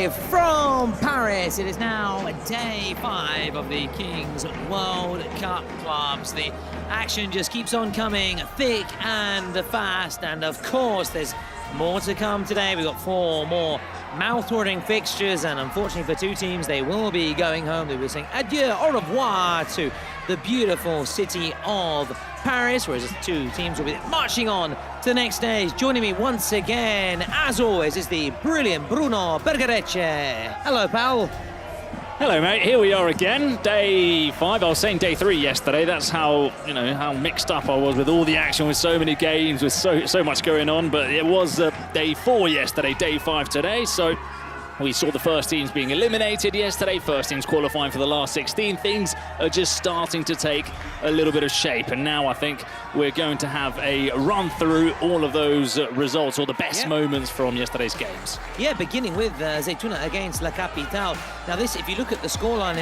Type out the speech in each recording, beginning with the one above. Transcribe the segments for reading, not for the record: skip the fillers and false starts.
live from Paris. It is now day 5 of the Kings World Cup Clubs. The action just keeps on coming thick and fast, and of course there's more to come today. We've got 4 more mouth-watering fixtures, and unfortunately for 2 teams, they will be going home. They'll be saying adieu, au revoir to the beautiful city of Paris, whereas the 2 teams will be marching on to the next stage. Joining me once again, as always, is the brilliant Bruno Bergerecce. Hello, pal. Hello, mate. Here we are again, day 5. I was saying day 3 yesterday. That's how, how mixed up I was with all the action, with so many games, with so much going on. But it was day 4 yesterday, day 5 today. So we saw the first teams being eliminated yesterday, first teams qualifying for the last 16. Things are just starting to take a little bit of shape. And now I think we're going to have a run through all of those results, or the best moments from yesterday's games. Yeah, beginning with Zaytouna against La Capitale. Now this, if you look at the scoreline,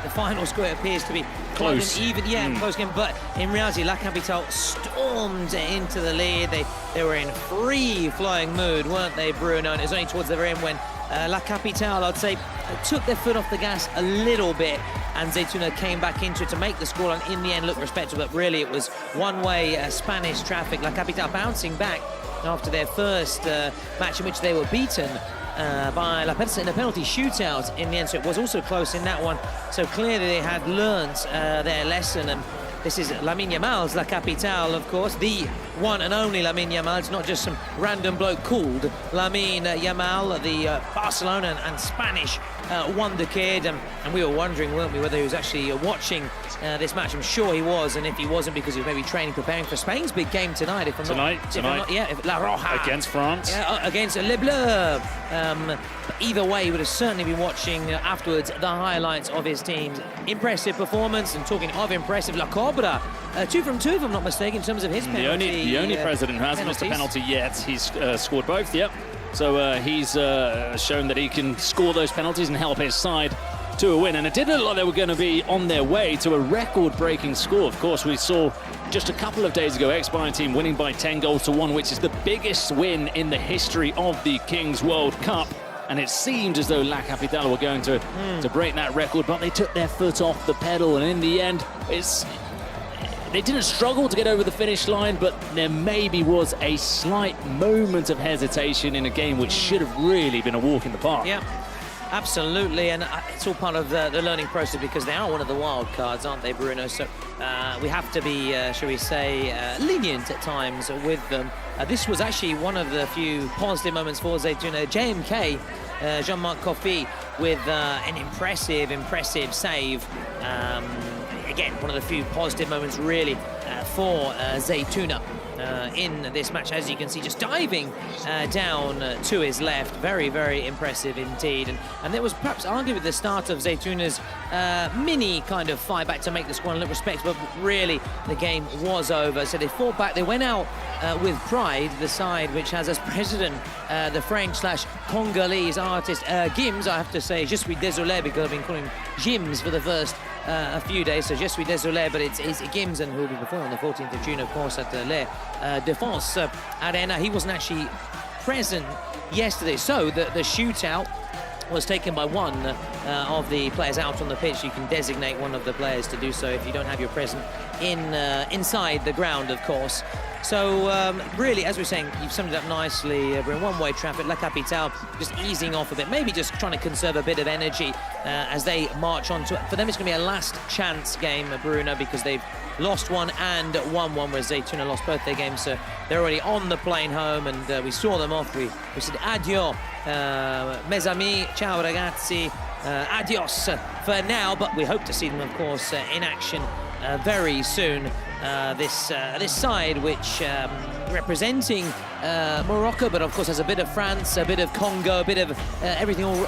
the final score appears to be close. Close game, but in reality, La Capitale stormed into the lead. They were in free-flowing mood, weren't they, Bruno? And it was only towards the very end when La Capitale, I'd say, took their foot off the gas a little bit, and Zaytouna came back into it to make the scoreline in the end look respectable. But really, it was one-way Spanish traffic. La Capitale bouncing back after their first match in which they were beaten by La Persa in a penalty shootout in the end, so it was also close in that one. So clearly they had learnt their lesson, and this is Lamine Yamal's La Capitale, of course, the one and only Lamine Yamal. It's not just some random bloke called Lamine Yamal, the Barcelona and Spanish wonder kid, and we were wondering, weren't we, whether he was actually watching this match. I'm sure he was, and if he wasn't, because he was maybe training, preparing for Spain's big game tonight. If La Roja against France. Yeah, against Les Bleus. Either way, he would have certainly been watching afterwards the highlights of his team's impressive performance. And talking of impressive, La Cobra, 2 from 2, if I'm not mistaken, in terms of his penalty. The only president who hasn't missed a penalty yet. He's scored both, yep. So he's shown that he can score those penalties and help his side to a win. And it did look like they were going to be on their way to a record-breaking score. Of course, we saw just a couple of days ago X-Bayern team winning by 10 goals to 1, which is the biggest win in the history of the Kings World Cup. And it seemed as though La Capitale were going to break that record, but they took their foot off the pedal, and in the end, they didn't struggle to get over the finish line, but there maybe was a slight moment of hesitation in a game which should have really been a walk in the park. Yeah, absolutely, and it's all part of the learning process, because they are one of the wild cards, aren't they, Bruno? So we have to be, shall we say, lenient at times with them. This was actually one of the few positive moments for Zaytouna. JMK, Jean-Marc Coffey, with an impressive save. Again, one of the few positive moments really for Zaytouna in this match. As you can see, just diving down to his left. Very, very impressive indeed. And there was perhaps arguably the start of Zaytouna's mini kind of fight back to make the squad look respectable, but really the game was over. So they fought back. They went out with pride, the side which has as president the French/Congolese artist Gims. I have to say, je suis désolé, because I've been calling him Gims for the first a few days, so je suis désolé, but it's Gims, and who will be performing on the 14th of June, of course, at Les Défense Arena. He wasn't actually present yesterday, so the shootout was taken by one of the players out on the pitch. You can designate one of the players to do so if you don't have your present inside the ground, of course. So really, as we're saying, you've summed it up nicely. We're in one-way traffic. La Capitale just easing off a bit, maybe just trying to conserve a bit of energy as they march on to it. For them, it's going to be a last chance game, Bruno, because they've lost one and won one, whereas Zaytouna lost both their games, so they're already on the plane home, and we saw them off. We said adieu, mes amis, ciao ragazzi, adios for now, but we hope to see them, of course, in action very soon. This side, which representing Morocco, but of course has a bit of France, a bit of Congo, a bit of everything all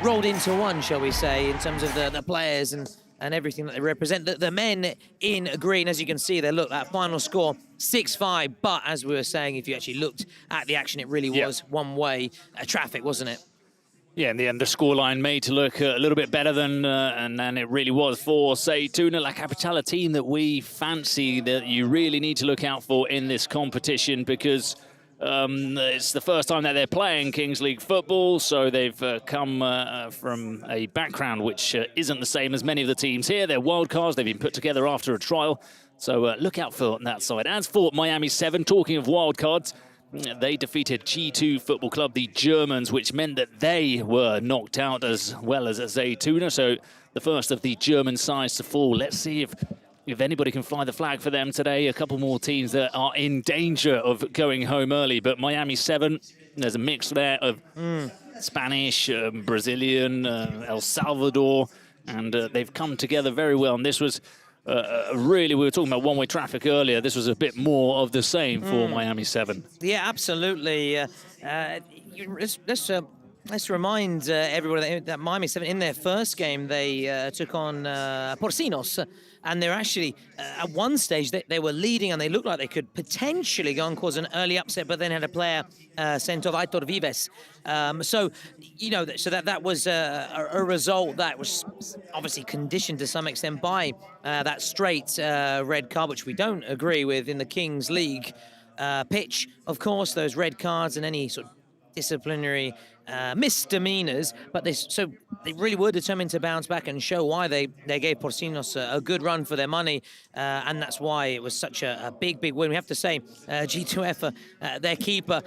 rolled into one, shall we say, in terms of the players and everything that they represent. The men in green, as you can see, they look, that final score 6-5, but as we were saying, if you actually looked at the action, it really was one-way traffic, wasn't it? Yeah, in the end, the scoreline made to look a little bit better than it really was for Zaytouna. La Capitale, a team that we fancy, that you really need to look out for in this competition, because It's the first time that they're playing Kings League football, so they've come from a background which isn't the same as many of the teams here. They're wildcards. They've been put together after a trial, so look out for that side. As for Miami 7, talking of wildcards, they defeated G2 Football Club, the Germans, which meant that they were knocked out as well as Zaytuna, so the first of the German sides to fall. Let's see if anybody can fly the flag for them today. A couple more teams that are in danger of going home early, but Miami 7, there's a mix there of Spanish, Brazilian, El Salvador, and they've come together very well. And this was really, we were talking about one-way traffic earlier. This was a bit more of the same for Miami 7. Yeah, absolutely. Let's remind everybody that Miami 7, in their first game, they took on Porcinos. And they're actually, at one stage, they were leading and they looked like they could potentially go and cause an early upset, but then had a player sent off, Aitor Vives. So, you know, so that was a result that was obviously conditioned to some extent by that straight red card, which we don't agree with in the Kings League pitch. Of course, those red cards and any sort of disciplinary misdemeanors, but they really were determined to bounce back and show why they gave Porcinos a good run for their money, and that's why it was such a big win. We have to say G2F, their keeper,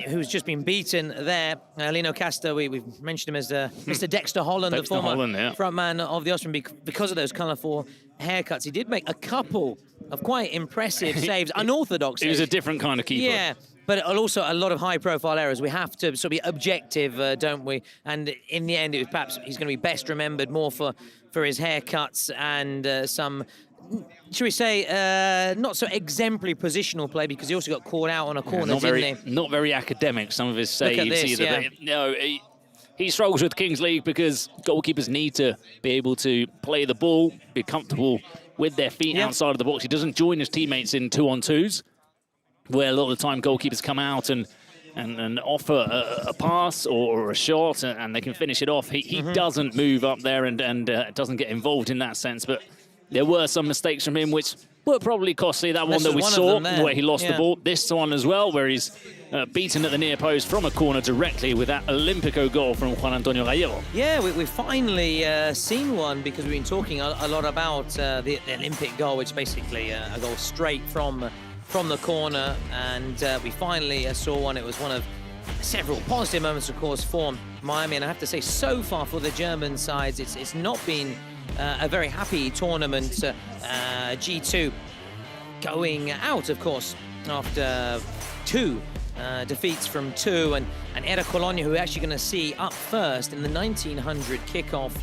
who's just been beaten there, Lino Casta, we've mentioned him as Mr. Dexter Holland, the former frontman of the Austrian, because of those colourful haircuts. He did make a couple of quite impressive saves, unorthodox. He was a different kind of keeper. Yeah. But also a lot of high-profile errors. We have to sort of be objective, don't we? And in the end, it was perhaps he's going to be best remembered more for his haircuts and some, should we say, not so exemplary positional play, because he also got caught out on a corner, didn't he? Not very academic, some of his saves either. Yeah. But, no, he struggles with Kings League because goalkeepers need to be able to play the ball, be comfortable with their feet outside of the box. He doesn't join his teammates in 2-on-2s. Where a lot of the time goalkeepers come out and offer a pass or a shot and they can finish it off. He doesn't move up there and doesn't get involved in that sense. But there were some mistakes from him which were probably costly. That one that we saw where he lost the ball. This one as well where he's beaten at the near post from a corner directly with that Olympico goal from Juan Antonio Gallego. Yeah, we've finally seen one, because we've been talking a lot about the Olympic goal, which is basically a goal straight from the corner, and we finally saw one. It was one of several positive moments, of course, for Miami, and I have to say, so far for the German sides, it's not been a very happy tournament. G2 going out, of course, after 2 defeats from 2, and ERA Colonia, who we're actually going to see up first in the 1900 kickoff.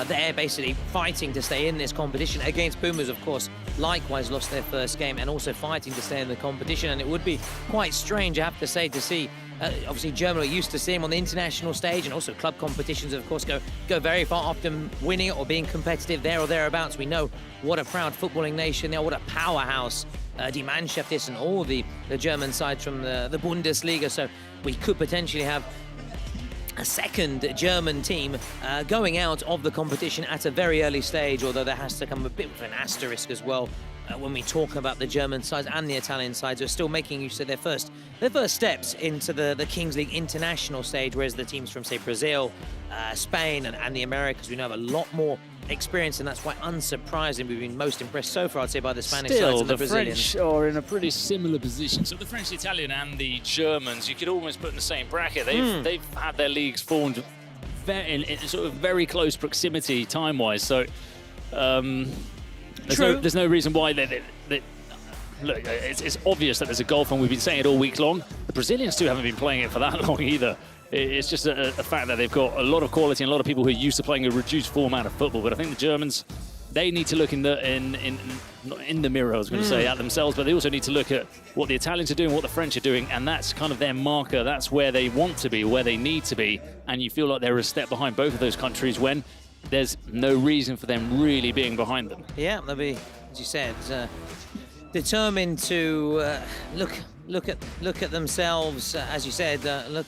They're basically fighting to stay in this competition against Pumas, of course, likewise lost their first game and also fighting to stay in the competition. And it would be quite strange, I have to say, to see, obviously Germany are used to seeing on the international stage and also club competitions, of course, go very far, often winning it or being competitive there or thereabouts. We know what a proud footballing nation they are, what a powerhouse Die Mannschaft is, and all the German sides from the Bundesliga. So we could potentially have a second German team going out of the competition at a very early stage, although there has to come a bit of an asterisk as well when we talk about the German sides and the Italian sides who are still making use of their first steps into the Kings League international stage, whereas the teams from, say, Brazil, Spain and the Americas, we know have a lot more experience, and that's quite unsurprising. We've been most impressed so far, I'd say, by the Spanish sides and the Brazilians. French are in a pretty similar position. So the French, the Italian and the Germans, you could almost put in the same bracket. They've had their leagues formed in sort of very close proximity time-wise. So there's no reason why look, it's obvious that there's a gulf, and we've been saying it all week long. The Brazilians too haven't been playing it for that long either. It's just a fact that they've got a lot of quality and a lot of people who are used to playing a reduced format of football. But I think the Germans, they need to look not in the mirror, I was going to say, at themselves, but they also need to look at what the Italians are doing, what the French are doing, and that's kind of their marker. That's where they want to be, where they need to be. And you feel like they're a step behind both of those countries when there's no reason for them really being behind them. Yeah, they'll be, as you said, determined to look at themselves, as you said, look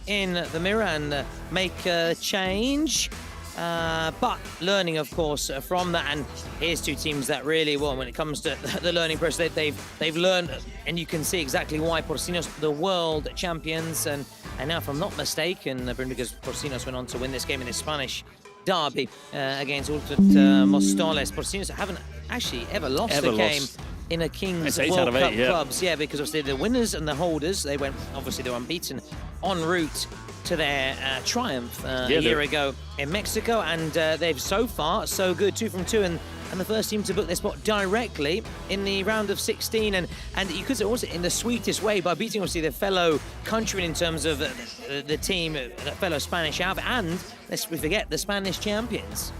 in the mirror and make a change. But learning, of course, from that. And here's two teams that really, well, when it comes to the learning process, they've learned, and you can see exactly why. Porcinos, the world champions, and now, if I'm not mistaken, because Porcinos went on to win this game in the Spanish derby against Móstoles. Porcinos haven't actually ever lost a game in a Kings World Cup clubs. Yeah, because obviously the winners and the holders, they went, obviously they were unbeaten en route to their triumph a year ago in Mexico, and they've so far so good, 2 from 2, and the first team to book their spot directly in the round of 16, and you could say also in the sweetest way by beating obviously their fellow countrymen in terms of the team, the fellow Spanish outfit, and lest we forget the Spanish champions.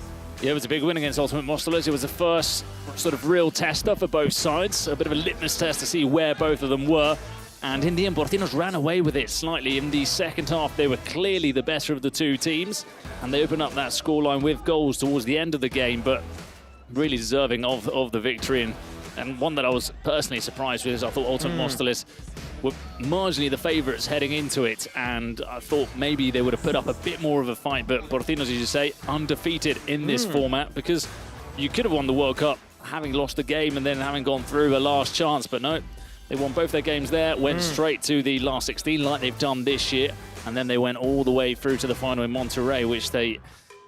Yeah, it was a big win against Ultimate Móstoles. It was the first sort of real tester for both sides, a bit of a litmus test to see where both of them were. And in the end, Porcinos ran away with it slightly. In the second half, they were clearly the better of the two teams, and they opened up that scoreline with goals towards the end of the game, but really deserving of the victory. And one that I was personally surprised with is I thought Ultimate Móstoles were marginally the favourites heading into it, and I thought maybe they would have put up a bit more of a fight, but Porcinos, as you say, undefeated in this format, because you could have won the World Cup having lost the game and then having gone through a last chance, but no. They won both their games there, went straight to the last 16 like they've done this year, and then they went all the way through to the final in Monterrey, which they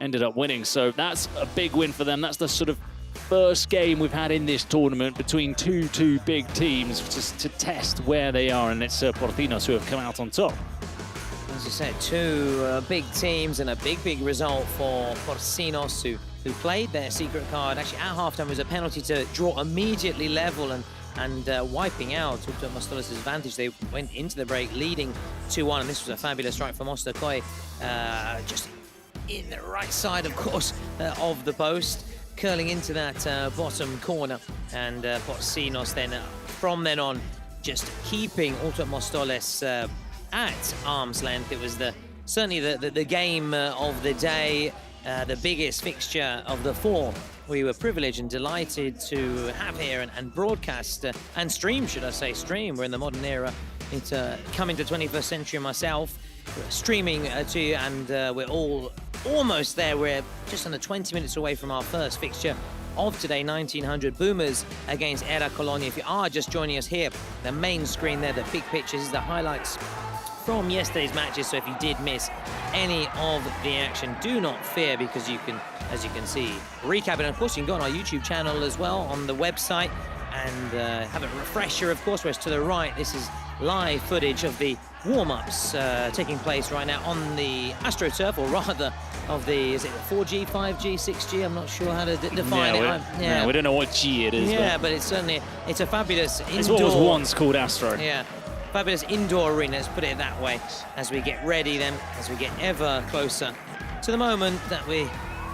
ended up winning. So that's a big win for them. That's the sort of first game we've had in this tournament between two big teams just to test where they are, and it's Porcinos who have come out on top. As you said, two big teams and a big result for Porcinos, who played their secret card. Actually, at halftime was a penalty to draw immediately level, and wiping out Ultimate Móstoles' advantage. They went into the break leading 2-1, and this was a fabulous strike from Móstoles, just in the right side, of course, of the post, curling into that bottom corner. And Porcinos then, from then on, just keeping Ultimate Móstoles at arm's length. It was certainly the game of the day, the biggest fixture of the 4 we were privileged and delighted to have here and broadcast and stream, should I say, stream. We're in the modern era. It's coming to 21st century myself. We're streaming to you, and we're all almost there. We're just under 20 minutes away from our first fixture of today, 1900 Boomers against ERA Colonia. If you are just joining us here, the main screen there, the big pictures, the highlights from yesterday's matches. So if you did miss any of the action, do not fear, because you can, as you can see, recap it. And of course, you can go on our YouTube channel as well, on the website, and have a refresher, of course. Whereas to the right, this is live footage of the warm-ups taking place right now on the AstroTurf, or rather of the, is it 4G, 5G, 6G? I'm not sure how to define it. Yeah, we don't know what G it is. Yeah, but it's certainly, it's a fabulous indoor... It's what was once called Astro. Yeah. Fabulous indoor arena, let's put it that way, as we get ready then, as we get ever closer to the moment that we're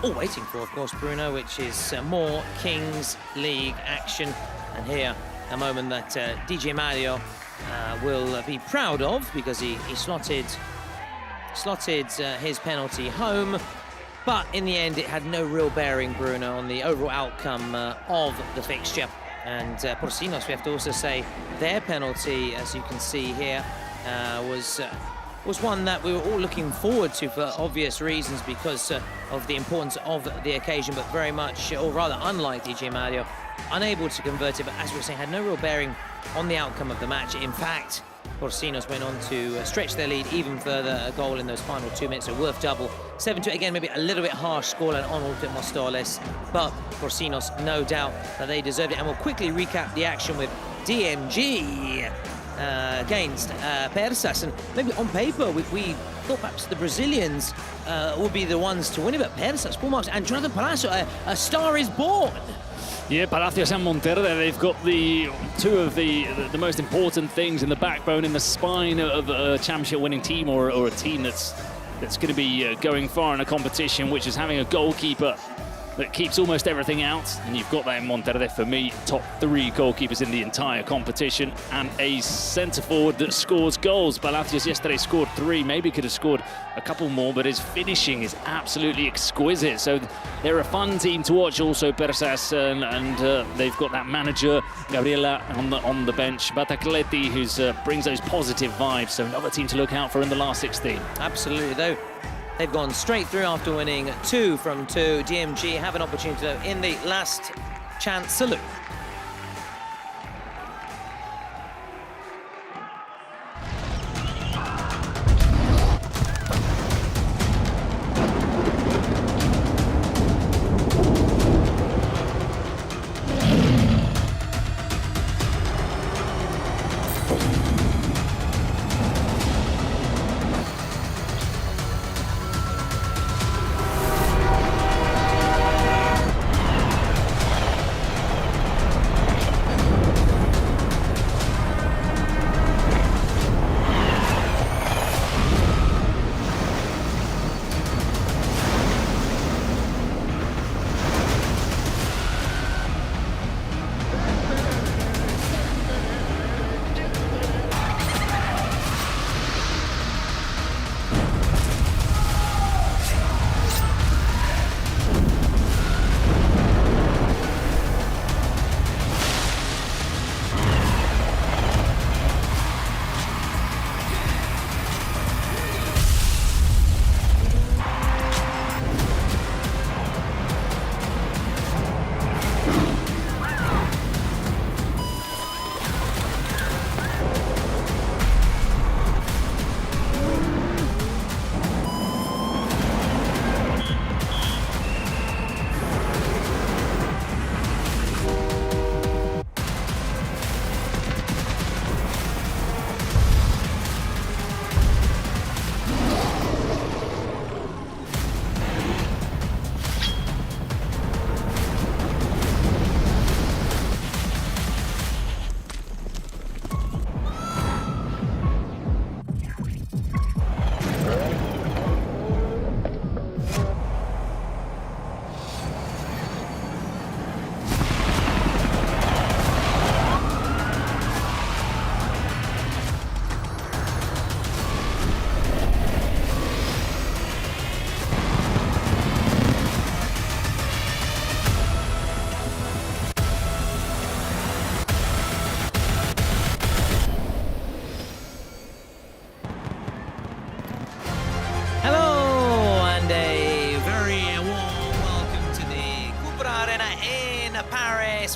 all waiting for, of course, Bruno, which is more Kings League action. And here, a moment that DJ Mario will be proud of, because he slotted his penalty home. But in the end, it had no real bearing, Bruno, on the overall outcome of the fixture. And Porcinos, we have to also say, their penalty, as you can see here, was one that we were all looking forward to for obvious reasons, because of the importance of the occasion, but very much, or rather unlike DJ Mario, unable to convert it, but as we were saying, had no real bearing on the outcome of the match. In fact, Porcinos went on to stretch their lead even further, a goal in those final 2 minutes, a worth double. 7-2, again, maybe a little bit harsh scoreline on Ultimate Móstoles, but Porcinos, no doubt that they deserved it. And we'll quickly recap the action with DMG against Persas. And maybe on paper, we thought perhaps the Brazilians would be the ones to win it, but Persas, full marks, and Jonathan Palacio, a star is born. Yeah, Palacios and Montero, they've got two of the most important things in the backbone, in the spine of a championship-winning team, or a team that's going to be going far in a competition, which is having a goalkeeper that keeps almost everything out. And you've got that in Montero, for me, top 3 goalkeepers in the entire competition, and a centre-forward that scores goals. Palacios yesterday scored 3, maybe could have scored a couple more, but his finishing is absolutely exquisite. So they're a fun team to watch. Also Persas, and they've got that manager Gabriela on the bench, Batacleti, who brings those positive vibes. So another team to look out for in the last 16. Absolutely, though. They've gone straight through after winning 2 from 2. DMG have an opportunity though in the last chance salute.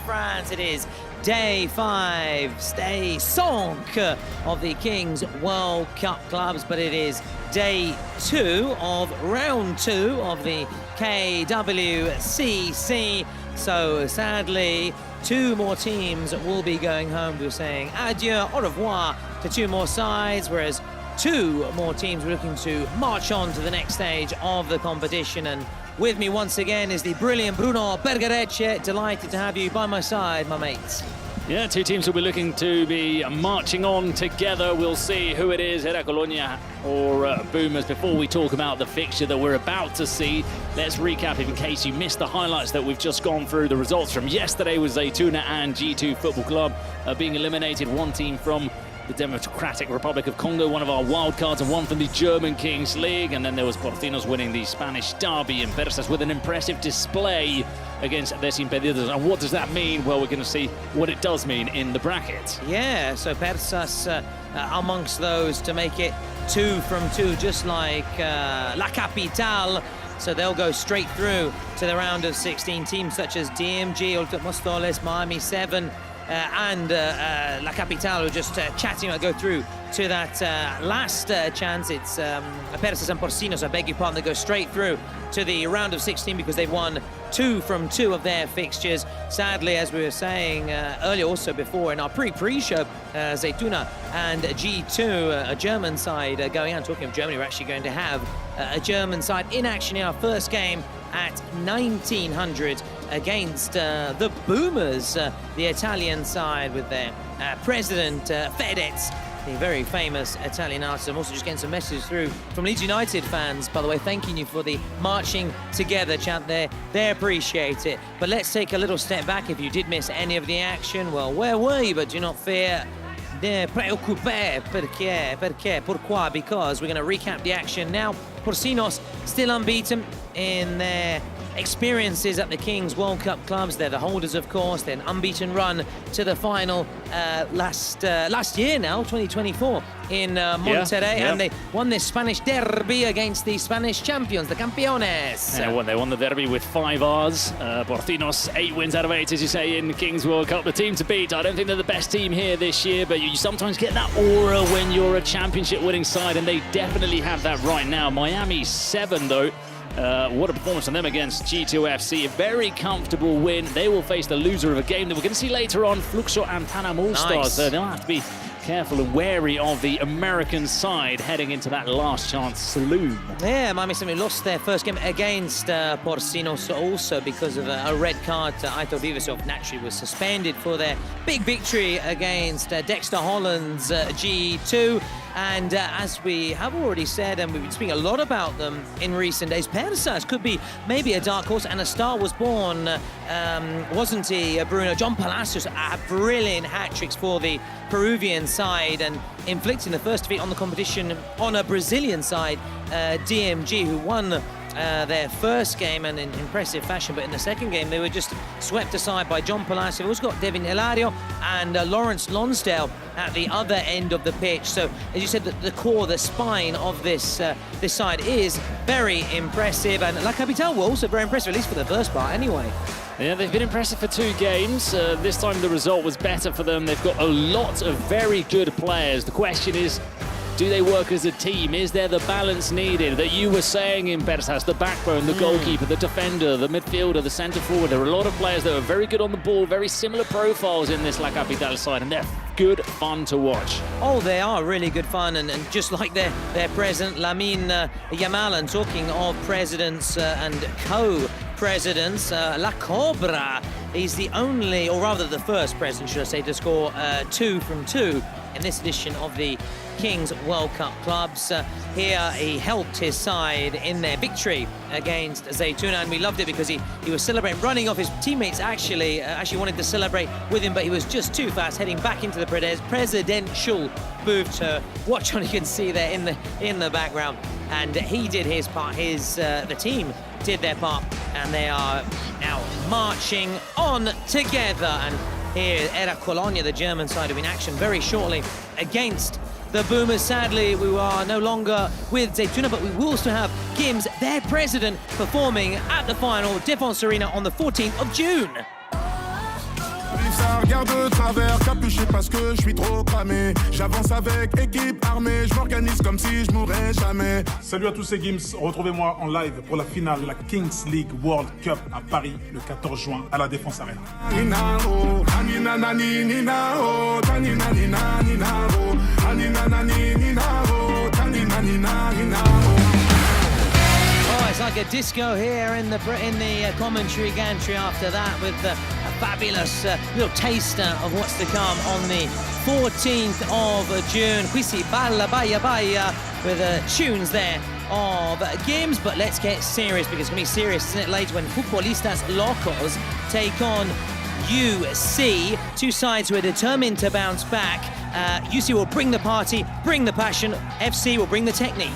France. It is day 5, day 5 of the Kings World Cup clubs, but it is day 2 of round 2 of the KWCC. So sadly, 2 more teams will be going home. We're saying adieu, au revoir to 2 more sides, whereas 2 more teams are looking to march on to the next stage of the competition. And with me once again is the brilliant Bruno Bergerecce. Delighted to have you by my side, my mates. Yeah, 2 teams will be looking to be marching on together. We'll see who it is, ERA COLONIA or Boomers. Before we talk about the fixture that we're about to see, let's recap in case you missed the highlights that we've just gone through. The results from yesterday was Zaytuna and G2 Football Club being eliminated. 1 team from the Democratic Republic of Congo, one of our wild cards, and 1 from the German Kings League. And then there was Porcinos winning the Spanish derby, and Persas with an impressive display against Desimpedidos. And what does that mean? Well, we're going to see what it does mean in the bracket. Yeah, so Persas amongst those to make it 2 from 2, just like La Capitale. So they'll go straight through to the round of 16. Teams such as DMG, Ultimate Mostoles, Miami 7, and La Capitale are just chatting about go through to that last chance. It's Persas and Porcinos, I beg your pardon, they go straight through to the round of 16 because they've won 2 from 2 of their fixtures. Sadly, as we were saying earlier, also before in our pre-show, Zaytuna and G2, a German side going out. Talking of Germany, we're actually going to have a German side in action in our first game at 1900 against the Boomers, the Italian side with their president, Fedez, the very famous Italian artist. I'm also just getting some messages through from Leeds United fans, by the way, thanking you for the marching together chant there. They appreciate it. But let's take a little step back. If you did miss any of the action, well, where were you? But do not fear. Ne preoccupé, pourquoi? Because we're going to recap the action now. Porcinos still unbeaten in their experiences at the Kings World Cup clubs. They're the holders, of course. They're an unbeaten run to the final last year now, 2024, in Monterrey. And they won this Spanish derby against the Spanish champions, the Campeones. Yeah, they won the derby with 5 Rs. Porcinos, 8 wins out of 8, as you say, in Kings World Cup. The team to beat. I don't think they're the best team here this year, but you sometimes get that aura when you're a championship winning side, and they definitely have that right now. Miami 7, though. What a performance on them against G2FC. A very comfortable win. They will face the loser of a game that we're going to see later on, FLUO and PANAM All-Stars. Nice. So they'll have to be careful and wary of the American side heading into that last chance saloon. Yeah, Miami Semi lost their first game against Porcinos also because of a red card. Aitor Vivasov naturally was suspended for their big victory against Dexter Holland's G2. And as we have already said, and we've been speaking a lot about them in recent days, Persas could be maybe a dark horse, and a star was born, wasn't he, Bruno? John Palacios, brilliant hat-tricks for the Peruvian side and inflicting the first defeat on the competition on a Brazilian side, DMG, who won their first game and in impressive fashion, but in the second game they were just swept aside by John Palacios. We've also got Devin Hilario and Lawrence Lonsdale at the other end of the pitch. So as you said, the core, the spine of this this side is very impressive, and La Capital were also very impressive, at least for the first part anyway. Yeah, they've been impressive for 2 games. This time the result was better for them. They've got a lot of very good players. The question is, do they work as a team? Is there the balance needed that you were saying in Persas? The backbone, the goalkeeper, the defender, the midfielder, the centre forward. There are a lot of players that are very good on the ball, very similar profiles in this La Capital side, and they're good fun to watch. Oh, they are really good fun, and just like their president, Lamine Yamal. And talking of presidents and co-presidents, La Cobra is the only, or rather the first president, should I say, to score 2 from 2 in this edition of the Kings World Cup clubs. Here he helped his side in their victory against Zaytuna, and we loved it because he was celebrating, running off his teammates. Actually wanted to celebrate with him, but he was just too fast, heading back into the presidential booth. Watch on, you can see there in the background, and he did his part. The team did their part, and they are now marching on together. And here, ERA Colonia, the German side, will be in action very shortly against the Boomers. Sadly, we are no longer with Zaytuna, but we will also have Gims, their president, performing at the final Défense Arena on the 14th of June. Ça regarde de travers, capuché parce que je suis trop cramé. J'avance avec équipe armée, je m'organise comme si je mourrais jamais. Salut à tous, c'est Gims. Retrouvez-moi en live pour la finale de la Kings League World Cup à Paris le 14 juin à la Défense Arena. Oh, it's like a disco here in the commentary gantry after that, with a fabulous little taster of what's to come on the 14th of June. Quisi balla baya baya, with tunes there of games. But let's get serious, because it's going to be serious, isn't it, later when Futbolistas Locos take on UC. 2 sides who are determined to bounce back. UC will bring the party, bring the passion. FC will bring the technique.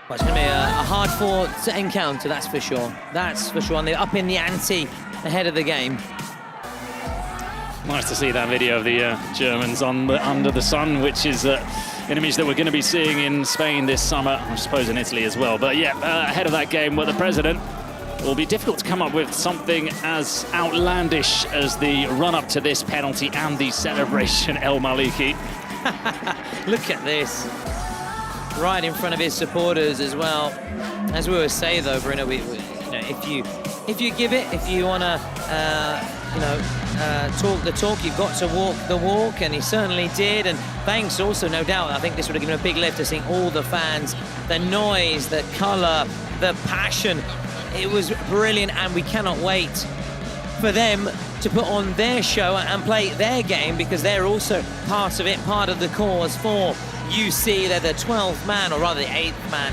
Well, it's going to be a hard-fought encounter, that's for sure. That's for sure. And they're up in the ante ahead of the game. Nice to see that video of the Germans under the sun, which is an image that we're going to be seeing in Spain this summer, I suppose in Italy as well. But yeah, ahead of that game, the president, it will be difficult to come up with something as outlandish as the run-up to this penalty and the celebration, El Maliki. Look at this. Right in front of his supporters as well. As we always say, though, Bruno, if you give it, if you want to, talk the talk, you've got to walk the walk, and he certainly did. And thanks also, no doubt, I think this would have given a big lift to seeing all the fans, the noise, the colour, the passion. It was brilliant, and we cannot wait for them to put on their show and play their game, because they're also part of it, part of the cause for UC. They're the 12th man, or rather the 8th man,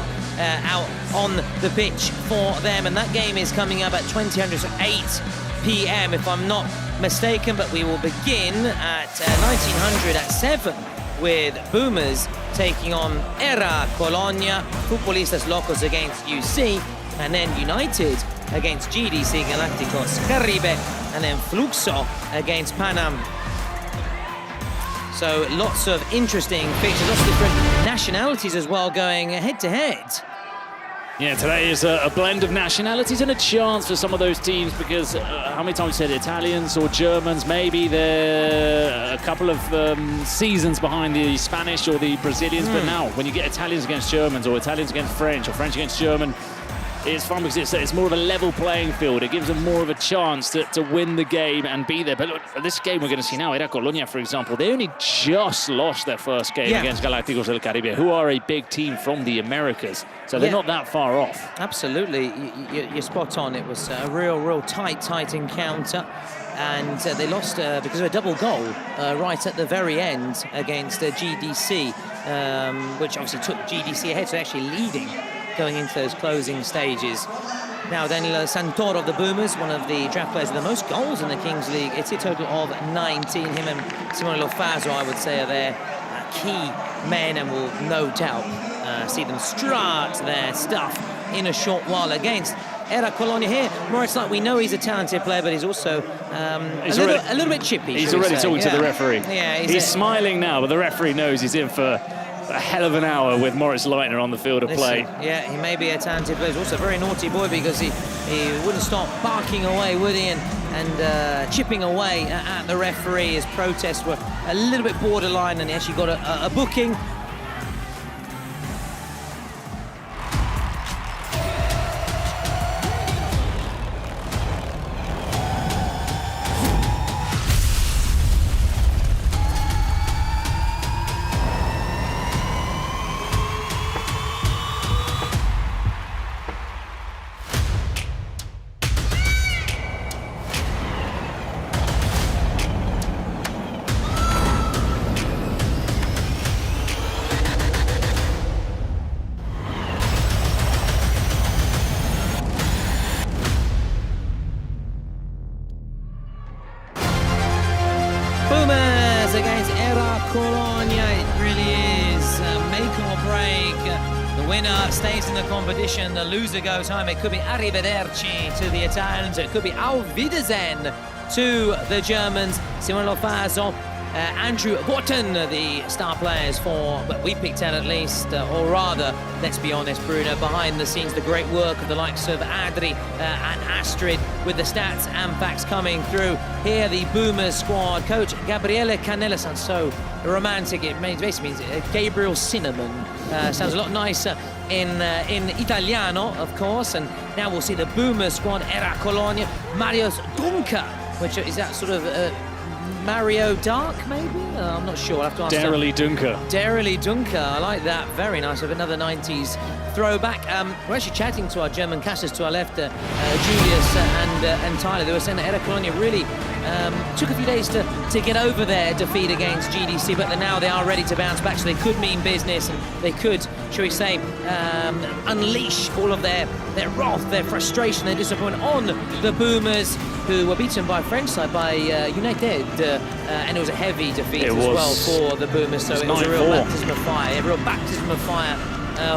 out on the pitch for them. And that game is coming up at 2000, so 8 p.m. if I'm not mistaken. But we will begin at 1900 at 7 with Boomers taking on ERA COLONIA, Futbolistas Locos against UC, and then United against GDC Galacticos Caribe, and then FLUO against PANAM. So lots of interesting fixtures, lots of different nationalities as well going head to head. Yeah, today is a blend of nationalities and a chance for some of those teams, because how many times said Italians or Germans, maybe they're a couple of seasons behind the Spanish or the Brazilians, but now when you get Italians against Germans, or Italians against French, or French against German, it's fun because it's more of a level playing field. It gives them more of a chance to win the game and be there. But look, this game we're going to see now, ERA COLONIA, for example, they only just lost their first game against Galácticos del Caribe, who are a big team from the Americas. So they're not that far off. Absolutely, you're spot on. It was a real tight encounter. And they lost because of a double goal right at the very end against GDC, which obviously took GDC ahead, so they're actually leading going into those closing stages. Now, Daniel Santoro of the Boomers, one of the draft players with the most goals in the Kings League. It's a total of 19. Him and Simone Lofaso, I would say, are their key men, and will no doubt see them strut their stuff in a short while against ERA COLONIA here. Moritz, like, we know he's a talented player, but he's also a little bit chippy. He's already talking to the referee. Yeah, he's smiling now, but the referee knows he's in for a hell of an hour with Moritz Leitner on the field of play. Yeah, he may be a talented player. He's also a very naughty boy, because he wouldn't stop barking away, would he, and chipping away at the referee. His protests were a little bit borderline, and he actually got a booking. Boomers against ERA COLONIA. It really is make or break. The winner stays in the competition, the loser goes home. It could be arrivederci to the Italians, it could be auf Wiedersehen to the Germans. Simone Lofaso, Andrew Wharton, the star players for, but we picked out at least, or rather, let's be honest, Bruno, behind the scenes, the great work of the likes of Adri and Astrid, with the stats and facts coming through. Here, the Boomers squad, coach Gabriele Canella, sounds so romantic. It basically means Gabriel Cinnamon. Sounds a lot nicer in Italiano, of course. And now we'll see the Boomers squad, ERA COLONIA, Mario Dunca, which is that sort of Mario Dark, maybe? I'm not sure. I'll have to ask. Darily Dunca. Darily Dunca. I like that. Very nice. Of another 90s throwback. We're actually chatting to our German casters to our left, Julius and Tyler. They were saying that ERA COLONIA really took a few days to get over their defeat against GDC, but now they are ready to bounce back, so they could mean business, and they could, shall we say, unleash all of their wrath, their frustration, their disappointment on the Boomers, who were beaten by French side, by United, and it was a heavy defeat as well for the Boomers, so it was a real baptism of fire,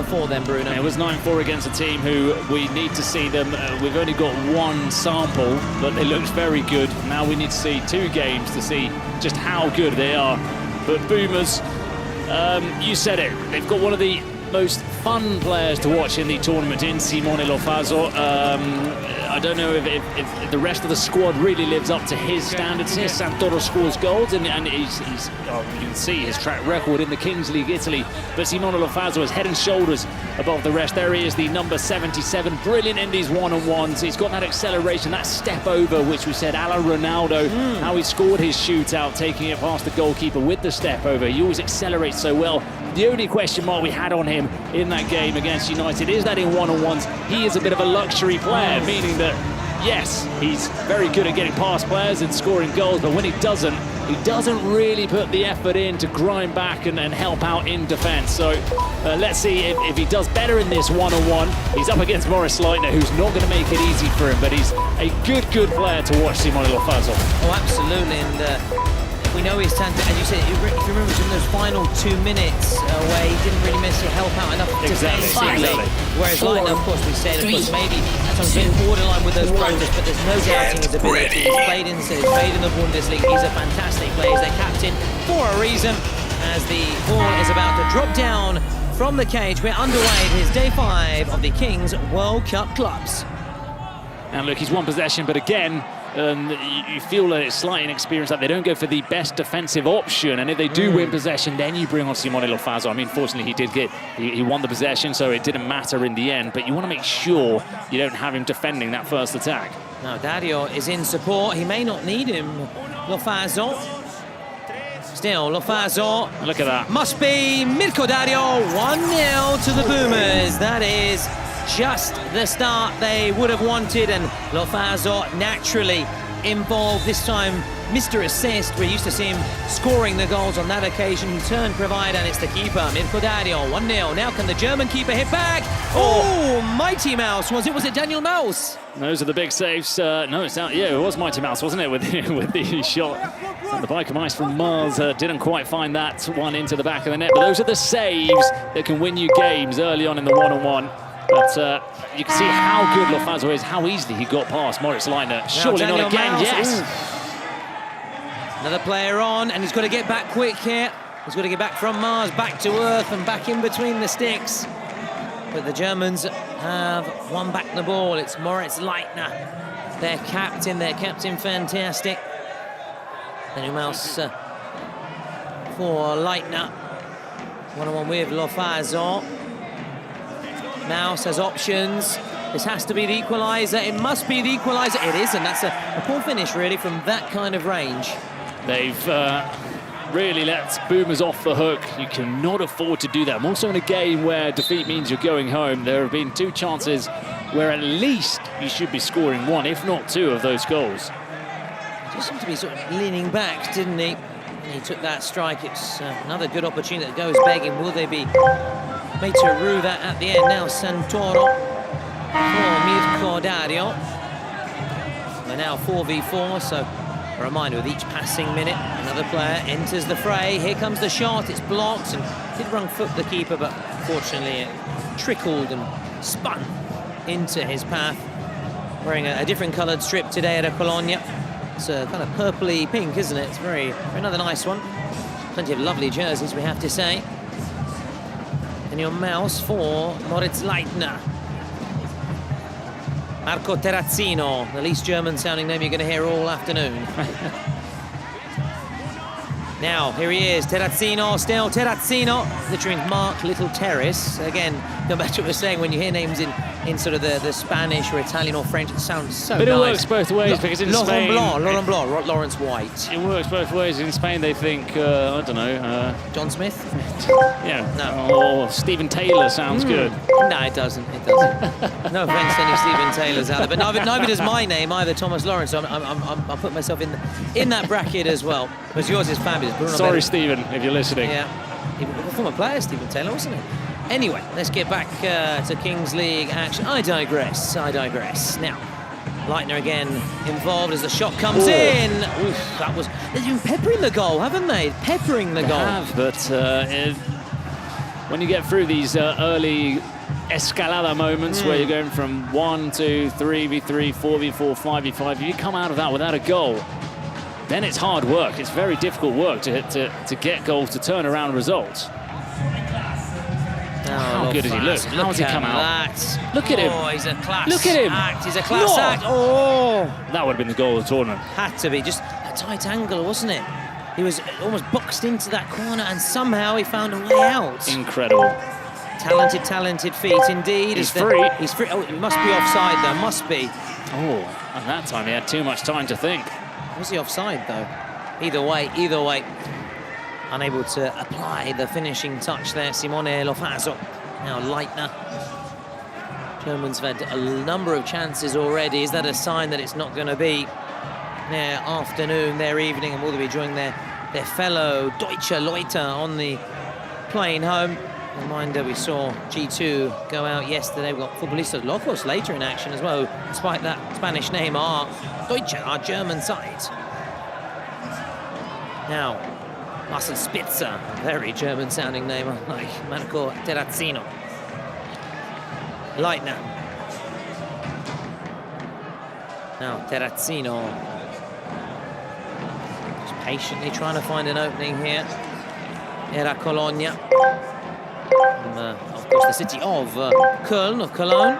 for them, Bruno. It was 9-4 against a team who we need to see them. We've only got one sample, but it looks very good. Now we need to see 2 games to see just how good they are. But Boomers, you said it, they've got one of the most fun players to watch in the tournament in Simone Lofaso. I don't know if the rest of the squad really lives up to his standards. Here, Santoro scores goals, and he's you can see his track record in the Kings League Italy. But Simone Lofaso is head and shoulders above the rest. There he is, the number 77, brilliant in these one-on-ones. He's got that acceleration, that step over, which we said, a la Ronaldo, how he scored his shootout, taking it past the goalkeeper with the step over. He always accelerates so well. The only question mark we had on him in that game against United is that in one-on-ones, he is a bit of a luxury player, meaning that yes, he's very good at getting past players and scoring goals, but when he doesn't really put the effort in to grind back and help out in defence. So let's see if he does better in this one-on-one. He's up against Maurice Leitner, who's not going to make it easy for him, but he's a good player to watch, Simone Lofazo. Oh, absolutely, and we know he's talented. And you said, if you remember, in those final 2 minutes where he didn't really necessarily help out enough defensively. Whereas Leitner, of course, we said, of course, maybe sometimes been borderline with those practice, but there's no doubting his ability. He's played in the Bundesliga. He's a fantastic player. He's their captain for a reason. As the ball is about to drop down from the cage, we're underway. It is day 5 of the Kings World Cup clubs. And look, he's one possession, but again, you feel that it's slight inexperience, that they don't go for the best defensive option, and if they do win possession, then you bring on Simone Lofazo. I mean, fortunately, he won the possession, so it didn't matter in the end, but you want to make sure you don't have him defending that first attack. Now, Dario is in support. He may not need him, Lofazo. Still, Lofazo. Look at that. Must be Mirko Dario. 1-0 to the Boomers. That is just the start they would have wanted, and Lofazo naturally involved this time. Mr. Assist, we used to see him scoring the goals on that occasion. He turned provider, and it's the keeper, Mirko Dario. 1-0. Now can the German keeper hit back? Oh, Mighty Mouse. Was it Daniel Mouse? Those are the big saves. No, it's out. Yeah, it was Mighty Mouse, wasn't it, with the shot? And the bike of ice from Mars didn't quite find that one into the back of the net. But those are the saves that can win you games early on in the one-on-one. But you can see how good Lofazo is, how easily he got past Maurice Leitner. Surely not again, Mouse. yes. Ooh. Another player on, and he's got to get back quick here. He's got to get back from Mars, back to earth, and back in between the sticks. But the Germans have won back the ball. It's Maurice Leitner, their captain fantastic. Daniel Mouse for Leitner. One-on-one with Lofazo. Mouse has options. This has to be the equaliser. It must be the equaliser. It is, and that's a poor finish, really, from that kind of range. They've really let Boomers off the hook. You cannot afford to do that. And also in a game where defeat means you're going home, there have been 2 chances where at least you should be scoring 1, if not 2 of those goals. He just seemed to be sort of leaning back, didn't he? And he took that strike. It's another good opportunity that goes begging. Will they be made to rue that at the end? Now Santoro for Mirko Dario. They're now 4v4, so a reminder with each passing minute, another player enters the fray. Here comes the shot, it's blocked, and did wrong foot the keeper, but fortunately it trickled and spun into his path. Wearing a different coloured strip today at Colonia. It's a kind of purpley pink, isn't it? It's another nice one. Plenty of lovely jerseys, we have to say. And your Mouse for Maurice Leitner. Marco Terrazzino, the least German-sounding name you're going to hear all afternoon. Now, here he is, Terrazzino, still Terrazzino. Literally means Mark Little Terrace. Again, going back to what we're saying, when you hear names in sort of the Spanish or Italian or French, it sounds so nice. But it works both ways, because in Spain... Laurent Blanc, Lawrence White. It works both ways. In Spain, they think, I don't know... John Smith? Yeah. No. Or Stephen Taylor sounds good. No, it doesn't. It doesn't. No offence to any Stephen Taylors out there, but neither does my name either, Thomas Lawrence. So I'm putting myself in that bracket as well. Because yours is fabulous. Bruno Sorry, Bell. Stephen, if you're listening. Yeah, he was a former player, Stephen Taylor, wasn't he? Anyway, let's get back to Kings League action. I digress. Now, Leitner again involved as the shot comes in. Oof, that was... They've been peppering the goal, haven't they? Peppering the goal. They have, but when you get through these early escalada moments where you're going from 1, 2, 3v3, 4v4, 5v5, if you come out of that without a goal, then it's hard work. It's very difficult work to get goals, to turn around results. How good does he look? How does he come out? Look at him. Oh, he's a class Look at him. act. He's a class act. Oh! That would have been the goal of the tournament. Had to be. Just a tight angle, wasn't it? He was almost boxed into that corner, and somehow he found a way out. Incredible. Talented feet indeed. He's free. He's free. Oh, it must be offside, though. Must be. Oh, at that time he had too much time to think. Was he offside, though? Either way. Unable to apply the finishing touch there, Simone Lofazo. Now Leitner. Germans have had a number of chances already. Is that a sign that it's not going to be their afternoon, their evening, and will they be joining their fellow Deutsche Leute on the plane home? Reminder, we saw G2 go out yesterday. We've got Futbolistas Locos later in action as well, despite that Spanish name. Our Deutsche, our German side. Now, Marcel Spitzer, very German-sounding name, like Marco Terrazzino. Leitner. Now, Terrazzino. Just patiently trying to find an opening here. ERA COLONIA. From, of course, the city of Köln, of Cologne.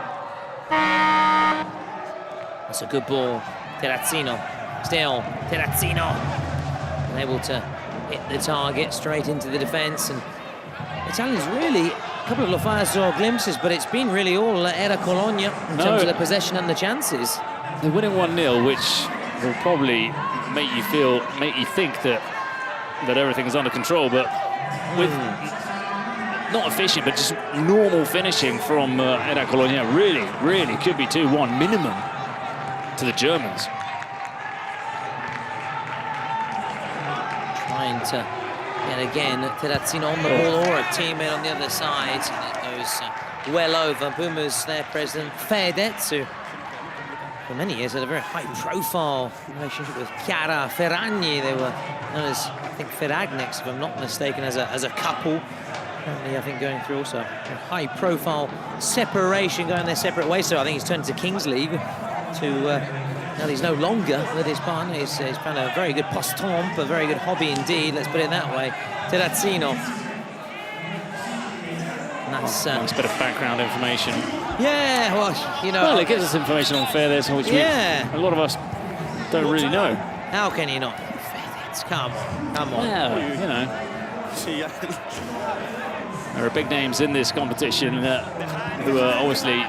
That's a good ball. Terrazzino. Still, Terrazzino. Able to hit the target straight into the defence. And Italians really, a couple of Lofazo glimpses, but it's been really all ERA COLONIA in terms of the possession and the chances. They're winning 1-0, which will probably make you think that everything is under control, but with not efficient, but just normal finishing from ERA COLONIA, really could be 2-1 minimum to the Germans. Trying to get again Terrazzino on the ball, or a teammate on the other side. And it goes well over. Pumas, their president, Fedez, who for many years had a very high-profile relationship with Chiara Ferragni. They were known as, I think, Ferragnics, if I'm not mistaken, as a couple. Currently, I think, going through also a high-profile separation, going their separate ways. So I think he's turned to Kings League to... Now he's no longer with his partner. He's found a very good passe-temps, a very good hobby indeed, let's put it that way. Terrazzino. And that's... nice bit of background information. Yeah, well, you know... Well, it gives us information on Fedez, which a lot of us don't really know. How can you not? Fedez, come on. Yeah, you know. There are big names in this competition who are obviously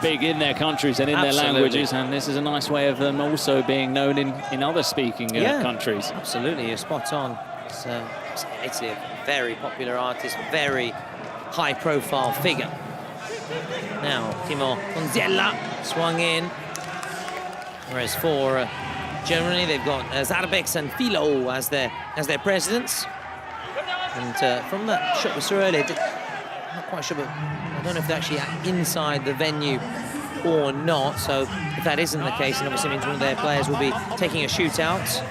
big in their countries and in their languages, and this is a nice way of them also being known in other speaking countries. Absolutely, you're spot on. It's a very popular artist, very high-profile figure. Now, Timo Gonzella swung in, whereas for Germany, they've got Zarbex and FLUO as their presidents. And from that shot we saw earlier, I'm not quite sure, but I don't know if they're actually inside the venue or not. So if that isn't the case, then obviously means one of their players will be taking a shootout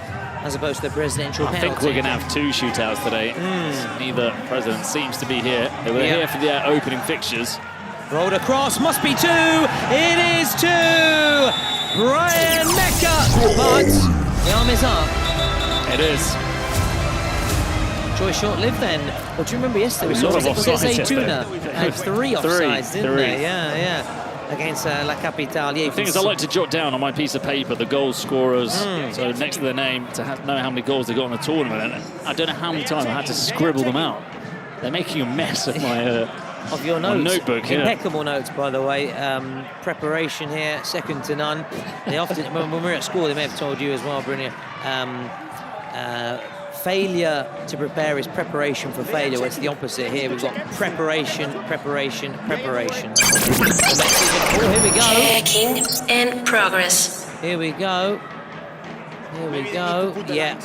as opposed to the presidential penalty. I think we're going to have 2 shootouts today. Neither president seems to be here. They were here for the opening fixtures. Rolled across, must be 2. It is 2. Brian Mecca, but the arm is up. It is. Joy short-lived then. Well, do you remember yesterday we saw Tuna had 3 offsides, didn't they? Yeah. Against La Capitale. Yeah, the thing is, I like to jot down on my piece of paper the goal scorers, so next to their name, to know how many goals they got in the tournament. And I don't know how many times I had to scribble them out. They're making a mess of my of your notes. Notebook. Impeccable notes, by the way. Preparation here, second to none. They often, when we were at school, they may have told you as well, Brynja. Failure to prepare is preparation for failure. Well, it's the opposite here. We've got preparation. Oh, here we go. Checking in progress. Here we go. Yeah.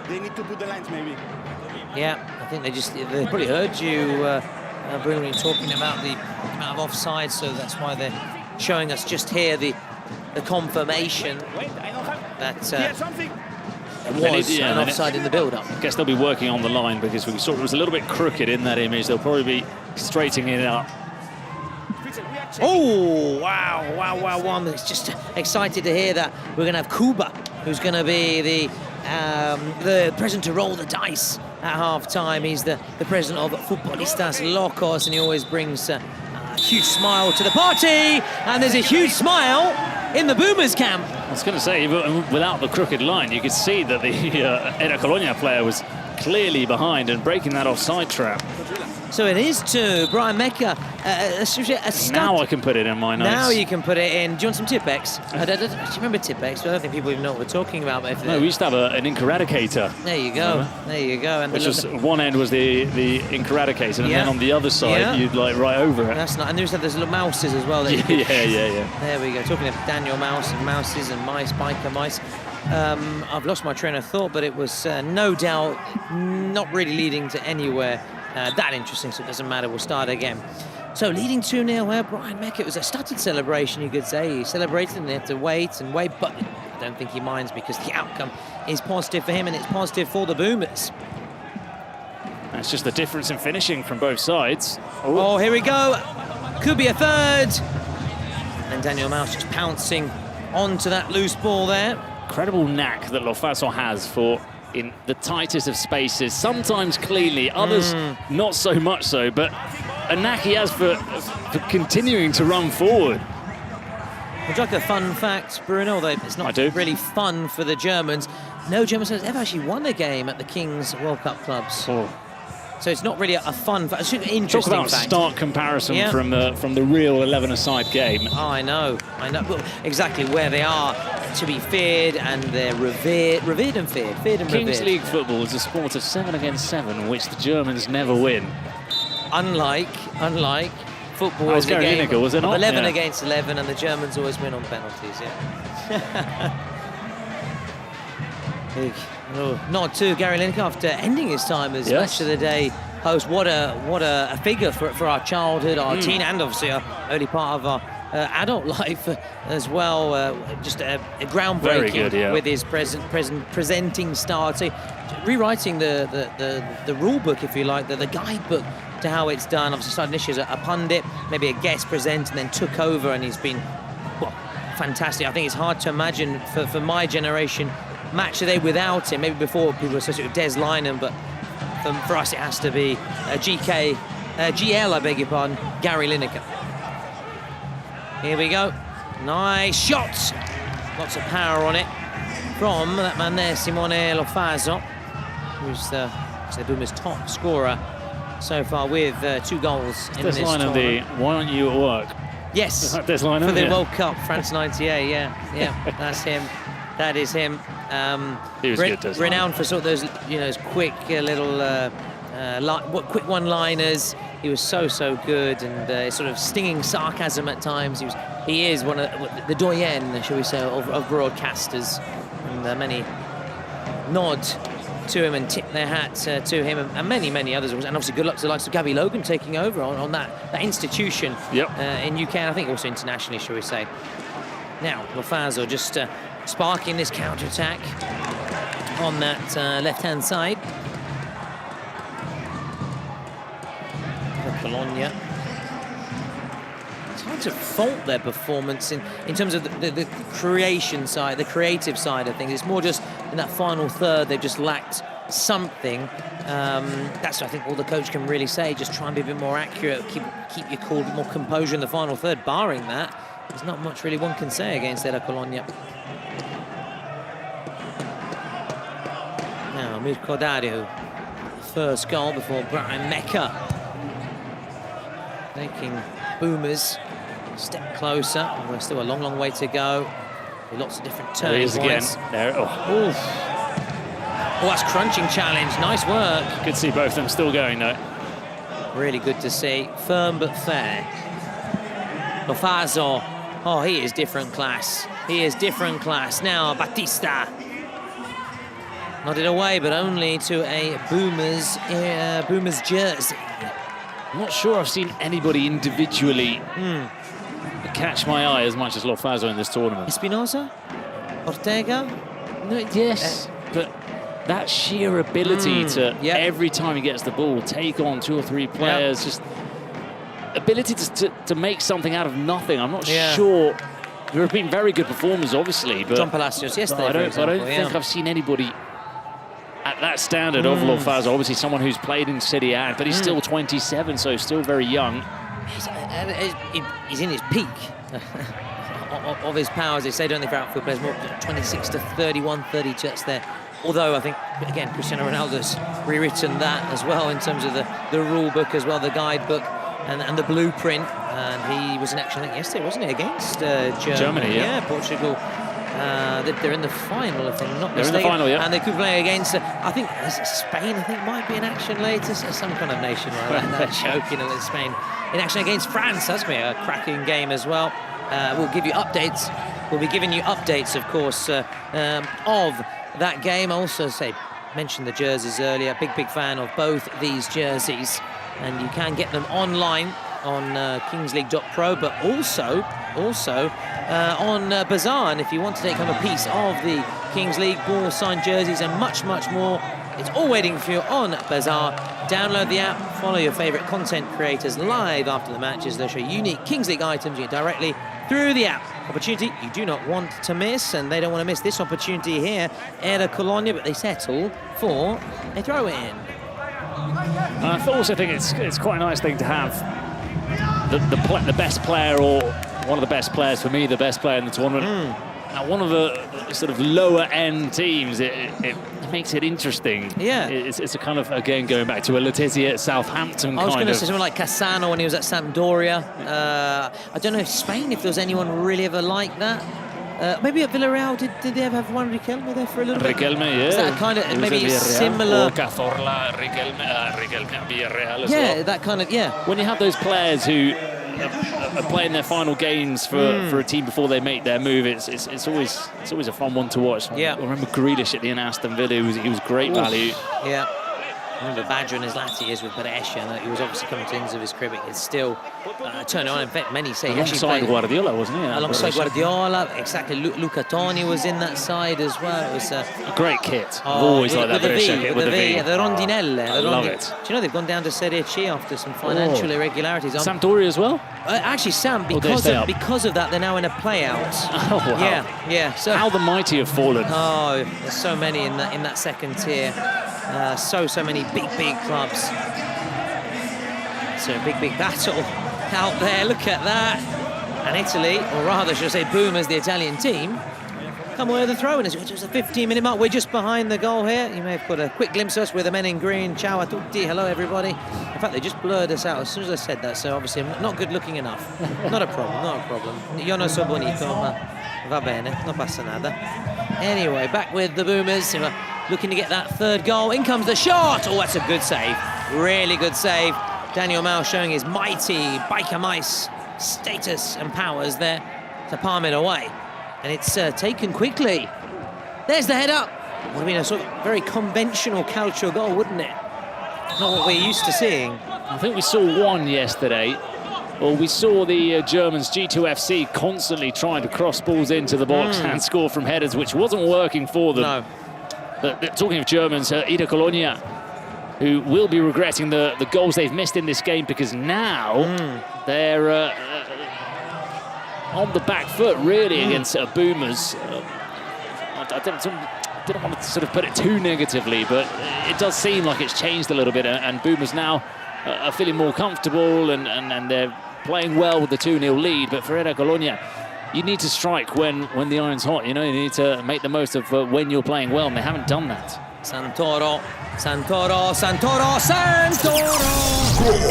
They need to put the lines, maybe. Yeah, I think they probably heard you, Bruno, when you're talking about the amount of offside, so that's why they're showing us just here the confirmation that there was an offside in the build-up. I guess they'll be working on the line because we saw it was a little bit crooked in that image. They'll probably be straightening it up. Oh, wow. I'm just excited to hear that we're going to have Kuba, who's going to be the president to roll the dice at half-time. He's the president of Futbolistas Locos, and he always brings a huge smile to the party. And there's a huge smile in the Boomers camp. I was going to say, without the crooked line, you could see that the ERA COLONIA player was clearly behind and breaking that offside trap. So it is 2. Brian Mecca, a stud. Now I can put it in my notes. Now you can put it in. Do you want some Tipp-Ex? Do you remember Tipp-Ex? I don't think people even know what we're talking about. But No, we used to have an Incoradicator. There you go. There you go. And Which was, one end was the Incoradicator, and then on the other side, you'd like right over it. That's not. And there's little mouses as well. That yeah. There we go. Talking of Daniel Mouse and mouses and mice, biker mice. I've lost my train of thought, but it was no doubt not really leading to anywhere that interesting, so it doesn't matter. We'll start again. So leading 2-0 where Brian Mecca, it was a stuttered celebration, you could say. He celebrated and they had to wait and wait, but I don't think he minds because the outcome is positive for him and it's positive for the Boomers. It's just the difference in finishing from both sides. Oh, here we go. Could be a third. And Daniel Mouse just pouncing onto that loose ball there. Incredible knack that Lofaso has for in the tightest of spaces, sometimes cleanly, others not so much so, but a knack he has for continuing to run forward. Would you like a fun fact, Bruno? Although it's not really fun for the Germans. No German has ever actually won a game at the King's World Cup clubs. So it's not really a fun fact. It's an interesting fact. Talk about stark comparison from the real 11-a-side game. Oh, I know. Well, exactly where they are to be feared, and they're revered and feared. Kings League football is a sport of 7 against 7, in which the Germans never win. Unlike football is a game was it not? 11 against 11, and the Germans always win on penalties. Big nod to Gary Lineker after ending his time as Match of the Day host. What a figure for our childhood, our teen, and obviously our early part of our adult life as well. Just a groundbreaking with his presenting style. So rewriting the rule book, if you like, the guidebook to how it's done. Obviously started initially as a pundit, maybe a guest presenter, and then took over, and he's been fantastic. I think it's hard to imagine for my generation Match of the Day without him. Maybe before people associate with Des Lynam, but for us it has to be GL, I beg your pardon, Gary Lineker. Here we go. Nice shots. Lots of power on it from that man there, Simone Lofaso, who's the Boomers' top scorer so far with 2 goals in this tournament. Why aren't you at work? Yes, for the World Cup, France '98. Yeah, that's him. That is him. He was good, renowned for sort of those, those quick little quick one-liners. He was so good, and sort of stinging sarcasm at times. He is one of the doyen, shall we say, of broadcasters, and many nod to him and tip their hat to him, and many others. And obviously good luck to the likes of Gabby Logan taking over on that institution in UK, and I think also internationally, shall we say. Now Lofaso just sparking this counter-attack on that left-hand side. Colonia. It's hard to fault their performance in terms of the creation side, the creative side of things. It's more just in that final third they've just lacked something. That's I think all the coach can really say. Just try and be a bit more accurate, keep your cool, a bit more composure in the final third. Barring that, there's not much really one can say against ERA Colonia. Now Mirko Dario, first goal before Brian Mecca. Making Boomers a step closer. We're still a long way to go. Lots of different turning points. There. Oh, that's crunching challenge. Nice work. Good to see both of them still going though. Really good to see. Firm but fair. Lofaso. Oh, he is different class. He is different class. Now Batista. Nodded away, but only to a Boomers jersey. I'm not sure I've seen anybody individually catch my eye as much as Lofaso in this tournament. Espinosa? Ortega? No, yes, but that sheer ability to, every time he gets the ball, take on 2 or 3 players, just ability to make something out of nothing. I'm not sure. There have been very good performers, obviously, but John Palacios yesterday, I don't think I've seen anybody at that standard of Lofaso. Obviously someone who's played in Serie A, but he's still 27, so still very young. He's in his peak of his powers. They say, don't they, for outfield players, more 26 to 31, 32, that's their Although I think, again, Cristiano Ronaldo's rewritten that as well in terms of the rule book as well, the guidebook and the blueprint. And he was in action, I think, yesterday, wasn't he, against Germany? Yeah. Portugal. They're in the final, if I'm not mistaken. They're in the final, yeah. And they could play against, I think, Spain, I think, might be in action later. Some kind of nation like that, choking at Spain. In action against France. That's going to be a cracking game as well. We'll give you updates. We'll be giving you updates, of course, of that game. I also mentioned the jerseys earlier. Big fan of both these jerseys. And you can get them online on kingsleague.pro, but also on Bazaar. And if you want to take home a piece of the Kings League ball, signed jerseys, and much more, it's all waiting for you on Bazaar. Download the app, follow your favourite content creators live after the matches. They'll show you unique Kings League items you get directly through the app. Opportunity you do not want to miss, and they don't want to miss this opportunity here. ERA COLONIA, but they settle for a throw-in. I also think it's quite a nice thing to have the best player, or one of the best players, for me, the best player in the tournament. Now, one of the sort of lower end teams, it makes it interesting. Yeah. It's a kind of, again, going back to a Letizia at Southampton. I was going to say something like Cassano when he was at Sampdoria. I don't know if Spain, if there was anyone really ever like that. Maybe at Villarreal, did they ever have one Riquelme there for a little bit? Riquelme, yeah. Is that kind of maybe similar? Or Cazorla, Riquelme at Villarreal as well. Yeah, that kind of, yeah. When you have those players who are playing their final games for a team before they make their move, it's always a fun one to watch. Yeah. I remember Grealish at the Aston Villa. He was great value. Yeah. I remember Badger in his latter years with Brescia, and he was obviously coming to the ends of his career. It's still turning on. In fact, many say alongside Guardiola, wasn't he? Alongside Guardiola, exactly. Luca Toni was in that side as well. It was a great kit. I've always liked that Brescia kit with the V. The rondinelle. I love it. Do you know they've gone down to Serie C after some financial irregularities? Sampdoria as well? Actually, Sam, because of that, they're now in a playout. Oh, wow. Yeah. So how the mighty have fallen. Oh, there's so many in that second tier. So many big clubs. So a big battle out there. Look at that. And Italy, or rather, should I say, Boomers, the Italian team, come away with the throw-in. It was a 15-minute mark. We're just behind the goal here. You may have got a quick glimpse of us with the men in green. Ciao a tutti. Hello, everybody. In fact, they just blurred us out as soon as I said that. So obviously, I'm not good looking enough. Not a problem. Io non so bonito, ma va bene. Non passa nada. Anyway, back with the Boomers. Looking to get that third goal. In comes the shot. Oh, that's a good save. Really good save. Daniel Mao showing his mighty biker mice status and powers there to palm it away. And it's taken quickly. There's the head up. Would have been a sort of very conventional Calcio goal, wouldn't it? Not what we're used to seeing. I think we saw one yesterday. Well, we saw the Germans, G2FC, constantly trying to cross balls into the box and score from headers, which wasn't working for them. No. But talking of Germans, ERA COLONIA, who will be regretting the goals they've missed in this game, because now they're on the back foot, really, against Boomers. I didn't want to sort of put it too negatively, but it does seem like it's changed a little bit, and Boomers now are feeling more comfortable, and they're playing well with the 2-0 lead. But for ERA COLONIA, you need to strike when the iron's hot. You know, you need to make the most of when you're playing well, and they haven't done that. Santoro.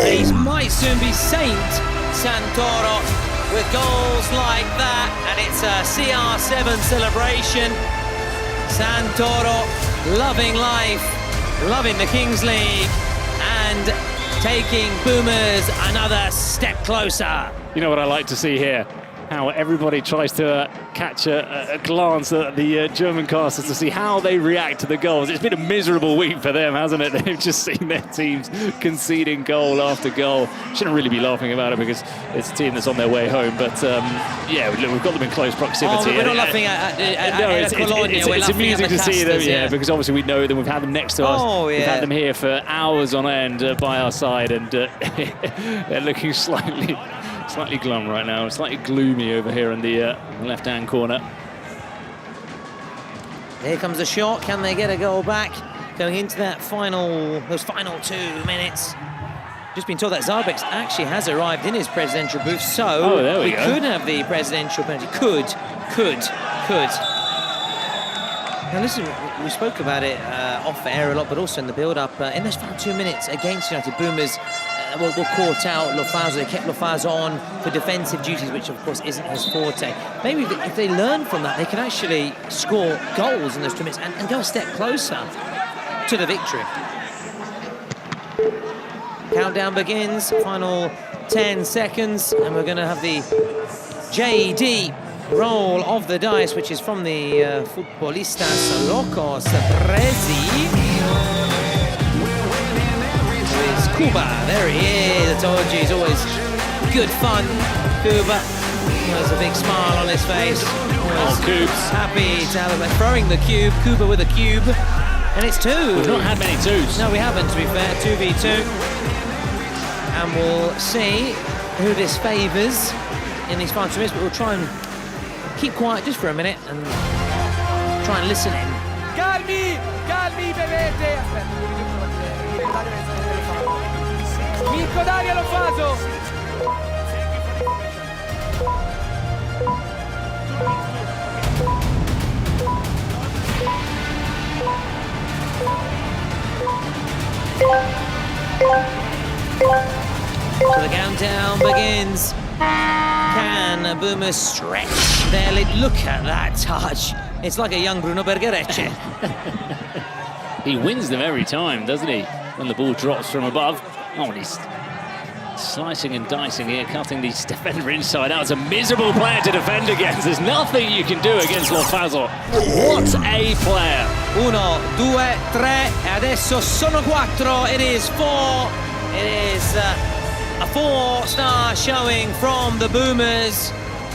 He might soon be Saint Santoro with goals like that, and it's a CR7 celebration. Santoro loving life, loving the Kings League, and taking Boomers another step closer. You know what I like to see here? How everybody tries to catch a glance at the German casters to see how they react to the goals. It's been a miserable week for them, hasn't it? They've just seen their teams conceding goal after goal. Shouldn't really be laughing about it because it's a team that's on their way home. But yeah, we've got them in close proximity. Oh, we're not laughing at Colonia. It's amusing to see them, yeah, because obviously we know them. We've had them next to us. Oh, yeah. We've had them here for hours on end by our side, and they're looking slightly glum right now, slightly gloomy over here in the left-hand corner. Here comes the shot. Can they get a goal back? Going into those final 2 minutes. Just been told that Zarbex actually has arrived in his presidential booth, so we could have the presidential penalty. Could. Now listen, we spoke about it off air a lot, but also in the build-up. In those final 2 minutes against United, Boomers were caught out. Lofazo, they kept Lofazo on for defensive duties, which of course isn't his forte. Maybe if they learn from that, they can actually score goals in those 2 minutes and go a step closer to the victory. Countdown begins, final 10 seconds, and we're going to have the JD roll of the dice, which is from the Futbolistas Locos Prezi. It's Cuba, there he is, I told you, he's always good fun. Cuba has a big smile on his face. Cubes. Happy to have him throwing the cube, Cuba with a cube. And it's 2. We've not had many 2s. No, we haven't, to be fair, 2v2. And we'll see who this favours in these final 2 minutes, but we'll try and keep quiet just for a minute and try and listen in. Calmi, calmi, bevete. Mirko Daria Lofazo. So the countdown begins. Can Boomers stretch their lead? Look at that touch. It's like a young Bruno Bergerecce. He wins them every time, doesn't he? When the ball drops from above. Oh, and he's slicing and dicing here, cutting the defender inside out. It's a miserable player to defend against. There's nothing you can do against Lofazo. What a player. 1, 2, 3, e adesso sono 4. It is 4. It is a 4-star showing from the Boomers,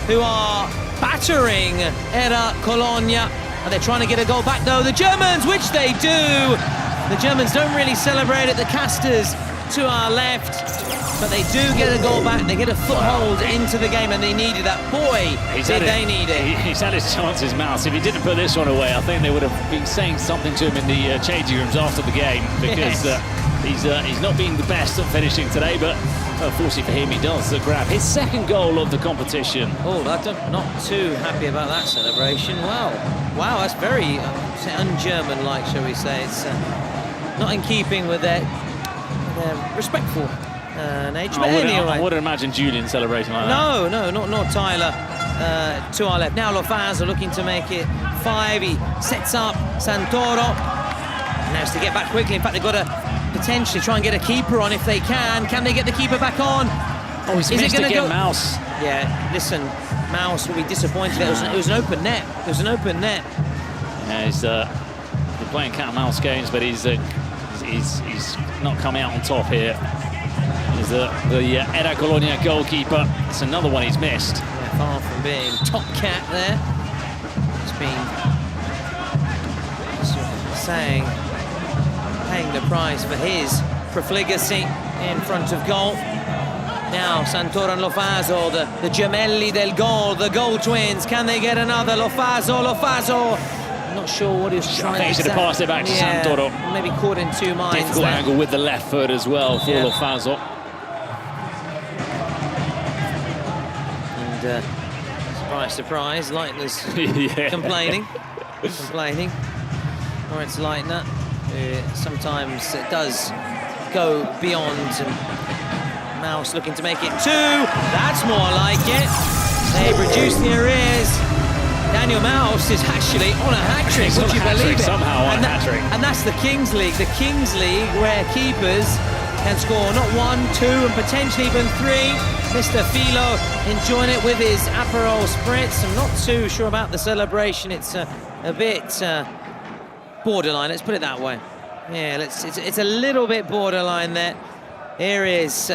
who are battering ERA Colonia. And they're trying to get a goal back, though. The Germans, which they do. The Germans don't really celebrate it. The Casters to our left, but they do get a goal back. They get a foothold into the game, and they needed that. Boy, did they need it. He's had his chances, Mouse. If he didn't put this one away, I think they would have been saying something to him in the changing rooms after the game, because he's not been the best at finishing today, but fortunately for him, he does grab his second goal of the competition. Oh, I'm not too happy about that celebration. Wow, that's very un-German-like, shall we say. It's not in keeping with their respectful nature. But anyway, I wouldn't imagine Julian celebrating like that. No, not Tyler. To our left. Now Lofazo looking to make it 5. He sets up Santoro. Now has to get back quickly. In fact, they've got to potentially try and get a keeper on if they can. Can they get the keeper back on? Oh, he's missed again, Mouse. Yeah, listen, Mouse will be disappointed. It was an open net. It was an open net. Yeah, he's been playing cat and mouse games, but he's not coming out on top here. He's the ERA Colonia goalkeeper. It's another one he's missed. Yeah, far from being top cat there. He's been paying the price for his profligacy in front of goal. Now Santoro and Lofazo, the gemelli del gol, the goal twins. Can they get another? Lofazo. I'm not sure what he was trying to do. He should have passed it back to Santoro. Maybe caught in 2 minds. Difficult angle with the left foot as well for Lofazo. And surprise, Leitner's complaining. Or it's Leitner. Sometimes it does go beyond. Mouse looking to make it 2. That's more like it. They've reduced the arrears. Daniel Mouse is actually on a hat-trick, would you believe it? Somehow on a hat-trick. And that's the Kings League. The Kings League, where keepers can score not 1, 2, and potentially even 3. Mr. Philo enjoying it with his Aperol Spritz. I'm not too sure about the celebration. It's a bit borderline, let's put it that way. Yeah, it's a little bit borderline there. Here is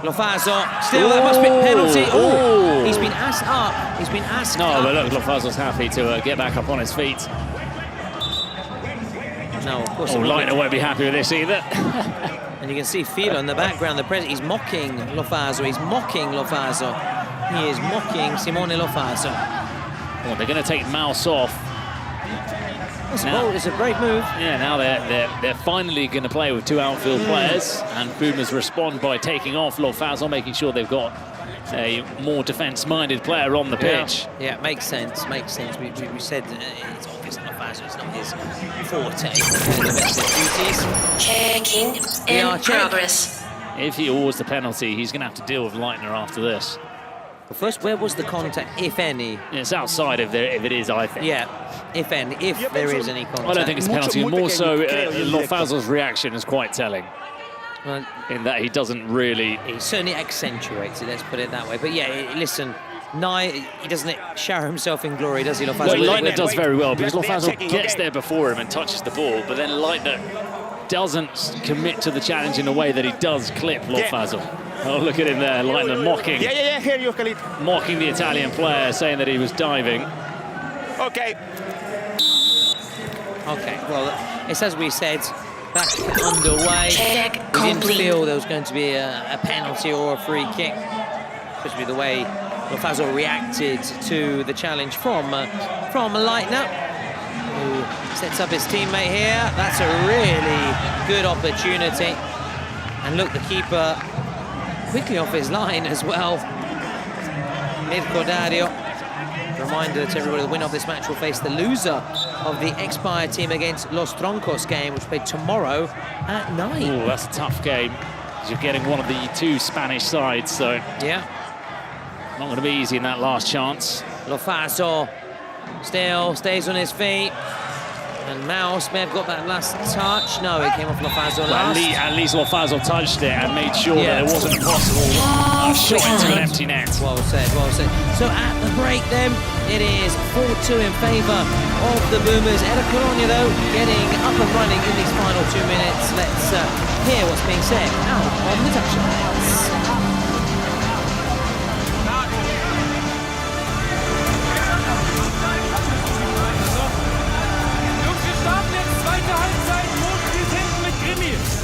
Lofazo. Still, that must be a penalty. Oh, he's been asked up. He's been asked up. No, but look, Lofazo's happy to get back up on his feet. No, of course. Leitner won't be happy with this either. And you can see Philo in the background. The president, he's mocking Lofazo. He is mocking Simone Lofazo. Well, they're going to take Mouse off. It's a great move. Yeah, now they're finally going to play with 2 outfield players, and Boomers respond by taking off Lofazo, making sure they've got a more defence-minded player on the pitch. Yeah, makes sense. Makes sense. We said it's obvious that Lofazo is not his forte. Duties. Checking in progress. If he awards the penalty, he's going to have to deal with Leitner after this. Well, first, where was the contact, if any? It's outside if it is, I think. Yeah, if there is any contact. I don't think it's a penalty. More so, Lofazo's reaction is quite telling. Well, in that he doesn't really... He certainly accentuates it, let's put it that way. But yeah, listen, he doesn't shower himself in glory, does he, Lofazo? No, Leitner does very well, because Lofazo gets there before him and touches the ball, but then Leitner doesn't commit to the challenge in a way that he does clip Lofazo. Oh, look at him there, Leitner mocking. Here you, Khalid. Mocking the Italian player, saying that he was diving. Okay. Okay, well, it's as we said, back underway. Check We didn't complete. feel there was going to be a penalty or a free kick, especially the way Lofazo reacted to the challenge from Leitner, who sets up his teammate here. That's a really good opportunity. And look, the keeper quickly off his line as well. Mirko Dario. Reminder to everybody, the winner of this match will face the loser of the Expire team against Los Troncos game, which played tomorrow at 9. Oh, that's a tough game. You're getting one of the two Spanish sides, so yeah, not going to be easy in that last chance. Lofazo still stays on his feet. And Mouse may have got that last touch. No, it came off Lofazo last. At least Lofazo touched it and made sure that it wasn't a possible shot into an empty net. Well said, well said. So at the break then, it is 4-2 in favour of the Boomers. ERA Colonia, though, getting up and running in these final 2 minutes. Let's hear what's being said out on the touchlines.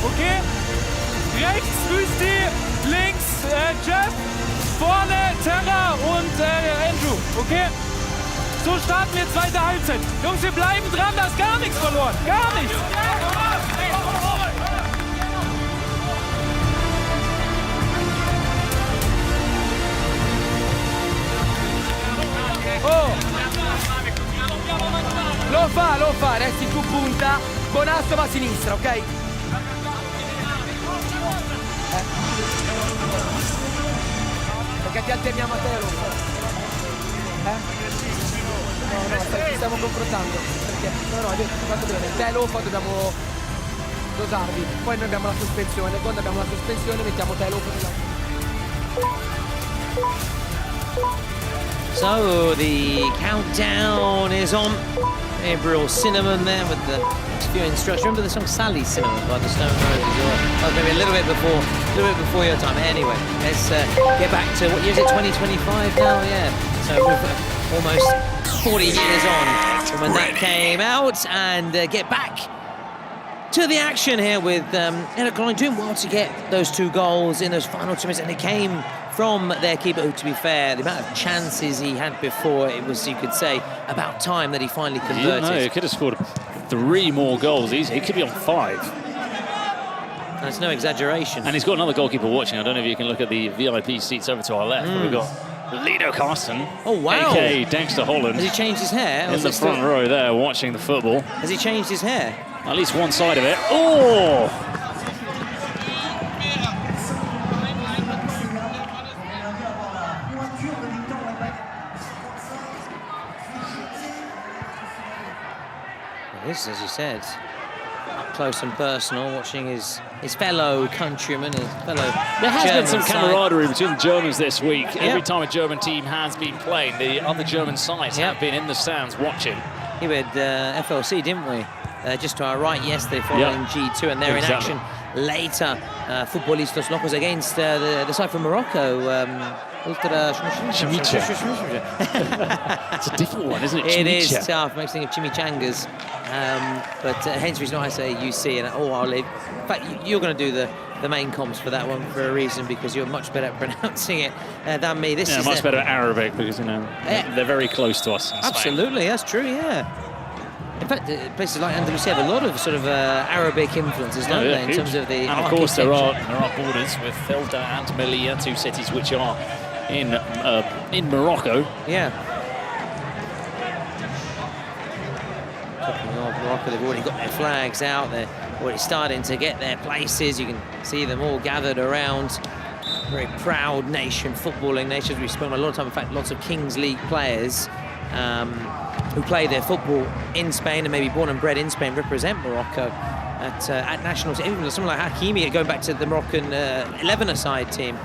Okay? Rechts Wüsti, links Jeff, vorne Terra und Andrew, okay? So starten wir zweite Halbzeit. Jungs, wir bleiben dran, da ist gar nichts verloren, gar nichts. Oh! Lo fa, resti tu punta, Bonasso va a sinistra, ok? Perché ti alterniamo a te, Luca? No, ci stiamo confrontando. Perché? No, hai detto, fatto bene. Te, Luca, dobbiamo dosarvi. Poi noi abbiamo la sospensione. Quando abbiamo la sospensione mettiamo te, Luca. So the countdown is on. Gabriel Cinnamon there with the few instructions. Remember the song Sally Cinnamon by the Stone Roses? Or maybe a little bit before your time. Anyway, let's get back to, what year is it, 2025 now? Yeah. So we're almost 40 years on from when that came out, and get back to the action here with ERA Colonia doing well to get those 2 goals in those final 2 minutes, and it came from their keeper, who, to be fair, the amount of chances he had before, it was, you could say, about time that he finally converted. No, he could have scored 3 more goals. He could be on 5. That's no exaggeration. And he's got another goalkeeper watching. I don't know if you can look at the VIP seats over to our left. We've got Lido Carsten. Oh, wow. A.k.a. Dexter Holland. Has he changed his hair? In the front row there, watching the football. Has he changed his hair? At least one side of it. Oh! This, as you said, up close and personal, watching his fellow countrymen, his fellow There has been some German camaraderie between the Germans this week. Yep. Every time a German team has been playing, the other German sides have been in the stands watching. Here we had FLC, didn't we? Just to our right yesterday, following G2, and they're in action later. Futbolistas Locos against the side from Morocco. CHMICHA. It's a difficult one, isn't it? It is CHMICHA. tough. Makes me think of chimichangas. But hence the reason why I say UC, and I'll leave. In fact, you're going to do the main comms for that one for a reason, because you're much better at pronouncing it than me. This is much better at Arabic, because, you know, they're very close to us in Spain. Absolutely, that's true, yeah. In fact, places like Andalusia have a lot of sort of Arabic influences, don't they, in terms of the And of course, there are borders with Ceuta and Melilla, 2 cities which are in Morocco. Yeah. Talking of Morocco, they've already got their flags out. They're already starting to get their places. You can see them all gathered around. Very proud nation, footballing nation. We spent a lot of time, in fact, lots of Kings League players who play their football in Spain and maybe born and bred in Spain represent Morocco at national team. Even someone like Hakimi going back to the Moroccan 11-a-side team,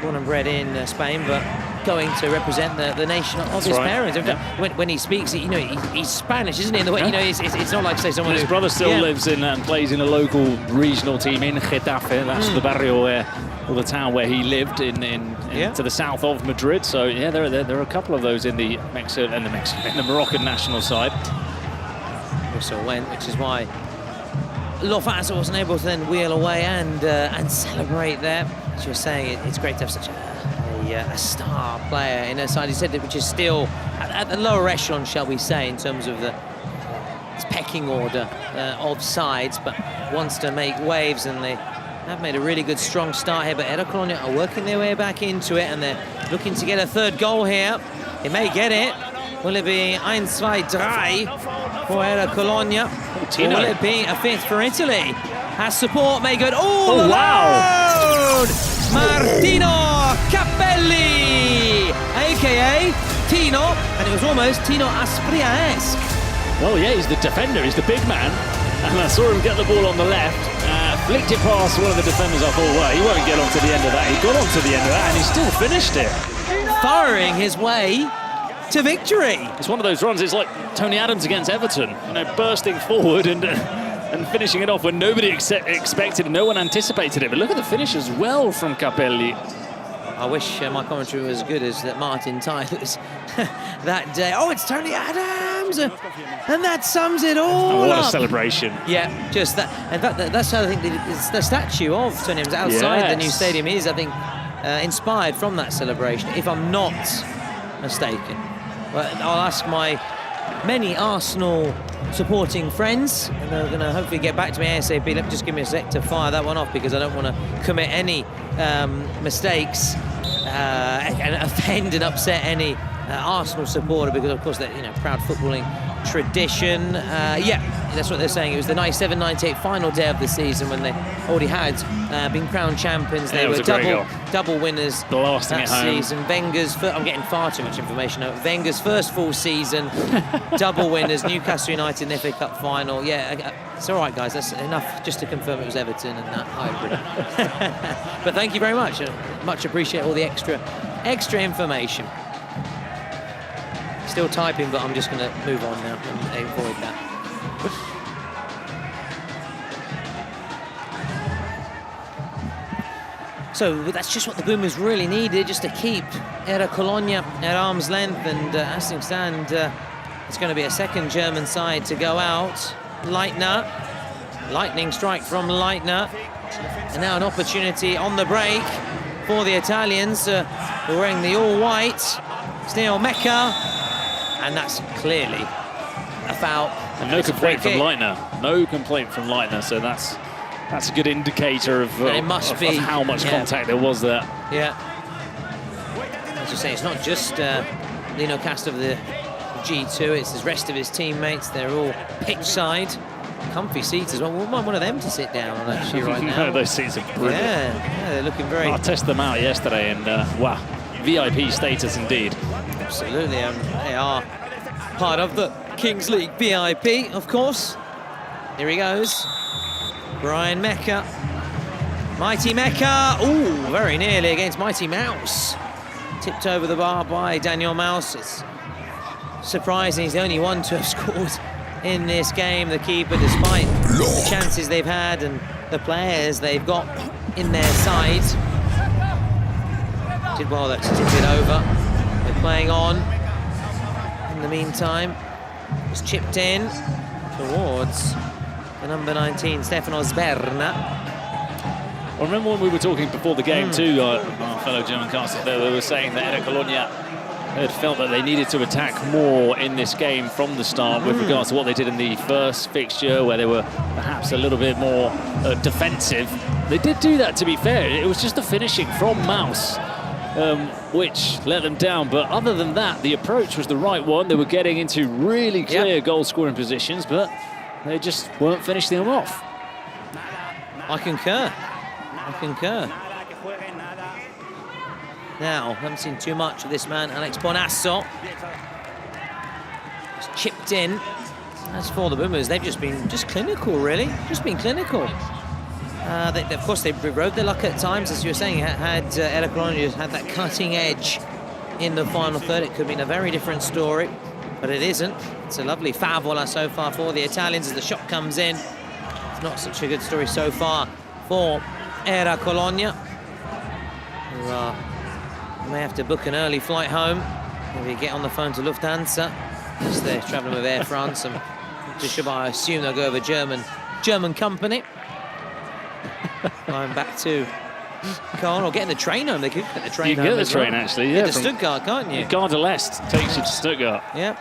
born and bred in Spain, but going to represent the nation of his parents. Yeah. When he speaks, you know, he's Spanish, isn't he? In the way, you know, it's not like, say, someone his brother still lives in and plays in a local regional team in Getafe. That's the barrio or the town where he lived in to the south of Madrid. So yeah, there are a couple of those in the Moroccan national side. Whistle went, which is why Lofasa wasn't able to then wheel away and celebrate there. As you were saying, it's great to have such a star player in her side. He said that, which is still at the lower echelon, shall we say, in terms of the pecking order of sides, but wants to make waves, and they have made a really good, strong start here. But ERA COLONIA are working their way back into it, and they're looking to get a third goal here. They may get it. Will it be 1-2-3 for ERA COLONIA? Or will it be a fifth for Italy? Has support, may go. Oh, wow! Martino Capelli, a.k.a. Tino, and it was almost Tino Asprilla-esque. Well, yeah, he's the defender, he's the big man, and I saw him get the ball on the left, flicked it past one of the defenders. I thought, well, he won't get on to the end of that. He got on to the end of that, and he still finished it. Firing his way to victory. It's one of those runs, it's like Tony Adams against Everton, you know, bursting forward and finishing it off when nobody expected it, no one anticipated it. But look at the finish as well from Capelli. I wish my commentary was as good as Martin Tyler's that day. Oh, it's Tony Adams! And that sums it all what up. A celebration. Yeah, just that. In fact, that's how I think the statue of Tony Adams outside the new stadium is, I think, inspired from that celebration, if I'm not mistaken. But I'll ask my many Arsenal supporting friends, and they're going to hopefully get back to me ASAP. Let me just give me a sec to fire that one off, because I don't want to commit any mistakes and offend and upset any Arsenal supporter, because of course they're, you know, proud footballing tradition. Yeah, that's what they're saying. It was the 97-98 final day of the season when they already had been crowned champions. They were double winners that season. Wenger's I'm getting far too much information out. Wenger's first full season, double winners. Newcastle United in the FA Cup final. Yeah, it's all right, guys. That's enough just to confirm it was Everton and that hybrid. But thank you very much. Much appreciate all the extra information. Still typing, but I'm just going to move on now and avoid that. So that's just what the Boomers really needed, just to keep ERA COLONIA at arm's length. And as things stand, it's going to be a second German side to go out. Leitner, lightning strike from Leitner. And now an opportunity on the break for the Italians, who are wearing the all-white. Still Mecca. And that's clearly a foul. And no complaint from Leitner. No complaint from Leitner. So that's a good indicator of how much contact there was there. Yeah. As you say, it's not just Lino Cast of the G2. It's the rest of his teammates. They're all pitch side, comfy seats as well. We want one of them to sit down on actually right now. Those seats are brilliant. Yeah, they're looking very. I tested them out yesterday, and wow, VIP status indeed. Absolutely, they are part of the Kings League VIP, of course. Here he goes. Brian Mecca. Mighty Mecca. Ooh, very nearly against Mighty Mouse. Tipped over the bar by Daniel Mouse. It's surprising he's the only one to have scored in this game. The keeper, despite the chances they've had and the players they've got in their side. Did well to tip it over. They're playing on. In the meantime, it's chipped in towards the number 19, Stefano Sberna. Well, remember when we were talking before the game too, our fellow German casters there, they were saying that ERA COLONIA had felt that they needed to attack more in this game from the start with regards to what they did in the first fixture, where they were perhaps a little bit more defensive. They did do that, to be fair. It was just the finishing from Mouse which let them down. But other than that, the approach was the right one. They were getting into really clear goal-scoring positions, but they just weren't finishing them off. I concur. I concur. Now, haven't seen too much of this man, Alex Bonasso. Just chipped in. As for the Boomers, they've just been clinical, really. Just been clinical. Of course, they rode their luck at times, as you were saying. Had ERA COLONIA had that cutting edge in the final third, it could have been a very different story, but it isn't. It's a lovely favola so far for the Italians as the shot comes in. It's not such a good story so far for ERA COLONIA, who may have to book an early flight home. Maybe get on the phone to Lufthansa, because they're traveling with Air France, and I assume they'll go over German company. Going back to Caen, or getting the train home. They could get the train home. You can get the train, actually, yeah. To Stuttgart, can't you? Gare de l'Est takes you to Stuttgart. Yeah.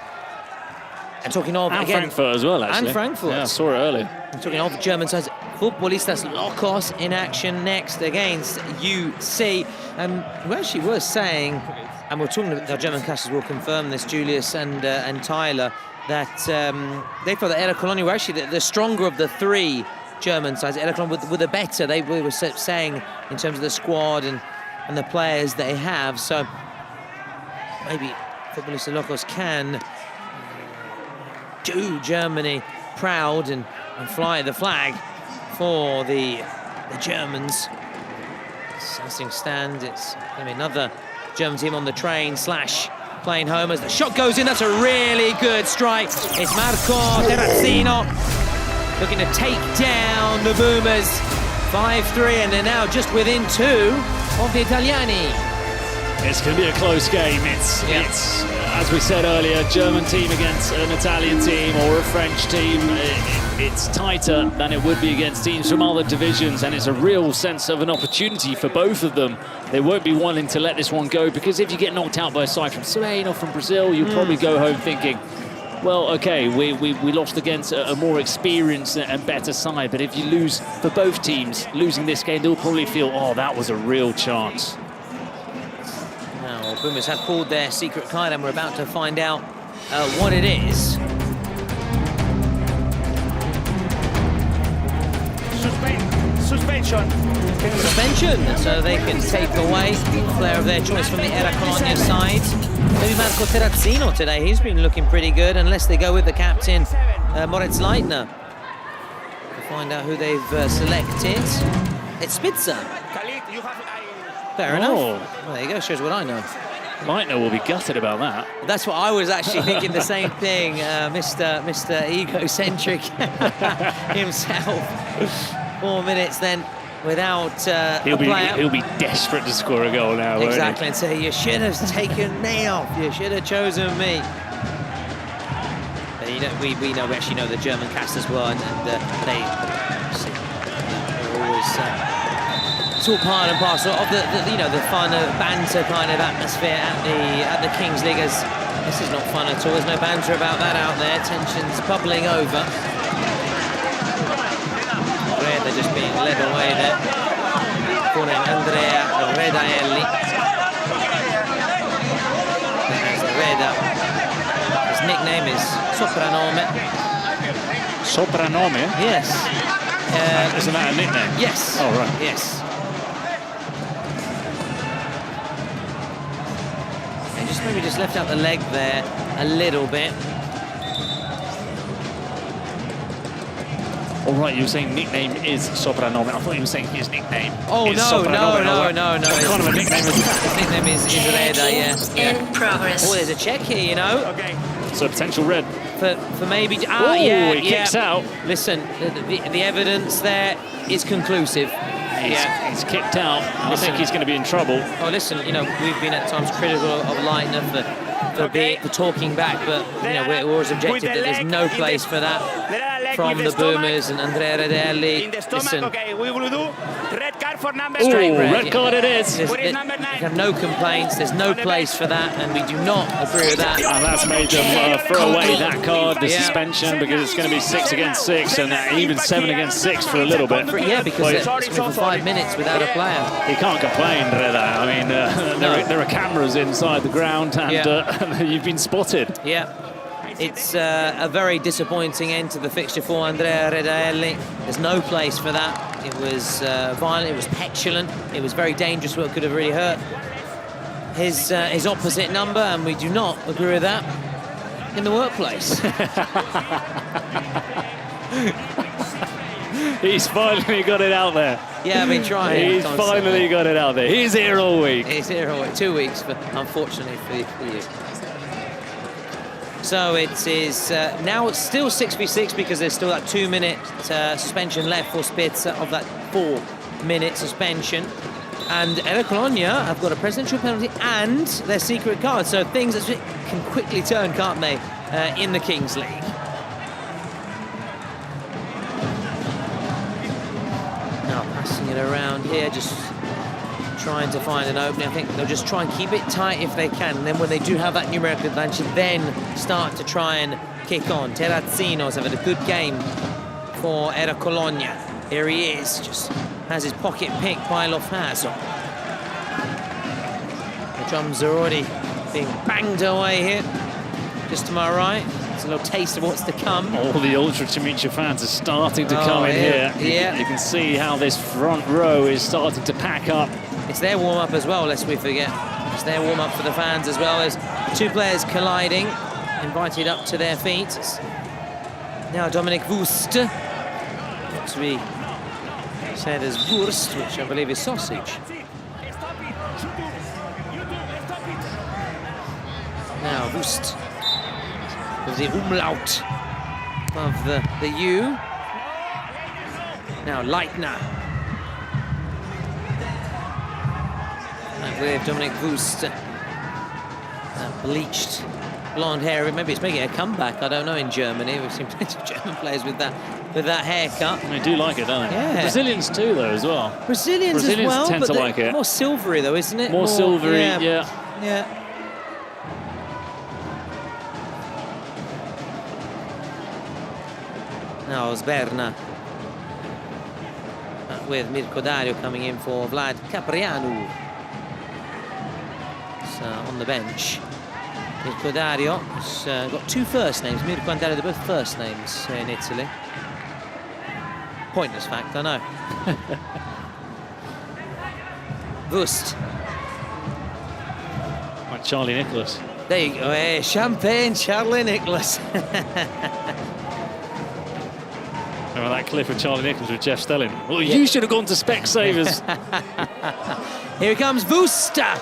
And talking of, and again... Frankfurt as well, actually. And Frankfurt. Yeah, I saw it earlier. And talking of German sides, Futbolistas LOCOA in action next against UC. We actually were saying, and we're talking about our German casters will confirm this, Julius and Tyler, that they thought that ERA COLONIA were actually the stronger of the three German sides. ERA COLONIA were the better, they were saying, in terms of the squad and the players they have. So maybe Futbolistas LOCOA can do Germany proud and fly the flag for the Germans. As things stand, it's going to be another German team on the train / plane home as the shot goes in. That's a really good strike. It's Marco Terrazzino looking to take down the Boomers. 5-3, and they're now just within 2 of the Italiani. It's going to be a close game. It's as we said earlier, German team against an Italian team or a French team. It's tighter than it would be against teams from other divisions, and it's a real sense of an opportunity for both of them. They won't be wanting to let this one go, because if you get knocked out by a side from Spain or from Brazil, you'll probably go home thinking, well, okay, we lost against a more experienced and better side, but if you lose for both teams, losing this game, they'll probably feel, oh, that was a real chance. Now, Boomers have pulled their secret card, and we're about to find out what it is. Suspension, so they can take away the player of their choice from the ERA COLONIA side. Maybe Marco Terrazzino today. He's been looking pretty good, unless they go with the captain, Moritz Leitner. To find out who they've selected. It's Spitzer. Fair enough. Well, there you go, shows what I know. Leitner will be gutted about that. That's what I was actually thinking, the same thing, Mr. Egocentric himself. 4 minutes then without he'll be desperate to score a goal now. Exactly, and say, you should have taken me off. You should have chosen me. But, you know, we actually know the German casters well, and they're always. It's all part and parcel of the fun of banter kind of atmosphere at the Kings League. As this is not fun at all. There's no banter about that out there. Tensions bubbling over. They're just being led away there. For Andrea Redaelli. There's Reda. His nickname is Sopranome. Sopranome? Yes. Isn't that a nickname? Yes. Oh, right. Yes. And maybe just left out the leg there a little bit. All right, you were saying nickname is Sopranome. I thought you were saying his nickname. Oh, is no. What kind of a nickname is that? His nickname is Reda, yeah. In progress. Oh, there's a check here, you know. Okay. So potential red. For maybe. He kicks out. Listen, the evidence there is conclusive. He's kicked out. I think he's going to be in trouble. Oh, listen, you know, we've been at times critical of Leitner for talking back, but you know, we're always objective that there's no place for that from the Boomers and Andrea Redaelli. Listen, Okay, we will do red card for number Ooh, Straight red, red yeah. card it is. There's- What is number we 9? have no complaints. There's no place for that, and we do not agree with that. And that's made them throw away that card, the Yeah. suspension, because it's going to be 6 against 6 and even 7 against 6 for a little bit. Yeah, because But it's been for 5 minutes without a player. you can't complain, Reda. I mean, there are cameras inside the ground, and Yeah. you've been spotted. Yeah. It's a very disappointing end to the fixture for Andrea Redaelli. There's no place for that. It was violent, it was petulant, it was very dangerous, what could have really hurt his opposite number, and we do not agree with that in the workplace. He's finally got it out there. Yeah, I've been trying. He's finally got it out there. He's here all week. He's here all week. 2 weeks, but unfortunately for you. So it is now it's still 6v6 because there's still that 2-minute suspension left for Spezia of that 4-minute suspension. And ERA Colonia have got a presidential penalty and their secret card. So things actually can quickly turn, can't they, in the Kings League. Now passing it around here, just trying to find an opening. I think they'll just try and keep it tight if they can. And then when they do have that numerical advantage, then start to try and kick on. Terrazzino's having a good game for ERA Colonia. Here he is, just has his pocket picked by Lofaso. The drums are already being banged away here. Just to my right, it's a little taste of what's to come. All the Ultra CHMICHA fans are starting to come in yeah, here. yeah. You can see how this front row is starting to pack up. It's their warm-up as well, lest we forget. It's their warm-up for the fans as well. There's 2 players colliding, invited up to their feet. It's now Dominic Wust, what we said as Wurst, which I believe is sausage. Now Wust with the umlaut of the U. Now Leitner. With Dominic Wust, bleached blonde hair. Maybe it's making a comeback. I don't know. In Germany, we've seen plenty of German players with that haircut. They do like it, don't they? Yeah. Brazilians too, though, as well. Brazilians as well, tend but to like it. More silvery, though, isn't it? More silvery, yeah. Yeah. Now Sberna with Mirko Dario coming in for Vlad Caprianu. On the bench. Mirko Dario has got 2 first names. Mirko and Dario, they're both first names in Italy. Pointless fact, I know. Wust. Like Charlie Nicholas. There you go. Hey, champagne, Charlie Nicholas. Remember that clip of Charlie Nicholas with Jeff Stelling? Well, you should have gone to Specsavers. Here comes Wusta.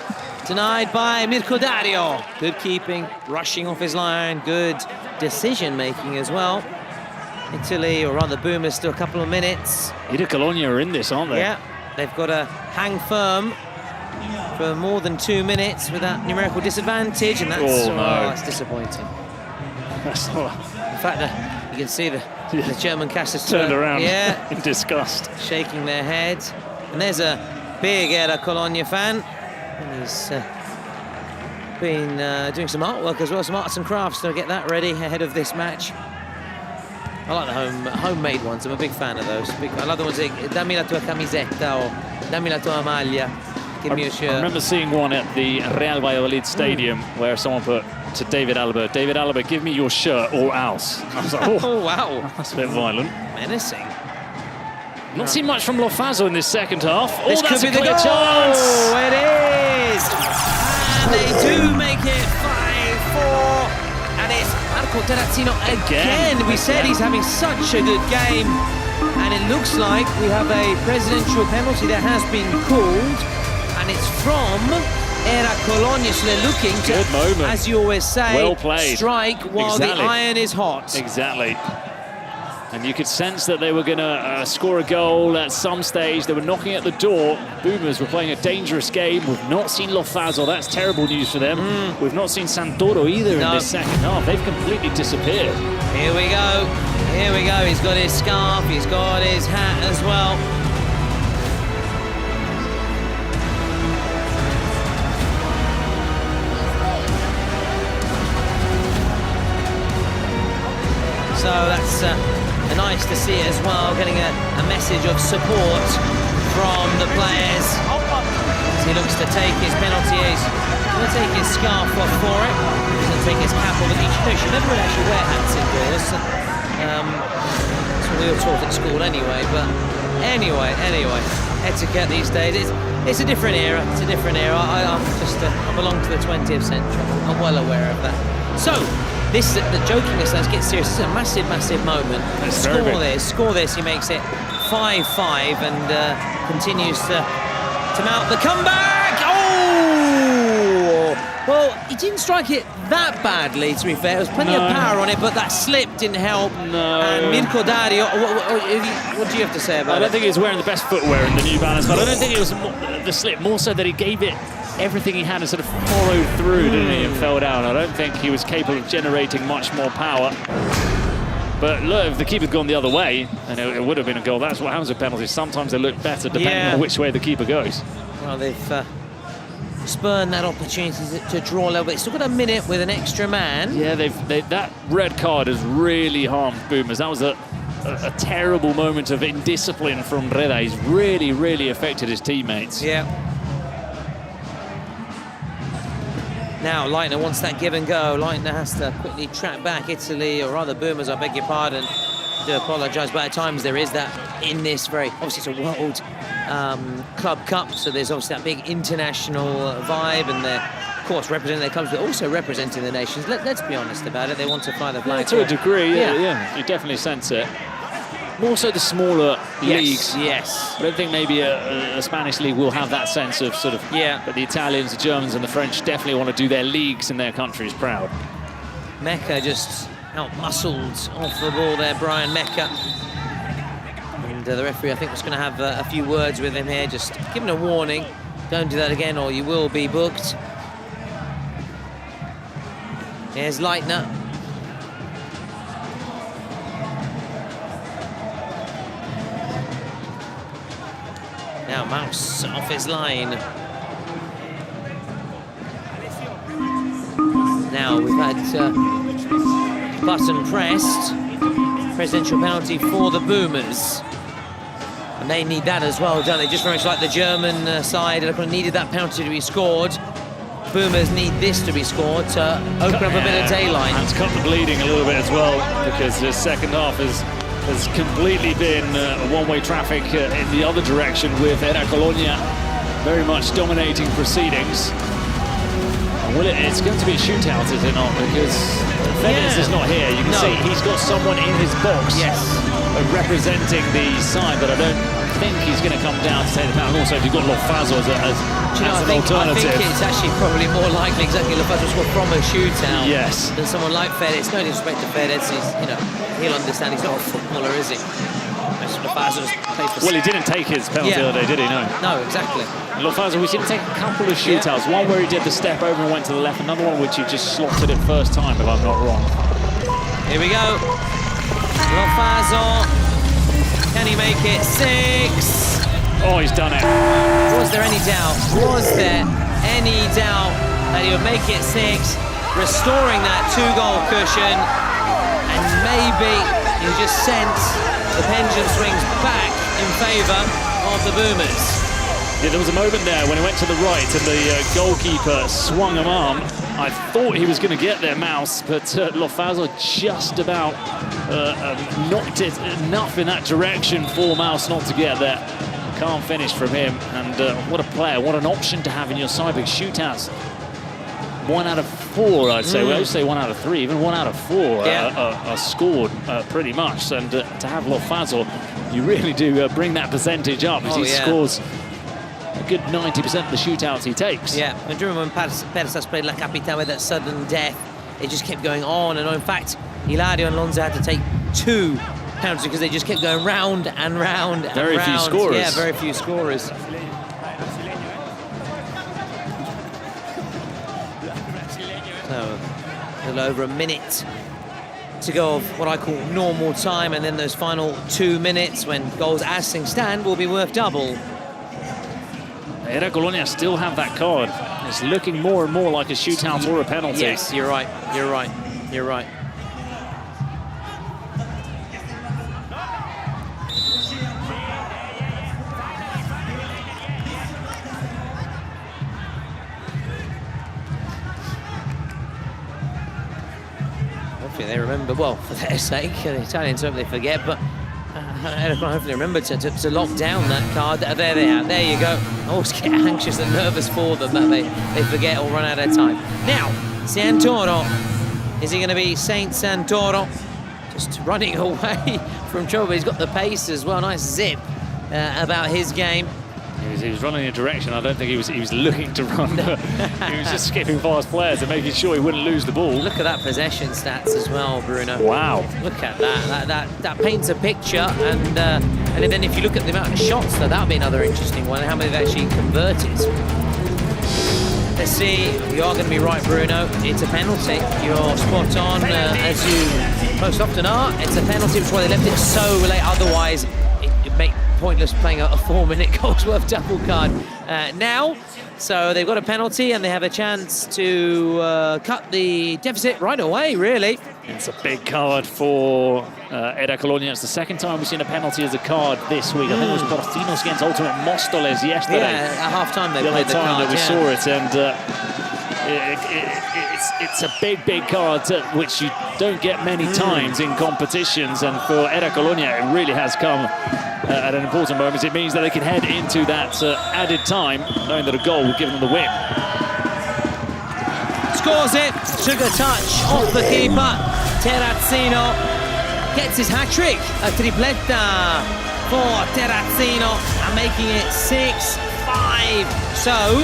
Denied by Mirko Dario. Good keeping, rushing off his line, good decision-making as well. Italy, or rather Boomers, still a couple of minutes. ERA Colonia are in this, aren't they? Yeah, they've got to hang firm for more than 2 minutes with that numerical disadvantage, and that's, that's disappointing. That's not... The fact that you can see the German cast has turned around yeah, in disgust. shaking their head. And there's a big ERA Colonia fan. And he's been doing some artwork as well, some arts and crafts to get that ready ahead of this match. I like the homemade ones. I'm a big fan of those. I love the ones like, dammi la tua camisetta or dammi la tua maglia. Give me a shirt. I remember seeing one at the Real Valladolid Stadium where someone put to David Alaba, David Alaba, give me your shirt or else. I was like, oh wow. That's a bit violent. Menacing. Not seen much from Lofaso in this second half. This that's could a be the clear goal. chance. It is. And they do make it 5-4. And it's Marco Terrazzino again. We said he's having such a good game. And it looks like we have a presidential penalty that has been called. And it's from ERA Colonia. So they're looking to, good moment. As you always say, well played. Strike while the iron is hot. Exactly. And you could sense that they were going to score a goal at some stage. They were knocking at the door. Boomers were playing a dangerous game. We've not seen Lofaso. That's terrible news for them. We've not seen Santoro either in this second half. They've completely disappeared. Here we go. Here we go. He's got his scarf. He's got his hat as well. So that's nice to see as well, getting a message of support from the players. As he looks to take his penalty, he's going to take his scarf off for it. He's going to take his cap off. You should never really actually wear hats indoors. That's what we were taught at school anyway. But anyway, etiquette these days. It's a different era. It's a different era. I belong to the 20th century. I'm well aware of that. So, this is the joking aside, let's get serious. This is a massive, massive moment. Score this. He makes it 5-5 and continues to mount the comeback. Oh! Well, he didn't strike it that badly, to be fair. There was plenty of power on it, but that slip didn't help. No. And Mirko Dario, what do you have to say about it? I don't think he was wearing the best footwear in the New Balance, but I don't think it was the slip, more so that he gave it everything he had and sort of followed through, didn't he, and fell down. I don't think he was capable of generating much more power. But look, if the keeper'd gone the other way, and it would have been a goal. That's what happens with penalties. Sometimes they look better depending on which way the keeper goes. Well, they've spurned that opportunity to draw a little bit. Still got a minute with an extra man. Yeah, that red card has really harmed Boomers. That was a terrible moment of indiscipline from Reda. He's really, really affected his teammates. Yeah. Now, Leitner wants that give and go. Leitner has to quickly track back Italy, or rather Boomers, I beg your pardon. I do apologise, but at times there is that in this very... Obviously, it's a World Club Cup, so there's obviously that big international vibe, and they're, of course, representing their clubs, but also representing the nations. Let's be honest about it. They want to fly the flag. To a degree, yeah. You definitely sense it. More so the smaller leagues. Yes. I don't think maybe a Spanish league will have that sense of sort of... Yeah. But the Italians, the Germans and the French definitely want to do their leagues and their countries proud. Mecca just out-muscled off the ball there, Brian Mecca. And the referee, I think, was going to have a few words with him here, just giving a warning. Don't do that again or you will be booked. Here's Leitner. Now Mouse off his line. Now we've had button pressed. Presidential penalty for the Boomers. And they need that as well, don't they? Just very much like the German side, they needed that penalty to be scored. Boomers need this to be scored to open up a bit of daylight. And to cut the bleeding a little bit as well, because the second half has completely been one-way traffic in the other direction, with ERA Colonia very much dominating proceedings. And it's going to be a shootout, is it not? Because Fedez is not here. You can see he's got someone in his box representing the side, but I don't think he's going to come down to take the penalty. Also, if you've got Lofazo as an alternative. I think it's actually probably more likely exactly Lofazo scored from a shootout than someone like Fedez. No disrespect to Fedez, he'll understand. He's not a footballer, is he? Well, he didn't take his penalty the other day, did he? No, exactly. Lofazo, we've seen him take a couple of shootouts. One where he did the step over and went to the left. Another one which he just slotted it first time, if I'm not wrong. Here we go. Lofazo. Can he make it 6? Oh, he's done it. Was there any doubt? Was there any doubt that he would make it 6? Restoring that 2-goal cushion. And maybe you just sense the pendulum swings back in favour of the Boomers. Yeah, there was a moment there when he went to the right and the goalkeeper swung him arm. I thought he was going to get there, Mouse, but Lofazo just about knocked it enough in that direction for Mouse not to get there. Calm finish from him, and what a player, what an option to have in your side, because shootouts, 1 out of 4, I'd say. Well, I would say 1 out of 3, even 1 out of 4 are scored pretty much. And to have Lofazo, you really do bring that percentage up as he scores a good 90% of the shootouts he takes. Yeah, and do you remember when Persas played La Capitale with that sudden death? It just kept going on and on. In fact, Hilario and Lonza had to take 2 penalties because they just kept going round and round and very few scorers. Yeah, very few scorers. So, a little over a minute to go of what I call normal time, and then those final 2 minutes when goals as things stand will be worth double. ERA Colonia still have that card. It's looking more and more like a shootout or a penalty. Yes, you're right. You're right. You're right. hopefully they remember, well, for their sake, the Italians hope they forget, but ERA Colonia hopefully remember to lock down that card. There they are, there you go. I always get anxious and nervous for them that they forget or run out of time. Now, Santoro, is he going to be Saint Santoro? Just running away from trouble. He's got the pace as well, nice zip about his game. He was running in a direction. I don't think he was looking to run. He was just skipping past players and making sure he wouldn't lose the ball. Look at that possession stats as well, Bruno. Wow. Look at that. That paints a picture. And then if you look at the amount of shots, that would be another interesting one. How many they've actually converted. Let's see. You are going to be right, Bruno. It's a penalty. You're spot on, as you most often are. It's a penalty, which is why they left it so late. Otherwise, it'd make pointless playing a 4-minute goals worth double card now. So they've got a penalty and they have a chance to cut the deficit right away, really. It's a big card for ERA Colonia. It's the second time we've seen a penalty as a card this week. I think it was Portinos against Ultimate Móstoles yesterday. Yeah, at half-time they played the time card, that we saw it, and it's a big card which you don't get many times in competitions, and for ERA Colonia it really has come at an important moment. It means that they can head into that added time knowing that a goal will give them the win. Scores it, sugar touch off the keeper. Terrazzino gets his hat-trick, a tripletta for Terrazzino, and making it 6-5. So,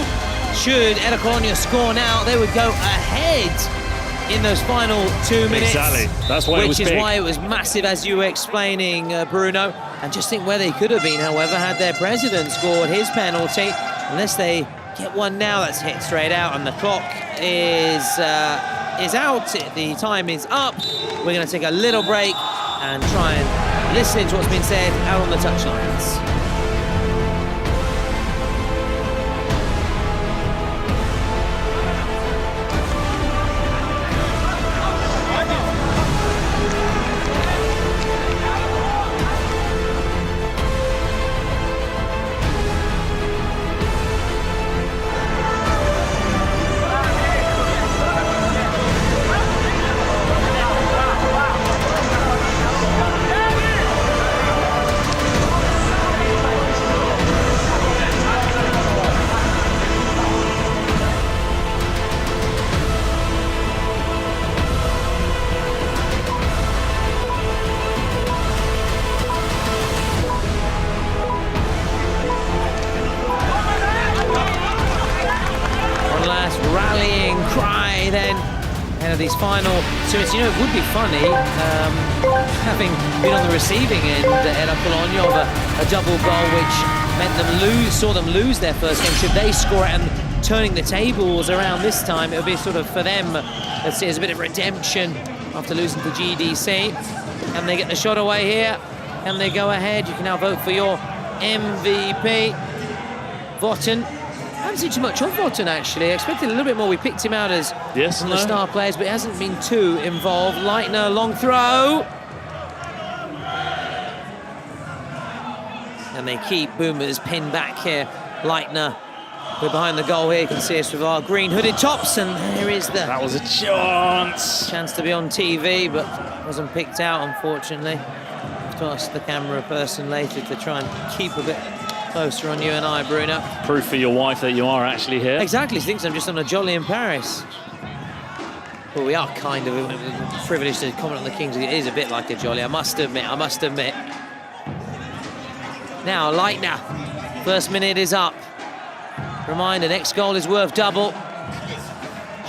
should ERA Colonia score now, they would go ahead in those final 2 minutes. Exactly, that's why it was big. Which is why it was massive, as you were explaining, Bruno. And just think where they could have been, however, had their president scored his penalty. Unless they get one now, that's hit straight out, and the clock is out. The time is up. We're going to take a little break and try and listen to what's been said out on the touchlines. Rallying cry then ahead of these final 2 minutes. You know, it would be funny having been on the receiving end ERA Colonia of a double goal, which meant saw them lose their first game. Should they score it and turning the tables around this time, it would be sort of for them, let's see, as a bit of redemption after losing to GDC. And they get the shot away here, and they go ahead. You can now vote for your MVP. Voten. I haven't seen too much of Voten, actually. I expected a little bit more. We picked him out as one of the star players, but he hasn't been too involved. Leitner, long throw. And they keep Boomers pinned back here. Leitner, we're behind the goal here. You can see us with our green hooded tops, and there is the... That was a chance. Chance to be on TV, but wasn't picked out, unfortunately. Have to ask the camera person later to try and keep a bit closer on you and I, Bruno. Proof for your wife that you are actually here. Exactly, she thinks I'm just on a jolly in Paris. Well, we are kind of privileged to comment on the Kings. It is a bit like a jolly, I must admit. Now, Leitner, first minute is up. Reminder, next goal is worth double.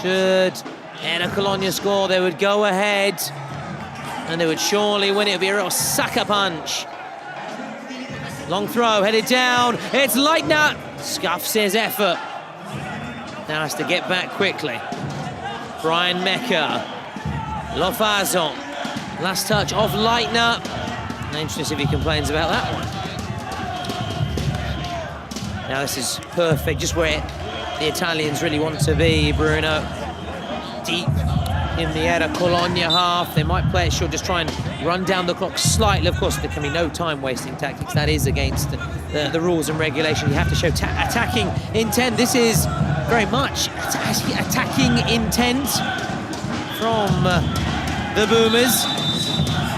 Should ERA Colonia score, they would go ahead and they would surely win. It would be a real sucker punch. Long throw, headed down. It's Leitner. Scuffs his effort. Now has to get back quickly. Brian Mecca. Lofazon. Last touch off Leitner. Interesting if he complains about that one. Now this is perfect, just where the Italians really want to be, Bruno. Deep in the ERA Colonia half. They might play it short, just try and run down the clock slightly. Of course, there can be no time-wasting tactics. That is against the rules and regulations. You have to show attacking intent. This is very much attacking intent from the Boomers.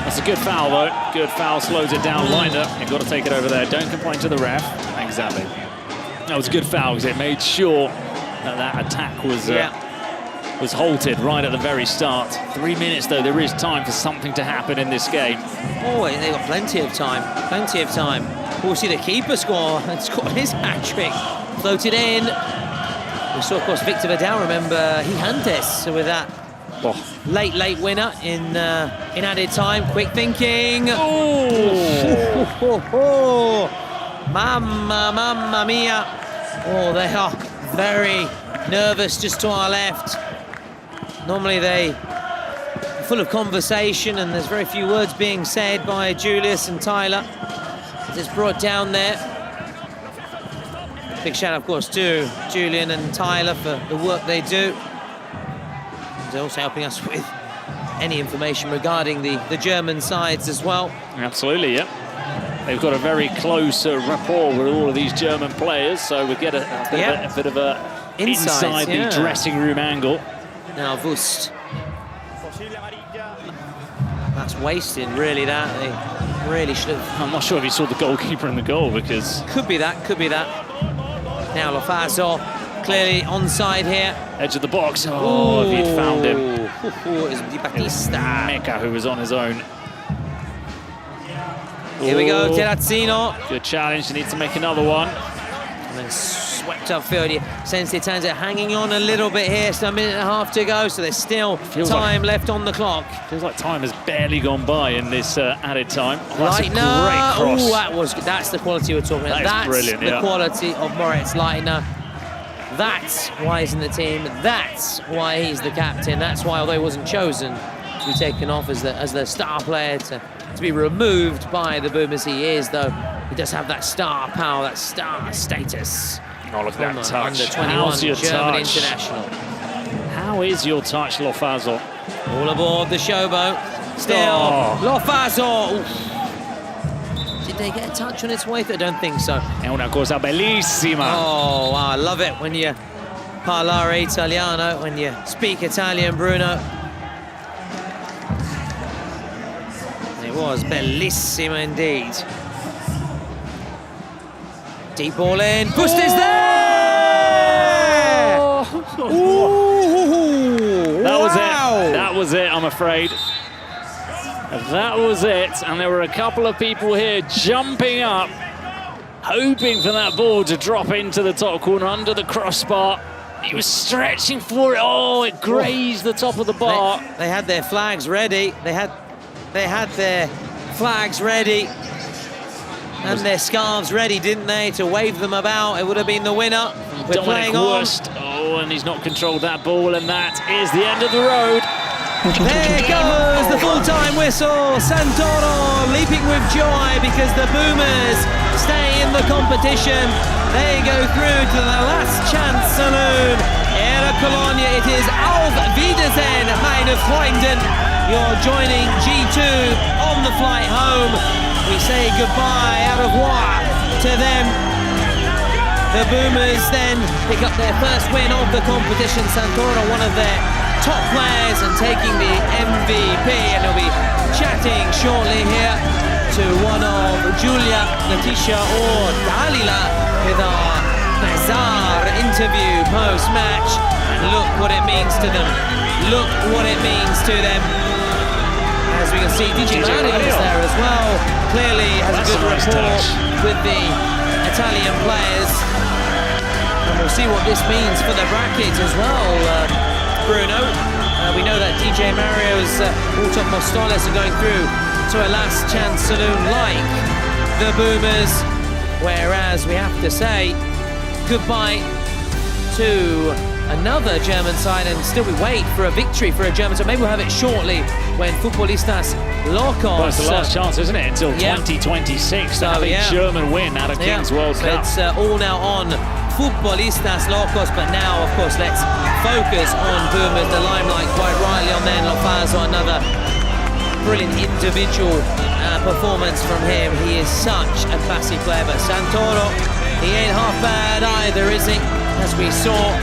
That's a good foul, though. Good foul, slows it down. Leitner, you've got to take it over there. Don't complain to the ref. Exactly. That was a good foul because it made sure that attack was halted right at the very start. 3 minutes, though. There is time for something to happen in this game. Oh, they've got plenty of time. Plenty of time. We'll see the keeper score and score his hat-trick. Floated in. We saw, of course, Victor Vidal, remember, he Hantes with that late winner in added time. Quick thinking. Oh! Mamma mia. Oh, they are very nervous just to our left. Normally they are full of conversation and there's very few words being said by Julius and Tyler. It's brought down there. Big shout out, of course, to Julian and Tyler for the work they do. They're also helping us with any information regarding the German sides as well. Absolutely, yeah. They've got a very close rapport with all of these German players, so we get a bit of a inside the dressing room angle. Now Wust. That's wasted, really, that. They really should have... I'm not sure if you saw the goalkeeper in the goal, because... Could be that. Now Lofaso, clearly onside here. Edge of the box. Oh, if he'd found him. It was Di Battista. Mecca, who was on his own. Here we go, Terrazzino. Good challenge, he needs to make another one. And then swept upfield here. Sensi Tanza hanging on a little bit here, so a minute and a half to go, so there's still time left on the clock. Feels like time has barely gone by in this added time. Oh, that's a great cross. That's the quality we're talking about. That's brilliant, the quality of Moritz Leitner. That's why he's in the team. That's why he's the captain. That's why, although he wasn't chosen to be taken off as the star player to be removed by the Boomers, he is, though. He does have that star power, that star status. Oh, look at that touch. Under 21 German international. How is your touch, Lofaso? All aboard the showboat. Still, Lofaso. Did they get a touch on its way? I don't think so. È una cosa bellissima. Oh, wow, I love it when you parlare Italiano, when you speak Italian, Bruno. It was bellissima indeed. Deep ball in. Wust is there! Ooh, that was it. That was it, I'm afraid. That was it. And there were a couple of people here jumping up, hoping for that ball to drop into the top corner under the crossbar. He was stretching for it. Oh, it grazed the top of the bar. They had their flags ready. They had their flags ready. And their scarves ready, didn't they, to wave them about? It would have been the winner. We're playing on. Oh, and he's not controlled that ball, and that is the end of the road. There goes the full-time whistle. Santoro leaping with joy because the Boomers stay in the competition. They go through to the last chance saloon. ERA COLONIA, it is Auf Wiedersehen, meine Freunden. You're joining G2 on the flight home. We say goodbye, au revoir to them. The Boomers then pick up their first win of the competition. Santoro, one of their top players and taking the MVP, and he'll be chatting shortly here to one of Julia, Natisha or Dalila with our Bazar interview post-match. And look what it means to them. Look what it means to them. As we can see, DJ Mario is there as well. Clearly has a good rapport with the Italian players. And we'll see what this means for the bracket as well, Bruno. We know that DJ Mario's Auto Mostoles are going through to a last chance saloon like the Boomers. Whereas we have to say goodbye to another German side, and still we wait for a victory for a German side. Maybe we'll have it shortly when Futbolistas LOCOA. Well, it's the last chance, isn't it? Until 2026 to have a German win out of Kings World Cup. It's all now on Futbolistas LOCOA, but now, of course, let's focus on Boomers. The limelight quite rightly on then Lofaso, another brilliant individual performance from him. He is such a classy player, but Santoro, he ain't half bad either, is he? As we saw,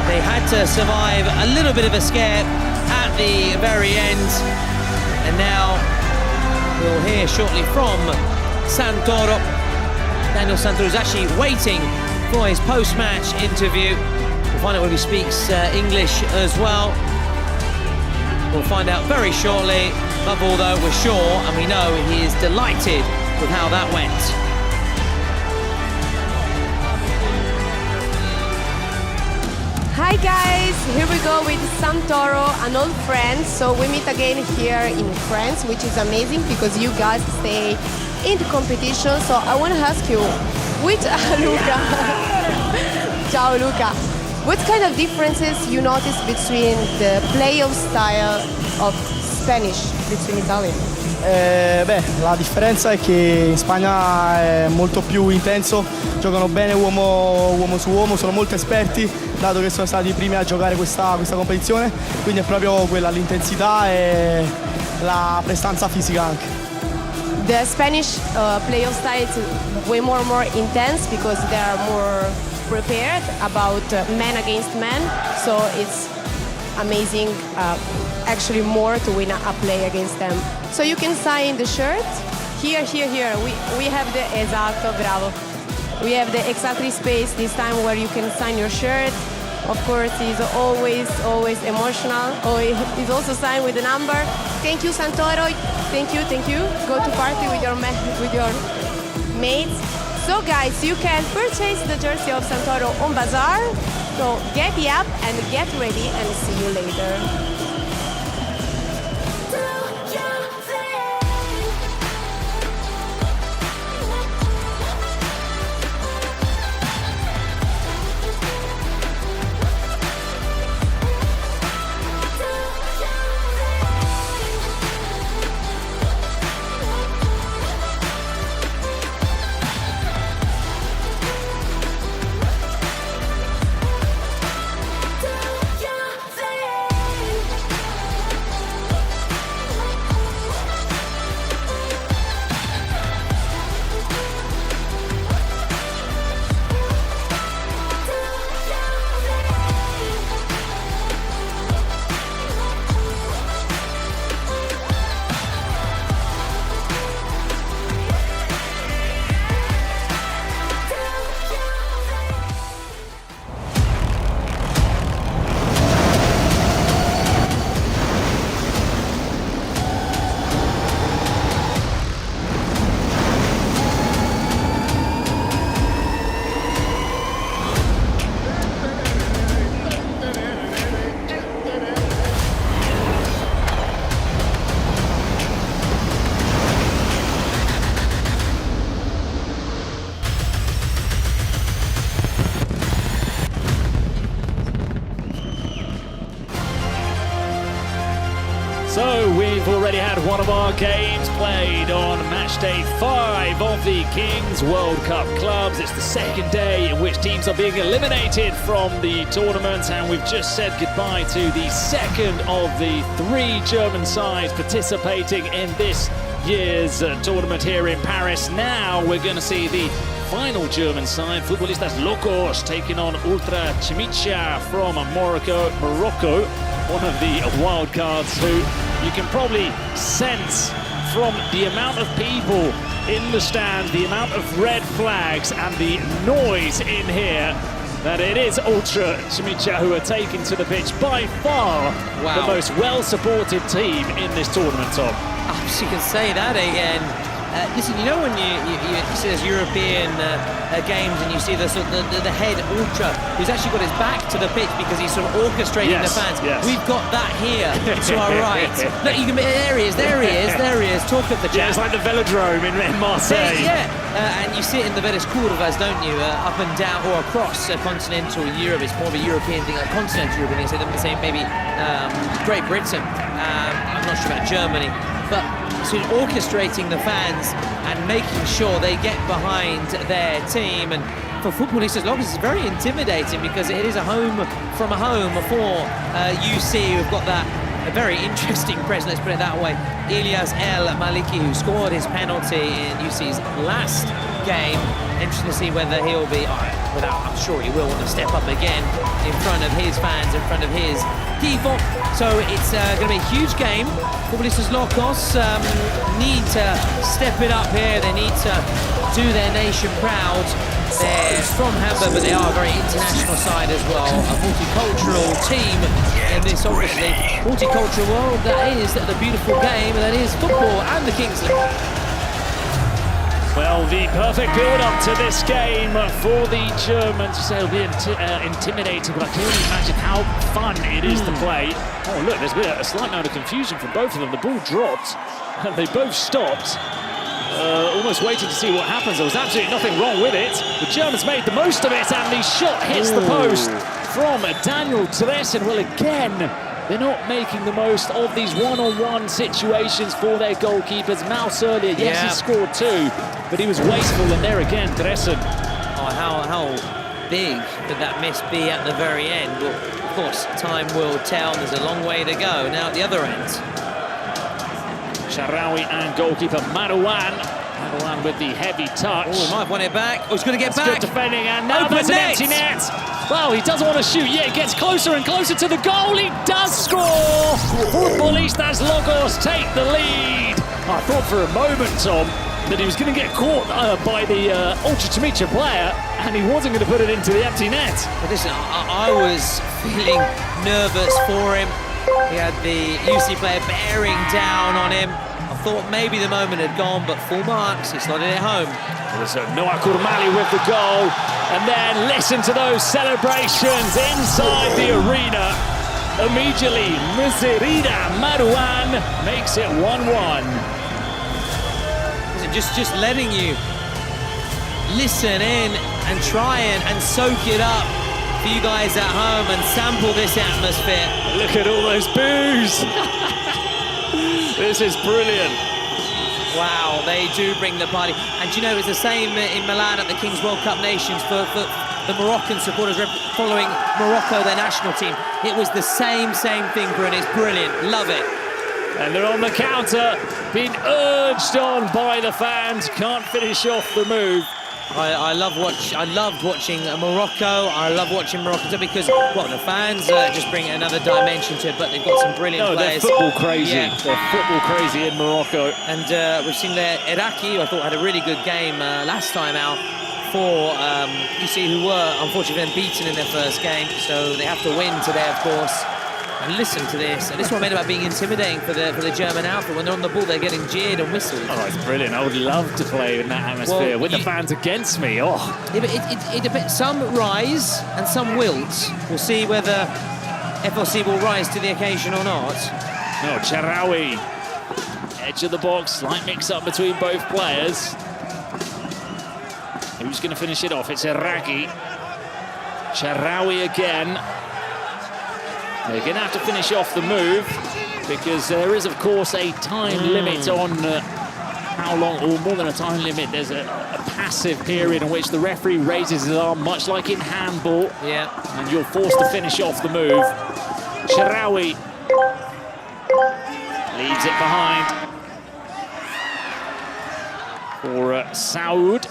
they had to survive a little bit of a scare at the very end. And now we'll hear shortly from Santoro. Daniel Santoro is actually waiting for his post-match interview. We'll find out whether he speaks English as well. We'll find out very shortly. Above all, though, we're sure and we know he is delighted with how that went. Hi guys, here we go with Santoro, an old friend. So we meet again here in France, which is amazing because you guys stay in the competition. So I want to ask you, which Luca? Ciao Luca. What kind of differences you notice between the playoff style of Spanish between Italian? La differenza è che in Spagna è molto più intenso, giocano bene uomo su uomo, sono molto esperti, dato che sono stati i primi a giocare questa competizione, quindi è proprio quella l'intensità e la prestanza fisica anche. The Spanish playoff style is way more intense because they are more prepared about man against man, so it's amazing, actually more to win a play against them. So you can sign the shirt here. We have the esatto, bravo. We have the exactly space this time where you can sign your shirt. Of course, he's always emotional. Oh, he's also signed with the number. Thank you, Santoro. Thank you. Go to party with your mates. So guys, you can purchase the jersey of Santoro on Bazaar. So get the app and get ready and see you later. So we've already had one of our games played on match day 5 of the Kings World Cup clubs. It's the second day in which teams are being eliminated from the tournament, and we've just said goodbye to the second of the 3 German sides participating in this year's tournament here in Paris. Now we're going to see the final German side, Futbolistas Locos, taking on Ultra CHMICHA from Morocco, one of the wild cards who you can probably sense from the amount of people in the stands, the amount of red flags and the noise in here, that it is Ultra CHMICHA who are taken to the pitch by far the most well-supported team in this tournament, Tom. You can say that again. Listen, you know when you see those European games and you see the head Ultra who's actually got his back to the pitch because he's sort of orchestrating the fans. Yes. We've got that here to our right. Look, you can. There he is. Talk of the chat. Yeah, it's like the Velodrome in Marseille. And you see it in the various curvas, don't you? Up and down or across continental Europe. It's more of a European thing, like continental European thing. So they say maybe Great Britain. I'm not sure about Germany, but so orchestrating the fans and making sure they get behind their team. And for Futbolistas Locos, it's very intimidating because it is a home from a home for UC. We've got that a very interesting press, let's put it that way. Ilyas El Maliki, who scored his penalty in UC's last game. Interesting to see whether he'll be, I'm sure he will want to step up again in front of his fans, in front of his people. So it's going to be a huge game. Futbolistas Locos need to step it up here. They need to do their nation proud. They're from Hamburg, but they are a very international side as well. A multicultural team in this, obviously, multicultural world that is the beautiful game, that is football and the Kings League. Well, the perfect build-up to this game for the Germans. You say it'll be intimidating, but I can only imagine how fun it is to play. Oh, look, there's been a slight amount of confusion from both of them. The ball dropped, and they both stopped. Almost waiting to see what happens. There was absolutely nothing wrong with it. The Germans made the most of it, and the shot hits the post from Daniel Dressen. Well, again, they're not making the most of these one-on-one situations for their goalkeepers. Mouse earlier, yes, he scored 2, but he was wasteful, and there again, Dressen. Oh, how big could that miss be at the very end? Well, of course, time will tell. There's a long way to go. Now at the other end. Sharawi and goalkeeper Marouane. Marouane with the heavy touch. Oh, he might have won it back. Oh, he's going to get back. Good defending, and now Open there's an net. empty net. Well, he doesn't want to shoot yet. He gets closer and closer to the goal. He does score. Futbolistas Locos take the lead. I thought for a moment, Tom, that he was going to get caught by the CHMICHA player, and he wasn't going to put it into the empty net. But listen, I was feeling nervous for him. He had the UC player bearing down on him. I thought maybe the moment had gone, but full marks, he slotted it home. There's Noah Kurmali with the goal, and then listen to those celebrations inside the arena. Immediately, Miserida Marouane makes it 1-1. Just letting you listen in and try and soak it up for you guys at home and sample this atmosphere. Look at all those boos. This is brilliant. Wow, they do bring the party. And you know, it's the same in Milan at the Kings World Cup Nations for the Moroccan supporters following Morocco, their national team. It was the same thing, Bruno. It's brilliant. Love it. And they're on the counter, being urged on by the fans. Can't finish off the move. I loved watching Morocco. I love watching Morocco because, well, the fans just bring another dimension to it, but they've got some brilliant players. They're football crazy. Yeah. They're football crazy in Morocco. And we've seen their Iraqi, who I thought had a really good game last time out for UC, who were unfortunately then beaten in their first game. So they have to win today, of course. And listen to this. And this is what I meant about being intimidating for the German outfit. When they're on the ball, they're getting jeered and whistled. Oh, it's brilliant. I would love to play in that atmosphere with the fans against me. Oh. Yeah, but it depends. Some rise and some wilt. We'll see whether FLC will rise to the occasion or not. No, Charawi. Edge of the box. Slight mix-up between both players. Who's going to finish it off? It's Iraqi. Charawi again. They're going to have to finish off the move because there is, of course, a time limit on how long, or more than a time limit. There's a passive period in which the referee raises his arm, much like in handball. Yeah. And you're forced to finish off the move. Charawi leaves it behind for Saoud.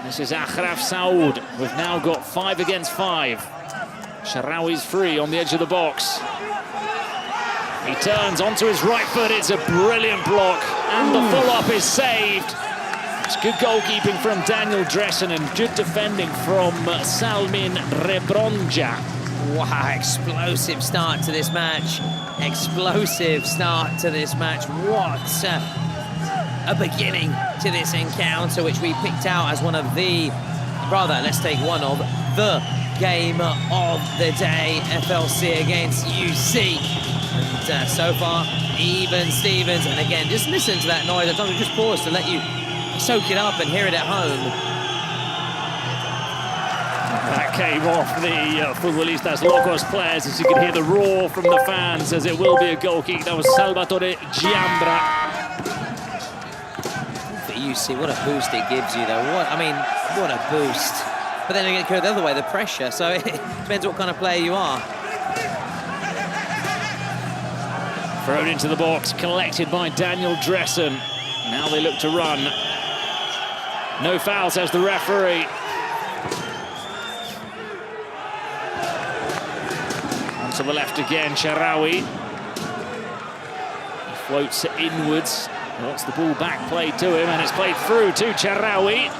This is Achraf Saoud. We've now got 5 against 5. Charawi's free on the edge of the box. He turns onto his right foot. It's a brilliant block, and the follow-up is saved. It's good goalkeeping from Daniel Dressen and good defending from Salmin Rebronja. Wow, explosive start to this match. Explosive start to this match. What a beginning to this encounter, which we picked out as one of the, rather, let's take one of the game of the day, FLC against UC. And so far, even Stevens. And again, just listen to that noise. I've just paused to let you soak it up and hear it at home. That came off the Futbolistas Locos players, as you can hear the roar from the fans, as it will be a goal kick. That was Salvatore Giambra. For UC, what a boost it gives you, though. What a boost. But then again, it goes the other way, the pressure. So it depends what kind of player you are. Thrown into the box, collected by Daniel Dressen. Now they look to run. No foul, says the referee. To the left again, Charawi. He floats inwards, wants the ball back played to him, and it's played through to Charawi.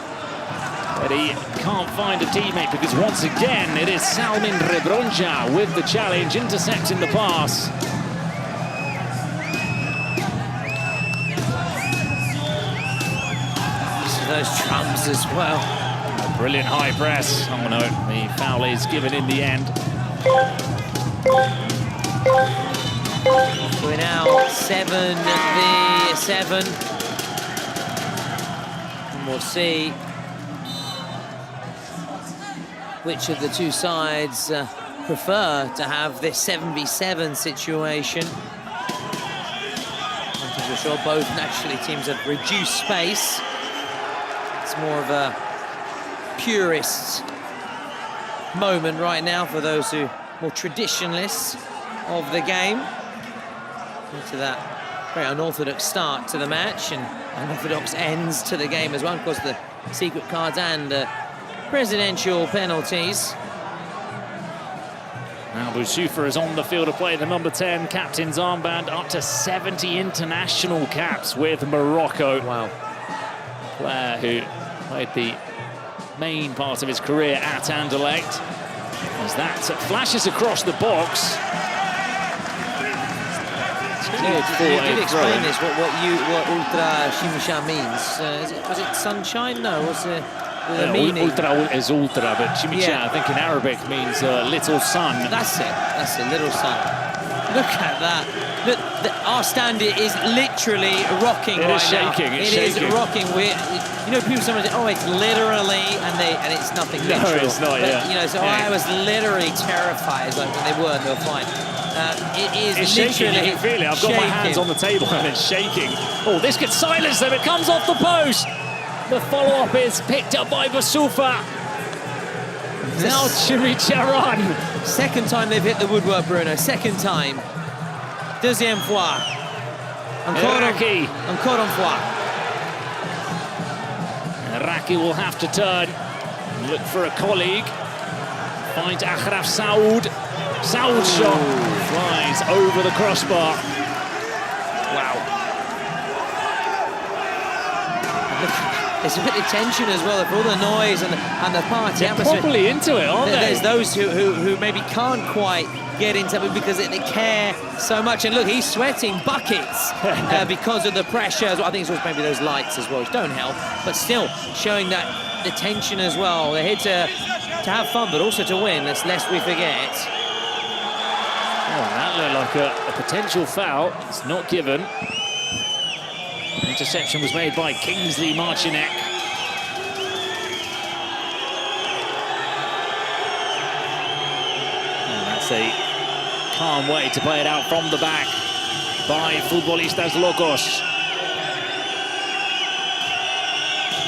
But he can't find a teammate because once again it is Salmin Rebronja with the challenge, intercepting the pass. Those trumps as well. A brilliant high press. Oh no, the foul is given in the end. We're now 7v7. And we'll see which of the two sides prefer to have this 7v7 situation. As we're sure both naturally teams have reduced space. It's more of a purist moment right now for those who more traditionalists of the game. Into that very unorthodox start to the match and unorthodox ends to the game as well. Of course, the secret cards and presidential penalties. Now Boussoufa is on the field of play, the number 10 captain's armband, up to 70 international caps with Morocco. Wow. Player who played the main part of his career at Anderlecht. As that flashes across the box. You did explain this, what ultra CHMICHA means. Was it sunshine? No, was the meaning? Ultra is ultra, but CHMICHA, I think in Arabic, means little sun. That's it, little sun. Look at that. Look, our stand is literally rocking right now. It is rocking. You know, people sometimes say, oh, it's literally, and it's nothing literal. No, it's not, but, you know, so I was literally terrified, like when they were fine. It is shaking, literally you can feel it. I've got my hands on the table and it's shaking. Oh, this could silence them. It comes off the post. The follow-up is picked up by Boussoufa. Now CHMICHA run. Second time they've hit the woodwork, Bruno. Second time. Deuxième fois. Encore une fois. Iraqi will have to turn. Look for a colleague. Find Achraf Saoud. Saoud's shot flies over the crossbar. Wow. There's a bit of tension as well, for all the noise and the party atmosphere. Properly into it, aren't they? There's those who maybe can't quite get into it because they care so much. And look, he's sweating buckets because of the pressure. I think it's maybe those lights as well, which don't help. But still, showing that the tension as well. They're here to have fun, but also to win, lest we forget. Oh, that looked like a potential foul. It's not given. Interception was made by Kingsley Marcinek. And that's a calm way to play it out from the back by Futbolistas Locos.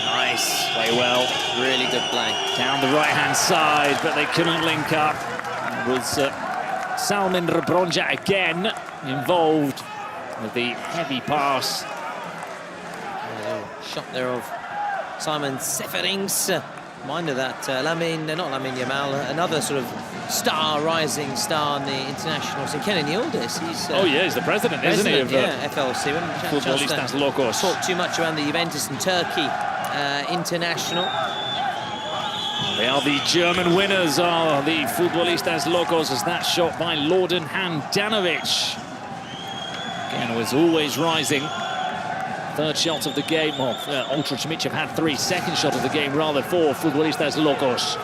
Nice. Play well. Really good play. Down the right-hand side, but they couldn't link up. It was Salmin Rebronja again involved with the heavy pass. Shot there of Simon Seferings. Reminder that not Lamine Yamal, another sort of rising star in the international scene. Kenan Yildiz, he's he's the president, isn't he? Of FLC. Futbolistas Locos. Talk too much around the Juventus and Turkey international. They are the German winners, are the Futbolistas Locos, as that shot by Lorden Handanovic. Again, was always rising. Third shot of the game. Well, Ultra CHMICHA have had 3. Second shot of the game, rather, for Futbolistas Locos.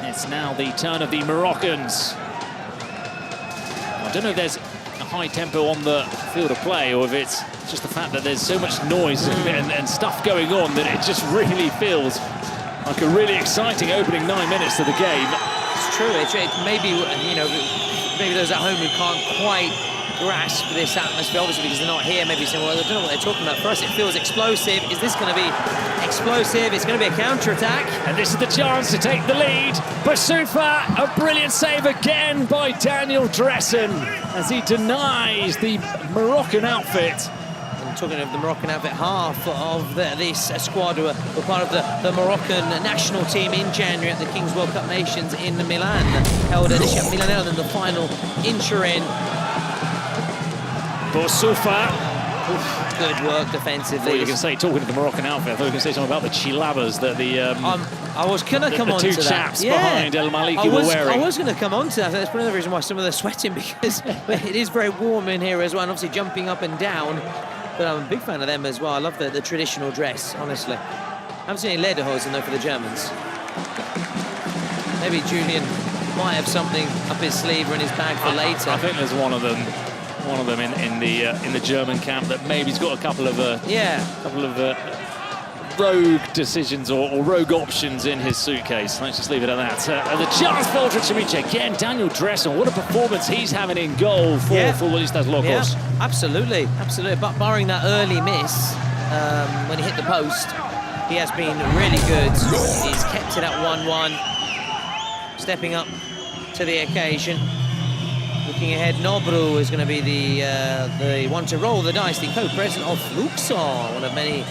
It's now the turn of the Moroccans. I don't know if there's a high tempo on the field of play or if it's just the fact that there's so much noise and stuff going on that it just really feels like a really exciting opening 9 minutes to the game. It's true. It maybe, you know, maybe those at home who can't quite grasp this atmosphere, obviously, because they're not here, maybe saying, well, I don't know what they're talking about. For us, it feels explosive. Is this going to be explosive? It's going to be a counter-attack. And this is the chance to take the lead. Boussoufa, a brilliant save again by Daniel Dressen as he denies the Moroccan outfit And talking of the Moroccan outfit, half of this squad were part of the Moroccan national team in January at the Kings World Cup Nations in Milan, held at Milan, and then the final in Turin. Boussoufa. Good work defensively. You can say, talking to the Moroccan outfit, I thought you can say something about the chilabas that the I was going to come on to that. The two chaps behind El Maliki were wearing. I was going to come on to that. That's one of the reasons why some of them are sweating, because it is very warm in here as well, and obviously jumping up and down. But I'm a big fan of them as well. I love the traditional dress, honestly. I haven't seen any lederhosen though for the Germans. Maybe Julian might have something up his sleeve or in his bag for later. I think there's one of them in the German camp that maybe's got a couple of rogue decisions or rogue options in his suitcase. Let's just leave it at that. The chance for Ultra CHMICHA again. Daniel Dresser, what a performance he's having in goal for Futbolistas Locos. Yeah, absolutely. But barring that early miss when he hit the post, he has been really good. He's kept it at 1-1, stepping up to the occasion. Looking ahead, Nobru is going to be the one to roll the dice, the co-president of FLUO, one of many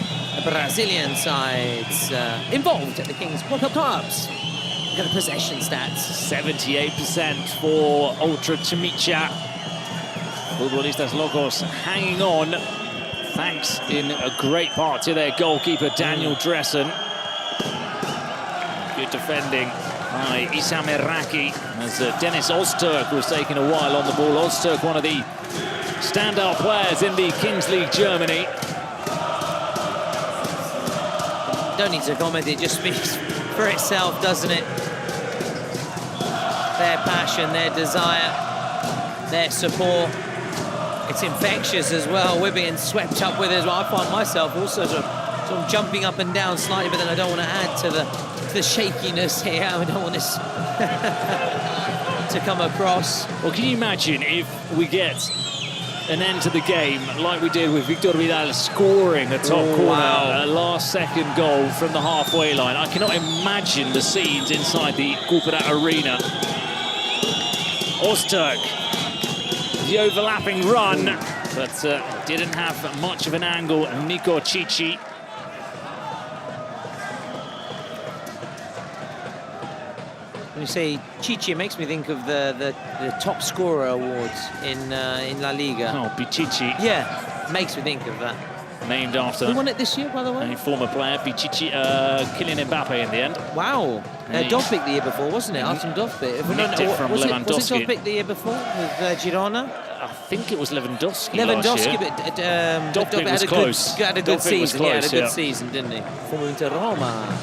Brazilian sides involved at the Kings World Cup Clubs. Look at the possession stats. 78% for Ultra CHMICHA. Futbolistas Locos hanging on, thanks in a great part to their goalkeeper, Daniel Dressen. Good defending by Issam Iraqi, as Dennis Ozturk was taking a while on the ball. Ozturk, one of the standout players in the Kings League Germany. Don't need to comment, it just speaks for itself, doesn't it? Their passion, their desire, their support. It's infectious as well. We're being swept up with it as well. I find myself also sort of jumping up and down slightly, but then I don't want to add to the shakiness here. I don't want this to come across. Well, can you imagine if we get an end to the game like we did with Victor Vidal scoring a top corner, a last-second goal from the halfway line? I cannot imagine the scenes inside the Kupara Arena. Ozturk, the overlapping run, but didn't have much of an angle. Nico Cici. When you say Chichi, it makes me think of the top scorer awards in La Liga. Oh, Pichichi. Yeah, makes me think of that. Named after... Who won it this year, by the way? A former player, Pichichi, Kylian Mbappe in the end. Wow. Dovbyk the year before, wasn't it? Artem Dovbyk. Nicked it from Lewandowski. Was it Dovbyk the year before with Girona? I think it was Lewandowski last year. But Dovbyk was close. Had a good season. He had a good season, didn't he? From Inter Roma.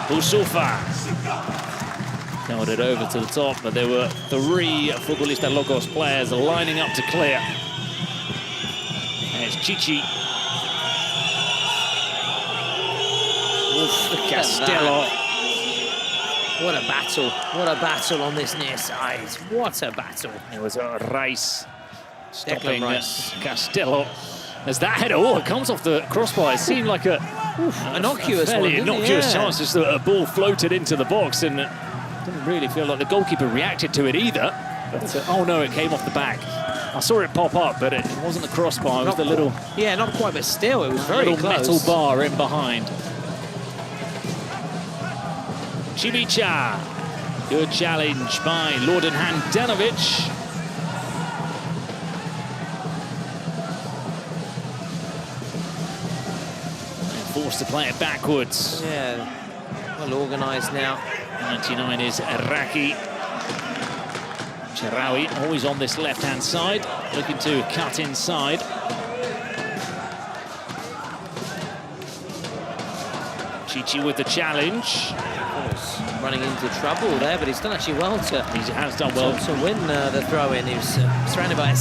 Boussoufa held it over to the top, but there were three Futbolistas Locos players lining up to clear. There's Chichi. Castello. What a battle. What a battle on this near side. What a battle. It was a race stopping Rice. Castello. As that header, it comes off the crossbar. It seemed like innocuous fairly one, innocuous chance. Just a ball floated into the box, and didn't really feel like the goalkeeper reacted to it either. But oh no, it came off the back. I saw it pop up, but it wasn't the crossbar. It was the little... Yeah, not quite, but still, it was very little close. Metal bar in behind. CHMICHA. Good challenge by Lorden Handanovic. Forced to play it backwards. Yeah, well organised now. 99 is Iraqi. Cheraoui always on this left-hand side, looking to cut inside. Chichi with the challenge. Of course, running into trouble there, but he's done actually well to... He has done well to win the throw-in. He was surrounded by a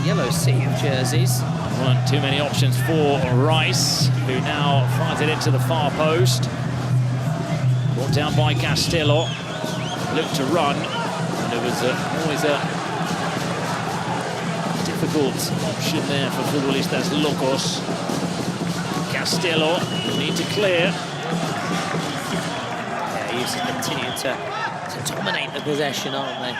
yellow sea of jerseys. Weren't too many options for Rice, who now finds it into the far post. Brought down by Castillo. Looked to run, and it was always a difficult option there for Futbolistas Locos. Castillo need to clear. Yeah, he's continuing to dominate the possession, aren't they?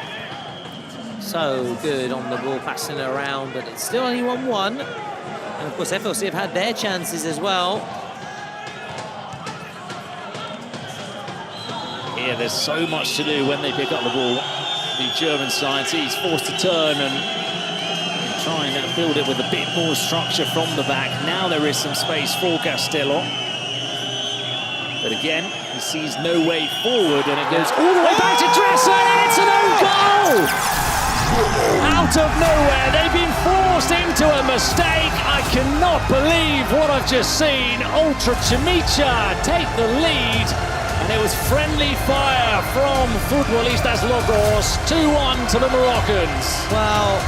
So good on the ball, passing it around, but it's still only 1-1. And of course, FLC have had their chances as well. Here, there's so much to do when they pick up the ball. The German side, he's forced to turn and try and build it with a bit more structure from the back. Now there is some space for Castello. But again, he sees no way forward, and it goes all the way back to Dressen, and it's an own goal! Out of nowhere, they've been forced into a mistake. I cannot believe what I've just seen. Ultra CHMICHA take the lead, and it was friendly fire from Futbolistas Locos, 2-1 to the Moroccans. Well,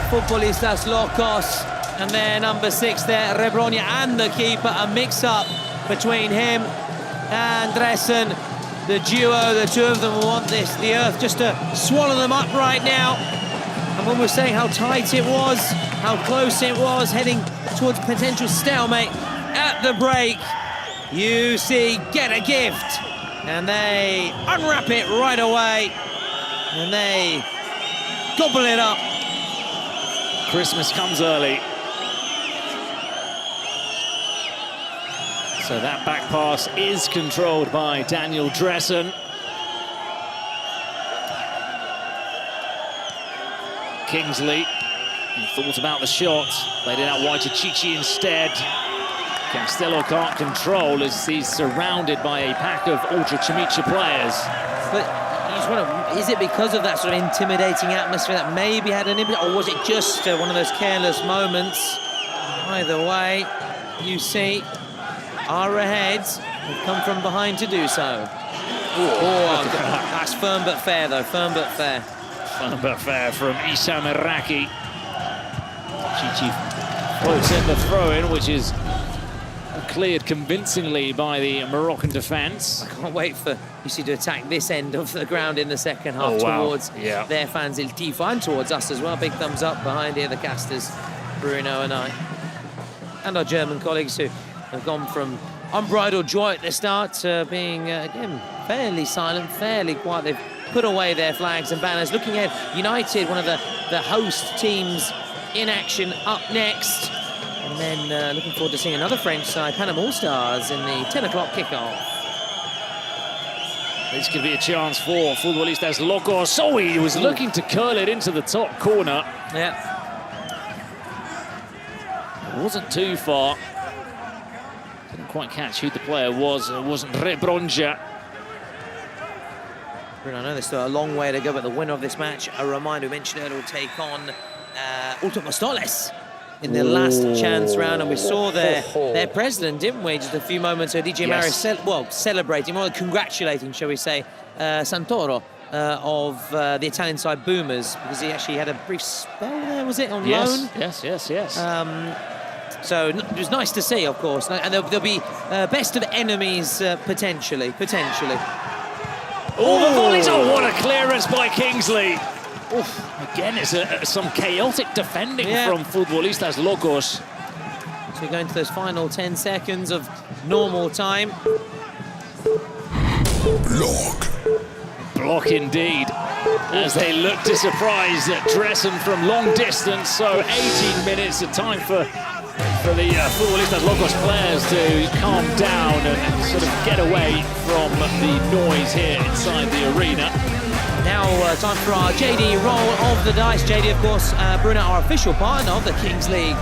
Futbolistas Locos and their number 6 there, Rebronia, and the keeper, a mix-up between him and Dressen. The duo, the two of them will want this, the earth just to swallow them up right now. And when we're saying how tight it was, how close it was, heading towards potential stalemate at the break, you see get a gift. And they unwrap it right away. And they gobble it up. Christmas comes early. So that back pass is controlled by Daniel Dressen. Kingsley, he thought about the shot, played it out wide to Chichi instead. Castello can't control as he's surrounded by a pack of Ultra CHMICHA players. But you just wonder, is it because of that sort of intimidating atmosphere that maybe had an impact, or was it just one of those careless moments? Either way, you see, are ahead. They've come from behind to do so. Oh, that's firm but fair, though. Firm but fair. Firm but fair from Issam Iraqi. Chichi floats in the throw-in, which is cleared convincingly by the Moroccan defence. I can't wait for UC to attack this end of the ground in the second half towards their fans, Il Tifo, and towards us as well. Big thumbs up behind here, the casters, Bruno and I. And our German colleagues who have gone from unbridled joy at the start to being, again, fairly silent, fairly quiet. They've put away their flags and banners. Looking at United, one of the host teams in action up next. And then looking forward to seeing another French side, PANAM All-Stars, in the 10 o'clock kickoff. This could be a chance for Futbolistas Locos. Oh, he was looking to curl it into the top corner. Yeah. It wasn't too far. Didn't quite catch who the player was. It wasn't Rebronja. Bruno, I know there's still a long way to go, but the winner of this match, a reminder, we mentioned earlier, will take on Ultra Mostoles in the last chance round, and we saw their president, didn't we, just a few moments ago, DJ Mario, celebrating, more congratulating, shall we say, Santoro of the Italian side Boomers, because he actually had a brief spell there, was it, on loan? Yes. So it was nice to see, of course, and there'll be best of enemies potentially. Oh, the volleys! Oh, what a clearance by Kingsley. Oof. Again, it's some chaotic defending from Futbolistas Locos. So we're going to those final 10 seconds of normal time. Block indeed, as they look to surprise Dressen from long distance. So 18 minutes of time for the Futbolistas Locos players to calm down and sort of get away from the noise here inside the arena. Now time for our JD roll of the dice. JD, of course, Bruno, our official partner of the Kings League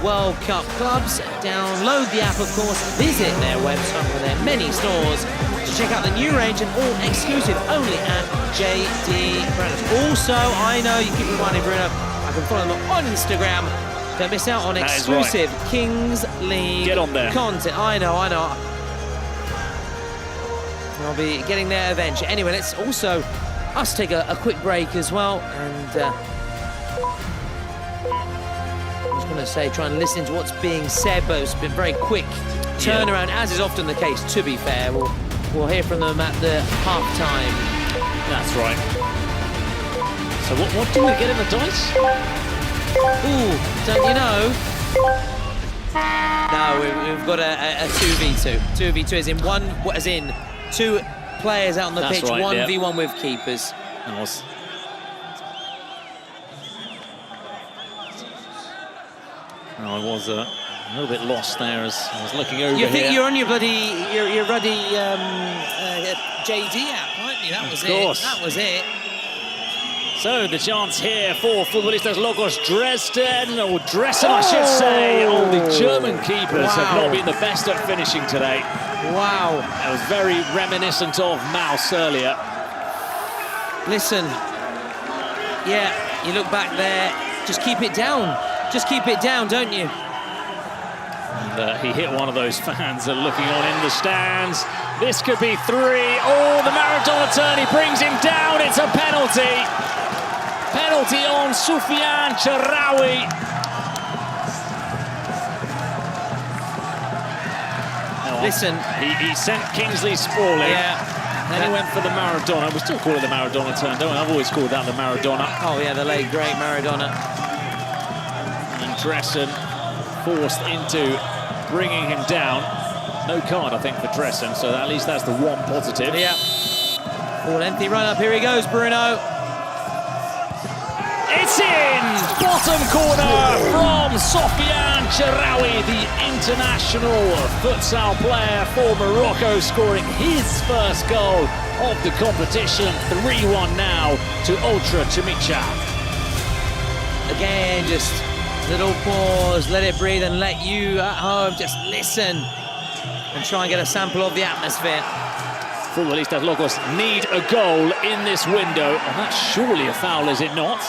World Cup clubs. Download the app, of course, visit their website where there are many stores to check out the new range and all exclusive only at JD Brands. Also, I know you keep reminding Bruno, I can follow them on Instagram. Don't miss out on exclusive Kings League content. I know. I'll be getting there eventually. Anyway, let's also us take a quick break as well, and I was going to say try and listen to what's being said, but it's been very quick turnaround, as is often the case. To be fair, we'll hear from them at the half-time. That's right. So what do we get in the dice? Ooh, don't you know? No, we've got a 2v2. 2v2 as in two players out on the pitch, 1v1 with keepers. I was a little bit lost there as I was looking over You think here. you're on your bloody, your ruddy JD app, aren't you? That was Of course. it. That was it. So the chance here for Futbolistas Locos Dresden, or Dresden I should say. Oh, the German keepers have not been the best at finishing today. Wow. That was very reminiscent of Maus earlier. Listen, yeah, you look back there, just keep it down. Just keep it down, don't you? And he hit one of those fans looking on in the stands. This could be 3. Oh, the Maradona turn, he brings him down. It's a penalty. Penalty on Soufiane Charawi. Listen, he sent Kingsley sprawling. Yeah. Then he went for the Maradona. We still call it the Maradona turn, don't we? I've always called that the Maradona. Oh yeah, the late great Maradona. And Dresden forced into bringing him down. No card, I think, for Dresden, so at least that's the one positive. Yeah. Oh, lengthy run up. Here he goes, Bruno. It's in! Bottom corner from Soufiane Charawi, the international futsal player for Morocco, scoring his first goal of the competition. 3-1 now to Ultra CHMICHA. Again, just little pause, let it breathe, and let you at home just listen and try and get a sample of the atmosphere. Futbolistas Locos need a goal in this window, and that's surely a foul, is it not?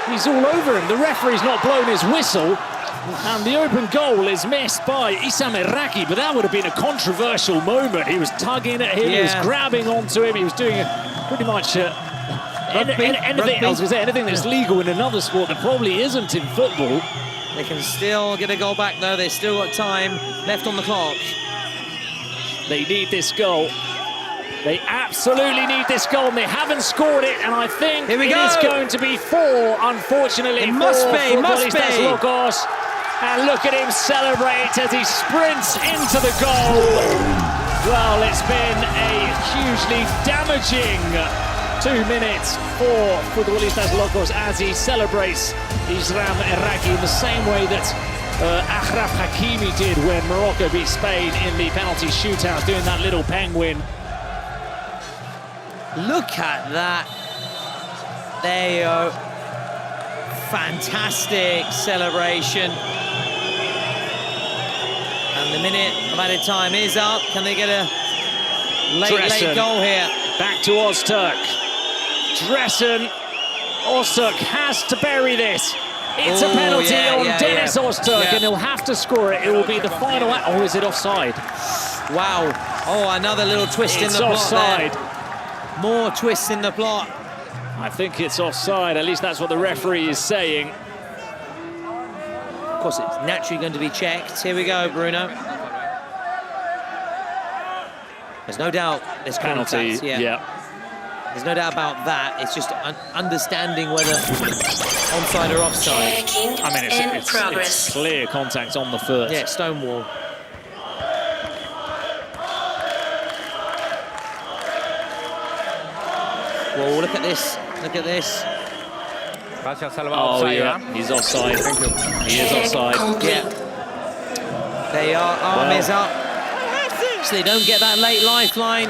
He's all over him. The referee's not blown his whistle, and the open goal is missed by Issam Iraqi, but that would have been a controversial moment. He was tugging at him, he was grabbing onto him, he was doing pretty much anything that's legal in another sport that probably isn't in football. They can still get a goal back, though. They've still got time left on the clock. They need this goal. They absolutely need this goal, and they haven't scored it, and I think it is going to be 4, unfortunately. It must be. Locos. And look at him celebrate as he sprints into the goal. Well, it's been a hugely damaging 2 minutes for Futbolistas Locos as he celebrates Issam Iraqi in the same way that Achraf Hakimi did when Morocco beat Spain in the penalty shootout, doing that little penguin. Look at that. There you go. Fantastic celebration. And the minute of added time is up. Can they get a late goal here? Back to Ozturk. Dresden. Ozturk has to bury this. It's a penalty on Dennis Ozturk, and he'll have to score it. It will be the final. Or is it offside? Wow. Oh, another little twist in the plot offside. there. More twists in the plot. I think it's offside. At least that's what the referee is saying. Of course, it's naturally going to be checked. Here we go, Bruno. There's no doubt there's penalty. Contact, yeah. There's no doubt about that. It's just understanding whether onside or offside. I mean, it's clear contact on the foot. Yeah, Stonewall. Whoa, look at this. Look at this. Oh, yeah, he's offside. Thank you. He is offside. Yeah. They are. Arm is up. So they don't get that late lifeline.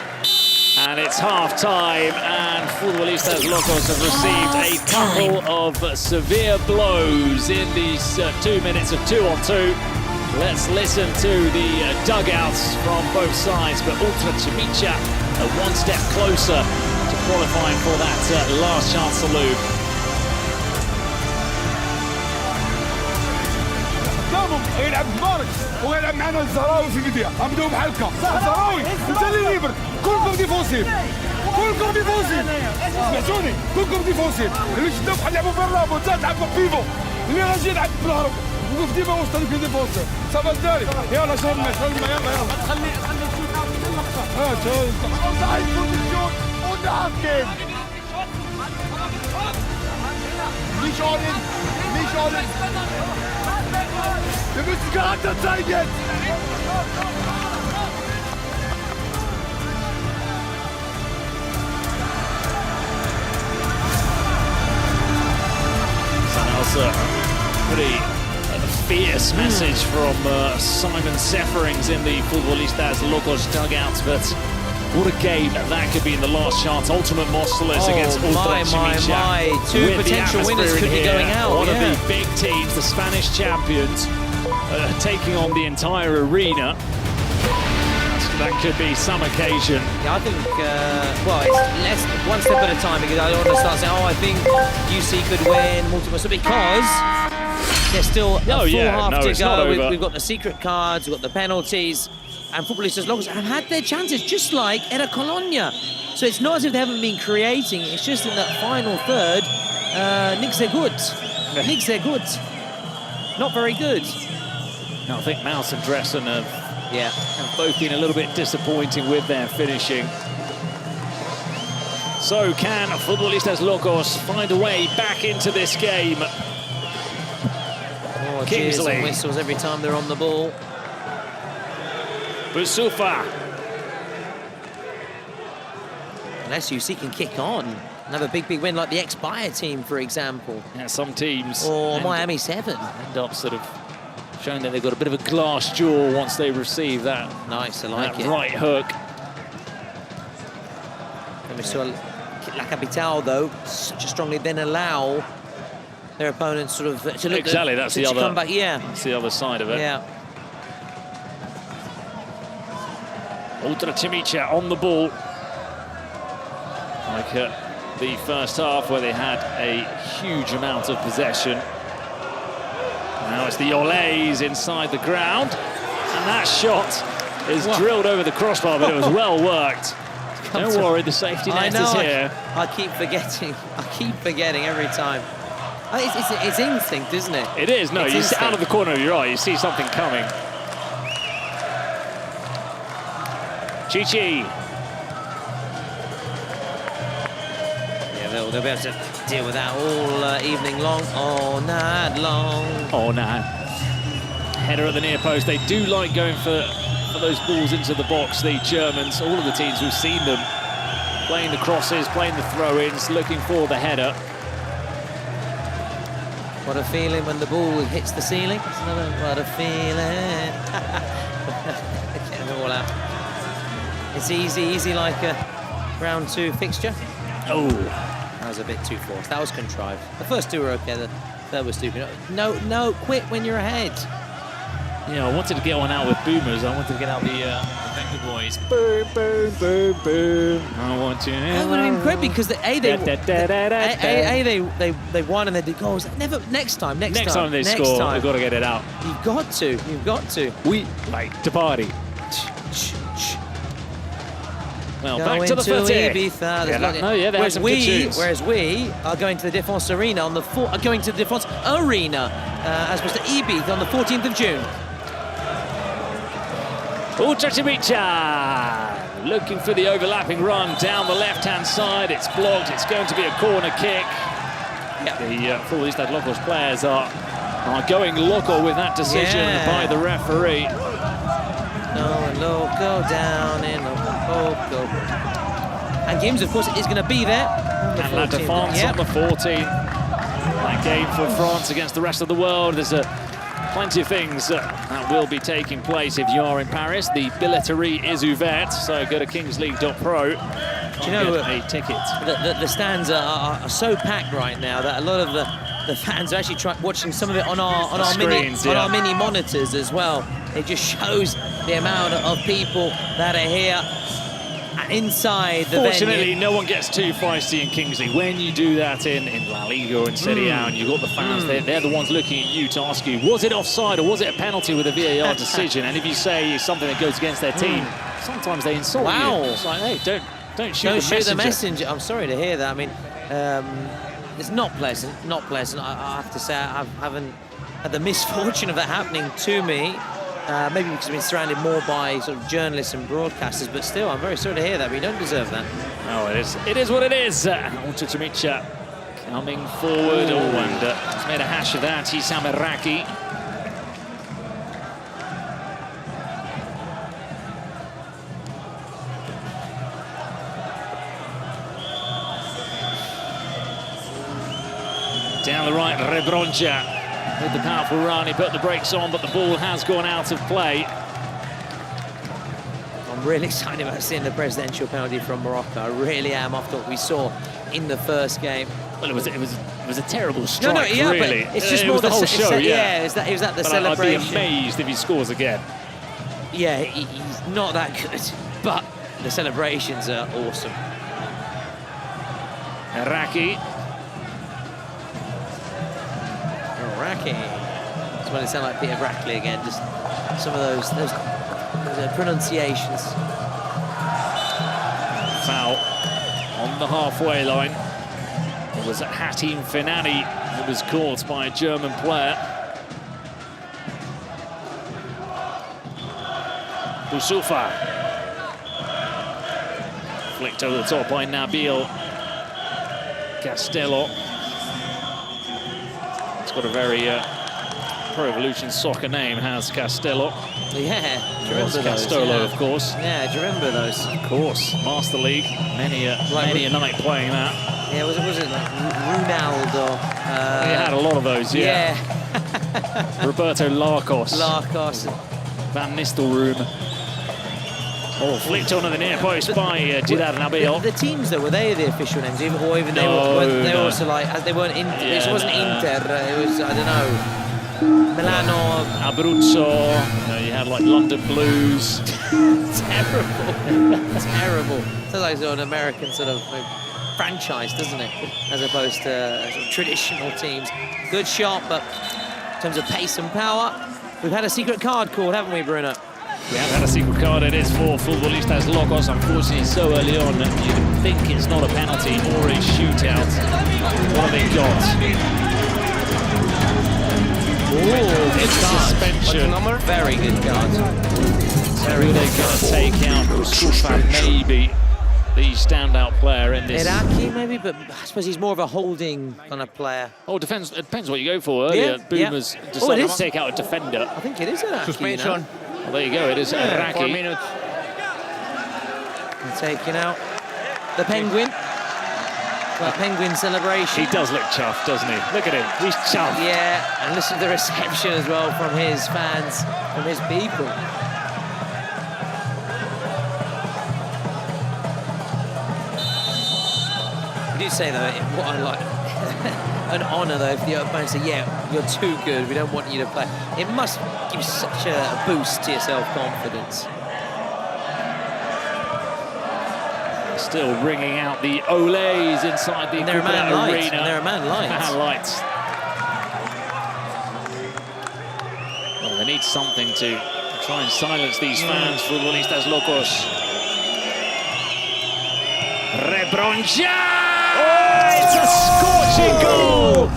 And it's half-time, and Futbolistas Locos have received a couple of severe blows in these 2 minutes of 2-on-2. Let's listen to the dugouts from both sides, but Ultra CHMICHA one step closer to qualifying for that last chance salute. يلعب بارك ويلعب معنا الزهراوي في البداية غنبداو بحالك الزهراوي انت اللي ليبر كلكم ديفونسيف سمعتوني كلكم ديفونسيف اللي شداو بحال لعبوا في الرابو انت تلعب بيفو اللي راجي يلعب في الهرب وقف ديما وسط هذوك ديفونسيف صافا الداري يلا شغل الماتش يلا خلي نشوف اللقطة ضعيف بوزيسيون ونحكم nicht all in wir müssen Charakter zeigen Sanelsa pretty fierce message from Simon Sefferings in the Futbolistas Locos dugouts, but what a game that could be in the last chance. Ultimate Móstoles against Ultra CHMICHA. Two potential winners could be going out. One of the big teams, the Spanish champions, taking on the entire arena. That could be some occasion. Yeah, I think, well, it's one step at a time, because I don't want to start saying, oh, I think UC could win multiple, because there's still a full half to go. We've got the secret cards, we've got the penalties, and Futbolistas Locos have had their chances, just like ERA COLONIA. So it's not as if they haven't been creating, it's just in that final third, niks they're good. Niks they're good. Not very good. No, I think Mouse and Dressen have both been a little bit disappointing with their finishing. So can Futbolistas Locos find a way back into this game? Oh, cheers and whistles every time they're on the ball. Busufa. Unless UC can kick on. Another big win like the ex-Bayer team, for example. Yeah, some teams. Or Miami 7. End up sort of showing that they've got a bit of a glass jaw once they receive that. Nice, I like it. Right hook. And we saw La Capital, though, just strongly then allow their opponents sort of to look exactly, that's to the other. Come back. Yeah, that's the other side of it. Yeah. Ultra CHMICHA on the ball, like the first half where they had a huge amount of possession. Now it's the Olays inside the ground, and that shot is drilled over the crossbar, but it was well worked. Don't worry, the safety net is here. I keep forgetting. I keep forgetting every time. It's instinct, isn't it? It is. No, you see out of the corner of your eye, you see something coming. Chichi. Yeah, they'll be able to deal with that all evening long, all night long. Oh, no. Header at the near post. They do like going for those balls into the box, the Germans. All of the teams, we've seen them playing the crosses, playing the throw-ins, looking for the header. What a feeling when the ball hits the ceiling. What a feeling. Get them all out. It's easy like a round 2 fixture. Oh, that was a bit too forced. That was contrived. The first two were okay. The third was stupid. No, quit when you're ahead. Yeah, I wanted to get one out with boomers. I wanted to get out the Venga boys. Boom, boom, boom, boom. I want to. That would have been great because they won and they did goals. Next time they score. We've got to get it out. You've got to. We like to party. Well, back to the footy. Whereas we are going to the Défense Arena on the as opposed to Ibiza on the 14th of June. Ultra CHMICHA looking for the overlapping run down the left-hand side. It's blocked. It's going to be a corner kick. Yep. The Futbolistas Locos players are going loco with that decision by the referee. No, loco down in loco. And Gims, of course, is going to be there. And La Défense on the 14th. That game for France against the rest of the world. There's plenty of things that will be taking place if you are in Paris. The billetterie is ouverte, so go to kingsleague.pro. Do you know a ticket? The stands are so packed right now that a lot of the fans are actually watching some of it on our screens, our mini monitors as well. It just shows the amount of people that are here inside the Fortunately, venue. no one gets too feisty in Kingsley. When you do that in La Liga or in Serie A, and you've got the fans, they're the ones looking at you to ask you, was it offside or was it a penalty with a VAR decision? And if you say it's something that goes against their team, sometimes they insult you. It's like, hey, don't shoot the messenger. I'm sorry to hear that. I mean, it's not pleasant. I have to say, I haven't had the misfortune of that happening to me. Maybe because I've been surrounded more by sort of journalists and broadcasters, but still, I'm very sorry to hear that. We don't deserve that. No, it is what it is. Ultra CHMICHA coming forward. Oh, and he's made a hash of that. Hissam Iraqi. Down the right, Rebronja. with the powerful run. He put the brakes on, but the ball has gone out of play. I'm really excited about seeing the presidential penalty from Morocco. I really am, after what we saw in the first game. Well, it was a terrible strike, yeah, really. But it's just it more was the whole show, yeah. It was that the but celebration. I'd be amazed if he scores again. Yeah, he's not that good, but the celebrations are awesome. Iraqi. That's when it sounded like Peter Brackley again. Just some of those pronunciations. Foul on the halfway line. It was Hatim Fenani that was caught by a German player. Boussoufa. Flicked over the top by Nabil Castello. It's got a very Pro Evolution Soccer name, has Castello. Yeah, do you remember those? Castello, of course. Yeah, do you remember those? Of course, Master League. Many a night playing that. Yeah, was it like Ronaldo? He had a lot of those, yeah. Roberto Larcos. Van Nistelrooy. Oh, flicked onto the near post by Jidad Nabil. The teams, though, were they the official names? Or even they were also like, as they weren't in, it wasn't Inter, it was, I don't know, Milano. Abruzzo. You had like London Blues. Terrible. Terrible. Sounds like an American sort of franchise, doesn't it? As opposed to sort of traditional teams. Good shot, but in terms of pace and power, we've had a secret card called, haven't we, Bruno? We have had a secret card. It is for Futbolistas Locos. Unfortunately, so early on, you think it's not a penalty or a shootout. What have they got? Oh, it's a suspension. Very good card. Very good. They're going to take out Boussoufa, maybe the standout player in this. Iraqi, maybe, but I suppose he's more of a holding kind of player. Oh, it depends what you go for. Earlier, Boomers decided to take out a defender. I think it is Iraqi. Suspension. Well, there you go, it is Iraqi. 4 minutes. And taking out the Penguin. Well, Penguin celebration. He does look chuffed, doesn't he? Look at him, he's chuffed. Yeah, and listen to the reception as well from his fans, from his people. I do say, though, what I like, an honour, though, if the opponent say, yeah, you're too good, we don't want you to play. It must give such a boost to your self-confidence. Still ringing out the Olays inside the arena. They're a man lights. Lights. Well, they need something to try and silence these fans. Futbolistas Locos. Rebronja! Oh, it's a scorching goal!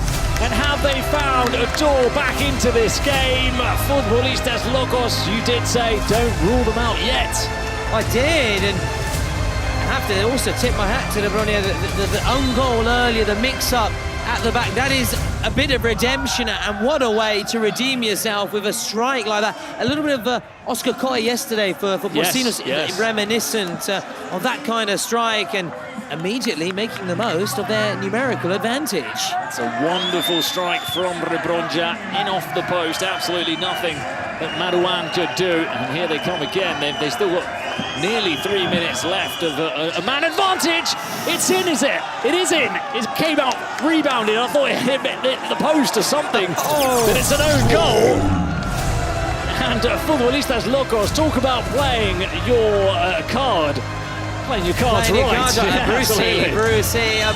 And have they found a door back into this game? Futbolistas Locos, you did say don't rule them out yet. I did, and I have to also tip my hat to Lebronia, the own goal earlier, the mix-up at the back. That is a bit of redemption, and what a way to redeem yourself with a strike like that. A little bit of Oscar Coy yesterday for Porcinos, reminiscent of that kind of strike, and immediately making the most of their numerical advantage. It's a wonderful strike from Rebronja, in off the post, absolutely nothing that Marouane could do, and here they come again. They still got nearly 3 minutes left of a man advantage. It's in, is it? It is in. It came out rebounded. I thought it hit the post or something, but it's an own goal. And Futbolistas Locos, talk about playing your card. Playing your cards right.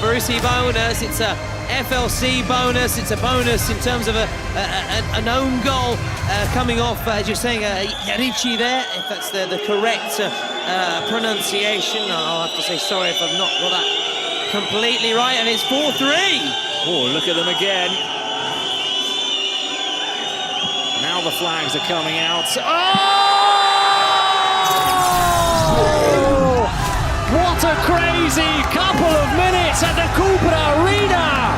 Brucey bonus. It's a FLC bonus. It's a bonus in terms of an own goal coming off, as you're saying, Ricci there, if that's the correct pronunciation. I'll have to say sorry if I've not got that completely right, and it's 4-3. Oh, look at them again. Now the flags are coming out. Oh! What a crazy couple of minutes at the Cupra Arena!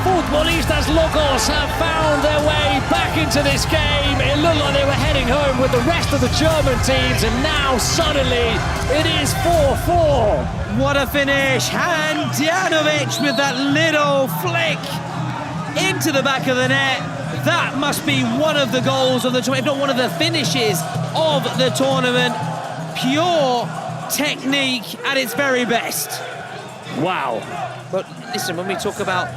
Futbolistas Locos have found their way back into this game. It looked like they were heading home with the rest of the German teams, and now suddenly it is 4-4. What a finish! Handanovic with that little flick into the back of the net. that must be one of the goals of the tournament, if not one of the finishes of the tournament. Pure technique at its very best. Wow. But listen, when we talk about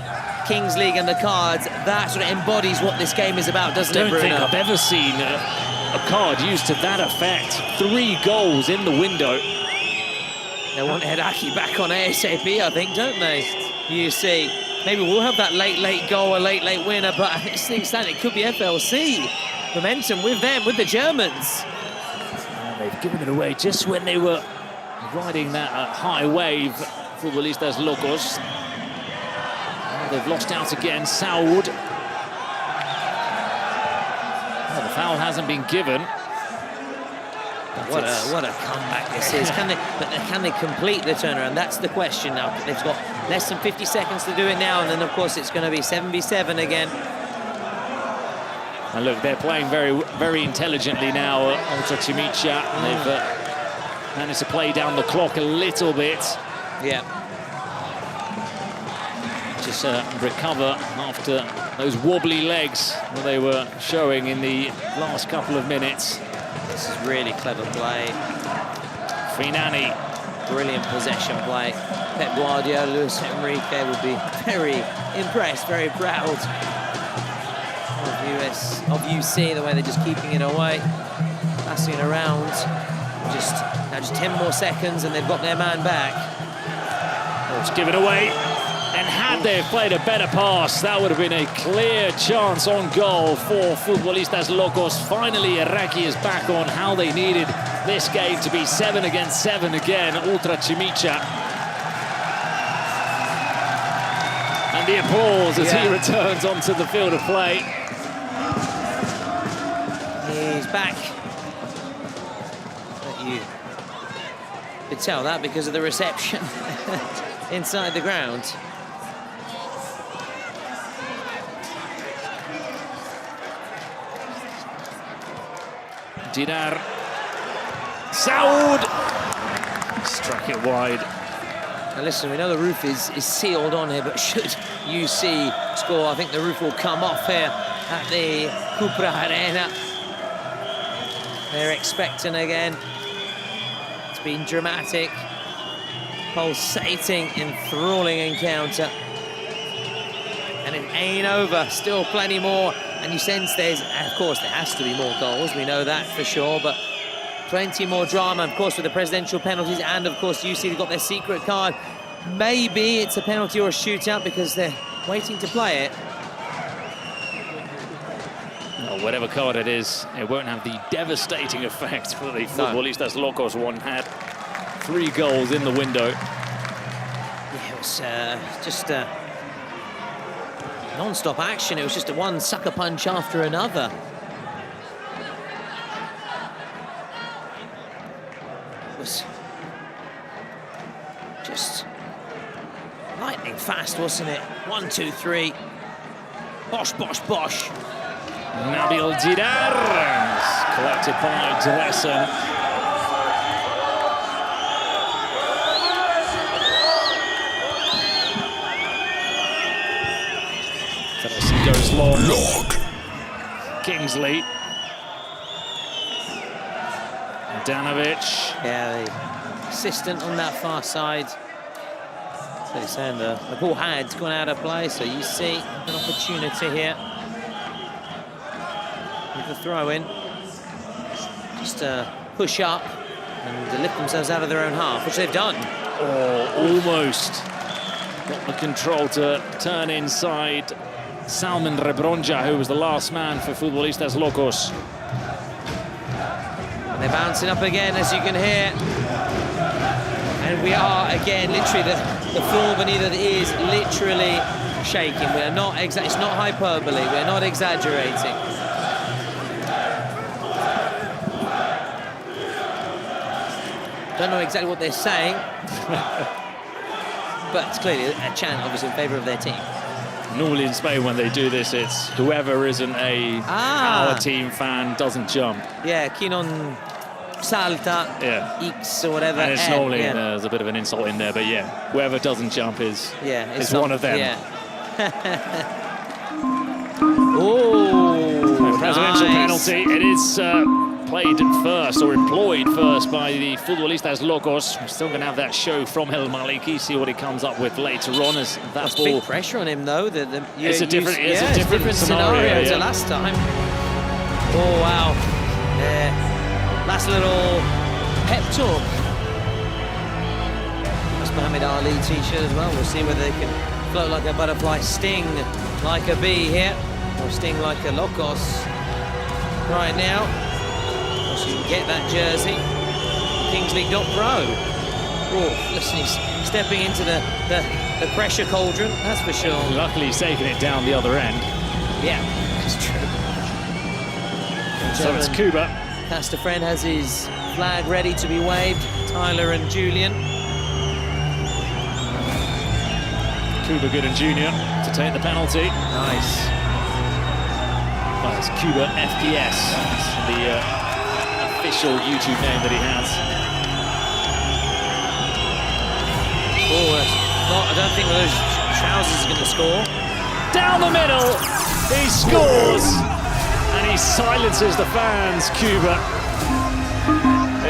Kings League and the cards, that sort of embodies what this game is about, doesn't it, Bruno? I don't think I've ever seen a card used to that effect. 3 goals in the window. They want Hiraki back on ASAP, I think, don't they? You see, maybe we'll have that late goal, a late winner, but I think it could be FLC. Momentum with them, with the Germans. And they've given it away just when they were riding that high wave. Futbolistas Locos. Oh, they've lost out again. Saud. Oh, the foul hasn't been given. What a comeback this is. Can they complete the turnaround? That's the question now. They've got less than 50 seconds to do it now, and then of course it's going to be 7v7 again. And look, they're playing very intelligently now. Ultra CHMICHA. They've managed to play down the clock a little bit. Yeah. Just recover after those wobbly legs that they were showing in the last couple of minutes. This is really clever play. Finani. Brilliant possession play. Pep Guardiola, Luis Enrique would be very impressed, very proud of UC, the way they're just keeping it away, passing it around. Just 10 more seconds and they've got their man back. Oh, it's given away. And had they played a better pass, that would have been a clear chance on goal for Futbolistas Locos. Finally, Iraqi is back on how they needed this game to be 7 against 7 again. Ultra CHMICHA. And the applause as he returns onto the field of play. He's back. But you could tell that because of the reception inside the ground. Dinar. Saud! Struck it wide. Now listen, we know the roof is sealed on here, but should UC score, I think the roof will come off here at the Cupra Arena. They're expecting again. It's been dramatic, pulsating, enthralling encounter. And it ain't over, still plenty more. And you sense of course, there has to be more goals. We know that for sure, but plenty more drama, of course, with the presidential penalties. And, of course, UC have got their secret card. Maybe it's a penalty or a shootout because they're waiting to play it. Well, whatever card it is, it won't have the devastating effect for the Futbolistas Locos one had. 3 goals in the window. Yeah, it was just non-stop action. It was just one sucker punch after another. It was just lightning fast, wasn't it? 1, 2, 3. Bosh, bosh, bosh. Nabil Dinar, collected by Dressen. Goes long. Kingsley. Danovic. Yeah, the assistant on that far side. So you're saying the ball had gone out of play, so you see an opportunity here with the throw in. Just push up and lift themselves out of their own half, which they've done. Oh, almost got the control to turn inside. Salman Rebronja, who was the last man for Futbolistas Locos. And they're bouncing up again, as you can hear. And we are, again, literally, the floor beneath it is literally shaking. We are not, it's not hyperbole, we're not exaggerating. Don't know exactly what they're saying. But it's clearly a chant, obviously, in favour of their team. Normally in Spain, when they do this, it's whoever isn't our team fan doesn't jump. Yeah, Quinon salta, X or whatever. And it's normally, there's a bit of an insult in there, but yeah, whoever doesn't jump is one of them. Yeah. Oh! penalty. It is played first, or employed first, by the Futbolistas Locos. We're still going to have that show from El Maliki, see what he comes up with later on. As that ball... big pressure on him, though. It's a different scenario to last time. Oh, wow. Last little pep talk. That's Muhammad Ali t-shirt as well. We'll see whether they can float like a butterfly, sting like a bee here, or sting like a Locos right now. So you can get that jersey, kingsleague.pro. Oh, listen, he's stepping into the pressure cauldron, that's for sure. Luckily, he's taking it down the other end. Yeah, that's true. So it's Cuba. Pastor Friend has his flag ready to be waved. Tyler and Julian. Cuba Gooden Jr. to take the penalty. Nice. Well, it's Cuba FPS. That's the official YouTube name that he has. Oh, I don't think those trousers are going to score. Down the middle, he scores, and he silences the fans, Cuba.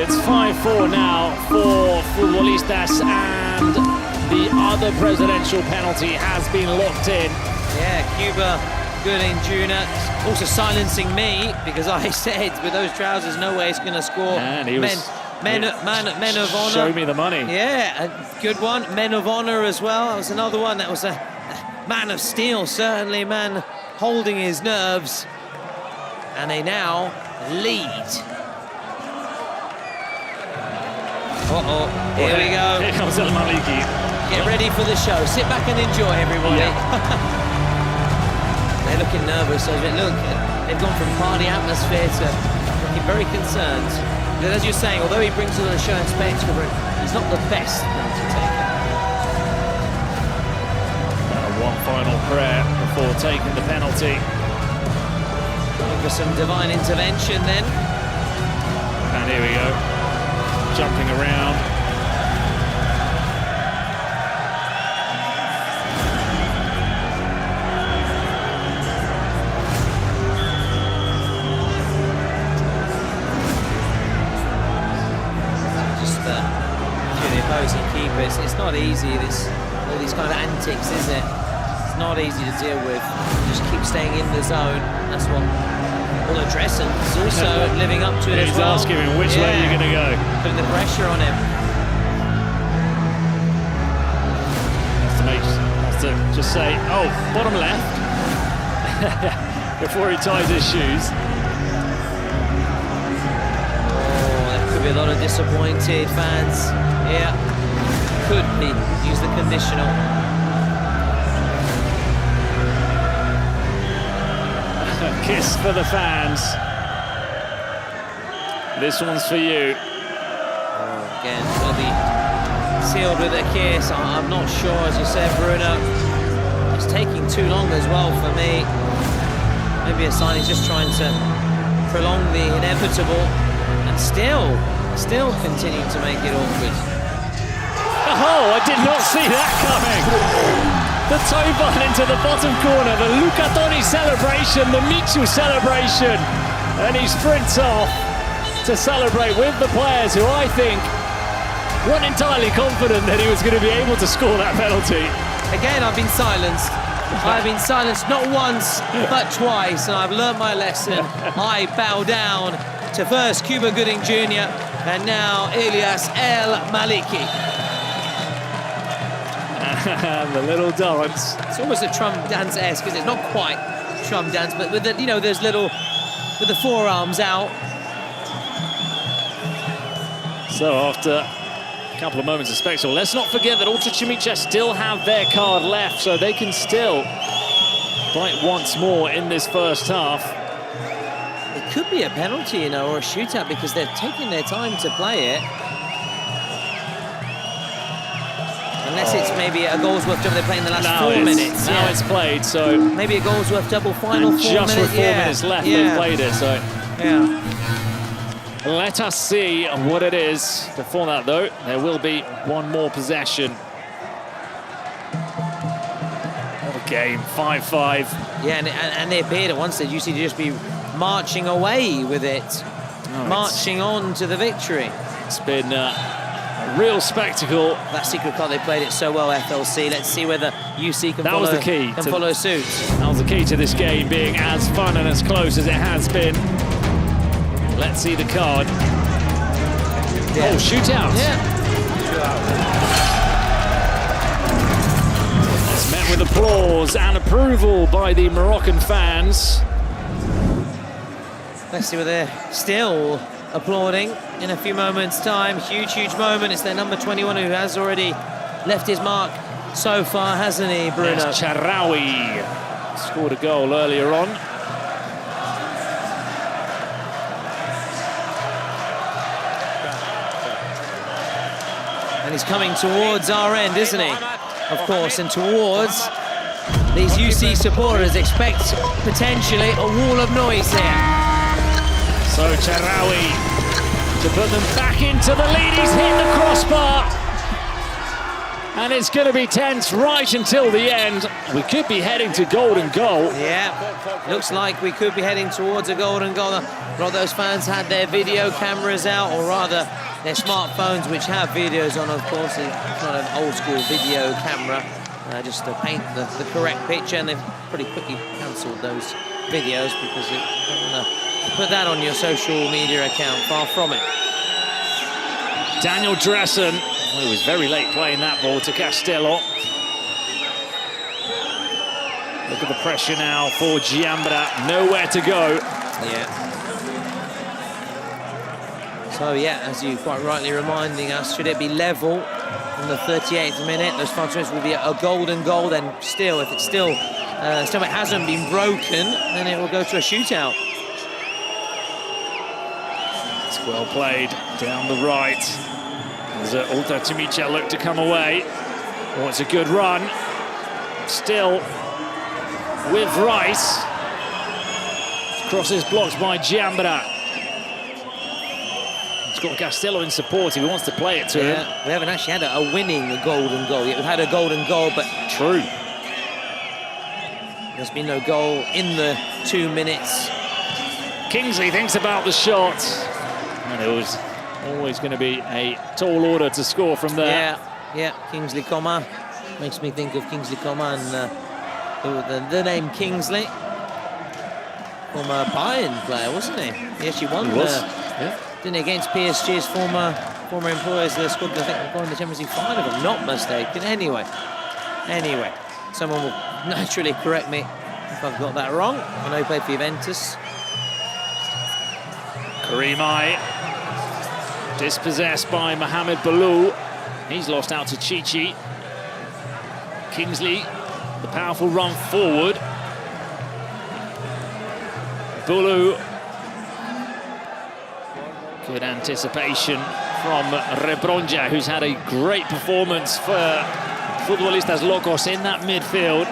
It's 5-4 now for Futbolistas, and the other presidential penalty has been locked in. Yeah, Cuba Gooden Jr. also silencing me, because I said with those trousers, no way he's going to score. And he was... Men of honor. Show me the money. Yeah, a good one. Men of honor as well. That was another one. That was a man of steel, certainly. Man holding his nerves. And they now lead. Uh-oh. Here we go. Here comes El Maliki. Get ready for the show. Sit back and enjoy, everybody. Yeah. They're looking nervous. Look, they've gone from party atmosphere to looking very concerned. As you're saying, although he brings a little show and spectacle, he's not the best penalty taker. One final prayer before taking the penalty. Looking for some divine intervention then. And here we go. Jumping around. Opposing keepers, it's not easy. All these kind of antics, is it? It's not easy to deal with. Just keep staying in the zone. That's what all addressing is also living up to it as well. He's asking him which way you're going to go. Putting the pressure on him. Has to just say, oh, bottom left, before he ties his shoes. Oh, there could be a lot of disappointed fans. Yeah, could be. Use the conditional. Kiss for the fans. This one's for you. Oh, again, will be sealed with a kiss. I'm not sure, as you said, Bruno. It's taking too long as well for me. Maybe a sign he's just trying to prolong the inevitable, and still continuing to make it awkward. Oh, I did not see that coming. The toe button into the bottom corner, the Luca Toni celebration, the Michu celebration. And he sprints off to celebrate with the players who I think weren't entirely confident that he was going to be able to score that penalty. Again, I've been silenced. I've been silenced not once, but twice, and I've learned my lesson. I bow down to first Cuba Gooden Jr. and now Ilyas El Maliki. And the little dance. It's almost a Trump dance-esque, because it's not quite Trump dance, but with the, there's little, with the forearms out. So after a couple of moments of spectacle, let's not forget that CHMICHA still have their card left, so they can still bite once more in this first half. It could be a penalty, or a shootout, because they're taking their time to play it. Unless it's maybe a goal's worth double, they're playing the last 4 minutes. Now it's played, so... Maybe a goal's worth double, final 4 minutes. Just with 4 minutes left, they've played it, so... Yeah. Let us see what it is. Before that, though, there will be one more possession. game, 5-5. Yeah, and they appeared at one stage, you see, to just be marching away with it, marching on to the victory. It's been a real spectacle. That secret card, they played it so well, FLC. Let's see whether UC can, follow suit. That was the key to this game being as fun and as close as it has been. Let's see the card. Yeah. Oh, shootout. Yeah. It's met with applause and approval by the Moroccan fans. Let's see whether they're still applauding in a few moments' time. Huge, huge moment. It's their number 21 who has already left his mark so far, hasn't he, Bruno? Yes, Charawi scored a goal earlier on. And he's coming towards our end, isn't he? Of course, and towards these UC supporters. Expect potentially a wall of noise here. So Charawi to put them back into the lead. He's hit the crossbar. And it's going to be tense right until the end. We could be heading to golden goal. Yeah, looks like we could be heading towards a golden goal. A lot of those fans had their video cameras out, or rather their smartphones, which have videos on, of course. It's not an old school video camera, just to paint the correct picture, and they've pretty quickly cancelled those videos because they don't want to put that on your social media account, far from it. Daniel Dressen, who was very late playing that ball to Castillo. Look at the pressure now for Giambra, nowhere to go. Yeah. So yeah, as you quite rightly reminding us, should it be level in the 38th minute, those 5 minutes will be a golden goal. Then still, if it's still it hasn't been broken, then it will go to a shootout. It's well played down the right. As CHMICHA look to come away. Oh, it's a good run. Still with Rice. Crosses blocked by Giambra. He's got Castillo in support if he wants to play it to him. We haven't actually had a winning golden goal yet. We've had a golden goal, but true. There's been no goal in the 2 minutes. Kingsley thinks about the shot. And it was always going to be a tall order to score from there. Yeah, Kingsley Coman. Makes me think of Kingsley Coman, the name Kingsley. Former Bayern player, wasn't he? He actually won didn't he, against PSG's former employers. The squad, I think, won the Champions League final, if I'm not mistaken. Anyway, someone will naturally correct me if I've got that wrong. I know he played for Juventus. Karimai dispossessed by Mohamed Balou. He's lost out to Chichi. Kingsley, the powerful run forward. Balou. Good anticipation from Rebronja, who's had a great performance for Futbolistas Locos in that midfield.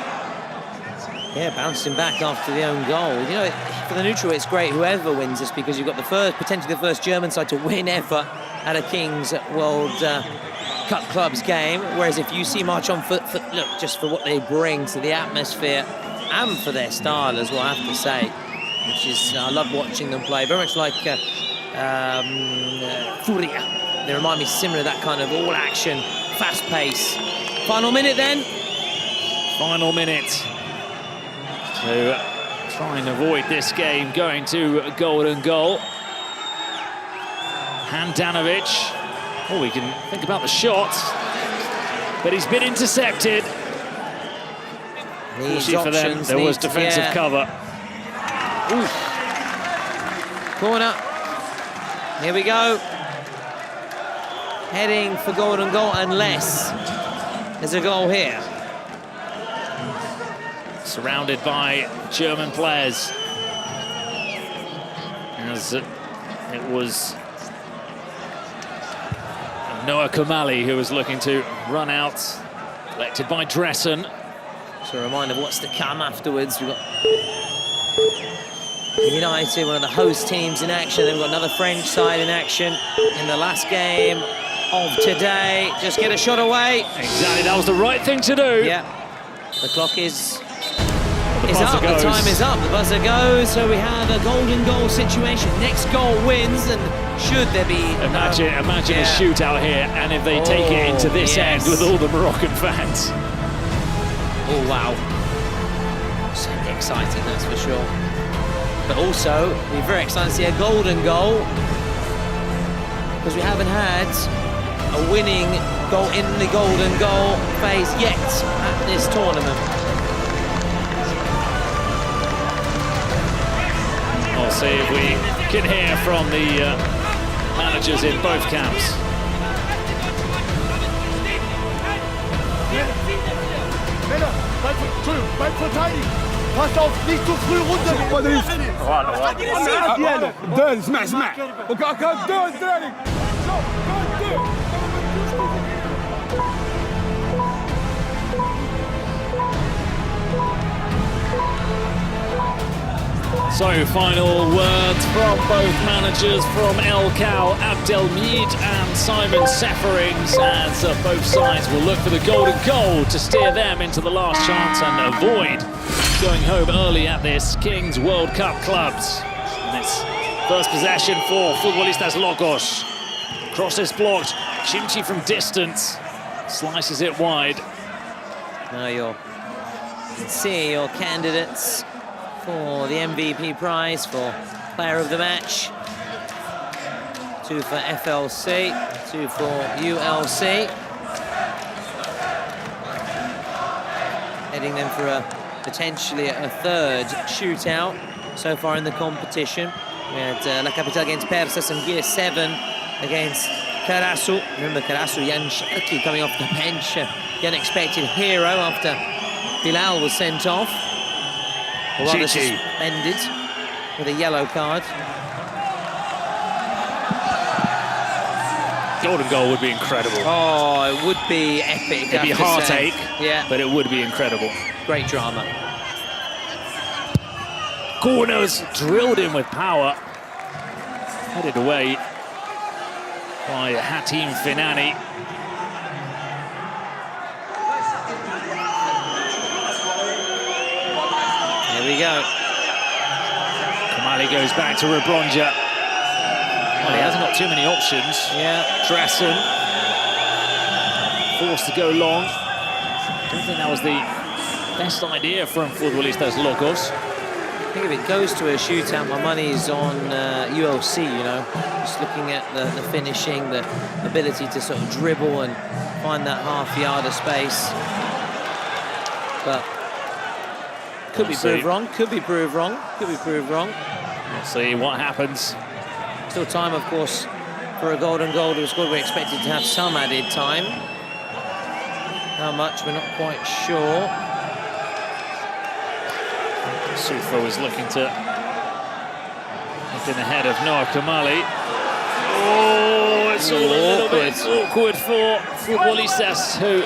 Yeah, bouncing back after the own goal. You know, for the neutral, it's great whoever wins this, because you've got potentially the first German side to win ever at a Kings World Cup Clubs game. Whereas if you see march on foot, look, just for what they bring to the atmosphere and for their style as well, I have to say, which is, I love watching them play. Very much like Furia. They remind me similar to that kind of all-action, fast pace. Final minute then. Final minute. To try and avoid this game going to a golden goal. Handanovic. Oh, we can think about the shot, but he's been intercepted. Fortunately for them, there was defensive cover. Oof. Corner. Here we go. Heading for golden goal unless there's a goal here. Surrounded by German players. As it was Noah Kamali who was looking to run out, collected by Dressen. So a reminder of what's to come afterwards. We've got United, one of the host teams, in action. Then we've got another French side in action in the last game of today. Just get a shot away. Exactly, that was the right thing to do. Yeah, the clock is is buzzer up. goes. The time is up. The buzzer goes. So we have a golden goal situation. Next goal wins, and should there be... Imagine a shootout here, and if they take it into this end with all the Moroccan fans. Oh, wow. So exciting, that's for sure. But also, we're very excited to see a golden goal, because we haven't had a winning goal in the golden goal phase yet at this tournament. We'll see if we can hear from the managers in both camps. Männer, beim Verteidigen. Passt auf, nicht zu früh runter. دول اسمع وكاكا دول ذلك. So, final words from both managers, from El-Kal Abdelmid and Simon Seferings, as both sides will look for the golden goal to steer them into the last chance and avoid going home early at this Kings World Cup clubs. And it's first possession for Futbolistas Locos. Cross is blocked, CHMICHA from distance, slices it wide. Now you can see your candidates for the MVP prize for player of the match. 2 for FLC, 2 for ULC. Heading them for potentially a third shootout so far in the competition. We had La Capitale against Persas and Gear 7 against Karasu. Remember Karasu, Jan Sharki coming off the bench, the unexpected hero after Bilal was sent off. Or rather suspended with a yellow card. Golden goal would be incredible. Oh, it would be epic. It'd be a heartache, yeah, but it would be incredible. Great drama. Corners drilled in with power. Headed away by Hatim Finani. Here we go. Kamali goes back to Rebronja. Well, he hasn't got too many options. Yeah. Dressen forced to go long. Don't think that was the best idea from Futbolistas Locos. I think if it goes to a shootout, my money's on ULC, you know. Just looking at the finishing, the ability to sort of dribble and find that half yard of space. But could be proved wrong, could be proved wrong, could be proved wrong. We'll see what happens. Still time, of course, for a golden goal to score. We're expected to have some added time. How much, we're not quite sure. Sufo is looking to get in ahead of Noah Kamali. Oh, it's all a little bit awkward for Futbolistas, who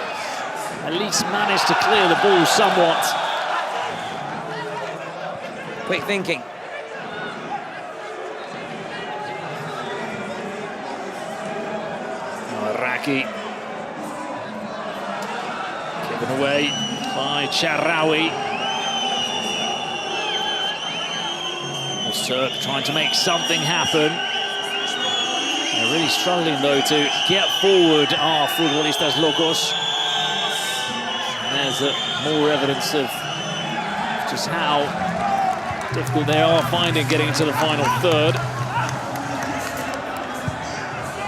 at least managed to clear the ball somewhat. Quick thinking. Raki given away by Charawi. Turk trying to make something happen. They're really struggling though to get forward our Futbolistas Locos. And there's more evidence of just how difficult they are finding getting into the final third.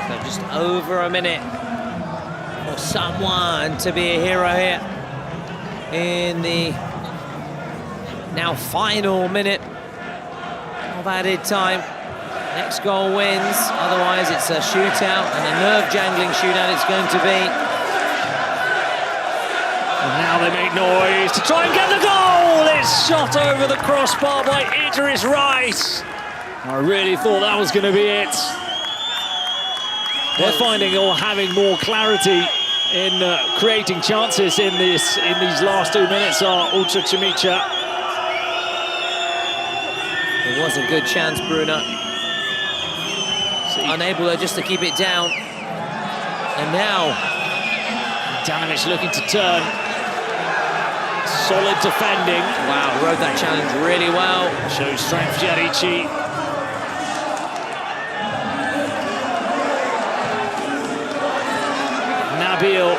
So just over a minute for someone to be a hero here in the now final minute of added time. Next goal wins, otherwise it's a shootout, and a nerve-jangling shootout it's going to be. And now they make noise to try and get the goal! It's shot over the crossbar by Idris Rice. I really thought that was going to be it. They're finding or having more clarity in creating chances in these last 2 minutes are Ultra CHMICHA. It was a good chance, Bruno. Unable though just to keep it down. And now Danovic looking to turn. Solid defending. Wow, rode that challenge really well. Shows strength, Giarici. Nabil.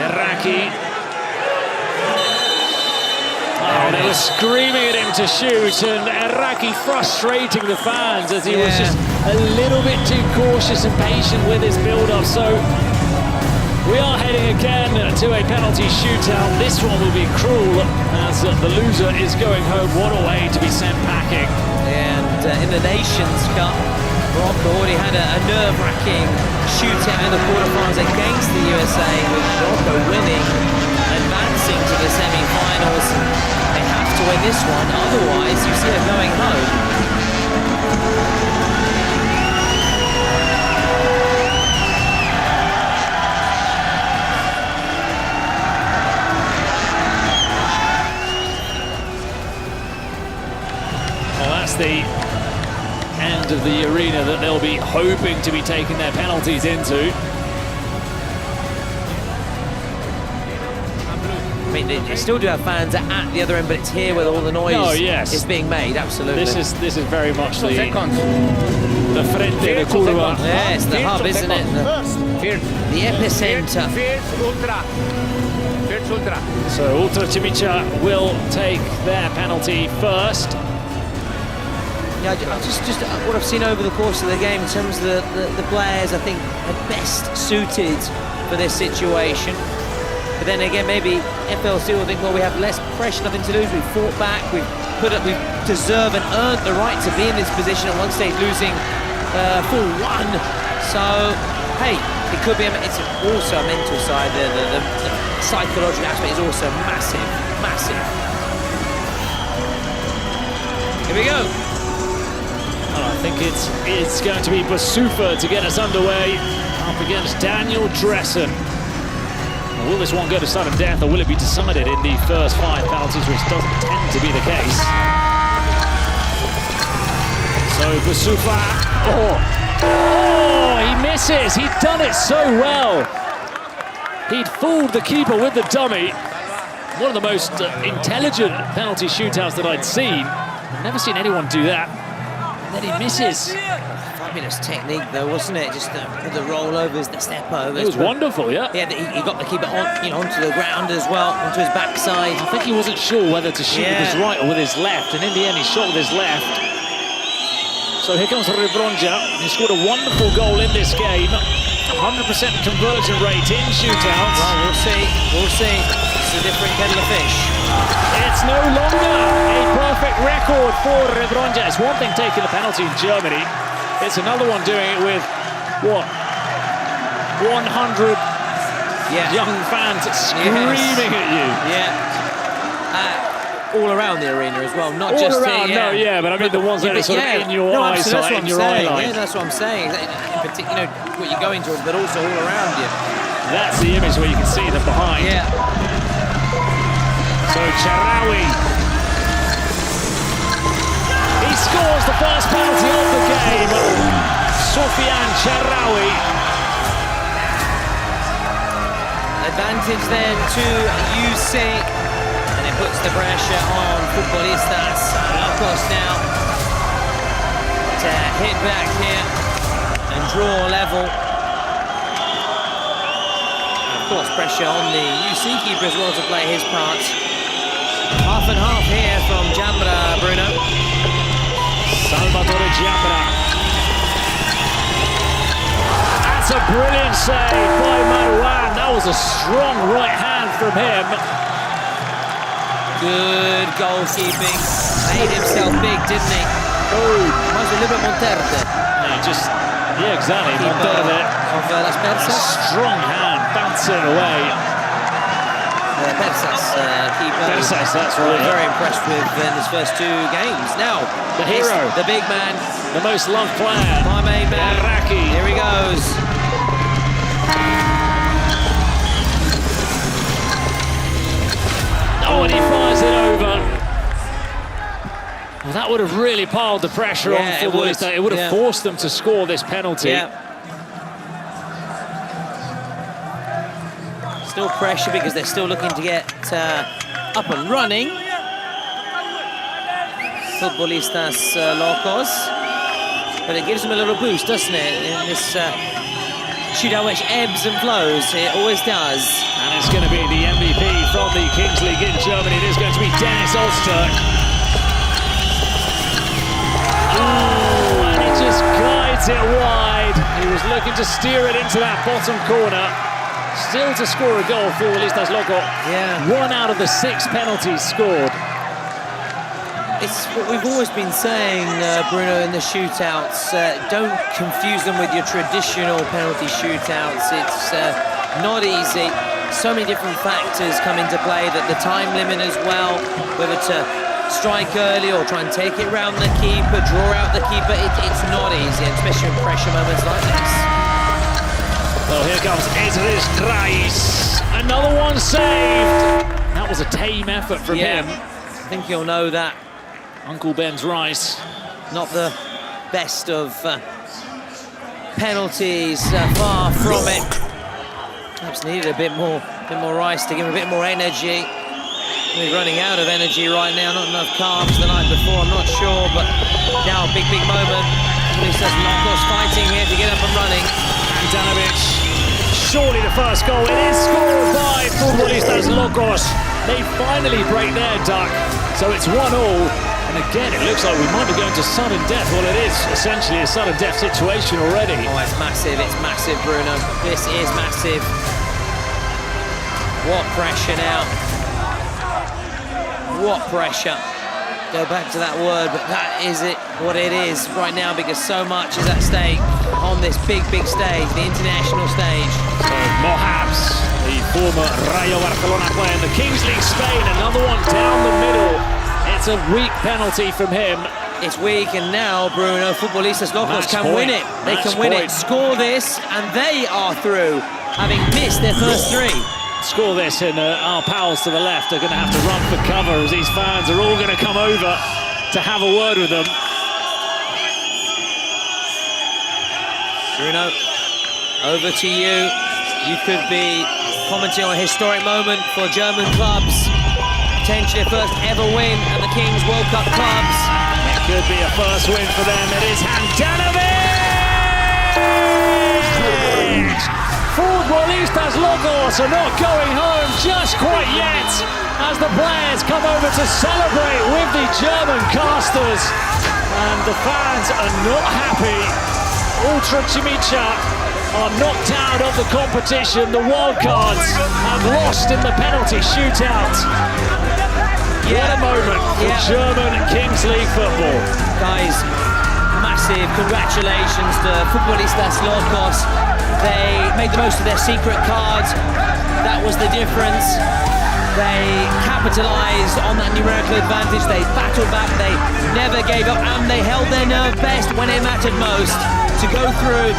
Erraki. Oh, they were screaming at him to shoot, and Erraki frustrating the fans as he was just a little bit too cautious and patient with his build-up. So we are heading again to a penalty shootout. This one will be cruel as the loser is going home. What a way to be sent packing. And in the Nations Cup, Morocco already had a nerve-wracking shootout in the quarterfinals against the USA, with Morocco winning, advancing to the semi-finals. They have to win this one, otherwise you see them going home. Well, that's the end of the arena that they'll be hoping to be taking their penalties into. I mean, they still do have fans at the other end, but it's here where all the noise is being made, absolutely. This is very much the frente de curva. Yeah, it's the hub, isn't it? The epicenter. So Ultra CHMICHA will take their penalty first. Yeah, just what I've seen over the course of the game in terms of the players, I think, are best suited for this situation. But then again, maybe FLC will think, well, we have less pressure, nothing to lose. We've fought back, we deserve and earned the right to be in this position at one stage, losing 4-1. So, hey, it could be. It's also a mental side. The psychological aspect is also massive, massive. Here we go. Well, I think it's going to be Basufa to get us underway up against Daniel Dressen. Will this one go to sudden death, or will it be decided in the first 5 penalties, which doesn't tend to be the case? So Basufa, oh, he misses. He'd done it so well. He'd fooled the keeper with the dummy. One of the most intelligent penalty shootouts that I'd seen. I've never seen anyone do that. And then he misses. Fabulous technique, though, wasn't it? Just the rollovers, the step overs. It was wonderful, yeah. Yeah, he got the keeper on, onto the ground as well, onto his backside. I think he wasn't sure whether to shoot with his right or with his left, and in the end, he shot with his left. So here comes Rebronja. He scored a wonderful goal in this game. 100% conversion rate in shootouts. Well, we'll see. We'll see. It's a different kettle of fish. It's no longer a perfect record for Rebronja. It's one thing taking the penalty in Germany. It's another one doing it with, what, 100 young fans screaming at you. Yeah. All around the arena as well, not just around, here. but I mean the ones that are sort of in your eyesight, in your eye line. Yeah, that's what I'm saying. In particular, what you're going towards, but also all around you. That's the image where you can see them behind. Yeah. So Charawi. He scores the first penalty of the game. Sofian Charawi. Advantage then to UC. And it puts the pressure on Futbolistas. LOCOA now to hit back here and draw level. And of course, pressure on the UC keeper as well to play his part. Half and half here from Jambra, Bruno. Salvatore Jambra. That's a brilliant save by Marouane. That was a strong right hand from him. Good goalkeeping. Made himself big, didn't he? Oh, was a little bit Monterde. Yeah, exactly. Monterde. Of Las Persas. Strong hand, bouncing away. Persas keeper. Persas, that's right. We're very impressed with in his first 2 games. Now, the hero. The big man. The most loved player. My main man. Erraki. Here he goes. Oh, and he fires it over. Well, that would have really piled the pressure on Futbolistas. It would have forced them to score this penalty. Yeah. Still pressure because they're still looking to get up and running. Futbolistas Locos. But it gives them a little boost, doesn't it, in this shootout which ebbs and flows. It always does. And it's going to be the MVP from the Kings League in Germany. It is going to be Dennis Olsterk. Oh, and he just guides it wide. He was looking to steer it into that bottom corner. Still to score a goal for Futbolistas Loco. Yeah. 1 out of the 6 penalties scored. It's what we've always been saying, Bruno, in the shootouts. Don't confuse them with your traditional penalty shootouts. It's not easy. So many different factors come into play, that the time limit as well, whether to strike early or try and take it round the keeper, draw out the keeper. It's not easy, especially in pressure moments like this. Well, here comes Ezris Grice. Another one saved. That was a tame effort from him. I think you'll know that. Uncle Ben's Rice. Not the best of penalties, far from it. Perhaps needed a bit more Rice to give him a bit more energy. He's running out of energy right now, not enough carbs the night before, I'm not sure, but now a big moment. Futbolistas Locos fighting here to get up and running. Handanovic, surely the first goal. It is scored by Futbolistas Locos. They finally break their duck, so it's 1-1. And again, it looks like we might be going to sudden death. Well, it is essentially a sudden death situation already. Oh, it's massive, Bruno. This is massive. What pressure now. What pressure. Go back to that word, but that is what it is right now, because so much is at stake on this big stage, the international stage. So Mohabs, the former Rayo Barcelona player in the Kings League Spain, another one down the middle. It's a weak penalty from him. It's weak, and now, Bruno, Futbolistas Locos can win it. They can win it, score this, and they are through, having missed their first 3. Score this, and our pals to the left are going to have to run for cover, as these fans are all going to come over to have a word with them. Bruno, over to you. You could be commenting on a historic moment for German clubs. Potentially a first ever win at the Kings World Cup clubs. It could be a first win for them. It is Handanovic! Futbolistas Locos are not going home just quite yet, as the players come over to celebrate with the German casters. And the fans are not happy. Ultra CHMICHA are knocked out of the competition. The wildcards have lost in the penalty shootout. What a moment for German Kings League football. Guys, massive congratulations to Futbolistas Locos. They made the most of their secret cards. That was the difference. They capitalized on that numerical advantage. They battled back, they never gave up, and they held their nerve best when it mattered most to go through.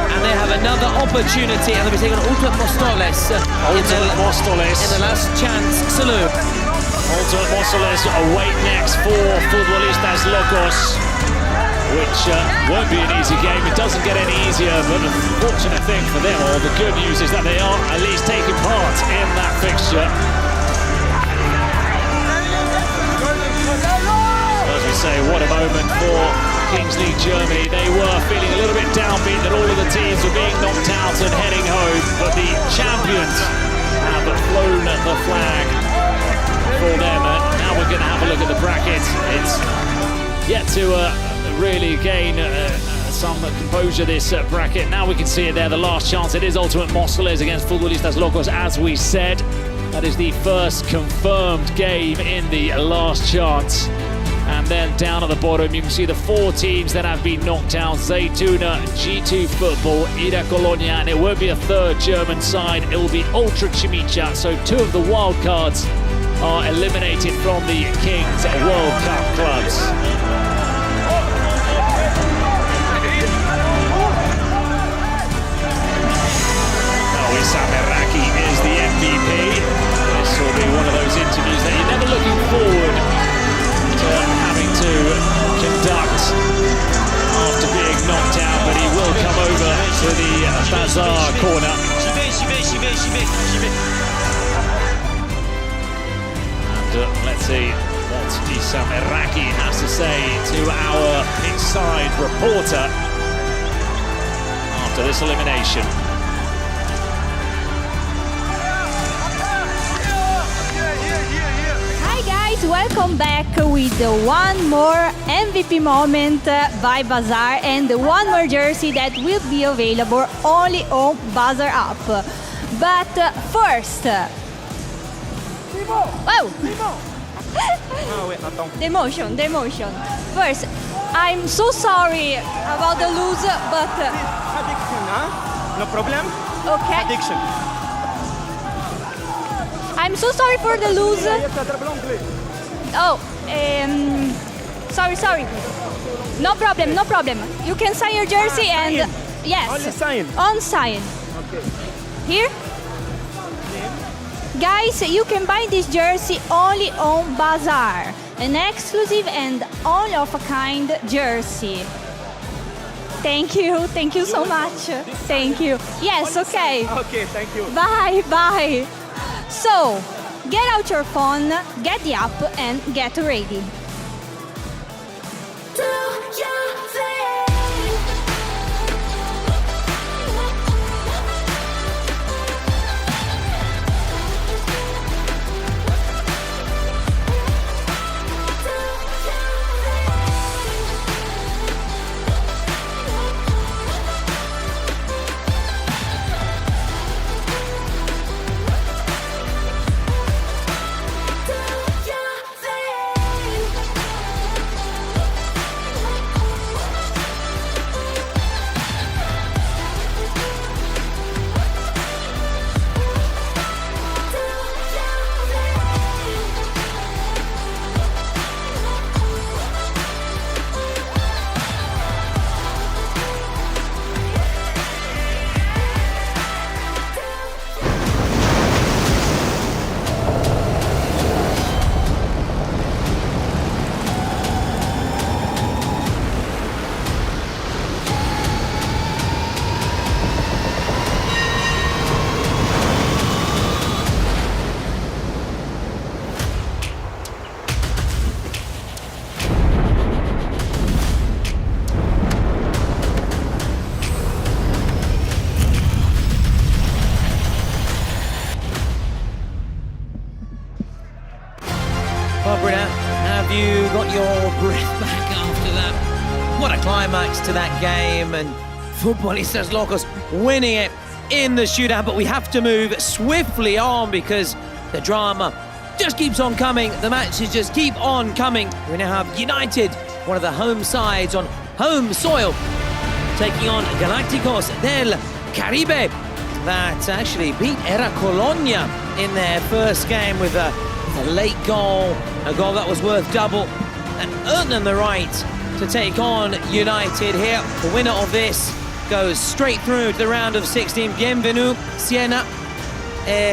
And they have another opportunity, and they'll be taking Ultimate Mostoles in the last chance saloon. Ultimate Mostoles await next for Futbolistas Locos, which won't be an easy game. It doesn't get any easier, but the fortunate thing for them, or the good news, is that they are at least taking part in that fixture. As we say, what a moment for Kings League Germany. They were feeling a little bit downbeat that all of the teams were being knocked out and heading home, but the champions have flown the flag for them. And now we're going to have a look at the bracket. It's yet to really gain some composure, this bracket. Now we can see it there, the last chance. It is Ultimate Mostoles against Futbolistas Locos, as we said. That is the first confirmed game in the last chance. And then down at the bottom, you can see the 4 teams that have been knocked out. Zaytuna, G2 Football, ERA Colonia, and it won't be a third German side. It will be Ultra CHMICHA. So 2 of the wild cards are eliminated from the Kings World Cup clubs. Sameraki is the MVP. This will be one of those interviews that you're never looking forward to having to conduct after being knocked out, but he will come over to the Bazaar corner. see what Isam Iraqi has to say to our pitchside reporter after this elimination. Hi guys, welcome back with one more MVP moment by Bazaar and one more jersey that will be available only on Bazaar app. But first, the emotion. First, I'm so sorry about the lose, but Addiction, huh? No problem? okay. Addiction. I'm so sorry for the lose. Oh, sorry. No problem. You can sign your jersey and yes. Only sign. On sign. Okay. Here. Guys, you can buy this jersey only on Bazaar. An exclusive and all-of-a-kind jersey. Thank you so much. Thank you. Yes, okay. Okay, thank you. Bye. So, get out your phone, get the app, and get ready. Well, Britta, have you got your breath back after that? What a climax to that game, and Futbolistas Locos winning it in the shootout, but we have to move swiftly on because the drama just keeps on coming. The matches just keep on coming. We now have United, one of the home sides on home soil, taking on Galacticos del Caribe, that actually beat ERA Colonia in their first game with a late goal, a goal that was worth double, and earned them the right to take on United here. The winner of this goes straight through to the round of 16. Bienvenue, Siena,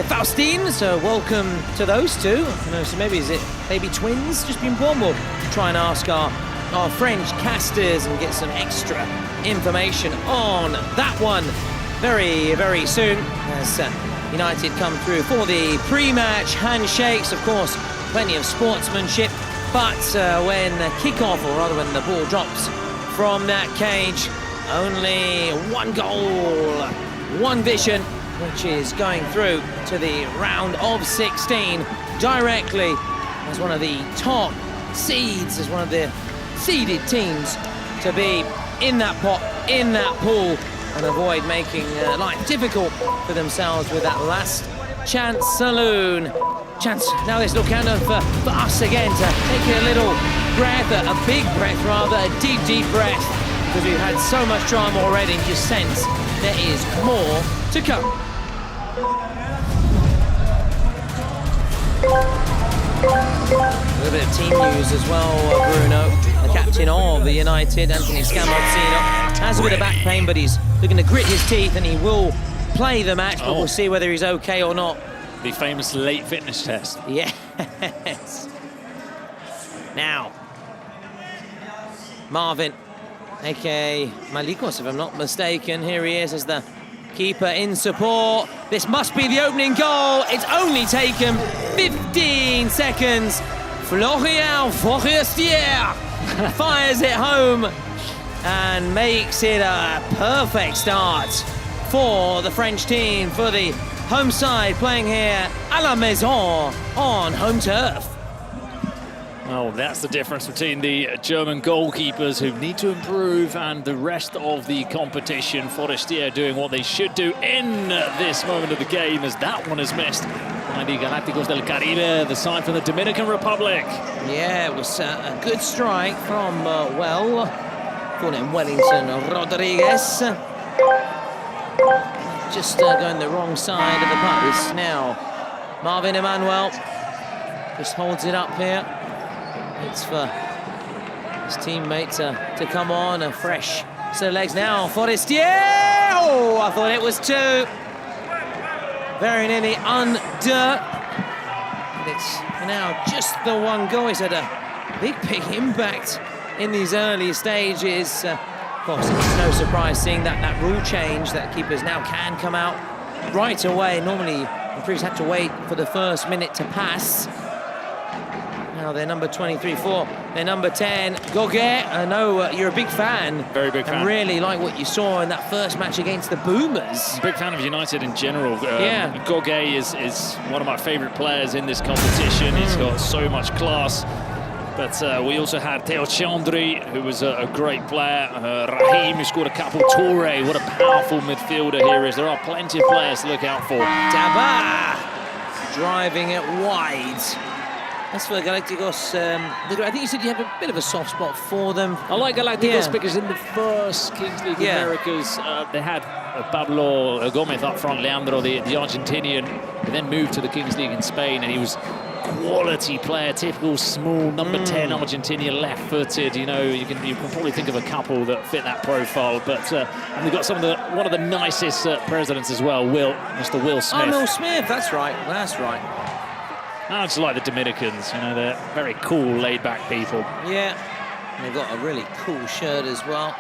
Faustine. So welcome to those two. You know, so maybe is it baby twins just been born? We'll try and ask our French casters and get some extra information on that one very, very soon as United come through for the pre-match handshakes. Of course, plenty of sportsmanship, but when kick-off, or rather when the ball drops from that cage, only one goal, one vision, which is going through to the round of 16 directly as one of the top seeds, as one of the seeded teams to be in that pot, in that pool, and avoid making life difficult for themselves with that last chance saloon. Now let's look out for us again to take a little breath, a big breath rather, a deep breath, because we've had so much drama already and you sense there is more to come. A little bit of team news as well, Bruno. The captain of the United, Anthony Scamozzino, has a bit of back pain, but he's looking to grit his teeth and he will play the match, but we'll see whether he's okay or not. The famous late fitness test. Yes. Now, Marvin, aka Malikos, if I'm not mistaken, here he is as the keeper in support. This must be the opening goal. It's only taken 15 seconds Florian Forestier fires it home and makes it a perfect start for the French team, for the home side playing here à la maison on home turf. Oh, that's the difference between the German goalkeepers who need to improve and the rest of the competition. Forestier doing what they should do in this moment of the game, as that one is missed by the Galácticos del Caribe, the side from the Dominican Republic. Yeah, it was a good strike from, call him Wellington Rodriguez. Just going the wrong side of the post now. Marvin Emanuel just holds it up here. It's for his teammate to come on, a fresh set of legs now. Forestier! Oh, I thought it was two. Very nearly under. And it's now just the one goal. He's had a big impact in these early stages. Of course, it's no surprise seeing that rule change, that keepers now can come out right away. Normally, the Freaks had to wait for the first minute to pass. Now they're number 23-4, they're number 10, Goguet. I know you're a big fan. Very big fan. And really like what you saw in that first match against the Boomers. Big fan of United in general. Yeah. Goguet is one of my favourite players in this competition. He's got so much class. But we also had Theo Chandri, who was a great player. Raheem, who scored a couple. Toure, what a powerful midfielder he is. There are plenty of players to look out for. Daba driving it wide. That's for Galácticos. I think you said you have a bit of a soft spot for them. I like Galácticos because in the first Kings League Americas, they had Pablo Gomez up front, Leandro, the Argentinian, and then moved to the Kings League in Spain, and he was quality player, typical small number 10 Argentinian, left-footed. You know, you can probably think of a couple that fit that profile. But and they've got one of the nicest presidents as well, Mr. Will Smith. Oh, Will Smith, that's right. That's right. I just like the Dominicans. You know, they're very cool, laid-back people. Yeah, and they've got a really cool shirt as well.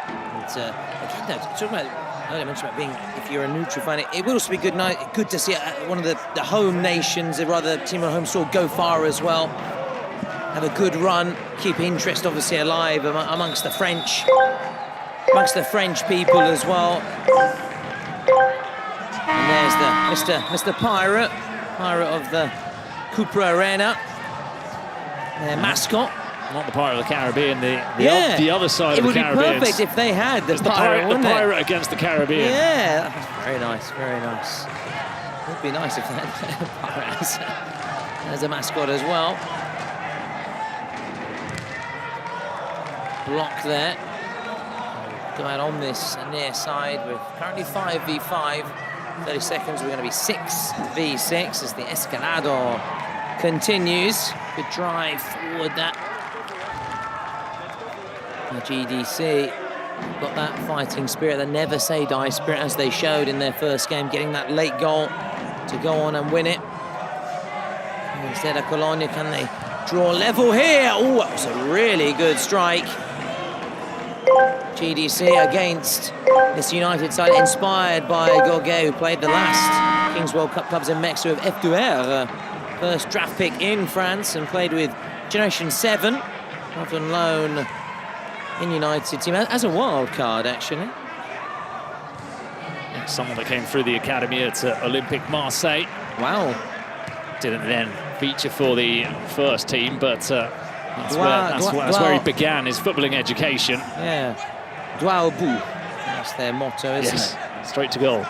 And again, talking about, I mentioned about being, if you're a neutral fan, it would also be good to see one of the home nations, or rather team on home soil, go far as well. Have a good run, keep interest obviously alive amongst the French people as well. And there's the Mr. Pirate of the Cupra Arena, their mascot. Not the Pirate of the Caribbean, the other side of the Caribbean. It would be perfect if they had the Pirate, the Pirate against the Caribbean. Yeah, very nice, very nice. It would be nice if they had the Pirate as a mascot as well. Block there. Go out on this near side with currently 5v5. 30 seconds, we're going to be 6v6 as the Escalado continues. Good drive forward that. The GDC got that fighting spirit, the never say die spirit, as they showed in their first game, getting that late goal to go on and win it. Instead of Colonia, can they draw level here? Oh, that was a really good strike. GDC against this United side, inspired by Goguet, who played the last Kings World Cup clubs in Mexico with F2R, first draft pick in France, and played with Generation 7, out on loan in United team as a wild card, actually. Someone that came through the academy at Olympic Marseille. Wow. Didn't then feature for the first team, but that's where he began his footballing education. Yeah. Droit au but. That's their motto, isn't it? Straight to goal.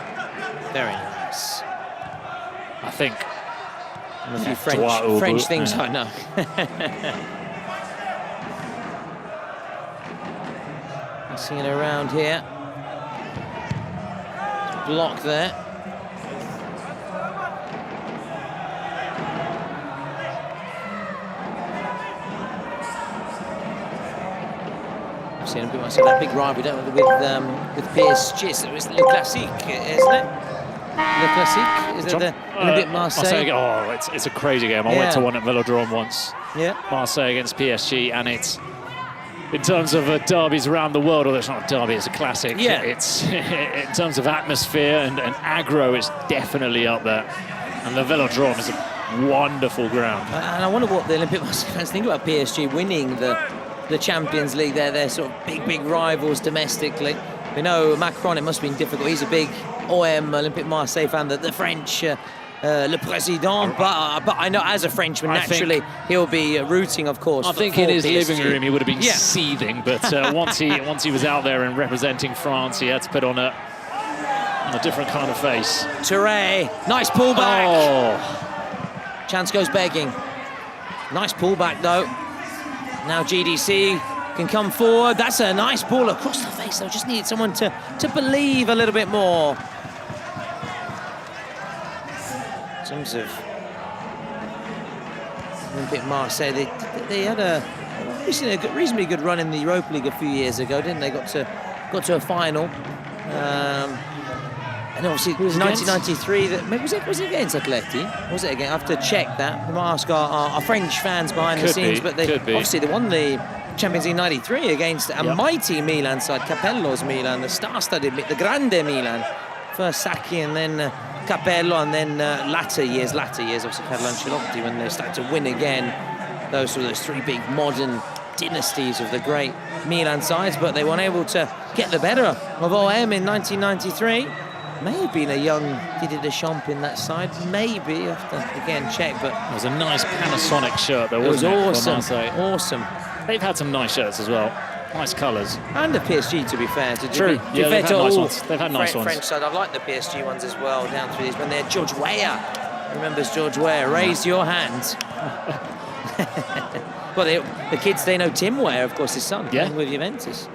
Very nice. I think. And a few French things I know. Passing it around here. Block there. Seen a bit myself, that big rivalry with PSG. So it's Le Classique, isn't it? Le Classique? Is it the Olympique Marseille? Oh, it's a crazy game. I went to one at Velodrome once. Yeah. Marseille against PSG, and it's, in terms of derbies around the world, although it's not a derby, it's a classic. Yeah. It's in terms of atmosphere and aggro, it's definitely up there. And the Velodrome is a Wonderful ground. And I wonder what the Olympic fans think about PSG winning the Champions League. They're sort of big rivals domestically. We know Macron, it must have been difficult. He's a big OM, Olympique Marseille fan, the French, Le Président, but I know as a Frenchman, naturally, he'll be rooting, of course. I think in his living room he would have been seething, but once he was out there and representing France, he had to put on a different kind of face. Touré, nice pullback. Oh. Chance goes begging. Nice pullback though. Now GDC can come forward. That's a nice ball across the face though. Just needed someone to believe a little bit more. In terms of Olympique Marseille, they had a reasonably good run in the Europa League a few years ago, didn't they? Got to a final. And obviously, it was 1993. Maybe was it against Atleti? Was it again? I have to check that. We might ask our French fans behind the scenes, but obviously they won the Champions League '93 against a mighty Milan side, Capello's Milan, the star-studded, the Grande Milan. First Sacchi and then Capello, and then latter years, obviously Carlo Ancelotti, when they started to win again. Those were those three big modern dynasties of the great Milan sides, but they weren't able to get the better of OM in 1993. May have been a young Didier Deschamps in that side. Maybe, I have to again check, but it was a nice Panasonic shirt though, wasn't it? Awesome. Awesome. They've had some nice shirts as well. Nice colours. And the PSG, to be fair. True. Yeah, they've had nice ones. They've had nice ones. French side, I've liked the PSG ones as well, down through these. When they're George Weah. Remembers George Weah? Raise your hand. Well, the kids, they know Tim Weah, of course, his son, playing with Juventus.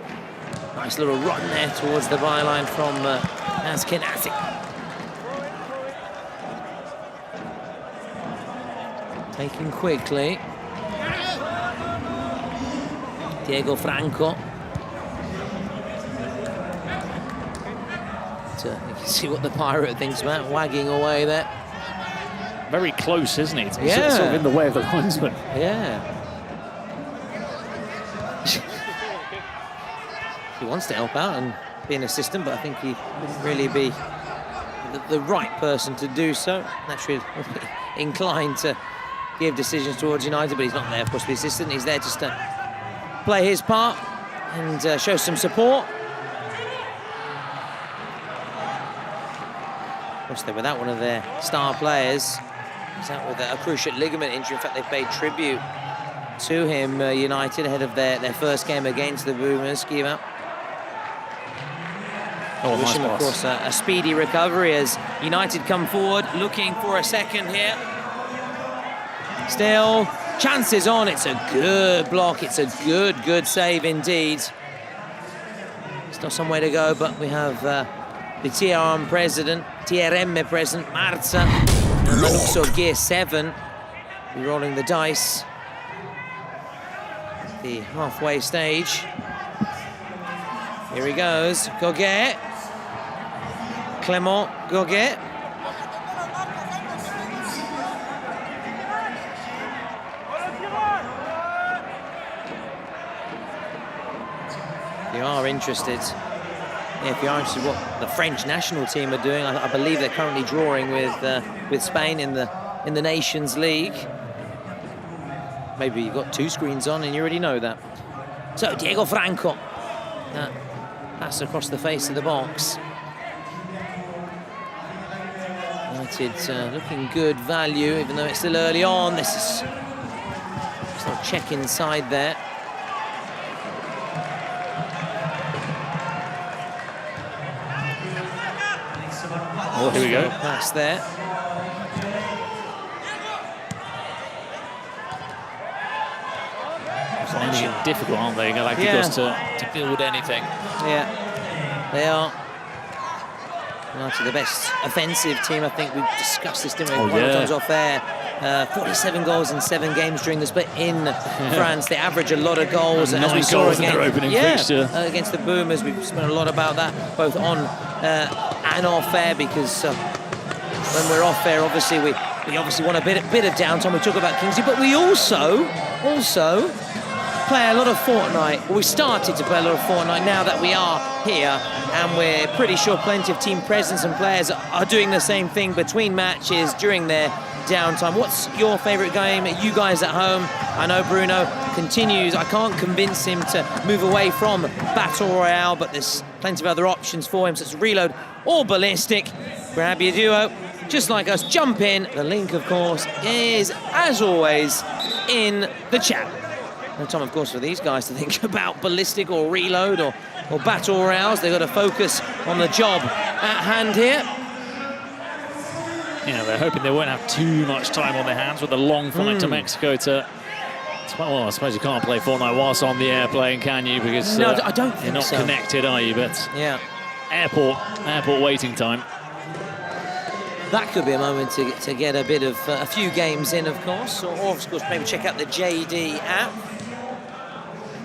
Nice little run there towards the byline from Askenazi. Taken quickly. Diego Franco. So you can see what the pirate thinks about wagging away there. Very close, isn't he? It's sort of in the way of the linesman. Yeah. He wants to help out and be an assistant, but I think he wouldn't really be the right person to do so. Naturally inclined to give decisions towards United, but he's not there, of course, to be assistant. He's there just to play his part and show some support. Of course, they're without one of their star players. He's out with a cruciate ligament injury. In fact, they paid tribute to him, United, ahead of their first game against the Boomers. Skiva. Wish him, of course, a speedy recovery as United come forward, looking for a second here. Still, chances on. It's a good block. It's a good save indeed. Still some way to go, but we have the TRM president, Marza, and also Gear 7. We're rolling the dice. The halfway stage. Here he goes, Goguet. Clément Goguet. If you are interested, if you are interested in what the French national team are doing, I believe they're currently drawing with Spain in the Nations League. Maybe you've got two screens on and you already know that. So Diego Franco, pass across the face of the box. United looking good value, even though it's still early on. This is just a check inside there. Oh, here we go. Pass there. Finding it difficult, aren't they, Galacticos, to build anything? Yeah, they are. United, the best offensive team. I think we've discussed this, didn't we? One times off air. 47 goals in 7 games during the split in France. They average a lot of goals. And 9 as we saw goals in their opening fixture. Against the Boomers. We've spent a lot about that, both on and off air, because when we're off air, obviously we obviously want a bit of downtime. We talk about Kingsley, but we also play a lot of Fortnite. Well, we started to play a lot of Fortnite now that we are here, and we're pretty sure plenty of team presence and players are doing the same thing between matches, during their downtime. What's your favourite game? You guys at home? I know Bruno continues. I can't convince him to move away from Battle Royale, but there's plenty of other options for him, such as Reload or Ballistic. Grab your duo, just like us, jump in. The link, of course, is, as always, in the chat. No time, of course, for these guys to think about Ballistic or Reload or Battle Royales. They've got to focus on the job at hand here. Yeah, they're hoping they won't have too much time on their hands with a long flight to Mexico to... Well, I suppose you can't play Fortnite whilst on the airplane, can you? Because no, I don't think you're not connected, are you? But yeah, airport waiting time. That could be a moment to get a bit of a few games in, of course, or of course maybe check out the JD app.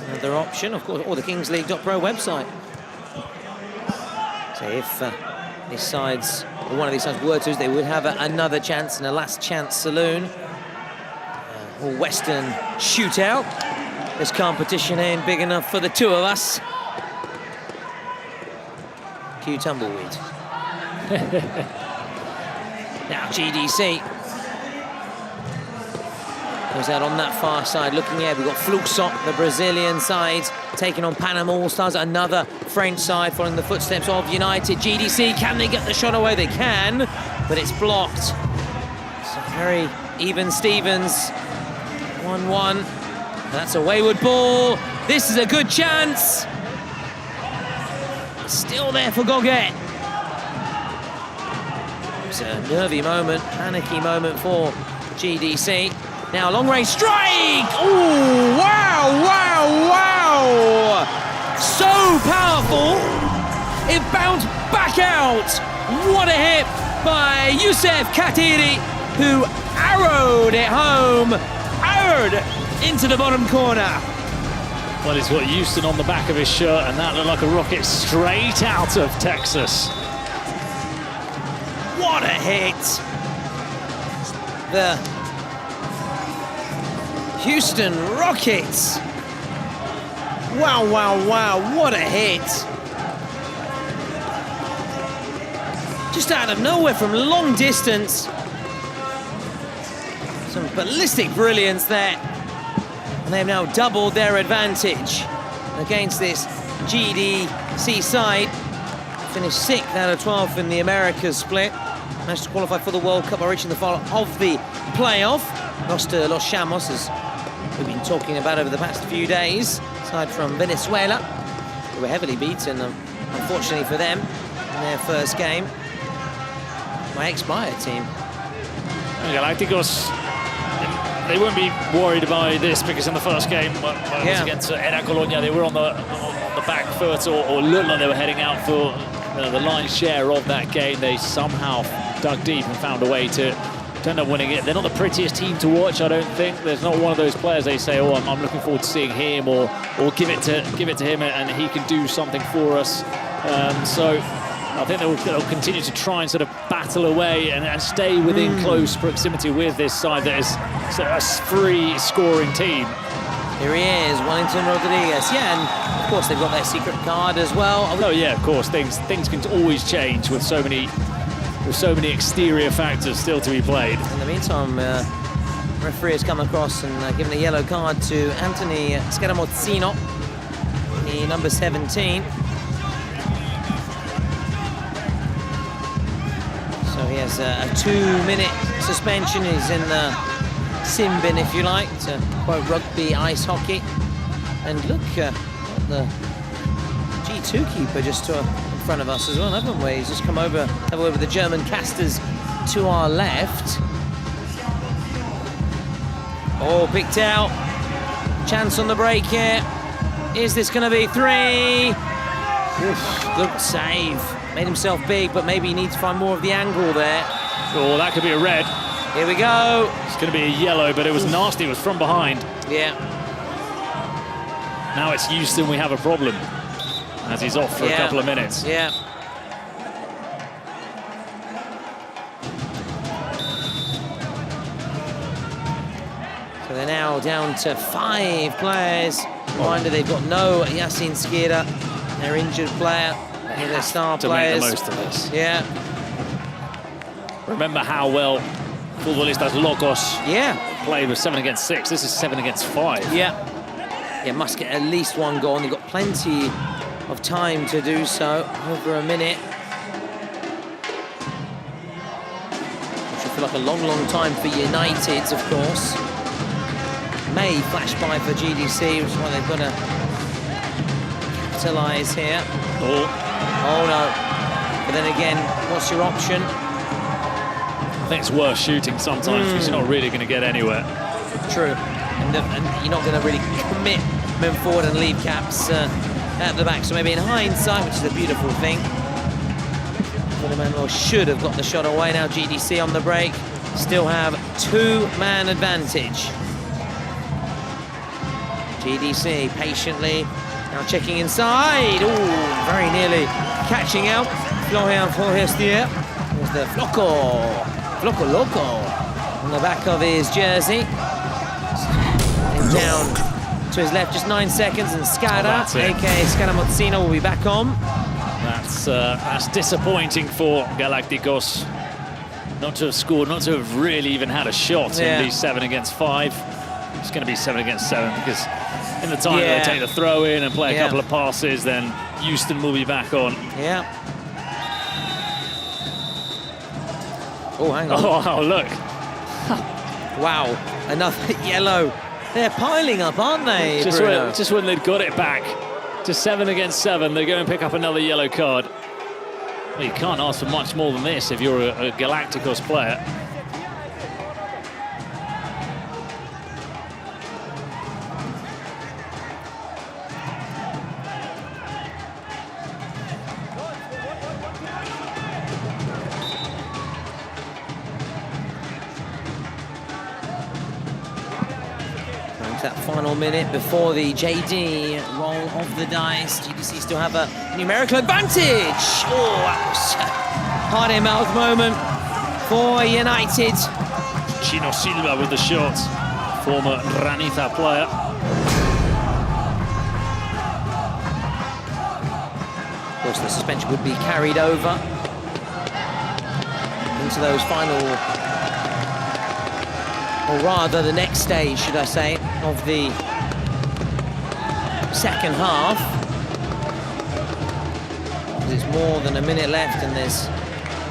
Another option, of course, or the kingsleague.pro website. So if these sides, or one of these sides were to, they would have another chance in a last chance saloon. Or Western shootout. This competition ain't big enough for the two of us. Cue tumbleweed. Now GDC goes out on that far side, looking ahead. We've got FLUO, the Brazilian side, taking on PANAM All-Stars, another French side following the footsteps of United. GDC, can they get the shot away? They can, but it's blocked. So very even Stevens. 1-1. That's a wayward ball. This is a good chance. It's still there for Goguet. It's a nervy moment, panicky moment for GDC. Now long range strike. Oh, wow, wow, wow. So powerful. It bounced back out. What a hit by Youssef Katiri, who arrowed it home. Into the bottom corner. Well, he's got Houston on the back of his shirt, and that looked like a rocket straight out of Texas. What a hit. The Houston Rockets. Wow, wow, wow, what a hit. Just out of nowhere from long distance. Some ballistic brilliance there. And they've now doubled their advantage against this GDC side. Finished 6th out of 12 in the Americas split. Managed to qualify for the World Cup by reaching the final of the playoff. Lost to Los Chamos, as we've been talking about over the past few days. Aside from Venezuela, who were heavily beaten, unfortunately for them, in their first game. My ex-Bayer team. Galacticos, they won't be worried by this because in the first game against ERA COLONIA, they were on the back foot or looked like they were heading out for the lion's share of that game. They somehow dug deep and found a way to end up winning it. They're not the prettiest team to watch, I don't think. There's not one of those players they say, oh, I'm looking forward to seeing him, or give it to him and he can do something for us. So I think they'll continue to try and sort of battle away and stay within close proximity with this side that is a free scoring team. Here he is, Wellington Rodriguez. Yeah, and of course they've got their secret card as well. Oh yeah, of course. Things can always change with so many exterior factors still to be played. In the meantime, referee has come across and given a yellow card to Anthony Scaramozzino, the number 17. So he has a 2-minute suspension. He's in the sin bin, if you like, to quote rugby, ice hockey. And look, the G2 keeper just in front of us as well, haven't we? He's just come over with the German casters to our left. Oh, picked out. Chance on the break here. Is this going to be 3? Oof, good save. Made himself big, but maybe he needs to find more of the angle there. Oh, that could be a red. Here we go. It's going to be a yellow, but it was nasty. It was from behind. Yeah. Now it's Houston. We have a problem as he's off for a couple of minutes. Yeah. So they're now down to 5 players. Reminder, they've got no Yasin Skira, their injured player. Their star to players. make the most of this. Yeah. Remember how well Futbolistas Locos Yeah. play with 7 against 6. This is 7 against 5. Yeah. Yeah, must get at least one goal, and they've got plenty of time to do so, over a minute. Which will feel like a long, long time for United, of course. May flash by for GDC, which is why they've got to capitalise here. Oh no. But then again, what's your option? I think it's worth shooting sometimes because you're not really going to get anywhere. True. And you're not going to really commit, move forward and leave caps at the back. So maybe in hindsight, which is a beautiful thing, Manuel should have got the shot away. Now GDC on the break still have 2-man advantage. GDC patiently now checking inside. Oh, very nearly catching out. Florian Forestier. There's the Floco Loco on the back of his jersey. And down to his left, just 9 seconds, and Scada, aka Scaramozzino, will be back on. That's disappointing for Galacticos. Not to have scored, not to have really even had a shot in these 7 against 5. It's going to be 7 against 7 because in the time that they take the throw in and play a couple of passes, then Houston will be back on. Yeah. Oh, hang on. Oh, look. Wow, another yellow. They're piling up, aren't they, Bruno? Just when they'd got it back to 7 against 7, they go and pick up another yellow card. Well, you can't ask for much more than this if you're a Galacticos player. That final minute before the JD roll of the dice. GDC still have a numerical advantage. Oh, that was a heart-in-mouth moment for United. Chino Silva with the shot, former Ranita player. Of course, the suspension would be carried over into those final, or rather the next stage, should I say, of the second half. There's more than a minute left and there's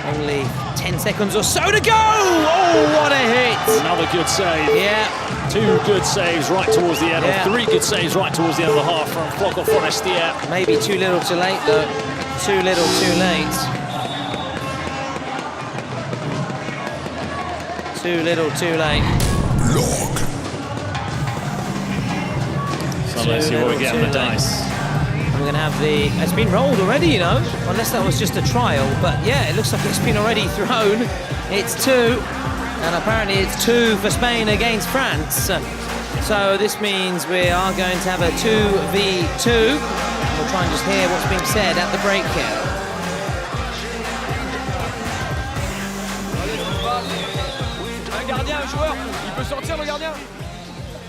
only 10 seconds or so to go! Oh, what a hit! Another good save. Yeah. 2 good saves right towards the end, or 3 good saves right towards the end of the half from Floco Forestier. Maybe too little too late, though. Too little too late. Too little too late. So let's see what we get on the dice. And we're going to have the... It's been rolled already, you know, unless that was just a trial. But yeah, it looks like it's been already thrown. It's 2, and apparently it's 2 for Spain against France. So this means we are going to have a 2v2. We'll try and just hear what's being said at the break here. Un gardien, un joueur, il peut sortir le gardien?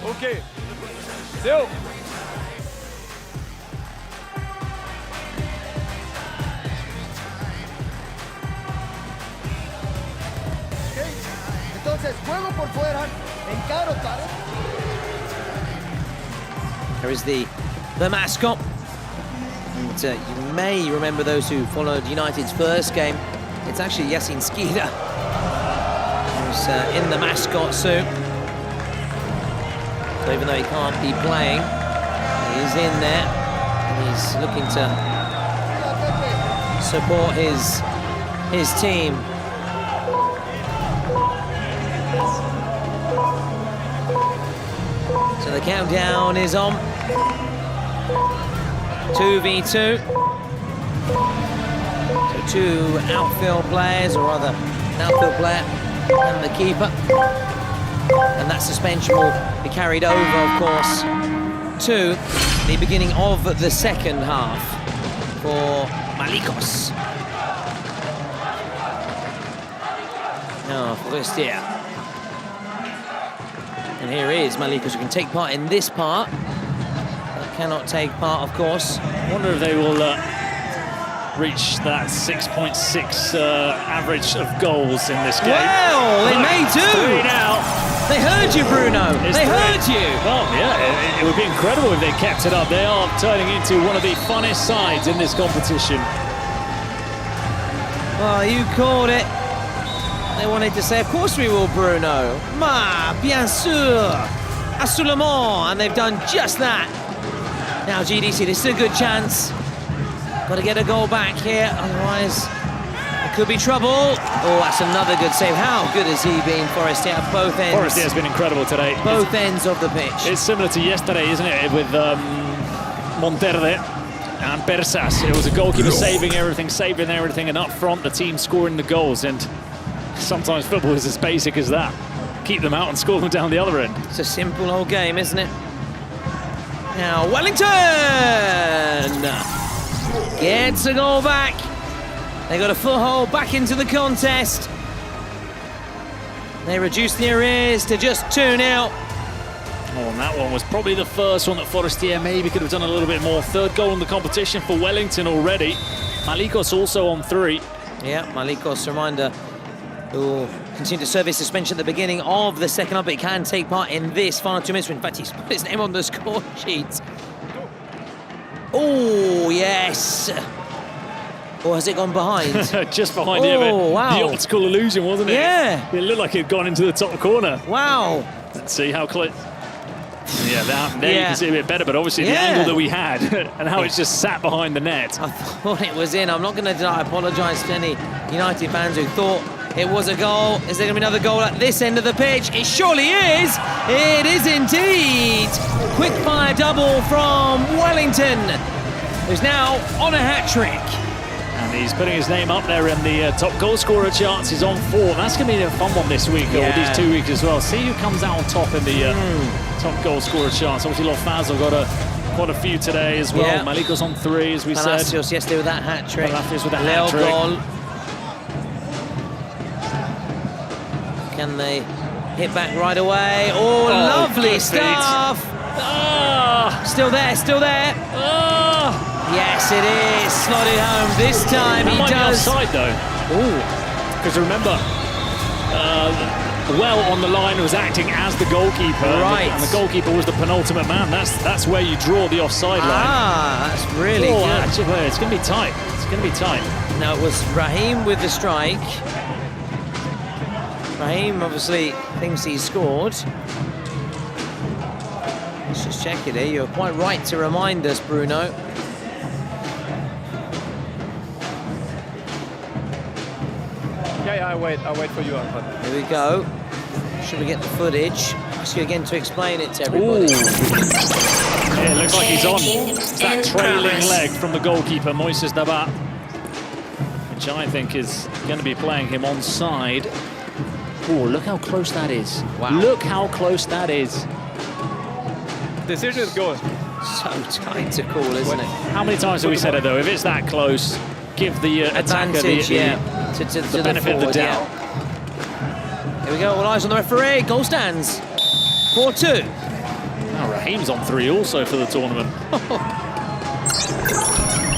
Ok. Théo. Entonces, juego por fuera, encaro para. There is the mascot. And you may remember those who followed United's first game. It's actually Yasin Skida who's in the mascot suit. So even though he can't be playing, he's in there and he's looking to support his team. So the countdown is on. 2v2. So 2 outfield players, or rather an outfield player and the keeper. And that suspension will be carried over, of course, to the beginning of the second half for Malicos. Now, Forestier. And here is Malicos, who can take part in this part, but cannot take part, of course. I wonder if they will reach that 6.6 average of goals in this game. Well, they may do. 3 now. They heard you, Bruno. They heard you. Well, yeah, it would be incredible if they kept it up. They are turning into one of the funnest sides in this competition. Well, you called it. They wanted to say, of course we will, Bruno. Bien sûr. Absolument. And they've done just that. Now, GDC, this is a good chance. Got to get a goal back here, otherwise it could be trouble. Oh, that's another good save. How good has he been, Forestier, at both ends? Forestier has been incredible today. Both ends of the pitch. It's similar to yesterday, isn't it, with Monterde and Persas. It was a goalkeeper saving everything, and up front the team scoring the goals. And sometimes football is as basic as that. Keep them out and score them down the other end. It's a simple old game, isn't it? Now, Wellington gets a goal back. They got a foothold back into the contest. They reduced the arrears to just 2-0. Oh, and that one was probably the first one that Forestier maybe could have done a little bit more. Third goal in the competition for Wellington already. Malikos also on 3. Yeah, Malikos, reminder, who will continue to serve his suspension at the beginning of the second half, but he can take part in this final 2 minutes. In fact, he's put his name on the score sheet. Oh, yes. Or has it gone behind? Just behind him. Oh, wow. The optical illusion, wasn't it? Yeah. It looked like it had gone into the top corner. Wow. Let's see how close. Yeah, there you can see a bit better, but obviously the angle that we had and how it's just sat behind the net. I thought it was in. I'm not going to deny. I apologise to any United fans who thought it was a goal. Is there going to be another goal at this end of the pitch? It surely is. It is indeed. Quick fire double from Wellington, who's now on a hat-trick. And he's putting his name up there in the top goal scorer charts. He's on 4. That's going to be a fun one this week, or these 2 weeks as well. See who comes out on top in the top goal scorer charts. Obviously, Lofazzo got quite a few today as well. Yeah. Malikos on 3, as we Palacios said. yesterday with that hat-trick. Palacios with that hat-trick. goal. Can they hit back right away? Oh, lovely stuff. Still there, still there. Yes, it is. Slotted home. This time he does. Offside though. Because remember, Well on the line was acting as the goalkeeper. Right. And the goalkeeper was the penultimate man. That's where you draw the offside line. That's really good. Actually, it's going to be tight. It's going to be tight. No, it was Raheem with the strike. Raheem obviously thinks he's scored. Let's just check it here. You're quite right to remind us, Bruno. Yeah, I'll wait for you. Here we go. Should we get the footage? Ask you again to explain it to everybody. Yeah, it looks like he's on that trailing leg from the goalkeeper, Moises Dabat, which I think is going to be playing him onside. Oh, look how close that is. Wow. Look how close that is. Decision is good. So tight to call, isn't it? How many times have we said it, though? If it's that close, give the attacker advantage, the benefit of the doubt. Here we go, all eyes on the referee. Goal stands. 4-2. Now Raheem's on 3 also for the tournament.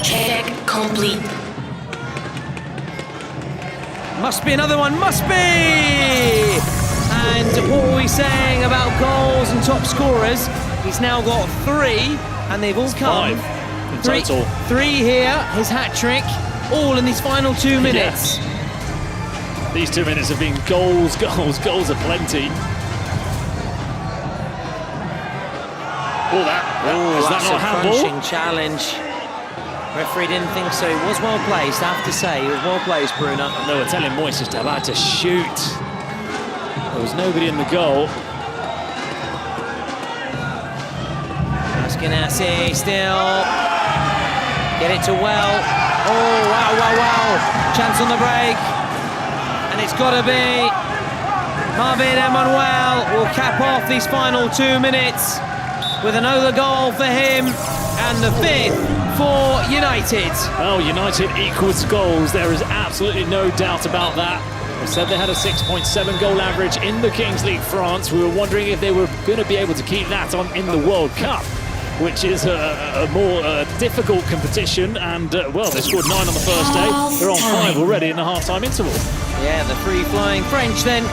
Check complete. Must be another one, must be! And what were we saying about goals and top scorers? He's now got 3, and they've all come. 5 in total. 3 here, his hat-trick, all in these final 2 minutes. Yes. These 2 minutes have been goals, goals, goals aplenty. Oh, is that not a handball? Crunching challenge. Referee didn't think so. He was well placed, I have to say. He was well placed, Bruno. No, we're telling Moises Dabat to shoot. There was nobody in the goal. Askinassi still. Get it to Well. Oh, wow, wow, wow. Chance on the break. And it's got to be Marvin Emmanuel will cap off these final 2 minutes with another goal for him and the 5th for United. Well, United equals goals. There is absolutely no doubt about that. I said they had a 6.7 goal average in the Kings League France. We were wondering if they were going to be able to keep that on in the World Cup. which is a more difficult competition. And, well, they scored 9 on the first day. They're on 5 already in the half-time interval. Yeah, the free-flying French then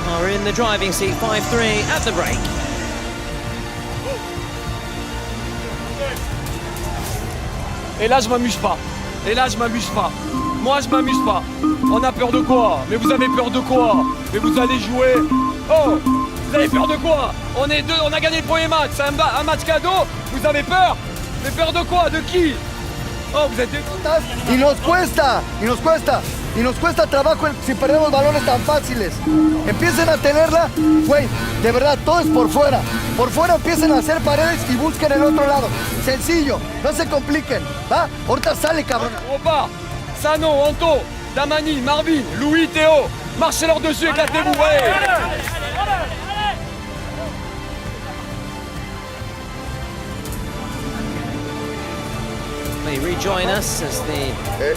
are in the driving seat, 5-3 at the break. Et là, je m'amuse pas. Et là, je m'amuse pas. Moi, je m'amuse pas. On a peur de quoi? Mais vous avez peur de quoi? Mais vous allez jouer. Oh, vous avez peur de quoi? On est deux, on a gagné le premier match. C'est un match cadeau. Vous avez peur? Mais peur de quoi? De qui? Oh, vous êtes des... Y nos cuesta trabajo si perdemos balones tan fáciles. Empiecen a tenerla, güey, de verdad, todo es por fuera. Por fuera empiecen a hacer paredes y busquen el otro lado. Sencillo, no se compliquen, ¿va? Ahorita sale, cabrón. Repart. Sano, Anto, Damani, Marvin, Louis, Théo. Marchez leur dessus, éclatez-vous, ouais. They rejoin us as the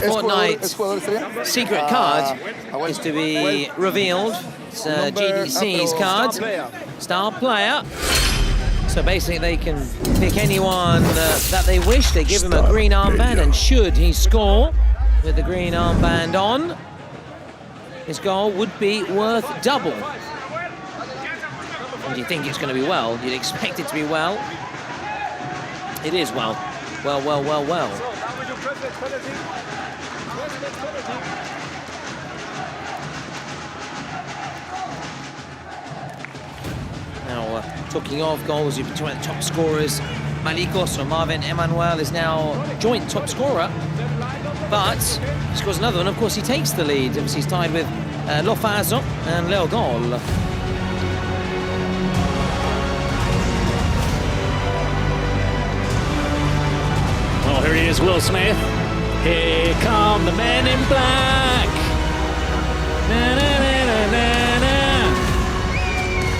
Fortnite secret card is to be revealed. It's GDC's card, star player. So basically they can pick anyone that they wish. They give him a green armband, and should he score with the green armband on, his goal would be worth double. And you think it's going to be well? You'd expect it to be well. It is well. Well. Now, talking of goals, between the top scorers, Malikos or Marvin Emmanuel is now joint top scorer, but he scores another one. Of course, he takes the lead. Obviously, he's tied with Lofazo and Leo Gol. Oh, here he is, Will Smith. Here come the men in black. Na, na, na, na, na, na.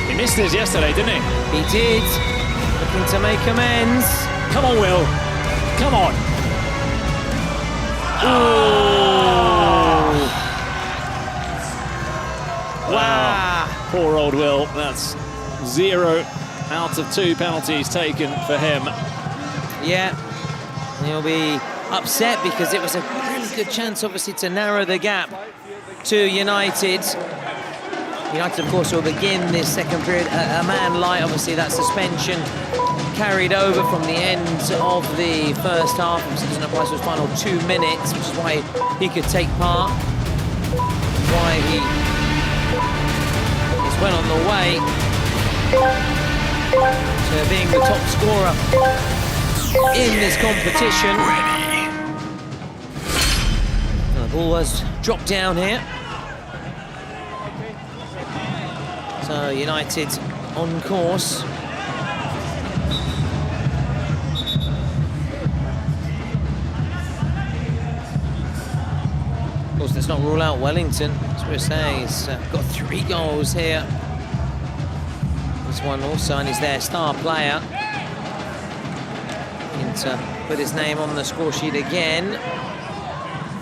He missed his yesterday, didn't he? He did. Looking to make amends. Come on, Will. Come on. Oh. Wow. Poor old Will. That's 0 out of 2 penalties taken for him. Yeah. He'll be upset because it was a really good chance, obviously, to narrow the gap to United. United, of course, will begin this second period a man light. Obviously, that suspension carried over from the end of the first half. Obviously, doesn't apply to his final 2 minutes, which is why he could take part. Why he is well on the way to being the top scorer in this competition. The ball was dropped down here. So United on course. Of course, let's not rule out Wellington. As we're saying, he's got 3 goals here. This one also, and he's their star player. To put his name on the score sheet again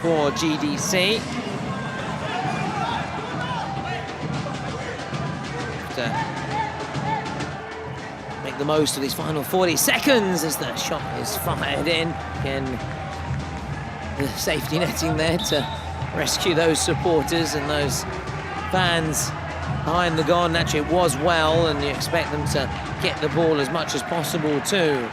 for GDC. To make the most of these final 40 seconds as the shot is fired in. Again, the safety netting there to rescue those supporters and those fans behind the goal. Naturally, it was well, and you expect them to get the ball as much as possible too.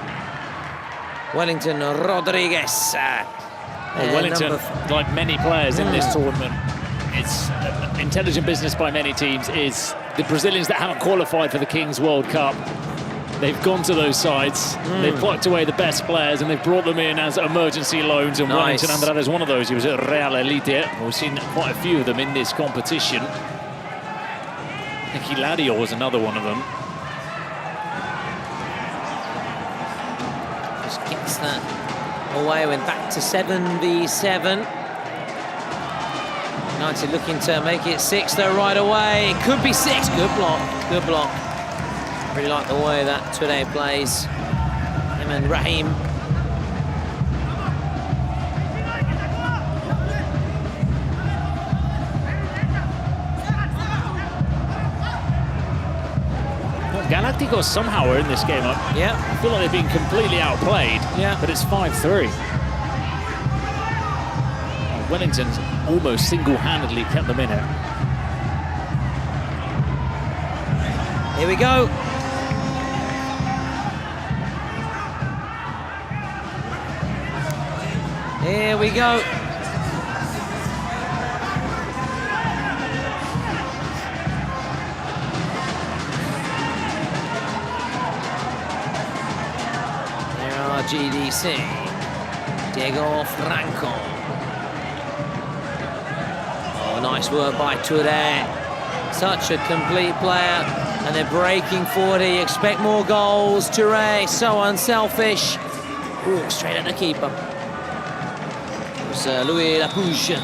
Wellington Rodriguez. Well, Wellington, like many players in this tournament, it's intelligent business by many teams, is the Brazilians that haven't qualified for the Kings World Cup. They've gone to those sides, they've plucked away the best players, and they've brought them in as emergency loans, and Wellington Andrade is one of those. He was at Real Elite. We've seen quite a few of them in this competition. I think Hilario was another one of them. Gets that away, went back to 7v7. United looking to make it 6 though right away. It could be 6. Good block, good block. Really like the way that Today plays. Him and Raheem. Galacticos Galacticos somehow are in this game. Yeah. I feel like they've been completely outplayed. Yeah. But it's 5-3. Wellington's almost single-handedly kept them in it. Here we go. Here we go. There are GDC. Diego Franco. Oh, nice work by Touré. Such a complete player. And they're breaking forward. You expect more goals. Touré, so unselfish. Ooh, straight at the keeper. It's Louis Lapouche.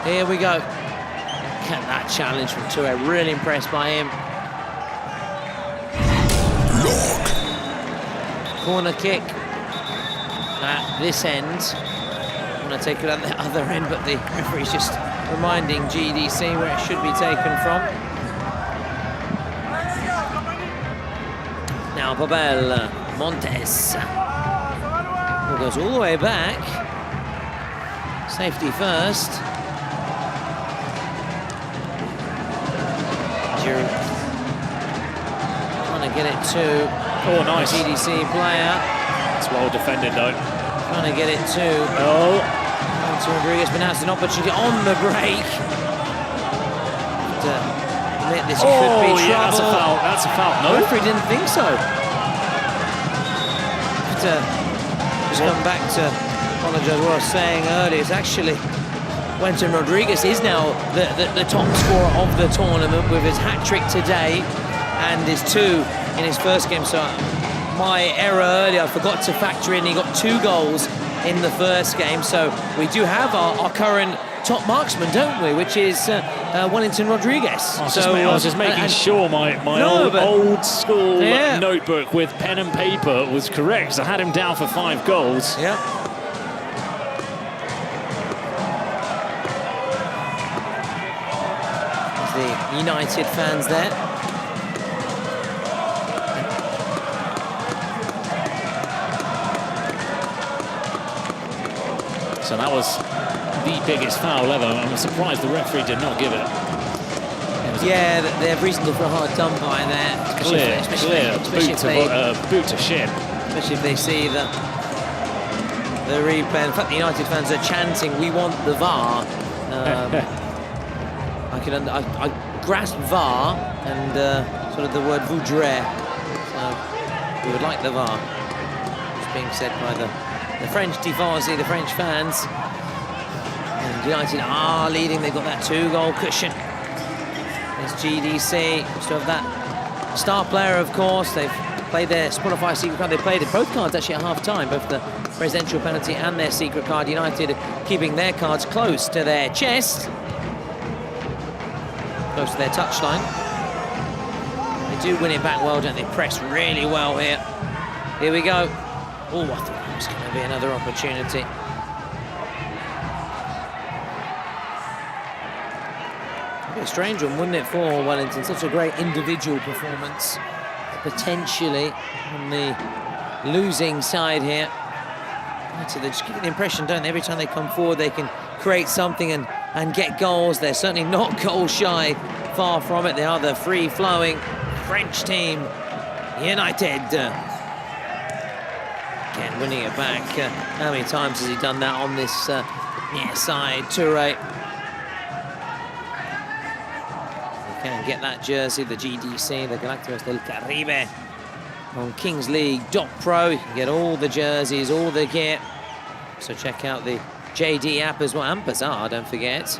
Here we go. Get that challenge from Touré. Really impressed by him. Corner kick at this end. I'm going to take it at the other end, but the referee's just reminding GDC where it should be taken from. Now Babel, Montes. Ball goes all the way back. Safety first. Giroud. Trying to get it to nice GDC player. It's well defended though. Trying to get it to Rodriguez, but now it's an opportunity on the break. This could be trouble. Yeah, that's a foul. That's a foul. No, the referee didn't think so. Just come back to apologise what I was saying earlier. It's actually Quentin Rodriguez is now the top scorer of the tournament with his hat-trick today and his 2 in his first game. So my error earlier, I forgot to factor in, he got 2 goals in the first game. So we do have our current top marksman, don't we? Which is Wellington Rodriguez. I was just making sure my old school notebook with pen and paper was correct. I had him down for 5 goals. Yeah. There's the United fans there. So that was the biggest foul ever. I'm surprised the referee did not give it. Yeah, they have reason to feel hard done by there. Clear, boot to shin. Especially if they see the replay. In fact, the United fans are chanting, "We want the VAR." I grasp VAR and sort of the word voudrait. So we would like the VAR. It's being said by the French tifosi, the French fans. And United are leading. They've got that 2-goal cushion. There's GDC. Still have that star player, of course. They've played their Spotify secret card. They played both cards actually at half-time, both the presidential penalty and their secret card. United keeping their cards close to their chest, close to their touchline. They do win it back well, don't they? Press really well here. Here we go. Oh, I thought that was going to be another opportunity. A strange one, wouldn't it, for Wellington? Such a great individual performance, potentially on the losing side here. So they just give the impression, don't they? Every time they come forward, they can create something and get goals. They're certainly not goal shy, far from it. They are the free-flowing French team, United. Again, winning it back. How many times has he done that on this near side? Touré. Can get that jersey, the GDC, the Galacticos del Caribe, on Kings League.pro. You can get all the jerseys, all the gear. So check out the JD app as well, and Bazaar, don't forget.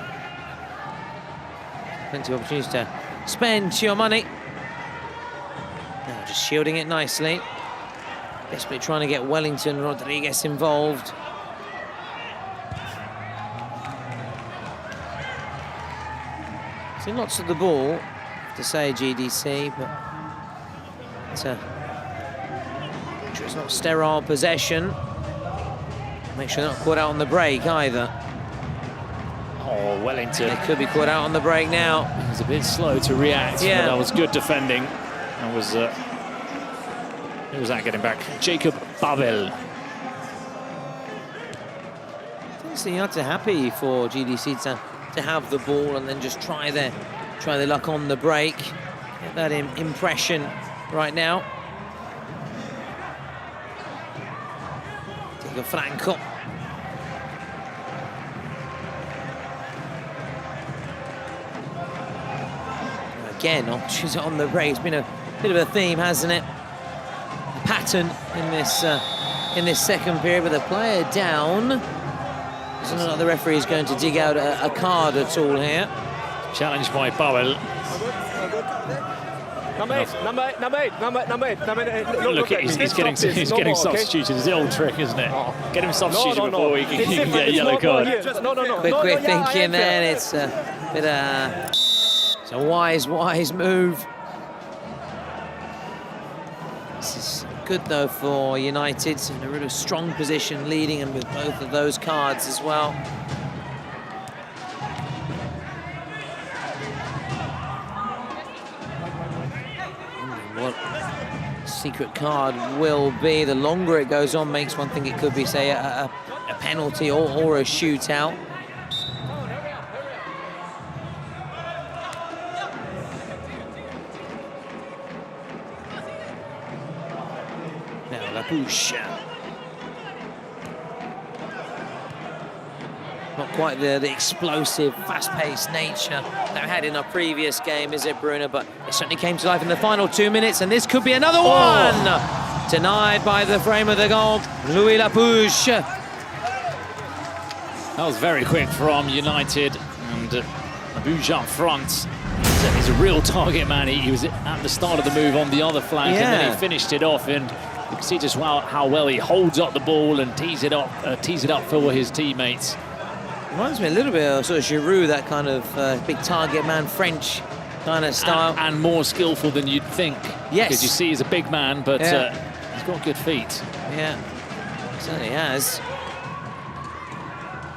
Plenty of opportunities to spend your money. Now just shielding it nicely. Desperately trying to get Wellington Rodriguez involved. Lots of the ball, to say GDC, but it's not sterile possession. Make sure they're not caught out on the break either. Oh, Wellington. They could be caught out on the break now. He was a bit slow to react, but that was good defending. That was, who was that getting back? Jacob Babel. So you're not too happy for GDC to have the ball and then just try their luck on the break. Get that impression right now. Diego Franco. Again, opportunity on the break. It's been a bit of a theme, hasn't it? A pattern in this second period with a player down. Doesn't look like the referee is going to dig out a card at all here. Challenged by Babel. Number eight. Look, he's getting substituted. It's the old trick, isn't it? Get him substituted before he can get a yellow card. Quick thinking then. It's a bit it's a wise move. This is good though for United, in a really strong position, leading and with both of those cards as well. What secret card will be, the longer it goes on, makes one think it could be, say, a penalty or a shootout. Push. Not quite the explosive, fast-paced nature that we had in our previous game, is it, Bruno? But it certainly came to life in the final 2 minutes, and this could be another one! Denied by the frame of the goal, Louis Lapouche. That was very quick from United, and Lapouche up front. He's a real target man. He was at the start of the move on the other flank, and then he finished it off, and you can see just how well he holds up the ball and tees it up for his teammates. Reminds me a little bit of sort of Giroud, that kind of big target man, French kind of style. And more skillful than you'd think. Yes. Because you see he's a big man, but he's got good feet. Yeah, certainly has.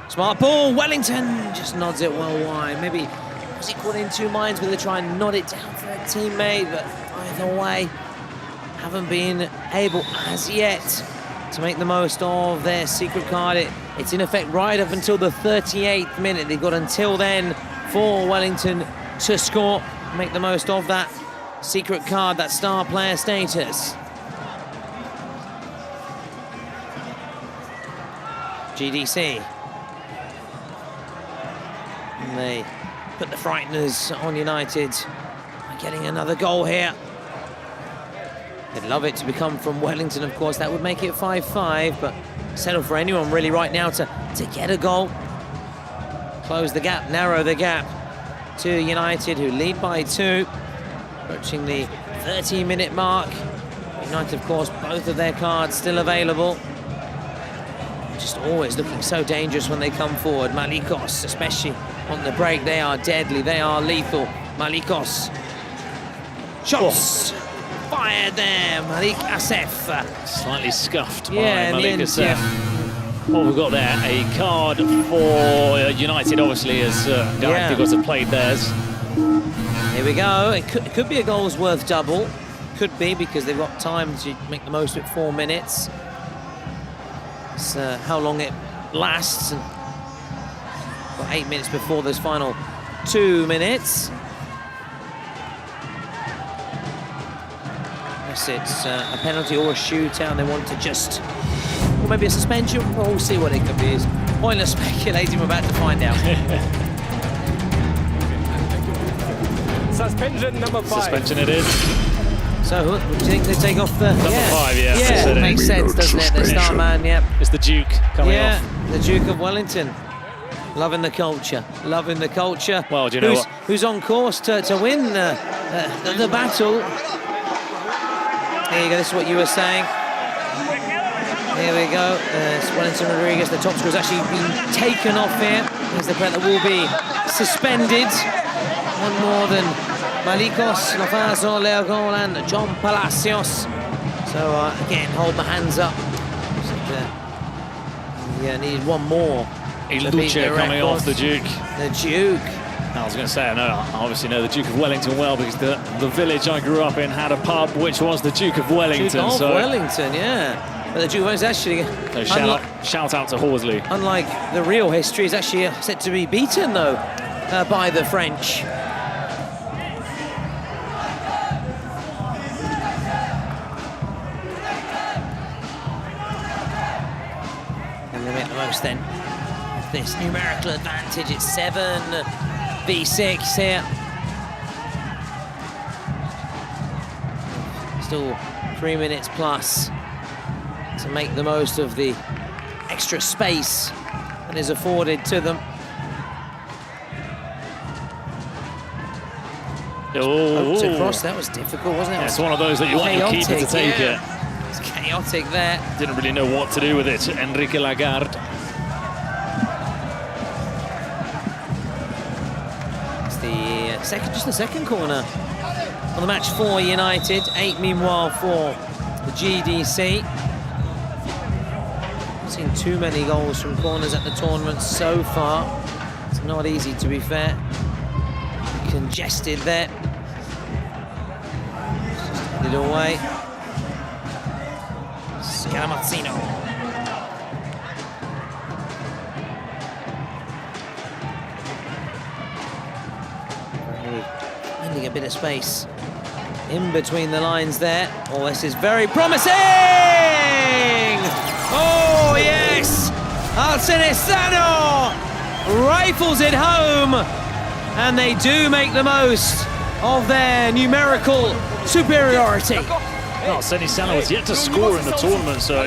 Smart ball, Wellington just nods it well wide. Maybe was he caught in two minds whether to try and nod it down for a teammate, but either way, haven't been able as yet to make the most of their secret card. It's in effect right up until the 38th minute. They've got until then for Wellington to score, make the most of that secret card, that star player status. GDC. And they put the frighteners on United by getting another goal here. They'd love it to become from Wellington, of course. That would make it 5-5, but settle for anyone really right now to get a goal. Close the gap, narrow the gap to United, who lead by 2. Approaching the 30-minute mark. United, of course, both of their cards still available. Just always looking so dangerous when they come forward. Malikos, especially on the break, they are deadly, they are lethal. Malikos. Shots! Fired there, Malik Asef. Slightly scuffed by Malik Asef. What we've got there, a card for United, obviously, as Galacticos have played theirs. Here we go. It could be a goals worth double. Could be, because they've got time to make the most of it, 4 minutes. It's how long it lasts. And got 8 minutes before those final 2 minutes. It's a penalty or a shootout, and they want to just, or maybe a suspension. We'll see what it could be. It's pointless speculating. We're about to find out. Suspension number 5. Suspension it is. So, do you think they take off the... Number 5, yeah. Yeah, it makes sense, doesn't it? The star man, yep. It's the Duke coming off. The Duke of Wellington. Loving the culture. Loving the culture. Well, do you know what? Who's on course to win the battle. There you go, this is what you were saying. Here we go. It's Wellington Rodriguez, the top scorer, has actually been taken off here. Here's the player that will be suspended. One more than Malikos, Lofazo, Leo Gol, and John Palacios. So again, hold the hands up. Yeah, needed one more. Luce coming off the Duke. The Duke. I was going to say, I obviously know the Duke of Wellington well, because the village I grew up in had a pub which was the Duke of Wellington. Duke of Wellington, yeah. But the Duke was actually... So shout out to Horsley. Unlike the real history, is actually set to be beaten, though, by the French. And they make the most, then, of this numerical advantage. It's 7v6 here. Still 3 minutes plus to make the most of the extra space that is afforded to them. To cross, that was difficult, wasn't it? Yeah, it's one of those that you want your keeper to take it. It's chaotic there. Didn't really know what to do with it, Enrique Lagarde. Just the second corner on the match for United. 8 meanwhile for the GDC. I've seen too many goals from corners at the tournament so far. It's not easy, to be fair. Congested there. Just headed away. Scalamazzino. Finding a bit of space in between the lines there. Oh, this is very promising! Oh, yes! Alcenestano rifles it home, and they do make the most of their numerical superiority. Alcenestano has yet to score in the tournament, so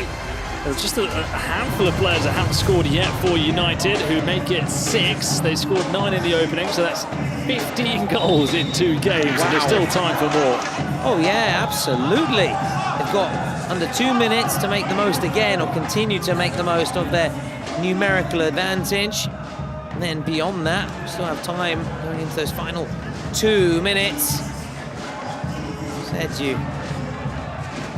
there's just a handful of players that haven't scored yet for United, who make it 6. They scored 9 in the opening, so that's 15 goals in 2 games, and there's still time for more. Oh yeah, absolutely. They've got under 2 minutes to make the most again, or continue to make the most of their numerical advantage. And then beyond that, we still have time going into those final 2 minutes. Said you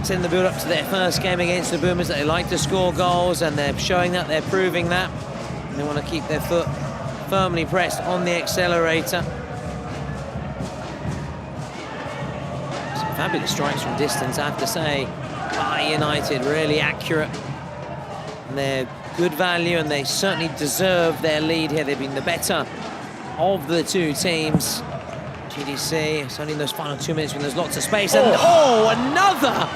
in the build-up to their first game against the Boomers that they like to score goals, and they're showing that, they're proving that. And they want to keep their foot firmly pressed on the accelerator. Some fabulous strikes from distance, I have to say, by United, really accurate. And they're good value, and they certainly deserve their lead here. They've been the better of the two teams. GDC, it's only in those final 2 minutes when there's lots of space. And another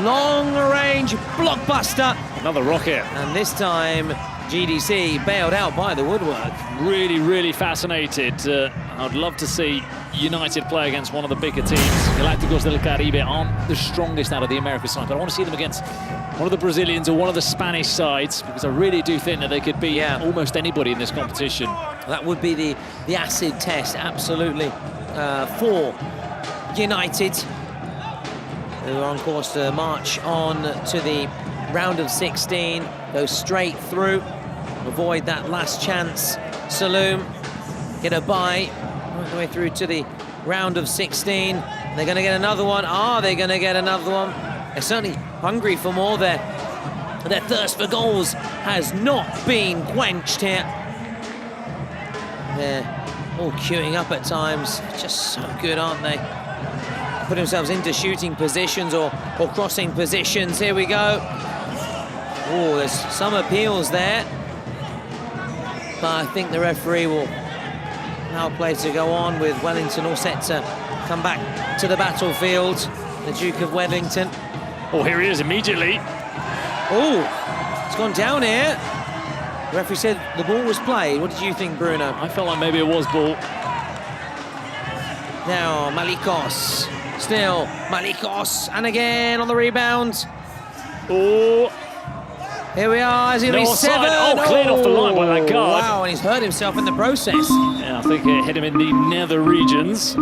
long-range blockbuster. Another rocket. And this time, GDC bailed out by the woodwork. Really, really fascinated. I'd love to see United play against one of the bigger teams. Galácticos del Caribe aren't the strongest out of the American side, but I want to see them against one of the Brazilians or one of the Spanish sides, because I really do think that they could beat almost anybody in this competition. That would be the acid test, absolutely, for United, who are on course to march on to the round of 16, go straight through, avoid that last chance saloon, get a bye right the way through to the round of 16. They're going to get another one. Are they going to get another one? They're certainly hungry for more. Their thirst for goals has not been quenched here. They're all queuing up at times. Just so good, aren't they? Put themselves into shooting positions or crossing positions. Here we go. Oh, there's some appeals there. But I think the referee will allow play to go on, with Wellington all set to come back to the battlefield. The Duke of Wellington. Oh, here he is immediately. Oh, it's gone down here. The referee said the ball was played. What did you think, Bruno? I felt like maybe it was ball. Now, Malikos. Still, Malikos. And again on the rebound. Oh. Here we are, as he reached 7. Oh, cleared off the line by that guard. Wow, and he's hurt himself in the process. Yeah, I think it hit him in the nether regions.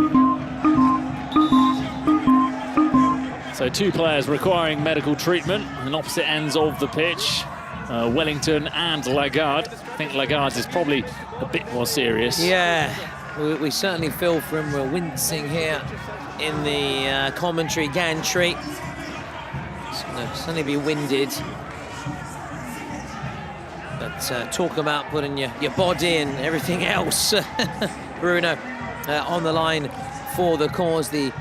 So 2 players requiring medical treatment on opposite ends of the pitch. Wellington and Lagarde. I think Lagarde is probably a bit more serious. Yeah, we certainly feel for him. We're wincing here in the commentary gantry. It's going to certainly be winded. But talk about putting your body and everything else, Bruno, on the line for the cause. The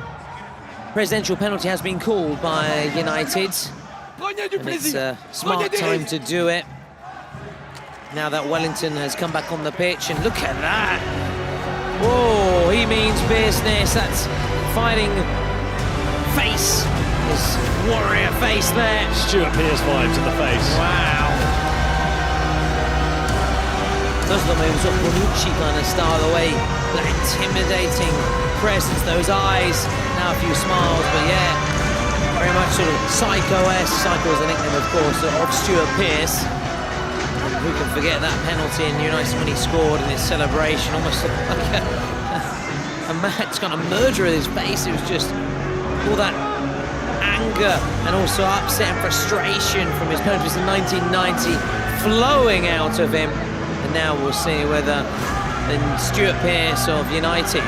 presidential penalty has been called by United, and it's a smart time to do it. Now that Wellington has come back on the pitch, and look at that. Whoa, he means business. That's fighting face. His warrior face there. Stuart Pearce vibes in the face. Wow. Those are the moves of Bonucci kind of style, the way, that intimidating presence, those eyes, now a few smiles, but yeah, very much sort of Psycho-esque. Psycho is the nickname, of course, of Stuart Pearce. Who can forget that penalty in United when he scored in his celebration, almost like a mad kind of murderer in his face. It was just all that anger and also upset and frustration from his penalties in 1990 flowing out of him. And now we'll see whether Stuart Pearce of United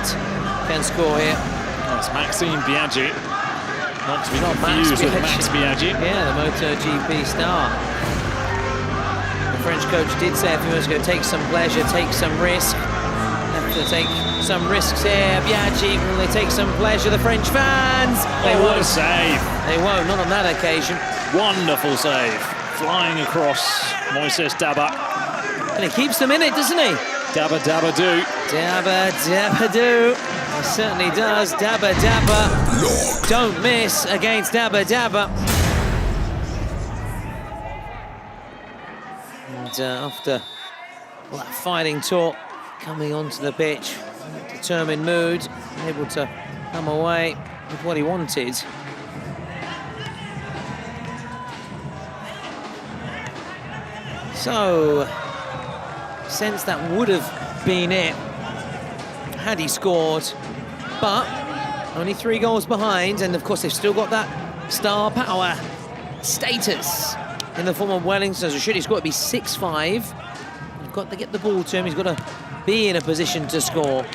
can score here. That's Maxime Biaggi. Not to be confused with Max Biaggi. Yeah, the MotoGP star. The French coach did say a few minutes ago, take some pleasure, take some risk. Have to take some risks here. Biaggi, will they take some pleasure? The French fans, they won't. What a save. They won't, not on that occasion. Wonderful save. Flying across Moises Daba. And he keeps them in it, doesn't he? Dabba dabba do. Dabba dabba do. He certainly does. Dabba dabba. Don't miss against Dabba dabba. And after all that fighting talk, coming onto the pitch, determined mood, able to come away with what he wanted. So, sense that would have been it had he scored, but only 3 goals behind, and of course they've still got that star power status in the form of Wellington. So should he score, it'd be 6-5. You've got to get the ball to him. He's got to be in a position to score.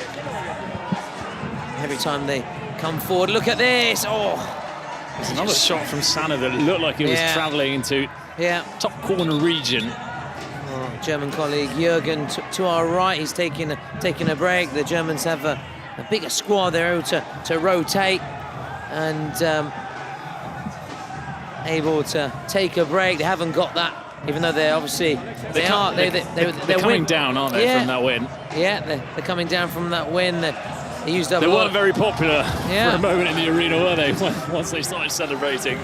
Every time they come forward, look at this. Oh, there's another shot from Sana that looked like it was travelling into top corner region. German colleague Jürgen to our right, he's taking a break. The Germans have a bigger squad. They're able to rotate and able to take a break. They haven't got that, even though they're obviously they're coming down, aren't they, from that win? Yeah, they're coming down from that win. They used up. They weren't very popular for a moment in the arena, were they? Once they started celebrating.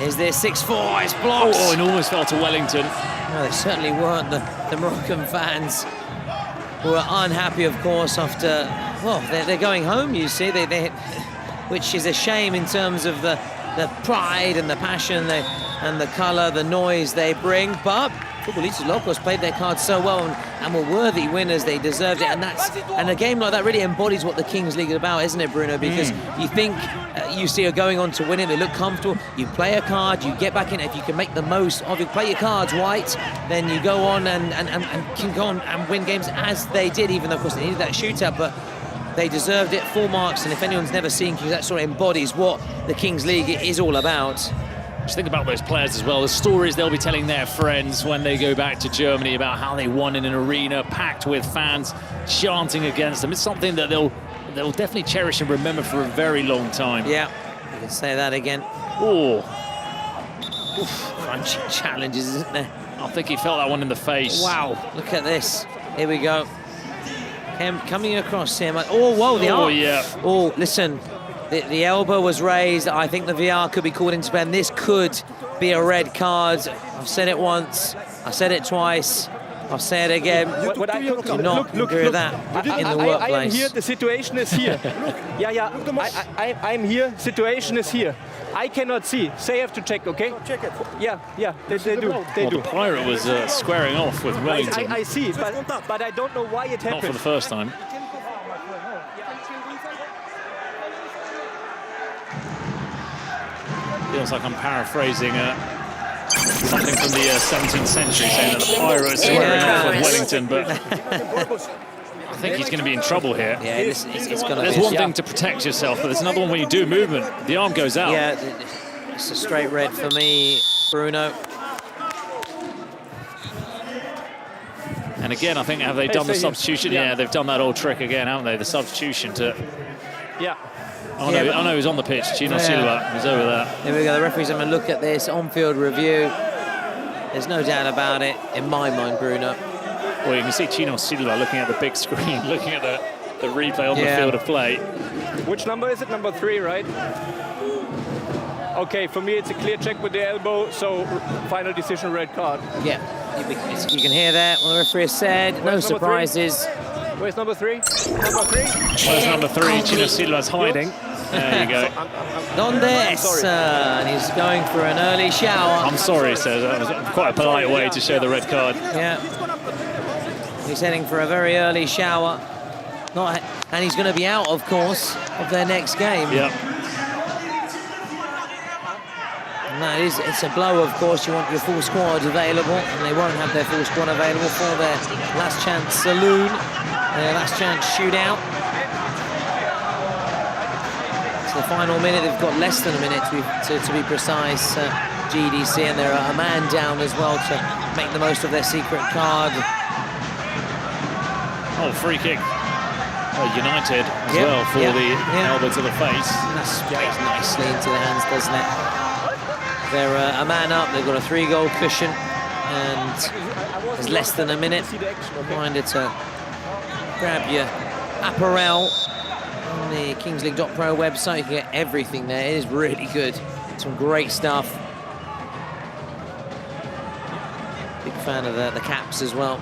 Is there 6-4? It's blocked. Oh, and almost fell to Wellington. No, they certainly weren't. The Moroccan fans were unhappy, of course, after, well, they're going home, you see, which is a shame in terms of the pride and the passion and the colour, the noise they bring. But Futbolistas Locos played their cards so well and were worthy winners. They deserved it, and a game like that really embodies what the Kings League is about, isn't it, Bruno? Because you think you see are going on to win it, they look comfortable, you play a card, you get back in it. If you can make the most of it, play your cards right, then you go on and can go on and win games as they did, even though, of course, they needed that shootout, but they deserved it. 4 marks, and if anyone's never seen Kings, that sort of embodies what the Kings League is all about. Just think about those players as well, the stories they'll be telling their friends when they go back to Germany about how they won in an arena packed with fans chanting against them. It's something that they'll definitely cherish and remember for a very long time. Yeah, you can say that again. Oh, crunchy challenges, isn't there? I think he felt that one in the face. Wow, look at this. Here we go. Coming across him. Oh, whoa, the arm. Oh, yeah. Oh, listen. The elbow was raised. I think the VR could be called into play. And this could be a red card. I've said it once. I said it twice. I'll say it again. Do not agree with that in the workplace. I am here. The situation is here. I'm here. Situation is here. I cannot see. They have to check, okay? Check it. Yeah, they do. The Pirate was squaring off with Wellington. I see, but I don't know why it happened. Not for the first time. Feels like I'm paraphrasing something from the 17th century, saying that the Pirates squaring off with Wellington, but I think he's going to be in trouble here. Yeah, it's going to be. There's one thing to protect yourself, but there's another one when you do movement. The arm goes out. Yeah, it's a straight red for me, Bruno. And again, I think, have they done the substitution? Yeah, they've done that old trick again, haven't they? The substitution to... Yeah. Oh, no, oh, no, he's on the pitch. Chino Silva, he's over there. Here we go, the referee's having a look at this on-field review. There's no doubt about it, in my mind, Bruno. Well, you can see Chino Silva looking at the big screen, looking at the replay on the field of play. Which number is it? Number 3, right? Okay, for me it's a clear check with the elbow, so final decision, red card. Yeah, you can hear that what the referee has said. No surprises. Where's number 3? Number 3? Where's number 3? Chino Silva's hiding. There you go. Donde Essa, and he's going for an early shower. I'm sorry, so that was quite a polite way to show the red card. Yeah. He's heading for a very early shower. And he's going to be out, of course, of their next game. Yep. And that is, it's a blow, of course. You want your full squad available, and they won't have their full squad available for their last chance saloon, their last chance shootout. It's the final minute. They've got less than a minute to be precise. GDC, and they're a man down as well to make the most of their secret card. Oh, free kick. United as well for the elbow to the face. That sprays nicely into the hands, doesn't it? They're a man up. They've got a 3-goal cushion, and there's less than a minute. Reminder to grab your apparel on the kingsleague.pro website. You can get everything there. It is really good. Some great stuff. Big fan of the caps as well.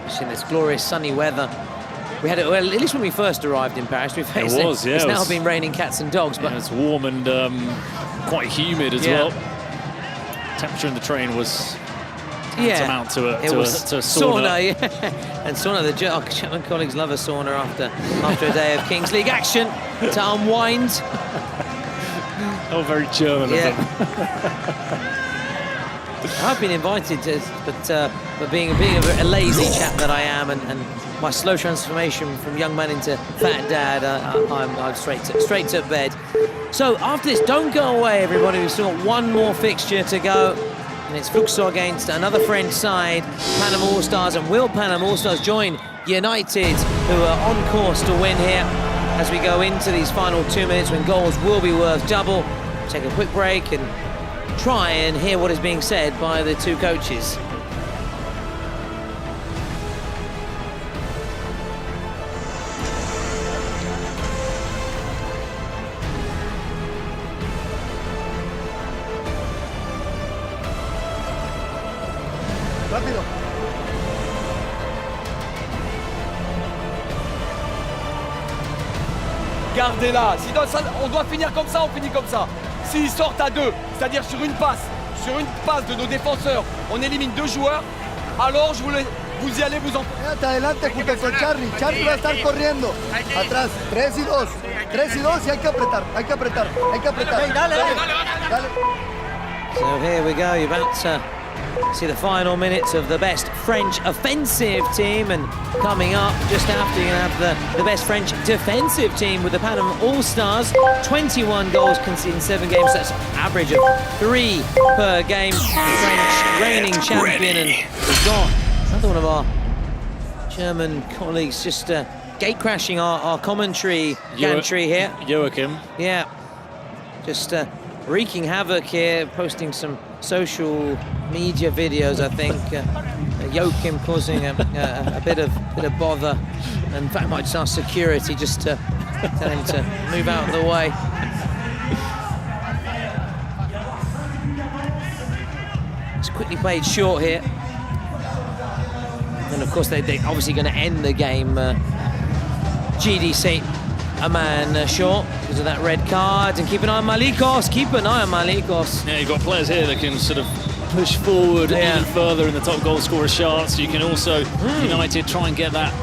Especially in this glorious sunny weather. We had it, well, at least when we first arrived in Paris, we faced it. Was, yeah. It's now been raining cats and dogs, but it's warm and quite humid as well. Temperature in the train was tantamount to a sauna. And sauna, the German colleagues love a sauna after a day of Kings League action to unwind. Oh, very German of them. I've been invited, but being a lazy chap that I am, and my slow transformation from young man into fat dad, I'm straight to bed. So after this, don't go away, everybody. We've still got one more fixture to go, and it's FLUO against another French side, PANAM All-Stars. And will PANAM All-Stars join United, who are on course to win here as we go into these final 2 minutes when goals will be worth double? Take a quick break and try and hear what is being said by the two coaches. Rápido. Gardez-la. Sinon, on doit finir comme ça, on finit comme ça. S'ils sortent à 2, c'est-à-dire sur une passe de nos défenseurs, on élimine 2 joueurs, alors vous y allez vous en... Adelante junto con Charlie. Charlie va a estar corriendo. Atrás, 3 y 2. 3 y 2 y hay que apretar. Dale. So here we go, you're about to see the final minutes of the best French offensive team, and coming up just after, you're going to have the best French defensive team with the PANAM All-Stars. 21 goals conceded in 7 games, that's an average of 3 per game. The French reigning champion, and we've got another one of our German colleagues just gate crashing our commentary gantry here. Joachim. Yeah, just wreaking havoc here, posting some social media videos, I think. Joachim causing a bit of bother, and in fact might just ask security just to tell him to move out of the way. It's quickly played short here, and of course they're obviously going to end the game. GDC a man short because of that red card, and keep an eye on Malikos. Yeah, you've got players here that can sort of push forward even further in the top goal scorer charts. You can also, United, try and get that.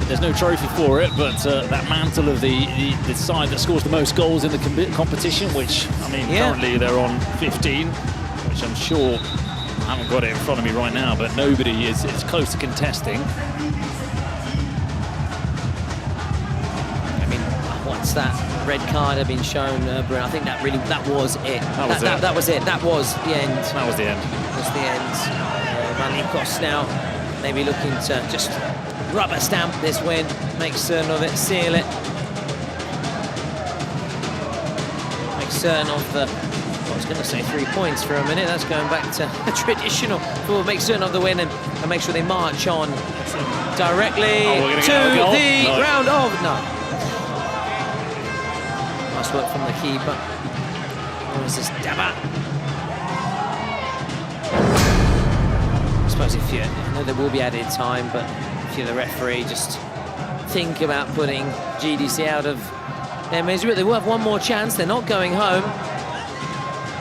There's no trophy for it, but that mantle of the side that scores the most goals in the competition, which, I mean, currently they're on 15, which I'm sure, I haven't got it in front of me right now, but nobody is close to contesting. Once that red card had been shown, Bruno, I think that was it. That was it. That was the end. That was the end. That was the end. Malikos now maybe looking to just rubber stamp this win, make certain of it, seal it. Make certain of the, I was going to say 3 points for a minute, that's going back to a traditional. We'll make certain of the win and make sure they march on directly to the round of, no. Nice work from the keeper. What is this, Daba? I suppose if you, I know there will be added time, but if you're the referee, just think about putting GDC out of their misery. They will have one more chance, they're not going home.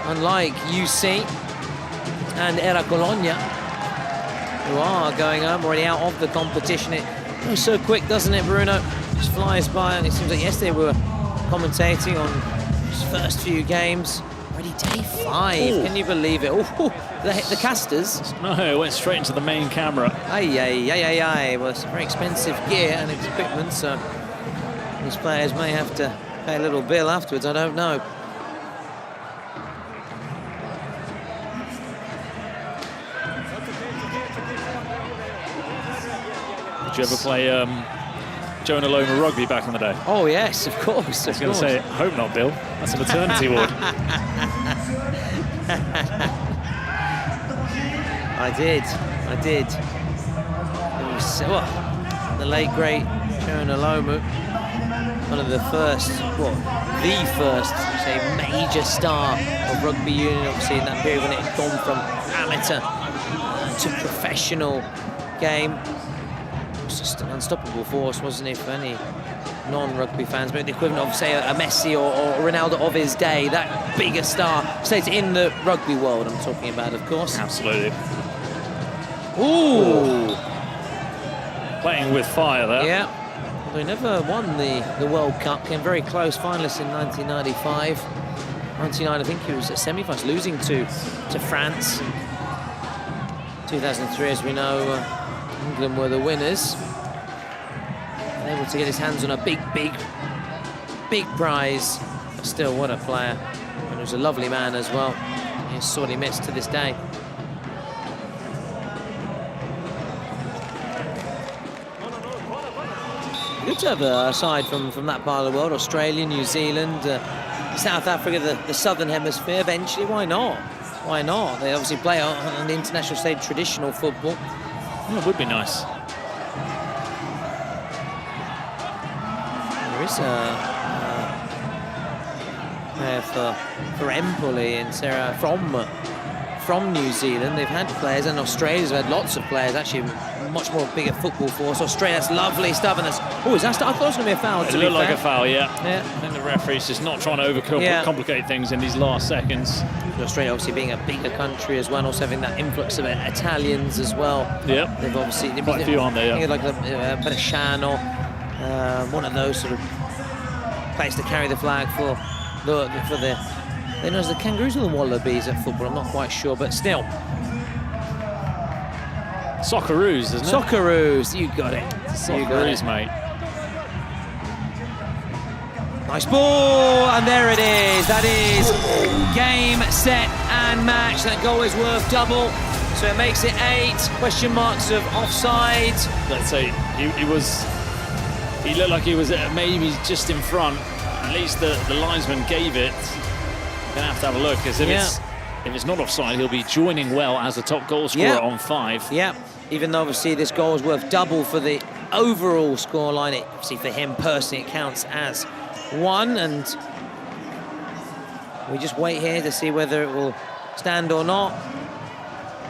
Unlike UC and ERA COLONIA, who are going home, already out of the competition. It goes so quick, doesn't it, Bruno? Just flies by, and it seems like yesterday we were commentating on his first few games. Already day 5, can you believe it? The casters. No, it went straight into the main camera. Well, it's very expensive gear and equipment, so these players may have to pay a little bill afterwards, I don't know. Did you ever play Jonah Loma rugby back in the day? Oh yes, of course. I was going to say, hope not, Bill. That's a maternity ward. I did. It was the late great Jonah Loma, one of the first, the first, say, major star of rugby union. Obviously, in that period when it had gone from amateur to professional game. It was just an unstoppable force, wasn't it, for any non-rugby fans? But the equivalent of, say, a Messi or Ronaldo of his day, that bigger star, stays in the rugby world I'm talking about, of course. Absolutely. Ooh! Playing with fire there. Yeah. Well, they never won the World Cup, came very close, finalists in 1995. 99, I think he was at semi-finals, losing to France. 2003, as we know, England were the winners. And able to get his hands on a big prize. But still, what a player. And he was a lovely man as well. He's sorely missed to this day. Good to have a side from that part of the world. Australia, New Zealand, South Africa, the southern hemisphere. Eventually, why not? Why not? They obviously play on the international stage traditional football. Oh, it would be nice. There is a player for Empoli and Sarah from New Zealand. They've had players, and Australia's had lots of players, actually much more bigger football force. Australia, that's lovely stuff, and that's, is that, I thought it was going to be a foul. It looked like a foul, yeah. I think the referee's just not trying to overcomplicate things in these last seconds. Australia obviously being a bigger country as well, also having that influx of Italians as well. Yeah, they've obviously quite a few, aren't they? Yeah. Like Bresciano, one of those sort of players to carry the flag for the they know as the Kangaroos or the Wallabies at football. I'm not quite sure, but still. Socceroos, isn't it? Socceroos, you got it. Socceroos, mate. Nice ball, and there it is. That is game, set, and match. That goal is worth double, so it makes it 8 question marks of offside. Let's say he looked like he was maybe just in front. At least the linesman gave it. You're gonna have to have a look, because if it's not offside, he'll be joining well as the top goal scorer on 5. Yeah, even though obviously this goal is worth double for the overall scoreline, obviously for him personally it counts as 1, and we just wait here to see whether it will stand or not.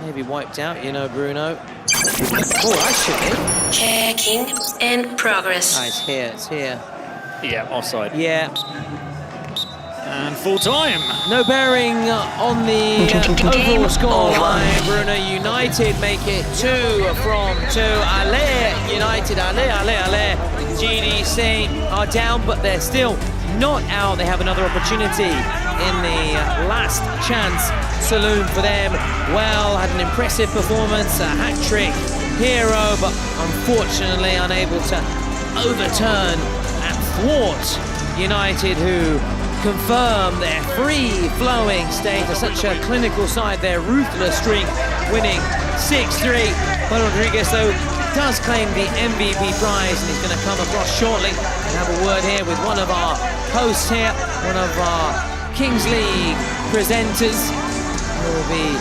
Maybe wiped out, you know, Bruno. Oh, that should be. Checking in progress. Ah, it's here. Yeah, offside. Yeah. And full time. No bearing on the overall scoreline. Bruno United make it 2 from 2. Ale United, Ale. GDC are down, but they're still not out. They have another opportunity in the last chance saloon for them. Well, had an impressive performance, a hat-trick hero, but unfortunately unable to overturn and thwart United, who confirm their free-flowing state of such a clinical side, their ruthless streak, winning 6-3. Juan Rodriguez, though, does claim the MVP prize, and he's going to come across shortly and have a word here with one of our hosts here, one of our Kings League presenters, who will be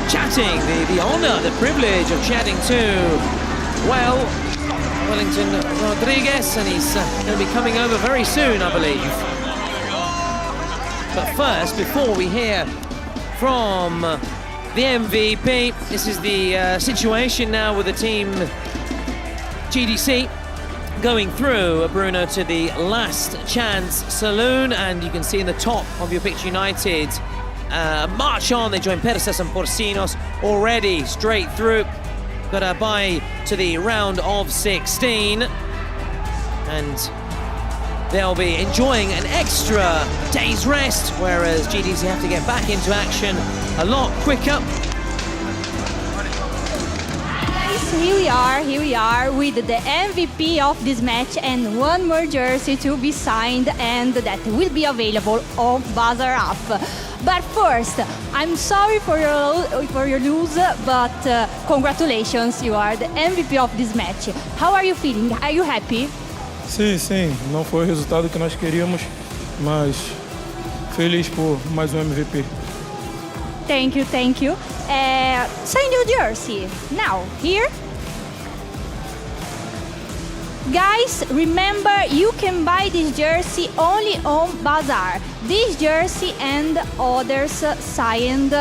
chatting, the honor, the privilege of chatting to, well, Wellington Rodriguez, and he's going to be coming over very soon, I believe. But first, before we hear from the MVP, this is the situation now with the team GDC going through, Bruno, to the last chance saloon, and you can see in the top of your picture United march on. They join Persas and Porcinos already straight through. Got a bye to the round of 16, and they'll be enjoying an extra day's rest, whereas GDC have to get back into action a lot quicker. Guys, here we are with the MVP of this match and one more jersey to be signed, and that will be available on Bazaar app. But first, I'm sorry for your lose, but congratulations, you are the MVP of this match. How are you feeling? Are you happy? Sim, não foi o resultado que nós queríamos, mas feliz por mais MVP. Thank you. Sign your jersey now, here. Guys, remember, you can buy this jersey only on Bazaar. This jersey and others signed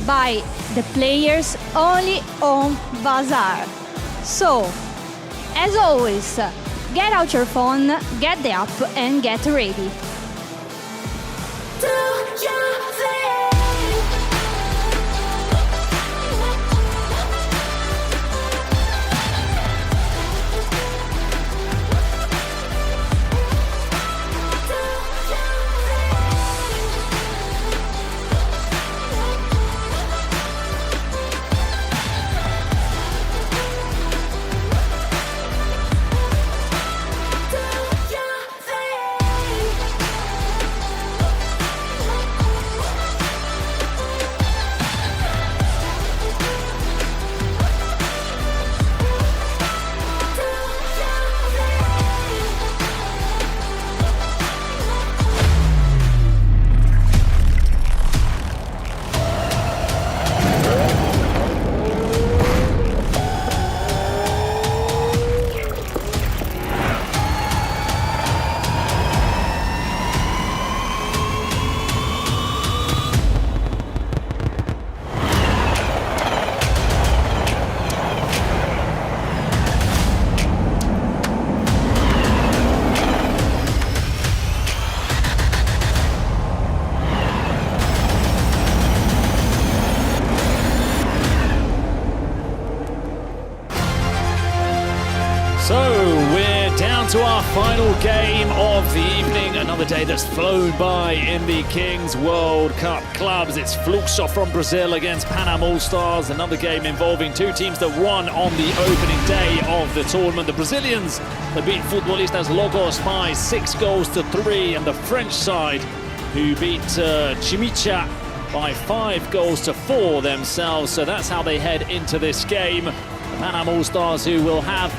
by the players only on Bazaar. So, as always, get out your phone, get the app, and get ready. So we're down to our final game of the evening. Another day that's flown by in the Kings World Cup clubs. It's FLUO from Brazil against PANAM All-Stars. Another game involving two teams that won on the opening day of the tournament. The Brazilians that beat Futbolistas LOCOA by 6-3, and the French side who beat CHMICHA by 5-4 themselves. So that's how they head into this game. The PANAM All-Stars, who will have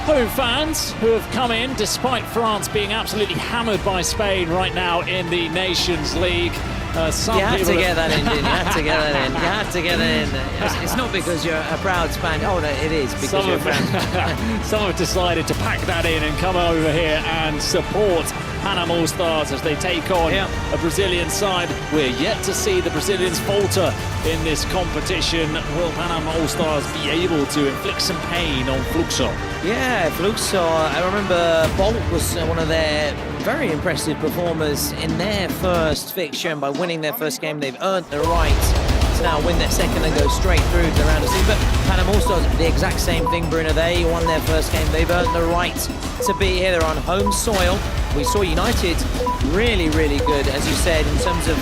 home fans who have come in despite France being absolutely hammered by Spain right now in the Nations League. You had to get that in, didn't you? You had to get that in. You had to get it in. It's not because you're a proud Spaniard. Oh, no, it is because you're a proud. Some have decided to pack that in and come over here and support PANAM All-Stars as they take on a Brazilian side. We're yet to see the Brazilians falter in this competition. Will PANAM All-Stars be able to inflict some pain on FLUO? Yeah, FLUO, I remember Bolt was one of their very impressive performers in their first fixture, and by winning their first game, they've earned the right to now win their second and go straight through to the round of 16. But PANAM All-Stars, the exact same thing, Bruno. They won their first game. They've earned the right to be here. They're on home soil. We saw United really, really good, as you said, in terms of.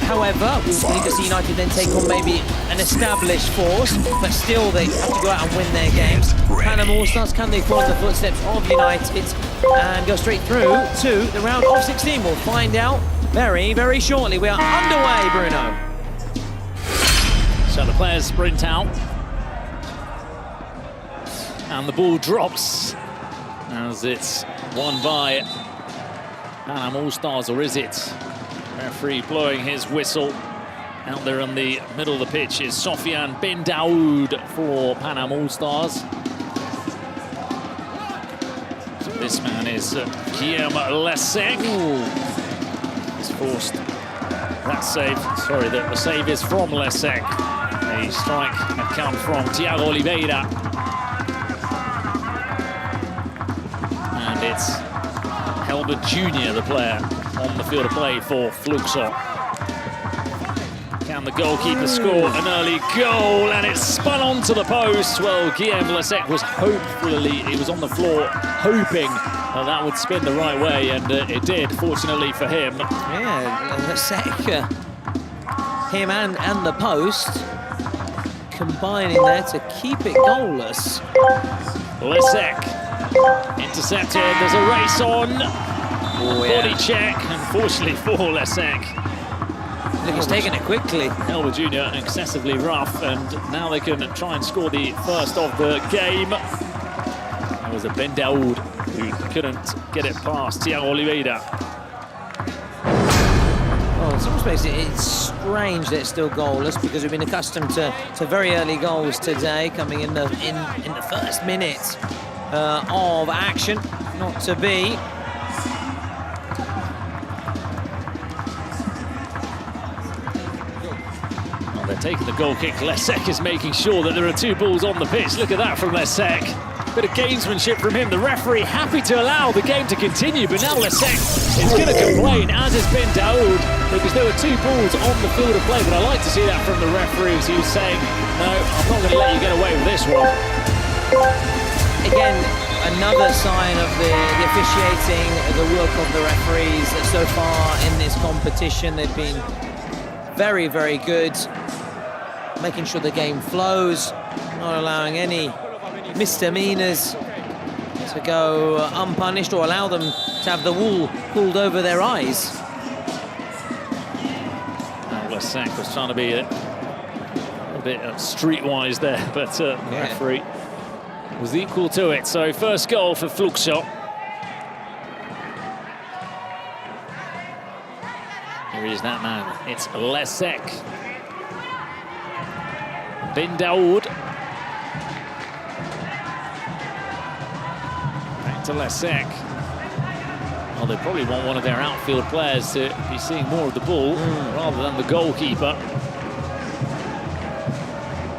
However, we need to see United then take on maybe an established force, but still they have to go out and win their games. PANAM All-Stars, can they follow the footsteps of United and go straight through to the round of 16? We'll find out very, very shortly. We are underway, Bruno. So the players sprint out. And the ball drops as it's won by PANAM All-Stars, or is it? Referee blowing his whistle. Out there in the middle of the pitch is Sofian Ben Daoud for PANAM All-Stars. So this man is Guillaume Lesec. He's forced that save. Sorry, the save is from Lesec. The strike had come from Thiago Oliveira. And it's Helbert Jr., the player, on the field of play for FLUO. Can the goalkeeper score an early goal? And it's spun onto the post. Well, Guillaume Lesec was he was on the floor hoping that would spin the right way, and it did, fortunately for him. Yeah, Lesec, him and the post, combining there to keep it goalless. Lesec intercepted, there's a race on. Oh, yeah. Body check, unfortunately for Lesec. Look, he's taking it quickly. Helbert Jr. excessively rough, and now they can try and score the first of the game. It was a Ben Daoud who couldn't get it past Thiago Oliveira. Oh, it's almost makes it's strange that it's still goalless, because we've been accustomed to very early goals today, coming in the first minute of action. Not to be. They're taking the goal kick. Lesec is making sure that there are two balls on the pitch. Look at that from Lesec. Bit of gamesmanship from him. The referee happy to allow the game to continue, but now Lesec is going to complain, as is Ben Daoud, because there were two balls on the field of play. But I like to see that from the referee, as he was saying, no, I'm not going to let you get away with this one. Again, another sign of the officiating, the work of the referees so far in this competition. They've been very, very good, making sure the game flows, not allowing any misdemeanors to go unpunished or allow them to have the wool pulled over their eyes. Lesec was trying to be a bit streetwise there, but the referee was equal to it. So first goal for FLUO. Here is that man. It's Lesec. Ben Daoud. Back to Lesec. Well, they probably want one of their outfield players to be seeing more of the ball rather than the goalkeeper.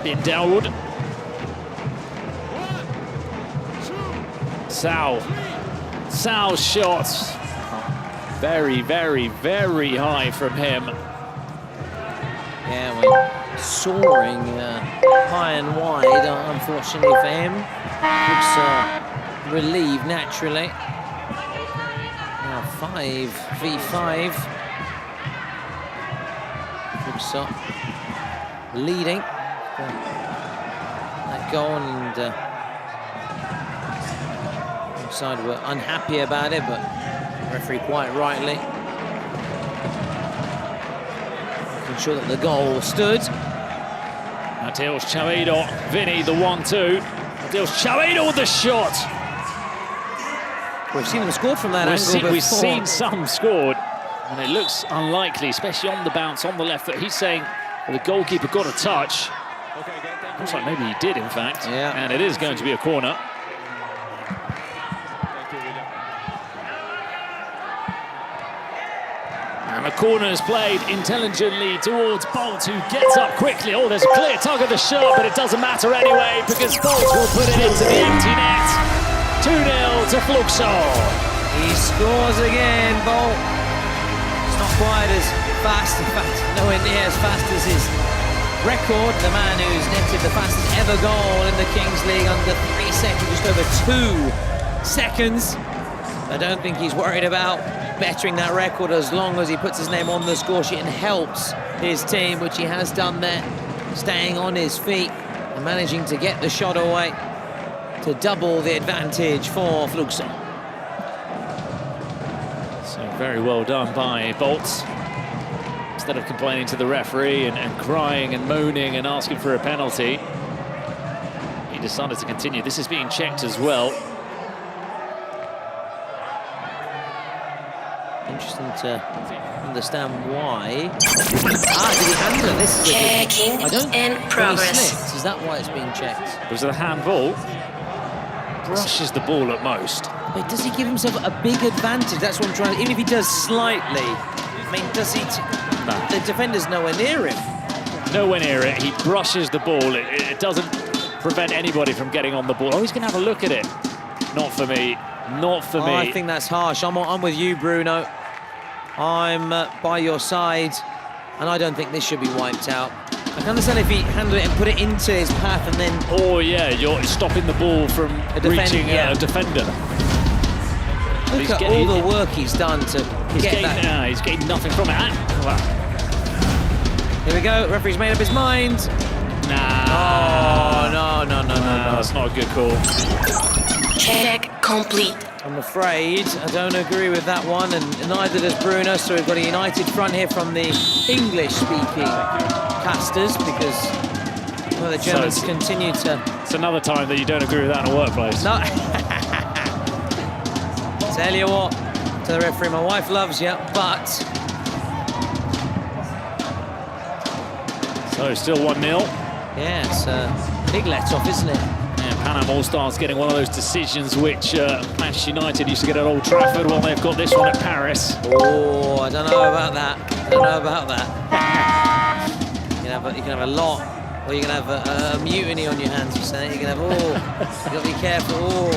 Ben Daoud. Sau's shot. Very, very, very high from him. Yeah, well, soaring high and wide, unfortunately for him. Looks relieved naturally. Now 5v5. Looks leading. That goal, and side were unhappy about it, but referee quite rightly making sure that the goal stood. Mateus Chaveiro, Vinny, the 1-2. Mateus Chaveiro with the shot. We've seen them score from that angle before. We've seen some scored, and it looks unlikely, especially on the bounce on the left foot. He's saying, well, the goalkeeper got a touch. Looks like maybe he did, in fact. Yeah. And it is going to be a corner. And the corner is played intelligently towards Bolt, who gets up quickly. Oh, there's a clear tug of the shirt, but it doesn't matter anyway, because Bolt will put it into the empty net. 2-0 to FLUO. He scores again, Bolt. It's not quite as fast, in fact, nowhere near as fast as his record. The man who's netted the fastest ever goal in the Kings League under 3 seconds, just over 2 seconds. I don't think he's worried about bettering that record as long as he puts his name on the score sheet and helps his team, which he has done there, staying on his feet and managing to get the shot away to double the advantage for FLUO. So very well done by Bolt. instead of complaining to the referee and crying and moaning and asking for a penalty, he decided to continue. This is being checked as well. Interesting to understand why. Did he handle it? This is Checking in progress. He slipped. Is that why it's being checked? Was it a handball? Brushes the ball at most. Wait, does he give himself a big advantage? That's what I'm trying to... Even if he does slightly, I mean, does he... No. The defender's nowhere near him. Nowhere near it. He brushes the ball. It doesn't prevent anybody from getting on the ball. Oh, he's going to have a look at it. Not for me. Not for me. I think that's harsh. I'm with you, Bruno. I'm by your side, and I don't think this should be wiped out. I can understand if he handled it and put it into his path and then... Oh, yeah, you're stopping the ball from reaching a defender. Look at all the work he's done to get that. He's getting nothing from it. Wow. Here we go. Referee's made up his mind. Nah. Oh, no. That's not a good call. Check complete. I'm afraid I don't agree with that one, and neither does Bruno. So we've got a united front here from the English-speaking casters, because the Germans continue to... It's another time that you don't agree with that in a workplace. No. Tell you what, to the referee, my wife loves you, but... So still 1-0. Yeah, it's a big let-off, isn't it? Yeah, Panam All-Stars getting one of those decisions which Manchester United used to get at Old Trafford. Well, they've got this one at Paris. Oh, I don't know about that. You can have a lot, or you can have a mutiny on your hands. You say you can have you got to be careful.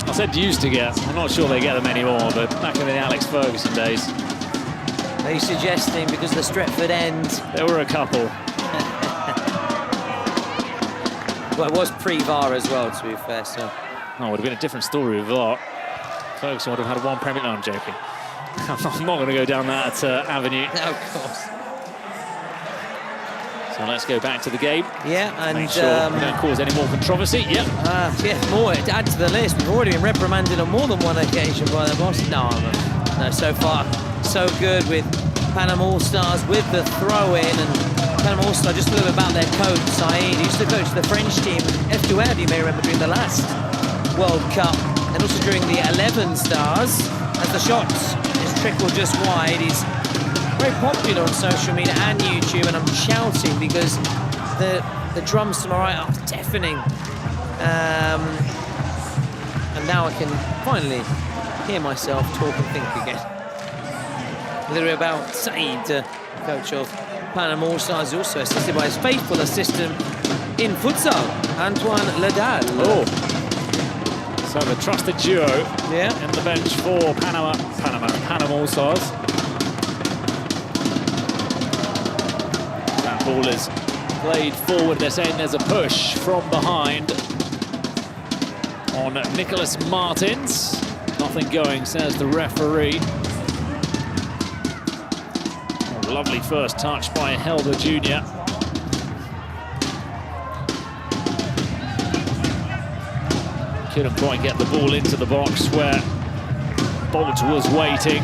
I said used to get. I'm not sure they get them anymore, but back in the Alex Ferguson days. Are you suggesting because of the Stretford end? There were a couple. Well, it was pre-VAR as well, to be fair, so... Oh, it would have been a different story with VAR. Ferguson would have had one Premier... No, I'm joking. I'm not going to go down that avenue. No, of course. So let's go back to the game. Yeah, and... Make sure we don't cause any more controversy. Yep. Yeah, more to add to the list. We've already been reprimanded on more than one occasion by the boss. No, so far, so good with Panam All-Stars, with the throw-in, and Panam All-Stars, just a little bit about their coach, Said. He used to coach the French team, F2Ed, you may remember, during the last World Cup, and also during the 11 Stars, as the shots is trickled just wide. He's very popular on social media and YouTube, and I'm shouting because the drums to my right are deafening. And now I can finally hear myself talk and think again. A little bit about Said, coach of Panam All-Stars, also assisted by his faithful assistant in futsal, Antoine Ledal. Oh, so the trusted duo in the bench for Panam All-Stars. That ball is played forward. They're saying there's a push from behind on Nicholas Martins. Nothing going, says the referee. Lovely first touch by Helder Jr. Couldn't quite get the ball into the box where Bolt was waiting.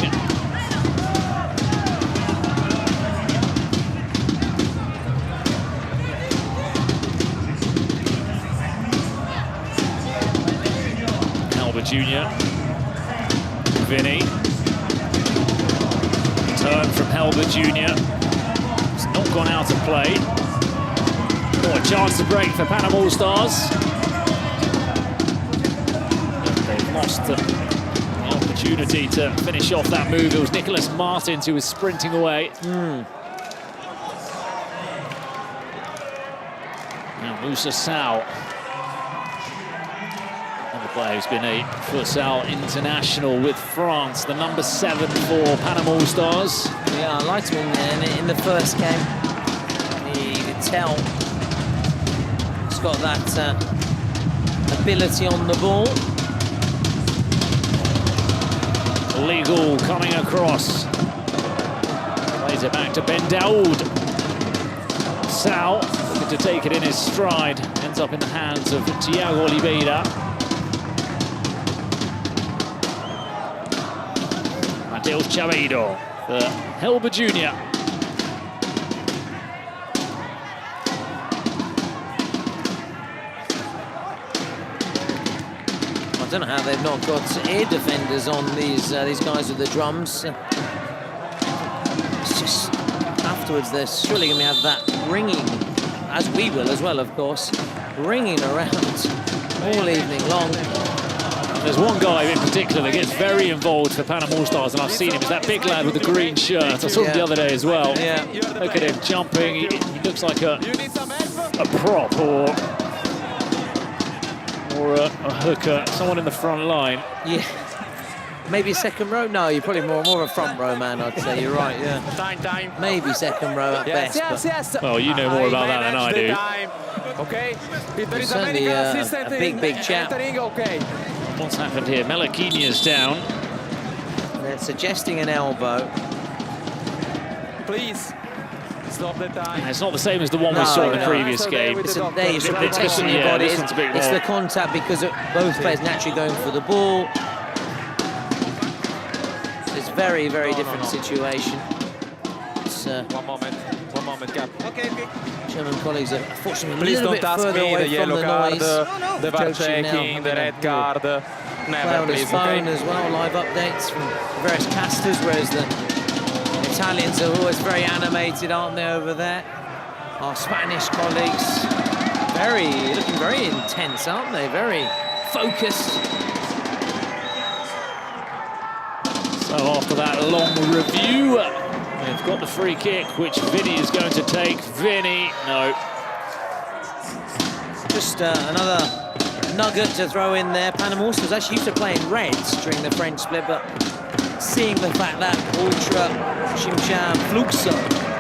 Helder Jr. Vinny. Turn from Helder Jr. It's not gone out of play. Oh, a chance to break for Panam All-Stars. They've lost the opportunity to finish off that move. It was Nicholas Martins who was sprinting away. Now Moussa Sow. Player who's been a futsal international with France, the number 7 for Panam All-Stars. Yeah, I liked him in the first game. You could tell he's got that ability on the ball. Legal coming across. Plays it back to Ben Daoud. Sow looking to take it in his stride. Ends up in the hands of Thiago Oliveira. Mateus Chaveiro for Helber Jr. I don't know how they've not got air defenders on these guys with the drums. It's just afterwards they're surely going to have that ringing, as we will as well, of course, ringing around all evening long. There's one guy in particular that gets very involved for Panam All-Stars, and I've seen him. It's that big lad with the green shirt. I saw him the other day as well. Yeah. Look at him jumping. He looks like a prop or a hooker, someone in the front line. Yeah. Maybe second row? No, you're probably more of a front row man, I'd say. You're right, yeah. Time. Maybe second row at best. Yes. Well, you know more about that than I do. Okay. If there is Certainly a a big chap. Okay. What's happened here? Melakinia's down. They're suggesting an elbow. Please. Stop the time. It's not the same as the one we saw in the previous game. Listen, there you're protecting your body. It's the contact because both players naturally going for the ball. It's a very, very different situation. It's, one moment, Cap. Okay. German colleagues are unfortunately a Please little don't bit ask further me away the from yellow the card, noise. the VAR checking, the red card. Play Never, on his please, phone okay? as well, live updates from various casters, whereas the Italians are always very animated, aren't they, over there? Our Spanish colleagues, looking very intense, aren't they? Very focused. So after that long review, we've got the free kick, which Vinny is going to take. Vinny, no. Just another nugget to throw in there. Panam was actually used to play in reds during the French split, but seeing the fact that Ultra, CHMICHA, FLUO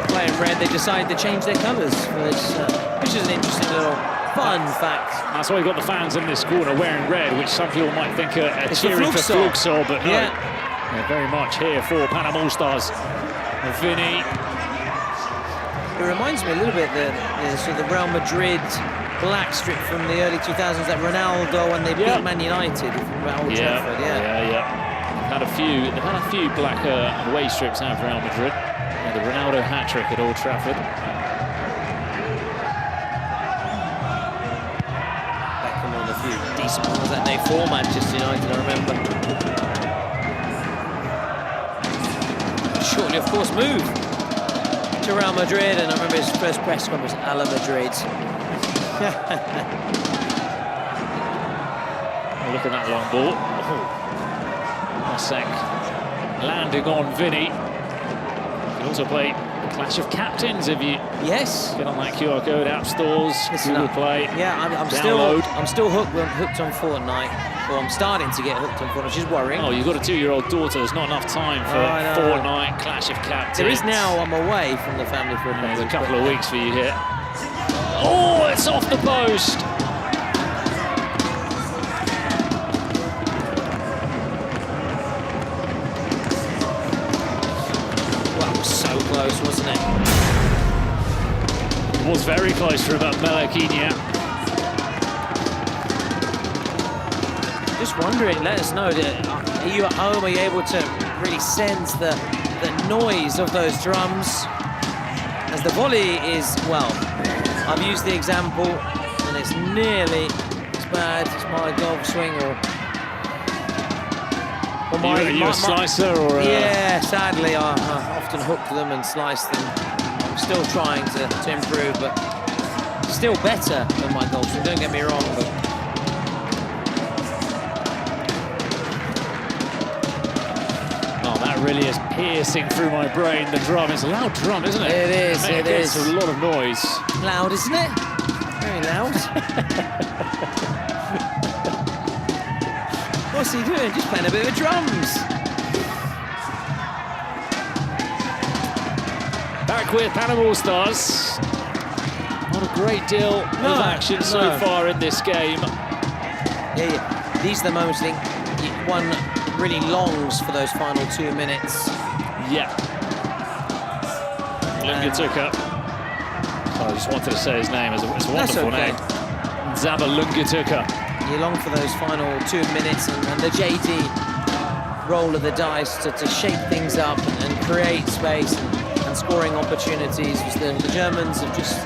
play in red, they decided to change their colours for this, which is an interesting little fun fact. That's why we've got the fans in this corner wearing red, which some people might think are cheering for FLUO, but no. Yeah. They're very much here for Panam All-Stars. Vinny. It reminds me a little bit the sort of the Real Madrid black strip from the early 2000s, that Ronaldo when they beat Man United from Old Trafford. They've had a few black away strips out of Real Madrid. The Ronaldo hat-trick at Old Trafford. Beckham on a few decent ones that day for Manchester United, I remember. Shortly, of course, moved to Real Madrid, and I remember his first press conference, a la Madrid. Look at that long ball. Masek landing on Vinny. You can also play Clash of Captains if you get on that QR code, App Stores, Google Play. Yeah, I'm still hooked on Fortnite. Well, I'm starting to get hooked on Fortnite, which is worrying. Oh, you've got a 2-year-old daughter. There's not enough time for Fortnite, Clash of Captains. There is now. I'm away from the family for There's a couple of weeks for you here. Oh, it's off the post. Well, it was so close, wasn't it? It was very close for about Melakinia. Just wondering, let us know, are you at home, are you able to really sense the noise of those drums? As the volley is, well, I've used the example, and it's nearly as bad as my golf swing or my... Are you a slicer or a... Yeah, sadly, I often hook them and slice them. I'm still trying to improve, but still better than my golf swing, don't get me wrong, but... Really is piercing through my brain. The drum, it's a loud drum, isn't it? It is, it is. It's a lot of noise. Loud, isn't it? Very loud. What's he doing? Just playing a bit of drums. Back with Panam All-Stars. Not a great deal of action so far in this game. Yeah. These are the moments I think one really longs for those final 2 minutes. Yeah. Lungatuka. I just wanted to say his name. It's a wonderful name. Zaba Lungatuka. You long for those final 2 minutes, and the JD roll of the dice to shape things up and create space and scoring opportunities. The Germans have just,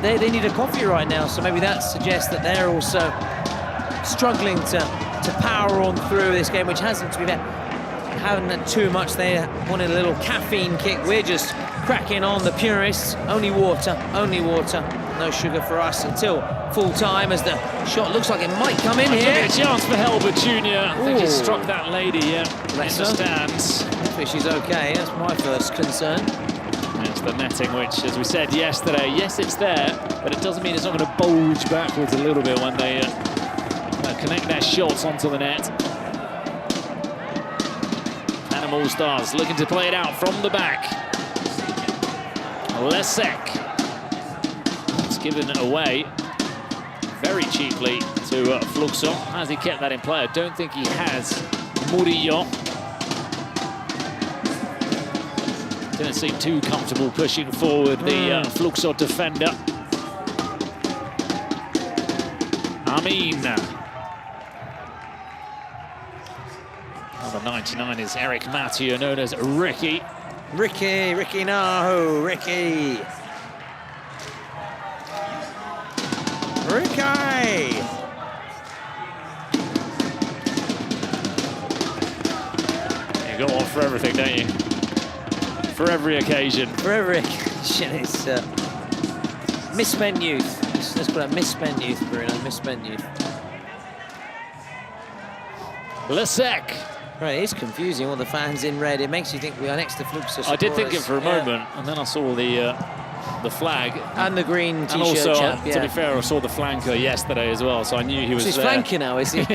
they need a coffee right now, so maybe that suggests that they're also struggling to power on through this game, which hasn't, to be fair, haven't had too much. They wanted a little caffeine kick. We're just cracking on, the purists. Only water, no sugar for us until full time, as the shot looks like it might come in here. A chance for Helber Jr. I think he struck that lady, in the stands. Hopefully she's okay, that's my first concern. It's the netting, which, as we said yesterday, yes, it's there, but it doesn't mean it's not going to bulge backwards a little bit when they connect their shots onto the net. PANAM All-Stars looking to play it out from the back. Lesek. It's given away very cheaply to FLUO. Has he kept that in play? I don't think he has. Murillo. Didn't seem too comfortable pushing forward the FLUO defender. Amin. Number 99 is Eric Mathieu, known as Ricky. Ricky Nahu, Ricky. You go on for everything, don't you? For every occasion. For every occasion, it's misspent youth. Let's call it misspent youth, Bruno, misspent youth. Lesek. Right, it's confusing, all the fans in red. It makes you think we are next to FLUO. I did think it for a moment, and then I saw the flag. And the green T-shirt and also, chap, to be fair, I saw the flanker yesterday as well, so I knew he was he's there. flanker now, is he?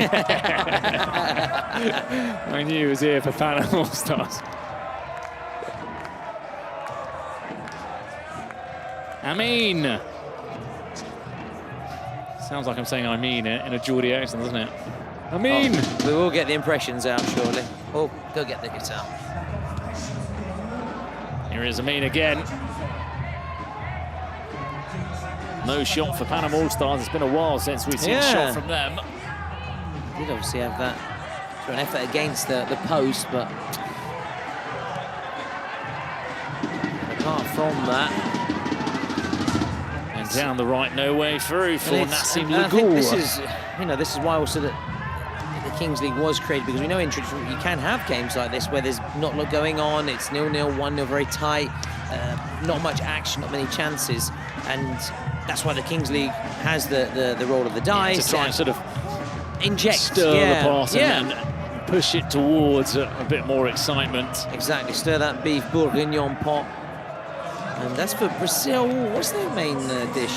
I knew he was here for PANAM All-Stars. Amin. Sounds like I'm saying I mean it in a Geordie accent, doesn't it? Amin. Oh, we will get the impressions out shortly. Oh, go get the guitar. Here is Amin again. No shot for PANAM All-Stars. It's been a while since we've seen a shot from them. Did obviously have that for an effort against the post, but apart from that, and down the right, no way through for Nassim I think Lagour. this is why also that the Kings League was created, because we know in tradition you can have games like this where there's not a lot going on. It's 0-0, 1-0, very tight, not much action, not many chances, and that's why the Kings League has the roll of the dice to try and sort of inject, stir the pass and push it towards a bit more excitement. Exactly, stir that beef bourguignon pot. And that's for Brazil. What's their main dish?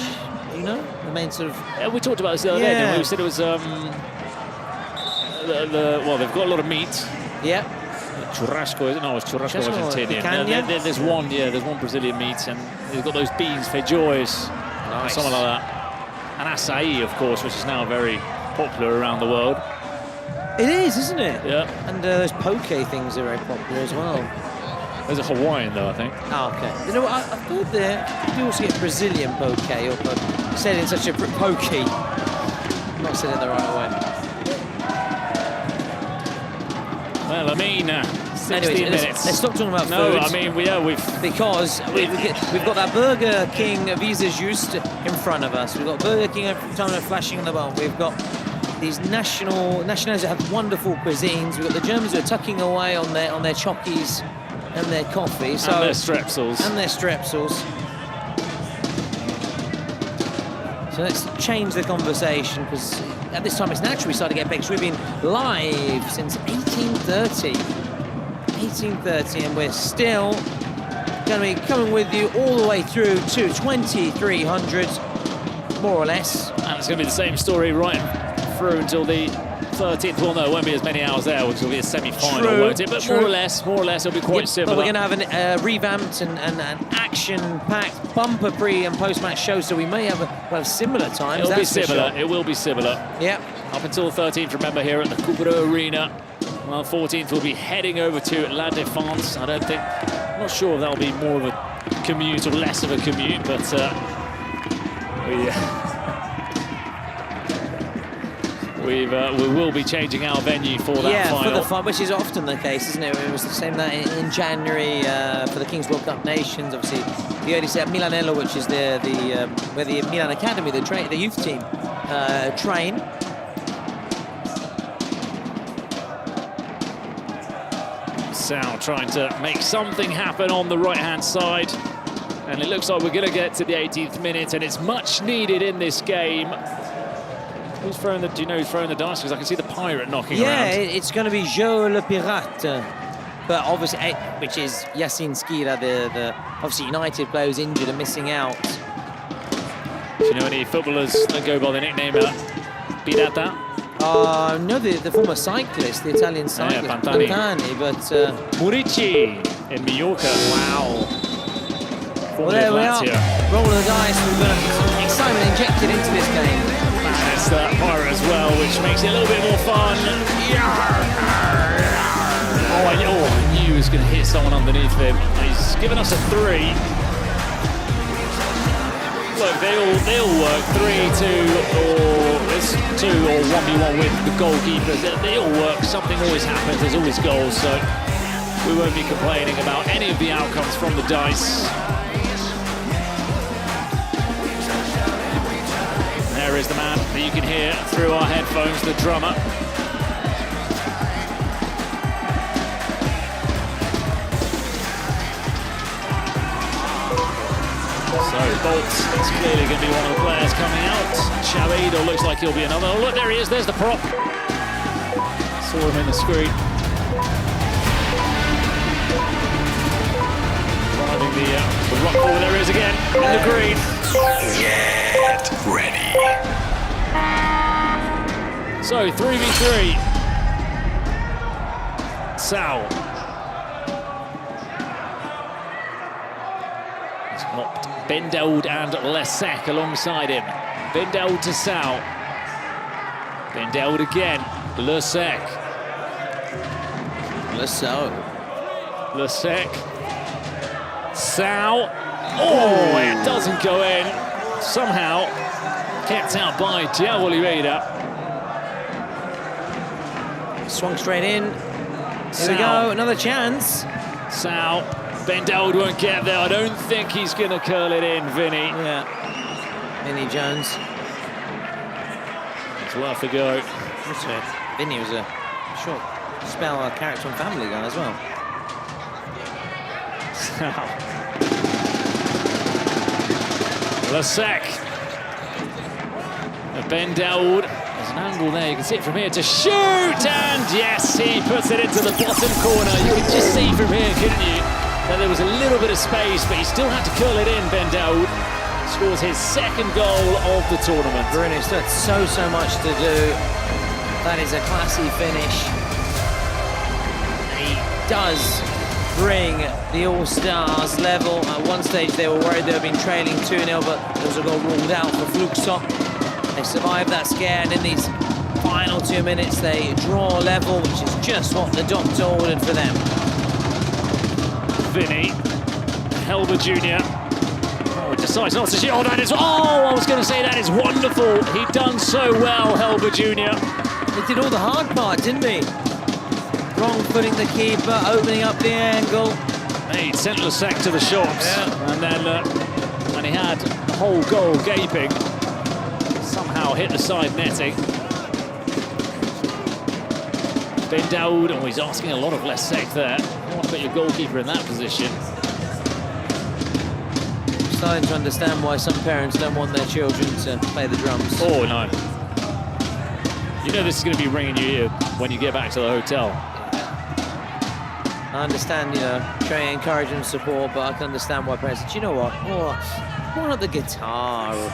Do you know? The main sort of... we talked about this the other day, didn't we? We said it was... well, they've got a lot of meat. Yeah. Churrasco, no, it's churrasco Argentinian. There's one, there's one Brazilian meat, and they've got those beans, feijoas, something like that. And acai, of course, which is now very popular around the world. It is, isn't it? Yeah. And those poke things are very popular as well. There's a Hawaiian, though, I think. Oh, okay. You know what? I've heard there you also get Brazilian poke, or said in such a pokey. Not said it the right way. Well, I mean, 16 minutes. Let's stop talking about food. No, I mean, because we've got that Burger King Visa Just in front of us. We've got Burger King flashing on the bar. We've got these nationals that have wonderful cuisines. We've got the Germans who are tucking away on their chockies and their coffee. So, and their strepsils. So let's change the conversation, because at this time it's natural we started to get baked. We've been live since 1830, and we're still going to be coming with you all the way through to 2300, more or less. And it's going to be the same story right through until the 13th. Well, no, it won't be as many hours there, which will be a semi-final, won't it? But more or less, it'll be quite similar. But we're going to have a revamped and action-packed bumper pre- and post-match show, so we may have similar times. It'll be similar. It will be similar. Yeah. Up until the 13th, remember, here at the Coupero Arena. Well, 14th, we'll be heading over to La Défense. I'm not sure if that'll be more of a commute or less of a commute, but we will be changing our venue for that final. Yeah, for the final, which is often the case, isn't it? It was the same that in January for the Kings World Cup Nations. Obviously, the early set Milanello, which is where the Milan Academy, the youth team, train. Sal trying to make something happen on the right-hand side. And it looks like we're going to get to the 18th minute, and it's much needed in this game. Who's throwing the, do you know who's throwing the dice? Because I can see the pirate knocking around. Yeah, it's going to be Joe Le Pirate. But obviously, which is Yassine Skira, the obviously United player who's injured and missing out. Do you know any footballers that go by the nickname Pirata? No, the former cyclist, the Italian cyclist, Pantani. but... Murici in Mallorca. Wow. Well, there we are, rolling the dice, we've got some excitement injected into this game. And it's that pirate as well, which makes it a little bit more fun. Oh, I knew he was going to hit someone underneath him. He's given us a 3. Look, they all work 3-2 or it's 2 or 1v1 with the goalkeepers. They all work. Something always happens. There's always goals, so we won't be complaining about any of the outcomes from the dice. There is the man that you can hear through our headphones, the drummer. So Bolt is clearly going to be one of the players coming out. Chavido looks like he'll be another. Oh, look, there he is. There's the prop. Saw him in the screen. Driving the rock forward. There he is again in the green. Get ready. So 3v3. Sal. He's hopped Ben Daoud and Lesek alongside him. Ben Daoud to Sal. Ben Daoud again. Lesek. Lesek. Sal. Oh, it doesn't go in. Somehow kept out by Thiago Oliveira. Swung straight in. Here we go, another chance. Sal. Ben Daoud won't get there. I don't think he's going to curl it in, Vinny. Yeah. Vinny Jones. It's worth a go. Vinny was a short spell character on Family Guy as well. Sal. Lesek. Ben Daoud. There's an angle there. You can see it from here to shoot. And yes, he puts it into the bottom corner. You can just see from here, couldn't you? That there was a little bit of space, but he still had to curl it in, Ben Daoud. Scores his second goal of the tournament. Bruno still had so much to do. That is a classy finish. He does bring the All-Stars level. At one stage they were worried they had been trailing 2-0, but there was a goal ruled out for FLUO. They survived that scare, and in these final 2 minutes they draw level, which is just what the doctor ordered for them. Vinny, Helber Jr. Oh, decides not to shoot. Oh, that is, I was going to say that is wonderful. He'd done so well, Helber Jr. He did all the hard part, didn't he? Wrong footing the keeper, opening up the angle. He sent Lesek to the shops, and then when he had the whole goal gaping, somehow hit the side netting. Ben Daoud, he's asking a lot of Lesek there. You want to put your goalkeeper in that position. I'm starting to understand why some parents don't want their children to play the drums. Oh, no. You know this is going to be ringing your ear when you get back to the hotel. I understand, you know, showing encouragement and support, but I can understand why parents say, do you know what? Why not the guitar or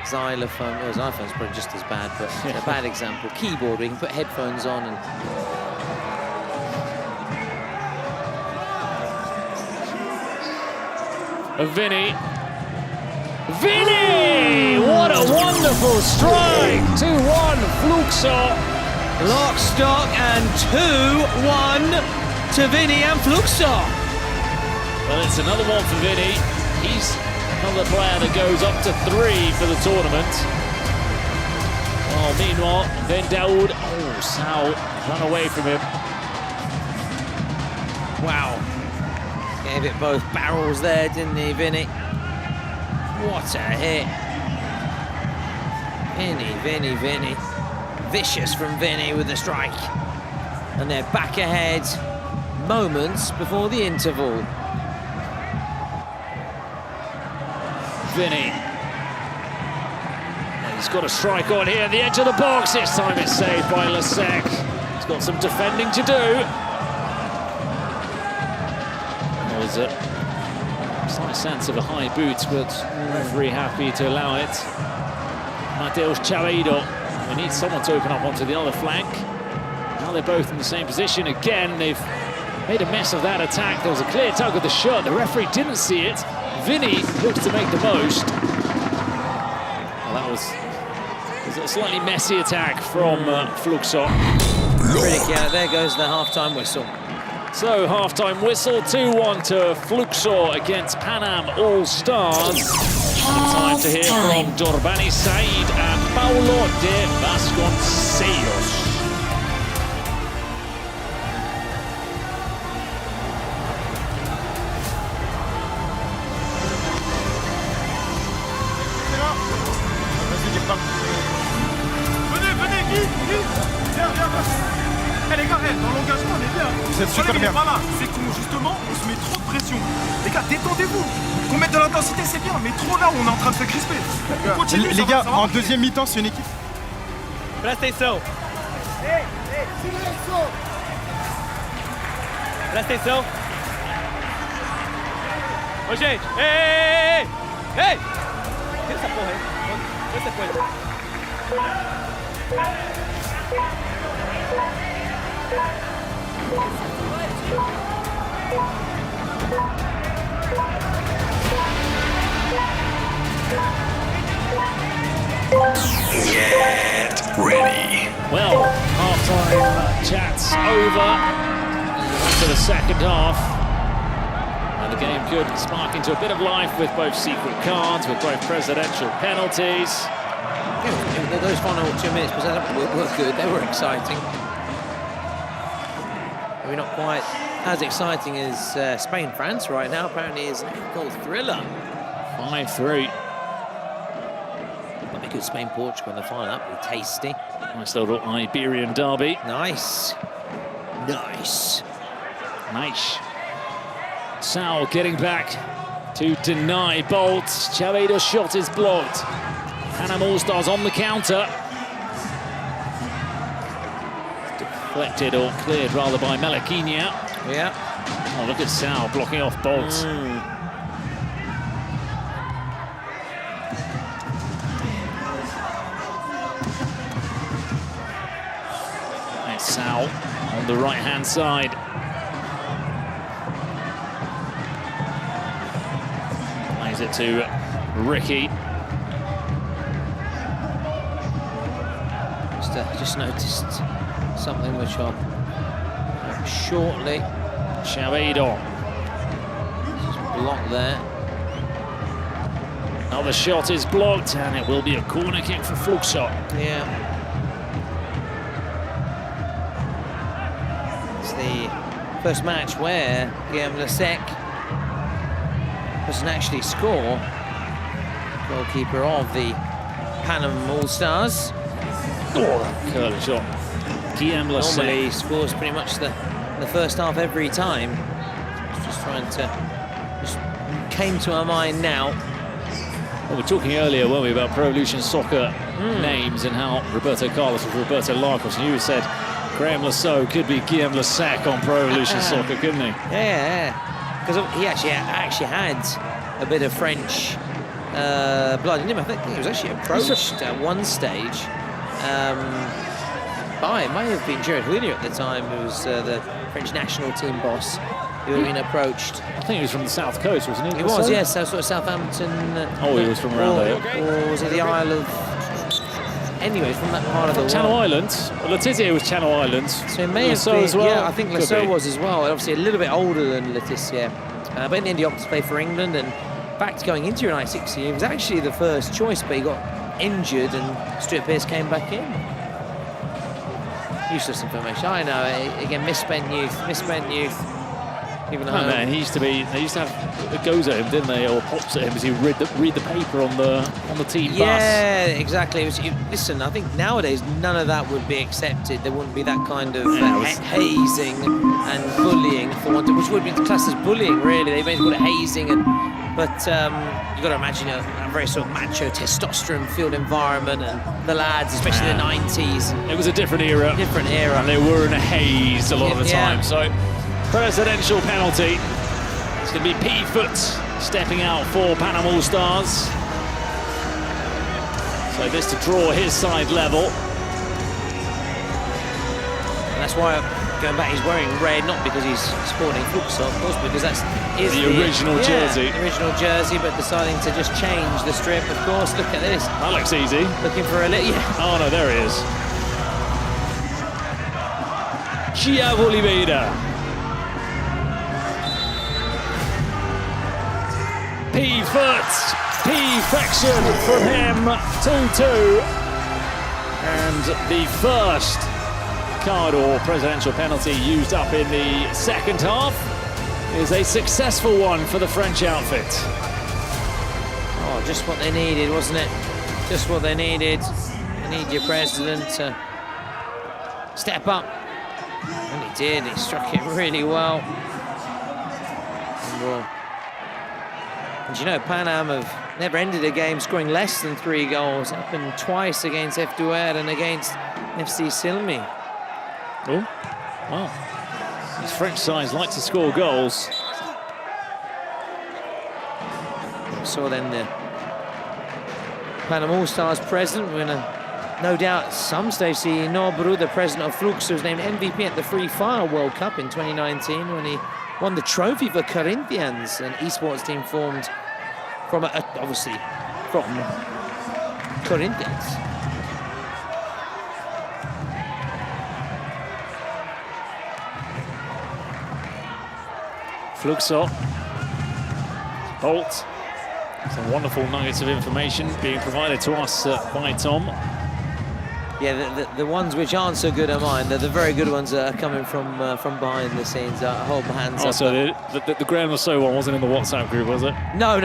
xylophone? Well, xylophone's probably just as bad, but a bad example. Keyboard, where you can put headphones on and... Vinny. Vinny! What a wonderful strike! 2-1, FLUO. Lock, stock, and 2-1 to Vinny and FLUO. Well, it's another one for Vinny. He's another player that goes up to 3 for the tournament. Oh, meanwhile, then Daoud. Oh, Sal run away from him. Wow. Gave it both barrels there, didn't he, Vinny? What a hit. Vinny. Vicious from Vinny with the strike. And they're back ahead moments before the interval. Vinny. He's got a strike on here at the edge of the box. This time it's saved by Lasek. He's got some defending to do. There was a slight sense of a high boot, but referee happy to allow it. Mateus Chaveiro. We need someone to open up onto the other flank. Now they're both in the same position again. They've made a mess of that attack. There was a clear tug of the shirt. The referee didn't see it. Vinny looks to make the most. Well, that was a slightly messy attack from FLUO. Yeah, there goes the half-time whistle. So, half-time whistle, 2-1 to FLUO against PANAM All-Stars. Time to hear from Dorbani Said and Paulo de Vasconcelos. Venez, Guy. Viens. Eh les gars, dans l'engagement, on est bien. Vous êtes super bien. Voilà, c'est qu'on justement, on se met trop de pression. Les gars, détendez-vous. Qu'on mette de l'intensité, c'est bien, mais trop là, on est en train de se crisper. On continue, Les gars, en deuxième mi-temps, c'est une équipe. Restez so. Restez so. Ô, gente. Ei! Tira essa porra aí. Tira essa coisa. Get ready. Well, half-time chat's over. To the second half. And the game could spark into a bit of life with both secret cards, with both presidential penalties. Yeah, those final 2 minutes were good. They were exciting. Maybe not quite as exciting as Spain-France right now. Apparently, it's a goal thriller. 5-3. Might be good Spain-Portugal in the final. That would be tasty. Nice little Iberian derby. Nice. Sal getting back to deny Bolt. Chaveiro's shot is blocked. PANAM All-Stars on the counter. Deflected or cleared rather by Melequinha. Yeah. Oh, look at Sal blocking off Bolt. There's Sal on the right-hand side. Plays it to Ricky. Just noticed something which I'll shortly. Chaveiro. Blocked there. Now the shot is blocked, and it will be a corner kick for FLUO. Yeah. It's the first match where Lasek doesn't actually score. Goalkeeper of the PANAM All-Stars. Oh, curling shot. Lasek. Normally scores pretty much the first half every time. Just came to our mind now. Well, we were talking earlier, weren't we, about Pro Evolution Soccer names and how Roberto Carlos was Roberto Lagos, and you said Graham Lasso could be Guillaume Lasek on Pro Evolution Soccer, couldn't he? Yeah, because he actually had a bit of French blood in him. I think he was actually approached at one stage by, it might have been Gerard Houllier at the time, who was the French national team boss, who had been approached. I think he was from the south coast, wasn't he? He was, yes, sort of Southampton. He was from around there. Or was it the Isle of... Anyway, from that part of the world. Channel Islands. Well, Letizia was Channel Islands. So it may have been, as well. Yeah, I think Lasso was as well. Obviously a little bit older than Letizia. But in the end he opted to play for England, and back to going into United 60, he was actually the first choice, but he got injured, and Stuart Pearce came back in. Useless information. I know. Again, misspent youth. Even though man, they used to have goes at him, didn't they, or pops at him as he read the paper on the team bus. Yeah, exactly. Listen, I think nowadays none of that would be accepted. There wouldn't be that kind of hazing and bullying, which would be classed as bullying, really. They basically call it hazing, but you've got to imagine a very sort of macho, testosterone-filled environment, and the lads, especially the 90s. It was a different era. And they were in a haze a lot of the time. So. Presidential penalty. It's going to be P-Foot stepping out for Panam All-Stars. So this to draw his side level. And that's why, going back, he's wearing red, not because he's sporting FLUO, of course, because that's the original jersey. The original jersey, but deciding to just change the strip, of course. Look at this. That looks easy. Looking for a little... Yeah. Oh, no, there he is. Thiago Oliveira. P-Foot, perfection from him, 2-2. And the first card or presidential penalty used up in the second half is a successful one for the French outfit. Oh, just what they needed, wasn't it? Just what they needed. You need your president to step up. And he did, he struck it really well. And you know, Panam have never ended a game scoring less than 3 goals. Happened twice against FDUR and against FC Silmi. Oh, wow. These French sides like to score goals. So then the Panam All-Stars president, we're going to no doubt at some stage see Nobru, the president of FLUO, who was named MVP at the Free Fire World Cup in 2019 when he won the trophy for Corinthians, an esports team formed from, obviously, from Corinthians. FLUO, Bolt. Some wonderful nuggets of information being provided to us by Tom. Yeah, the ones which aren't so good are mine. The very good ones are coming from behind the scenes. I hold my hands up. So the Grand Lasso one wasn't in the WhatsApp group, was it? No.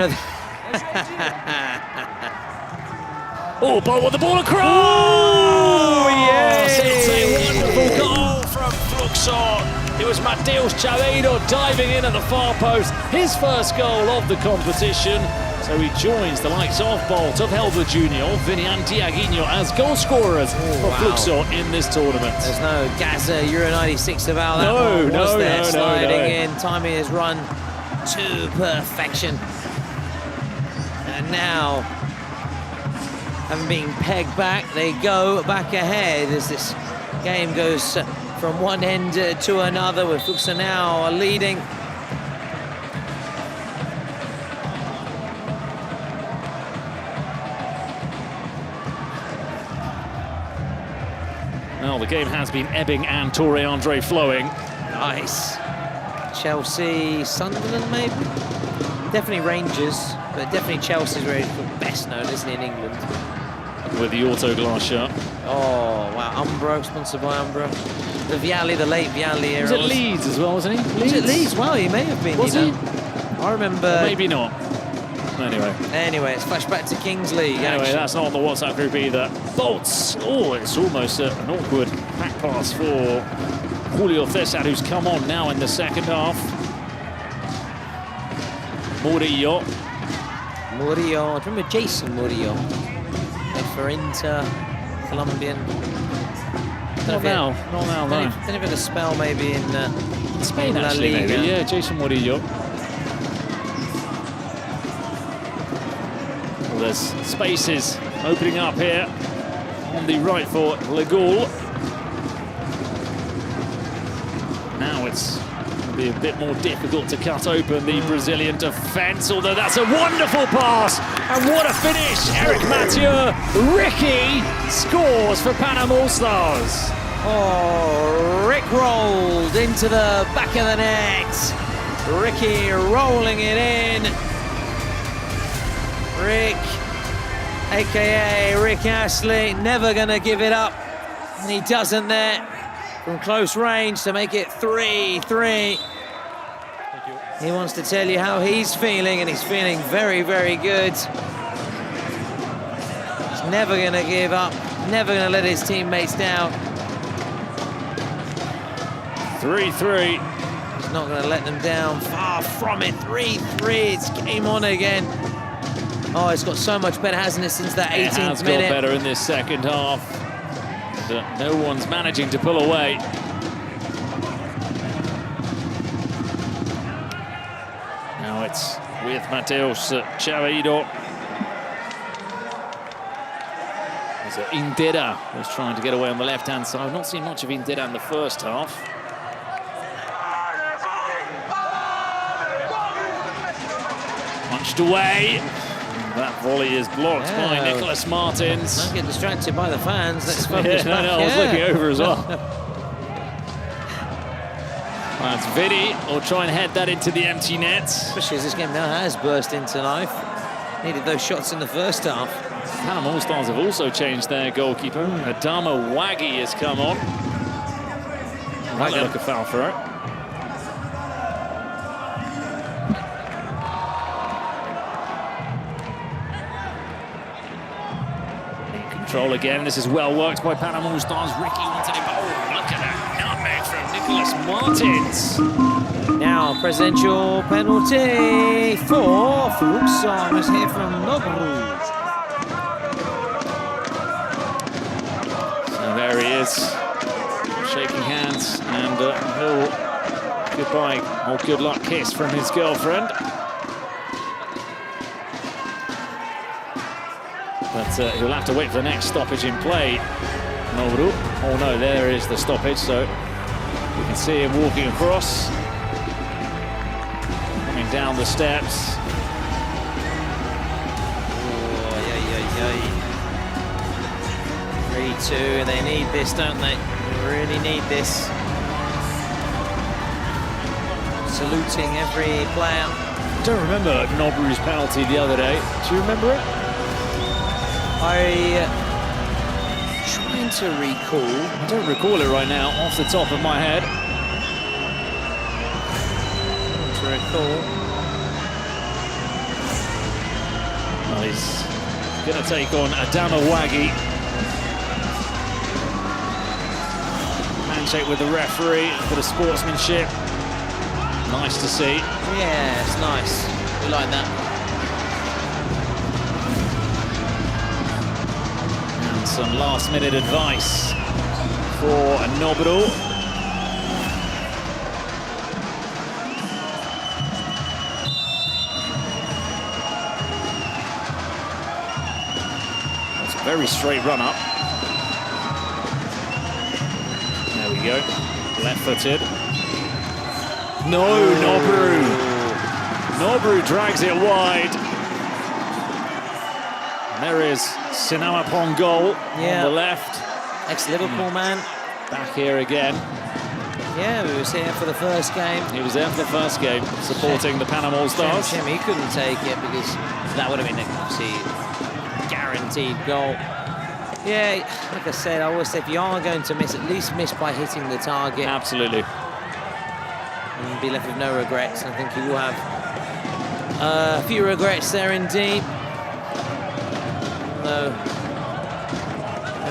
Oh, Bolt with the ball across! Oh, yes! It's a wonderful goal from FLUO. It was Mateus Chaveiro diving in at the far post. His first goal of the competition. So he joins the likes of Bolt, of Helber Jr., Vinny and Diaguinho as goal scorers for FLUO in this tournament. There's no Gaza Euro 96 about that one, was there? Sliding in, timing his run to perfection. And now, having been pegged back, they go back ahead as this game goes from one end to another, with FLUO now leading. Well, the game has been ebbing and Torre Andre flowing. Nice. Chelsea, Sunderland maybe? Definitely Rangers, but definitely Chelsea's really best known, isn't it, in England? With the auto glass shut. Oh, wow. Umbro, sponsored by Umbro. The Vialli, the late Vialli era. Was it Leeds as well, wasn't he? Was it Leeds? Wow, he may have been. Was he? I remember. Or maybe not. Anyway, it's flashback to Kings League. Anyway, that's not on the WhatsApp group either. Bolts. Oh, it's almost an awkward back pass for Julio Cesar, who's come on now in the second half. Murillo. Murillo. Do you remember Jason Murillo? For Inter, Colombian. Not now, no. Then he had a spell maybe in Spain, actually, maybe. Yeah, Jason Murillo. Well, there's spaces opening up here on the right for Legoul. Now it's going to be a bit more difficult to cut open the Brazilian defence, although that's a wonderful pass. And what a finish! Eric Mathieu, Ricky scores for Panam All-Stars. Oh, Rick rolled into the back of the net. Ricky rolling it in. Rick a.k.a. Rick Astley, never going to give it up. And he doesn't there from close range to make it 3-3. He wants to tell you how he's feeling, and he's feeling very, very good. He's never going to give up, never going to let his teammates down. 3-3. He's not going to let them down. Far from it. 3-3. It's game on again. Oh, it's got so much better, hasn't it, since that 18th minute? It has got better in this second half. No one's managing to pull away. Now it's with Mateus Chaveiro. Indira was trying to get away on the left-hand side. I've not seen much of Indira in the first half. Punched away. That volley is blocked by Nicholas Martins. Don't get distracted by the fans. Let's focus back. I was looking over as well. That's Vinny. Will try and head that into the empty net. Especially as this game now has burst into life. Needed those shots in the first half. PANAM All-Stars have also changed their goalkeeper. Adama Waggy has come on. Might look a foul for it. Control again. This is well worked by PANAM All-Stars. Ricky wanted it, but look at that nutmeg from Nicholas Martins. Now, presidential penalty for Futsal is here from Nobru. So there he is, shaking hands, and he'll goodbye or good luck kiss from his girlfriend. But he'll have to wait for the next stoppage in play. Nobru. Oh no, there is the stoppage, so we can see him walking across. Coming down the steps. Oh, 3-2, they need this, don't they? They really need this. Saluting every player. I don't remember Nobru's penalty the other day. Do you remember it? I'm trying to recall. I don't recall it right now off the top of my head. To recall. Well, he's going to take on Adama Waggy. Handshake with the referee, a bit of sportsmanship. Nice to see. Yeah, it's nice. We like that. Some last-minute advice for Nobru. That's a very straight run-up. There we go. Left-footed. No, Nobru. Nobru drags it wide. And there is Sinamapong goal on the left. Ex-Liverpool man. Back here again. Yeah, he was here for the first game. He was there for the first game, supporting the PANAM All-Stars. He couldn't take it because that would have been a guaranteed goal. Yeah, like I said, I always say if you are going to miss, at least miss by hitting the target. Absolutely. And be left with no regrets. I think he will have a few regrets there indeed. Though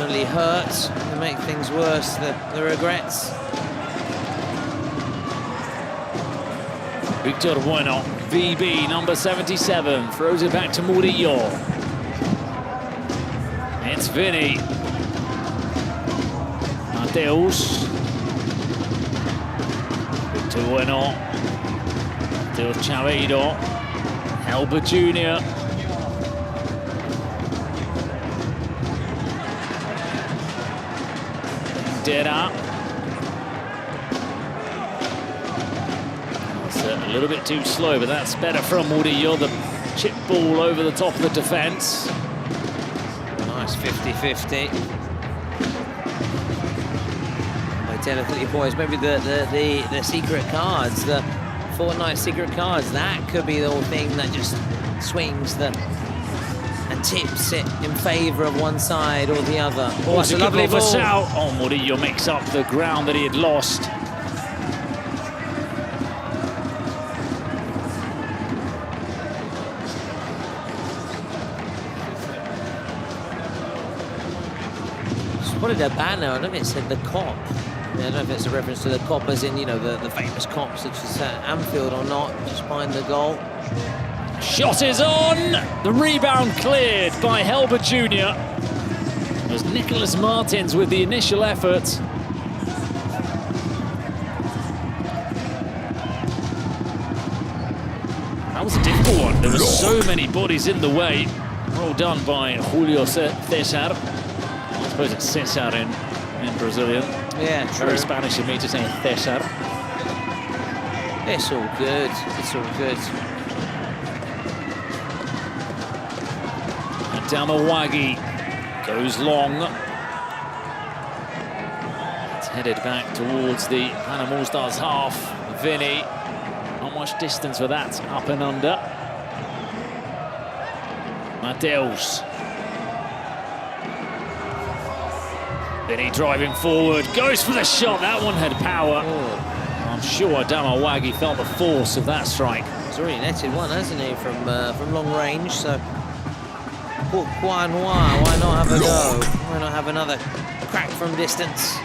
only hurts to make things worse, the regrets. Victor Bueno, VB, number 77, throws it back to Murillo. It's Vinny. Mateus. Victor Bueno. Mateus Chaveiro. Elba Jr. Dera. It's a little bit too slow, but that's better from Murillo. The chip ball over the top of the defence. Nice 50-50. By delicately poised. Maybe the secret cards, the Fortnite secret cards, that could be the whole thing that just swings the and tips it in favour of one side or the other. Oh, That's a lovely for ball. Sal. Oh, Murillo makes up the ground that he had lost. Spotted a banner, I don't know if it said the cop. I don't know if it's a reference to the cop as in, you know, the famous cop such as Anfield or not, just behind the goal. Shot is on! The rebound cleared by Helber Jr. It was Nicholas Martins with the initial effort. That was a difficult one. There were so many bodies in the way. Well done by Julio Cesar. I suppose it's Cesar in Brazilian. Yeah, true. Very Spanish of me to say Cesar. It's all good. It's all good. Damawagi goes long. It's headed back towards the PANAM All-Stars half. Vinny, not much distance for that, up and under. Mateus. Vinny driving forward, goes for the shot. That one had power. Oh. I'm sure Damawagi felt the force of that strike. He's already netted one, hasn't he, from long range, so... Why not have a go? Why not have another crack from distance?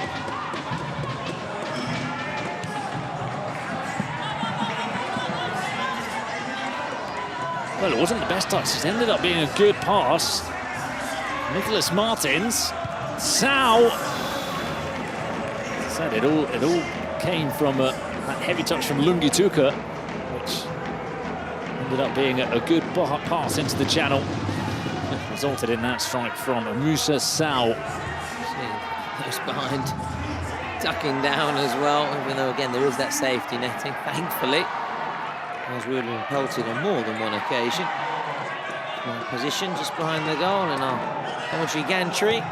Well, it wasn't the best touch. It ended up being a good pass. Nicholas Martins. Sal. Said it all came from that heavy touch from Lungi Tuka, which ended up being a good pass into the channel. Resulted in that strike from Musa Sal. Just behind, ducking down as well, even though again there is that safety netting, thankfully. As we would have been pelted on more than one occasion. One position just behind the goal, and our commentary gantry.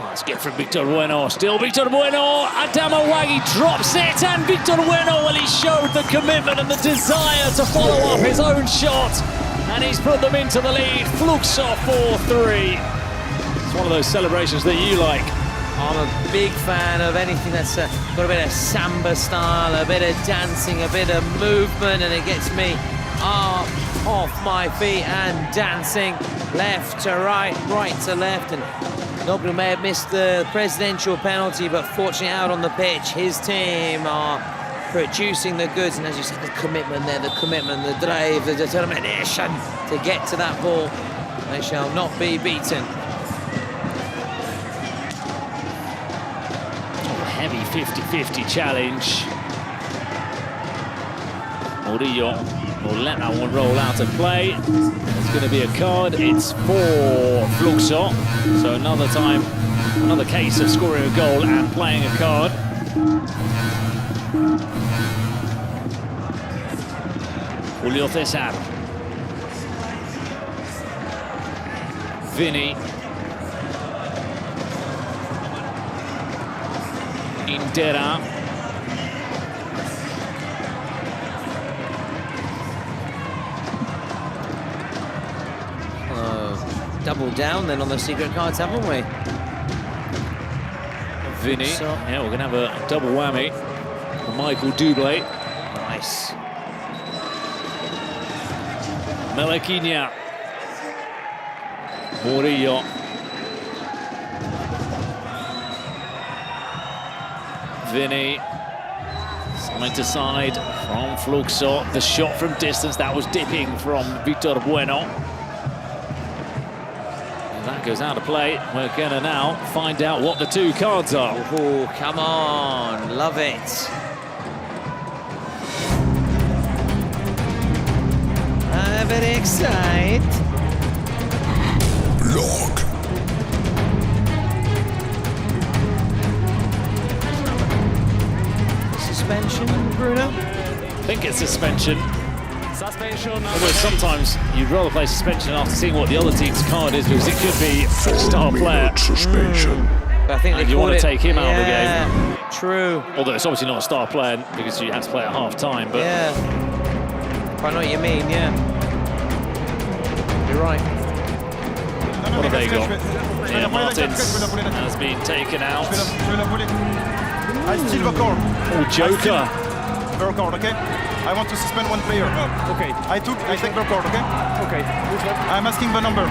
Let's get from Victor Bueno. Still Victor Bueno. Adamawagi drops it, and Victor Bueno, well, he showed the commitment and the desire to follow up his own shot, and he's put them into the lead. FLUO 4-3. It's one of those celebrations that you like. I'm a big fan of anything that's got a bit of samba style, a bit of dancing, a bit of movement, and it gets me up off my feet and dancing left to right, right to left. And Noblu may have missed the presidential penalty, but fortunately out on the pitch, his team are producing the goods. And as you said, the commitment there, the commitment, the drive, the determination to get to that ball. They shall not be beaten. Heavy 50-50 challenge. Murillo will let that one roll out of play. It's going to be a card. It's for FLUO. So another time, another case of scoring a goal and playing a card. Julio Cesar. Vinny. Indera. Double down then on the secret cards, haven't we? Vinny. So, yeah, we're going to have a double whammy for Michael Dublé. Nice. Melaquinia. Murillo. Vinny, side to side from FLUO. The shot from distance, that was dipping from Victor Bueno. And that goes out of play. We're gonna now find out what the two cards are. Oh, come on, love it. I'm very excited. Lock. Suspension, Bruno? I think it's suspension. Suspension. Although sometimes you'd rather play suspension after seeing what the other team's card is, because it could be a star player. Suspension. But I think And you want to take him out of the game. game. True. Although it's obviously not a star player because you have to play at half time. But yeah. I know what you mean, yeah. You're right. What have they got? Yeah, Martins has been taken out. I still record. Oh, Joker. Record, okay? I want to suspend one player. Okay. I take record, okay? Okay. I'm asking the number.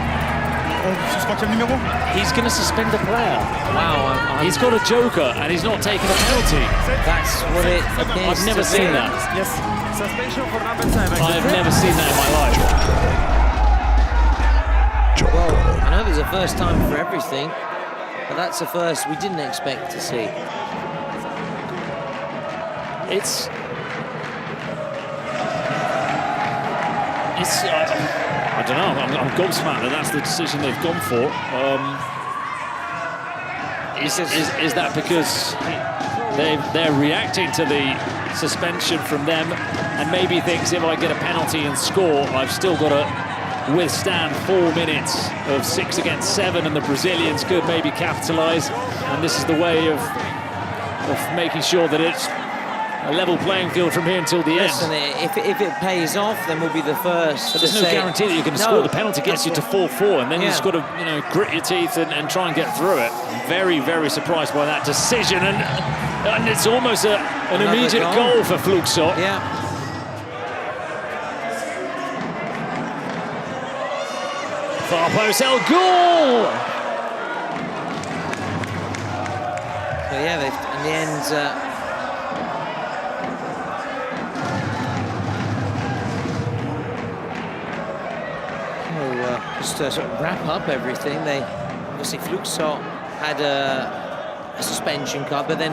Suspend quel numéro? He's going to suspend the player. Wow. He's got a Joker and he's not taking a penalty. That's what it appears I've never to seen be. that. Yes. Suspension for number 7. I've never seen that in my life. Well, I know there's a first time for everything, but that's the first we didn't expect to see. I don't know. I'm gobsmacked that that's the decision they've gone for. Is that because they're reacting to the suspension from them, and maybe thinks if I get a penalty and score, I've still got to withstand 4 minutes of 6 against 7, and the Brazilians could maybe capitalise, and this is the way of making sure that it's a level playing field from here until the Listen, end. if it pays off, then we'll be the first. But there's no guarantee that you're going to score. The penalty gets you to 4-4, and then you've just got to, grit your teeth and try and get through it. I'm very, very surprised by that decision, and it's almost an immediate goal for FLUO. Yeah. Far post, El goal! So yeah, they've in the end. Just to sort of wrap up everything, they obviously FLUO had a suspension card, but then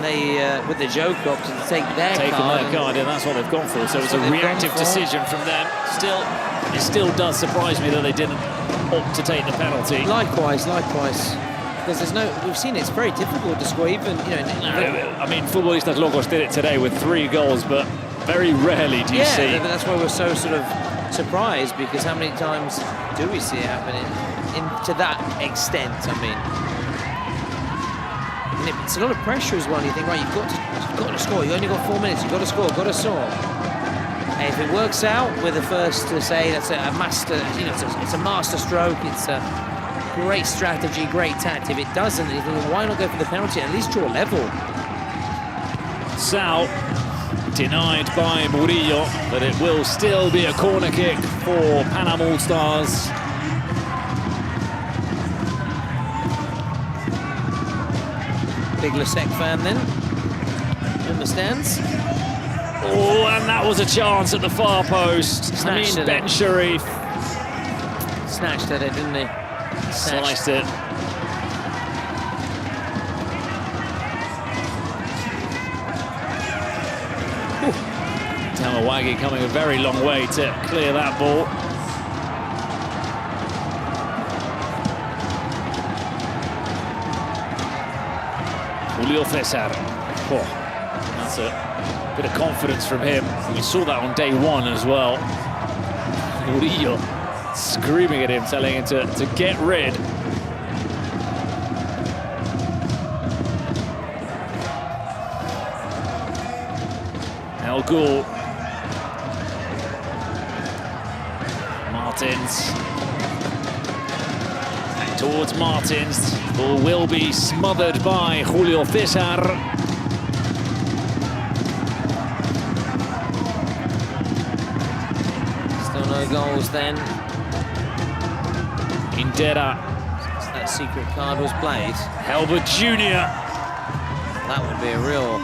they, with the joke, opted to take their card. And that's what they've gone for. So it's a reactive decision from them. It still does surprise me that they didn't opt to take the penalty. Likewise. Because there's no, we've seen it's very difficult to score, even, I mean, Futbolistas Locos did it today with 3 goals, but very rarely do you see. Yeah, that's why we're so sort of surprised, because how many times do we see it happening to that extent? I mean, and it's a lot of pressure as well. You think, right, you've got to score. You only got 4 minutes. You've got to score. And if it works out, we're the first to say that's a master. It's a master stroke. It's a great strategy, great tact. If it doesn't, then you think, well, why not go for the penalty and at least draw level? Sal denied by Murillo, but it will still be a corner kick for Panam All-Stars. Big Lasek fan then, in the stands. Oh, and that was a chance at the far post. Snatched at Ben Sharif. Snatched at it, didn't he? Sliced it. Tamawagi coming a very long way to clear that ball. Julio Cesar. Oh, that's a bit of confidence from him. We saw that on day 1 as well. Murillo screaming at him, telling him to get rid. El Ghul. Martins. Back towards Martins. Ball will be smothered by Julio Cesar. Still no goals then. Indera. Since that secret card was played. Helbert Jr. That would be a real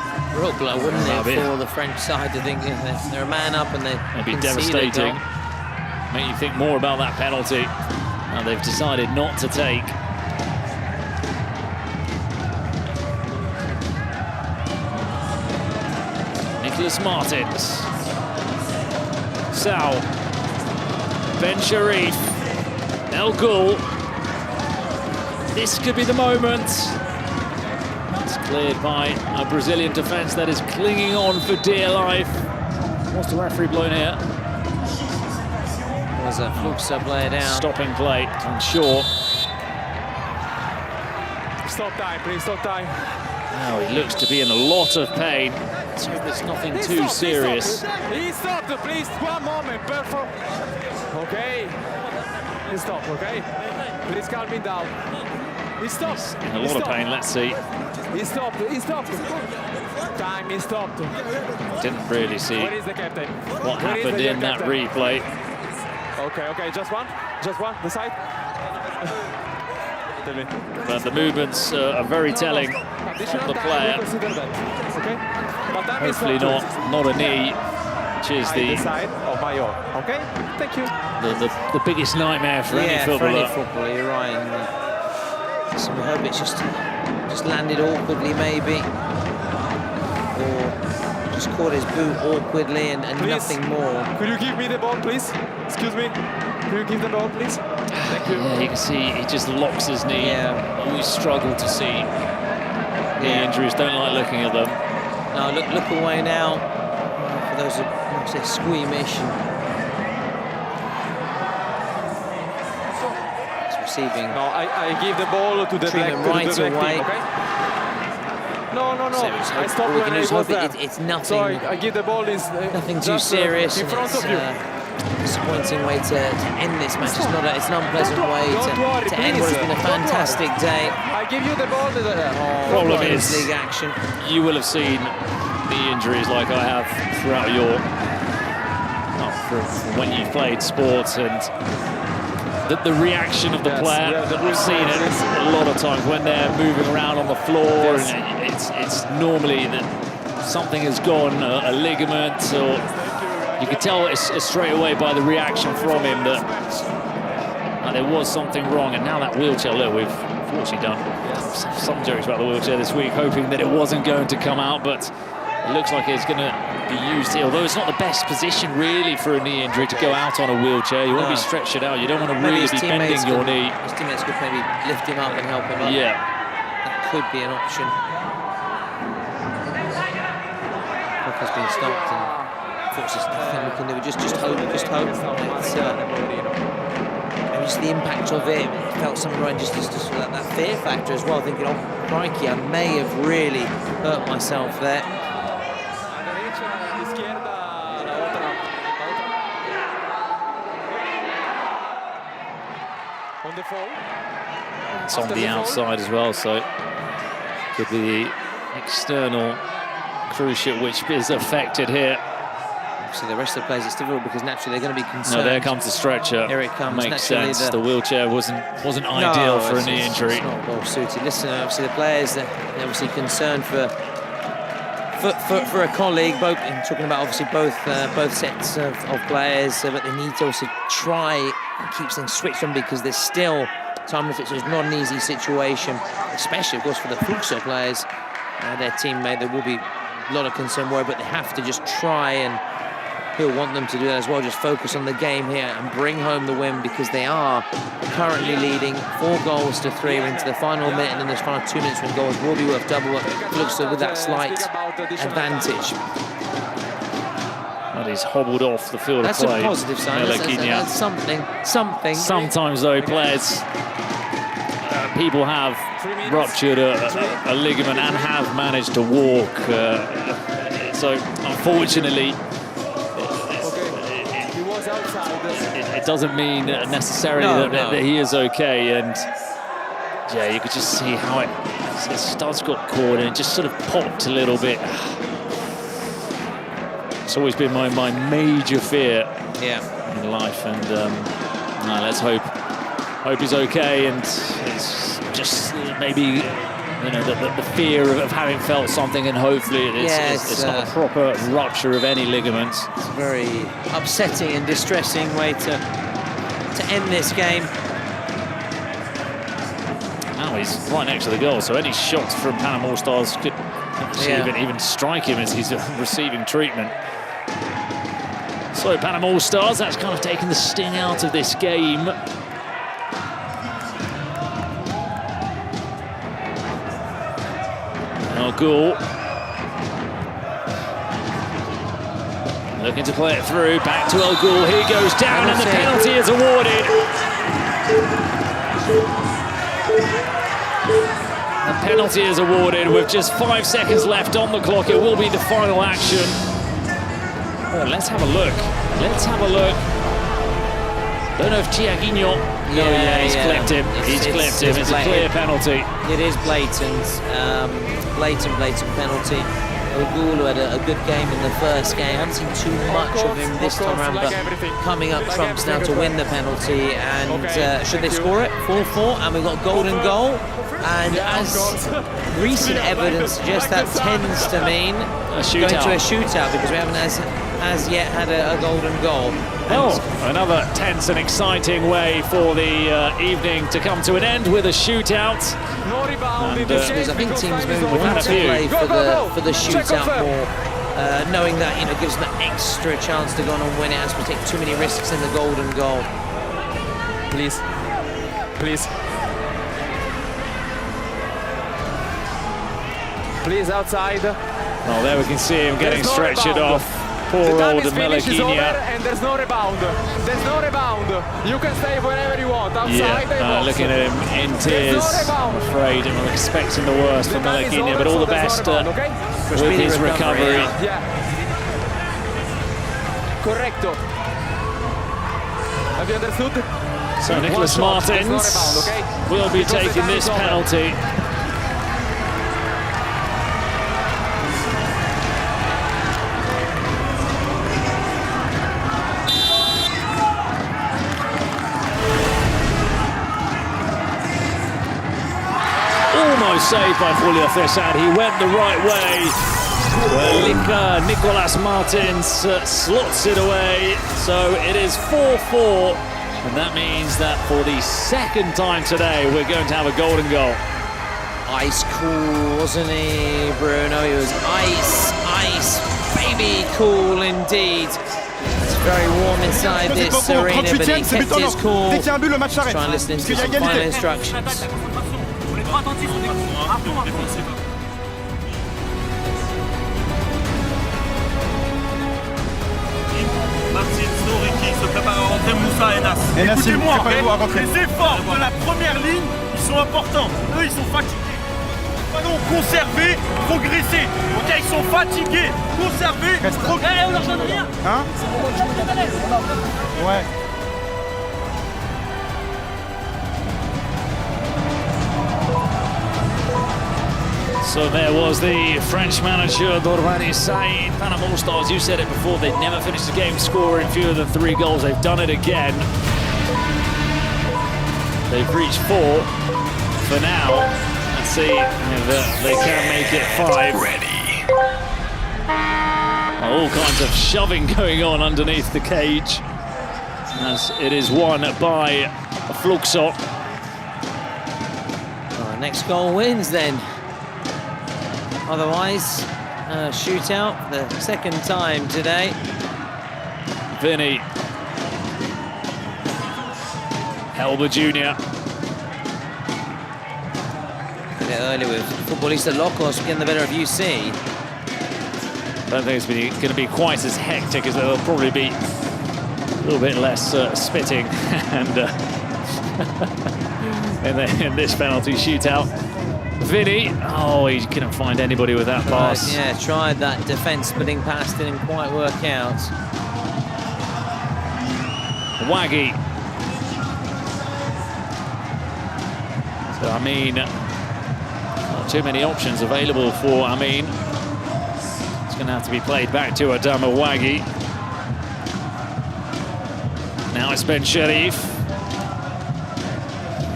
blow, wouldn't it, for the French side to think they're a man up and they It'd be devastating. Make you think more about that penalty. Now they've decided not to take. Nicholas Martins. Sal. Ben Sharif. El Ghul. This could be the moment. It's cleared by a Brazilian defence that is clinging on for dear life. What's the referee blown here? Was a FLUO player down. Stopping play on Shaw. Stop time, please, stop time. Now he looks to be in a lot of pain. Let's hope it's nothing too serious. He stopped, please, one moment, perfect. Okay. He stopped, okay? Please calm me down. He stopped. In a lot of pain, let's see. He stopped, he stopped. Time, he stopped. Didn't really see Where is the captain? what happened in that replay. Okay, just one, the side. But the movements are very telling of the player. Okay? Hopefully not a knee, which is the side of my own. Okay? Thank you. The biggest nightmare for any footballer. For any footballer, you're right. And, so we hope it's just landed awkwardly, maybe, or just caught his boot awkwardly and nothing more. Could you give me the ball, please? Excuse me. Could you give the ball, please? Thank you. Yeah, you can see he just locks his knee. Yeah. We struggle to see knee injuries. Don't like looking at them. No, look away now. For those who say squeamish. It's receiving. No, I give the ball to the back, right to the back away. team, okay? No. So I stopped when I was there. It's nothing. So I give the ball nothing too serious. In front of you. Disappointing way to end this match. It's an unpleasant way to end what has been a fantastic day. I give you the ball. Problem is, league action. You will have seen knee injuries like I have throughout your from when you've played sports, and the reaction of the player. I've seen it a lot of times when they're moving around on the floor, and it's normally that something has gone, a ligament, or you could tell straight away by the reaction from him that there was something wrong. And now that wheelchair, look, we've fortunately done some jokes about the wheelchair this week, hoping that it wasn't going to come out, but it looks like it's going to be used here, although it's not the best position really for a knee injury to go out on a wheelchair. You want to be stretched out. You don't want to really be bending your knee. His teammates could maybe lift him up and help him up. Yeah. That could be an option. Clock has been stopped, and unfortunately there's nothing we can do. Just hope. It's, maybe just the impact of it. It felt somewhere in just that fear factor as well, thinking, oh, crikey, I may have really hurt myself there. It's on the outside as well, so could be the external cruciate which is affected here. Obviously, the rest of the players, it's difficult because naturally they're going to be concerned. No, there comes the stretcher. Here it comes. Makes sense. The wheelchair wasn't ideal for a knee injury. It's not well suited. Listen, obviously the players, they're obviously concerned for a colleague. Both talking about obviously both sets of players, but they need to also try and keep things switched on because there's still time limits. It's not an easy situation, especially of course for the FLUO players, their teammate. There will be a lot of concern, worry, but they have to just try, and he'll want them to do that as well. Just focus on the game here and bring home the win because they are currently leading 4-3. We're into the final minute, and then there's final 2 minutes when goals will be worth double. It looks with that slight advantage. And he's hobbled off the field of play. That's a positive sign. That's something. Sometimes though, players, people have ruptured a ligament and have managed to walk. So unfortunately, it doesn't mean necessarily that he is okay. And yeah, you could just see how his studs got caught and it just sort of popped a little bit. It's always been my major fear in life, and let's hope he's okay. And it's just maybe the fear of having felt something, and hopefully it's not a proper rupture of any ligaments. It's a very upsetting and distressing way to end this game. Now he's right next to the goal, so any shots from Panam All-Stars could even strike him as he's receiving treatment. So Panam All-Stars, that's kind of taken the sting out of this game. Now Ghoul looking to play it through, back to El Ghoul. He goes down and the penalty is awarded. The penalty is awarded with just 5 seconds left on the clock. It will be the final action. Oh, let's have a look. Let's have a look. Don't know if Chiaguinho. He's clipped him. He's clipped him. It's a clear penalty. It is blatant. Blatant penalty. Ogulu had a good game in the first game. I haven't seen too much of him this time around, but coming up trumps now to win the penalty. And should they score it? 4-4, and we've got golden goal. And as recent evidence suggests, that tends to mean going to a shootout, because we haven't as yet had a golden goal. Oh, another tense and exciting way for the evening to come to an end with a shootout. And, I think teams maybe want to play for the shootout more, knowing that gives them an extra chance to go on and win it, as we take too many risks in the golden goal. Please. Please, outside. Oh, there we can see him getting stretchered off. Poor old Meleguinha. And there's no rebound. You can stay wherever you want. Outside. Looking at him in tears. I'm afraid I'm expecting the worst from Meleguinha, but all the best with his recovery. Correcto. Have you understood? So Nicolas Martins will be taking this penalty. Almost saved by Julio Cesar. He went the right way. Nicolas Martins slots it away. So it is 4-4. And that means that for the second time today, we're going to have a golden goal. Ice cool, wasn't he, Bruno? He was ice, baby cool indeed. It's very warm inside this arena, but he kept his cool. Try and listen to some final instructions. Se prépare à rentrer Moussa et Nas. Écoutez-moi, les efforts de la première ligne, ils sont importants. Eux, ils sont fatigués. Allons conserver, progresser. Ok, ils sont fatigués. Conserver, progresser. On leur donne rien. Hein? Ouais. So there was the French manager, Dorvani, saying, Panam All-Stars, you said it before, they'd never finished a game scoring fewer than 3 goals. They've done it again. They've reached 4 for now. Let's see if they can make it 5. All kinds of shoving going on underneath the cage, as it is won by FLUO. Next goal wins then. Otherwise, shootout the second time today. Vinny. Helber Jr. Did it early with Futbolistas Locos getting the better of UC. I don't think it's going to be quite as hectic, as there'll probably be a little bit less spitting and in this penalty shootout. Vinny, he couldn't find anybody with that pass. Yeah, tried that defense splitting pass, didn't quite work out. Waggy. So Amin, not too many options available for Amin. It's going to have to be played back to Adama Waggy. Now it's Ben Sherif.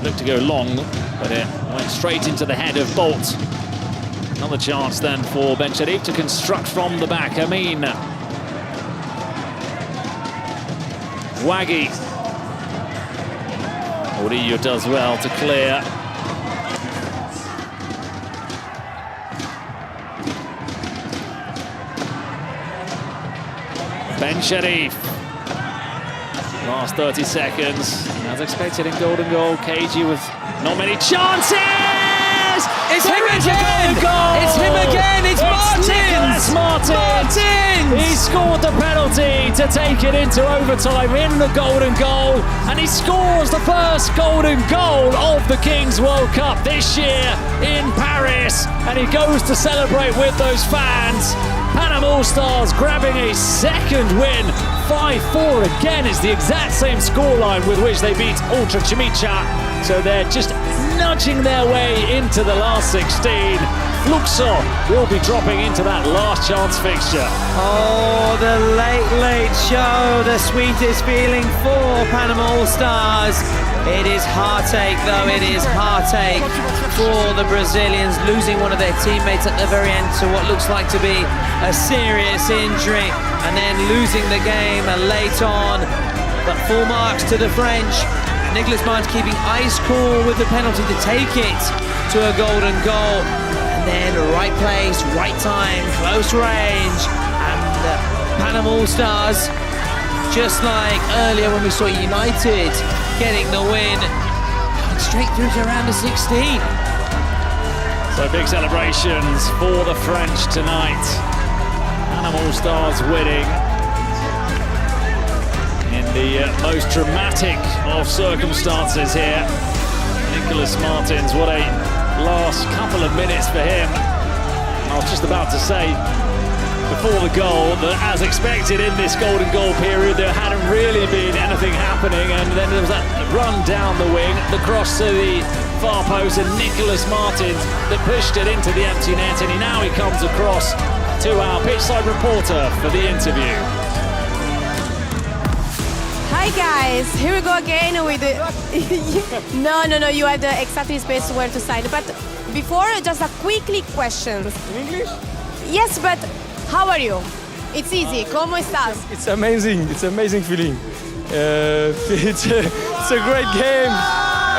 Looked to go long, but it went straight into the head of Bolt. Another chance then for Ben Sherif to construct from the back. Amin. Waggy. Murillo does well to clear. Ben Sherif. Last 30 seconds. As expected in golden goal, KG with not many chances! It's him again! It's him again! It's Martins! Martins! He scored the penalty to take it into overtime in the golden goal, and he scores the first golden goal of the Kings World Cup this year in Paris, and he goes to celebrate with those fans. Panam All-Stars grabbing a second win 5-4 again is the exact same scoreline with which they beat Ultra CHMICHA. So they're just nudging their way into the last 16. FLUO will be dropping into that last chance fixture. Oh, the late show, the sweetest feeling for Panama All-Stars. It is heartache, though. It is heartache for the Brazilians, losing one of their teammates at the very end to what looks like to be a serious injury, and then losing the game late on. But full marks to the French. Nicolas Martins keeping ice cool with the penalty to take it to a golden goal. And then right place, right time, close range. And Panama All-Stars, just like earlier when we saw United getting the win, going straight through to round of 16. So big celebrations for the French tonight. Panama All-Stars winning in the most dramatic of circumstances here. Nicolas Martins, what a last couple of minutes for him. I was just about to say before the goal that, as expected in this golden goal period, there hadn't really been anything happening, and then there was that run down the wing, the cross to the far post, and Nicolas Martins that pushed it into the empty net, and now he comes across to our pitchside reporter for the interview. Hi guys, here we go again with the... no, you have the exactly space where to sign. But before, just a quickly questions. In English? Yes, but how are you? It's easy. ¿Cómo estás? It's amazing. It's amazing feeling. It's a great game.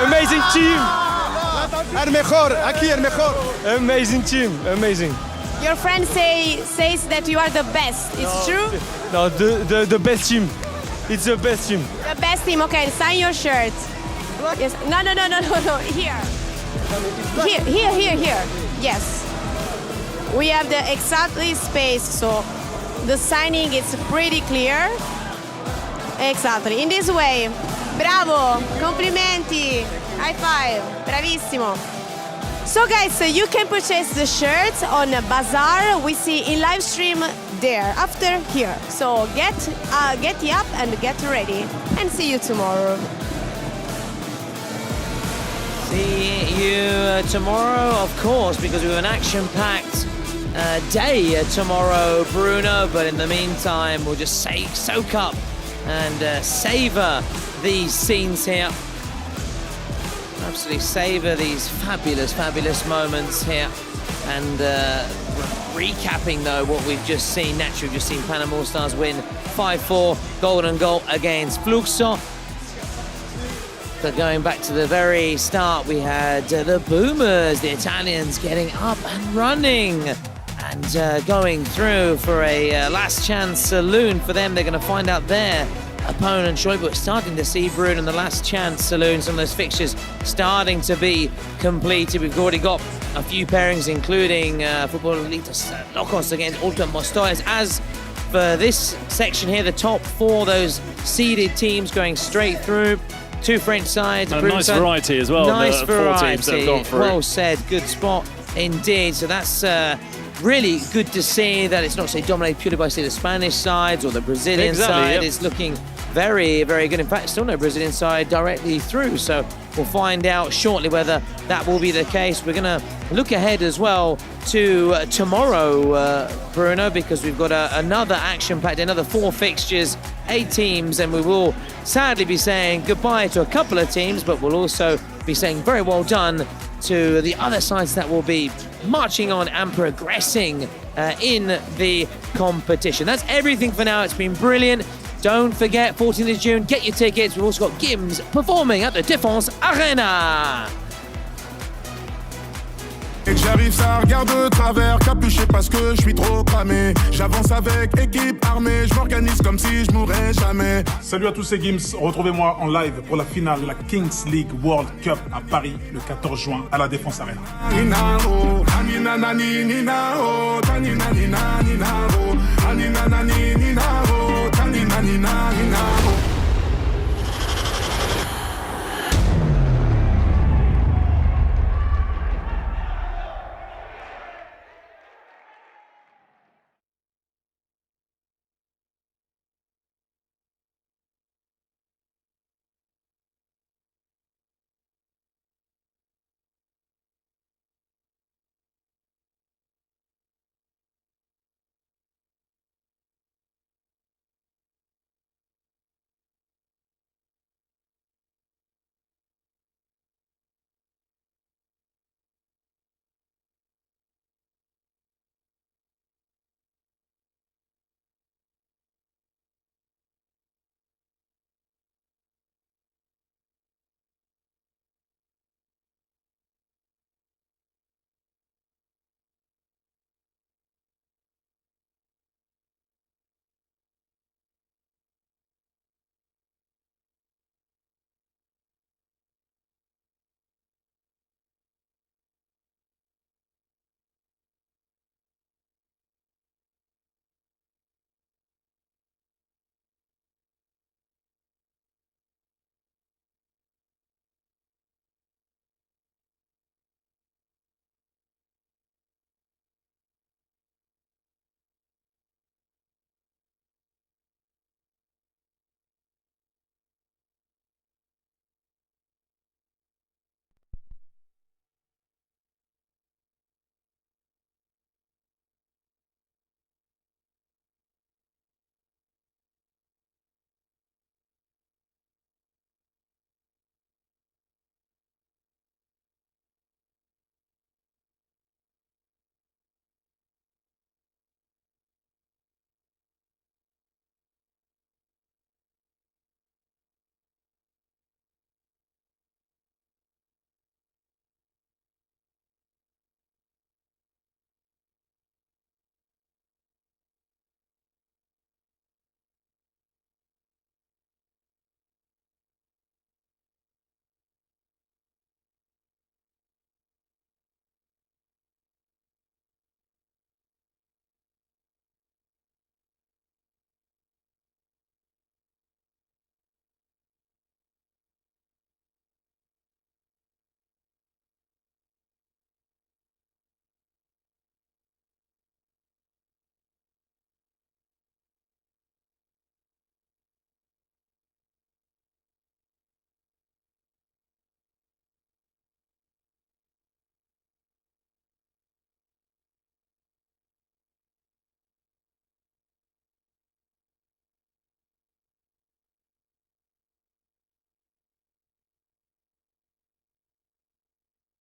Amazing team. El mejor, aquí el mejor. Amazing team, amazing. Your friend says that you are the best. It's true? No, the best team. It's the best team. The best team. Okay, sign your shirt. Yes. No. Here. Yes. We have the exactly space, so the signing is pretty clear. Exactly. In this way. Bravo. Complimenti. High five. Bravissimo. So guys, you can purchase the shirts on Bazaar. We see in live stream there after here. So get up and get ready, and see you tomorrow. See you tomorrow, of course, because we have an action-packed day tomorrow, Bruno. But in the meantime, we'll just soak up and savor these scenes here. Absolutely savor these fabulous moments here. And recapping, though, what we've just seen. Naturally, we've just seen Panama All-Stars win 5-4, golden goal against FLUO. But going back to the very start, we had the Boomers, the Italians, getting up and running and going through for a last chance saloon for them. They're going to find out their opponent shortly, but starting to see Bruno in the last chance saloon. Some of those fixtures starting to be completed. We've already got a few pairings, including Futbolistas LOCOA against Ultra Mostores. As for this section here, the top four, those seeded teams going straight through. Two French sides. A nice variety as well. Nice variety. 4 teams that have gone through. Well said. Good spot indeed. So that's really good to see that it's not, say, dominated purely by, say, the Spanish sides or the Brazilian side. Yep. It's looking very good. In fact, still no Brazilian side directly through. So we'll find out shortly whether that will be the case. We're going to look ahead as well to tomorrow, Bruno, because we've got another action-packed, another 4 fixtures, 8 teams, and we will sadly be saying goodbye to a couple of teams, but we'll also be saying very well done to the other sides that will be marching on and progressing in the competition. That's everything for now. It's been brilliant. Don't forget, 14th of June, get your tickets. We've also got Gims performing at the Défense Arena. Et que j'arrive, ça regarde de travers, capuché parce que je suis trop cramé. J'avance avec équipe armée, je m'organise comme si je mourrais jamais. Salut à tous, c'est Gims. Retrouvez-moi en live pour la finale de la Kings League World Cup à Paris le 14 juin à la Défense Arena. Ninao, aninanani, ninao, taninanina, ninao, aninanani, ninao, taninanina, ninao.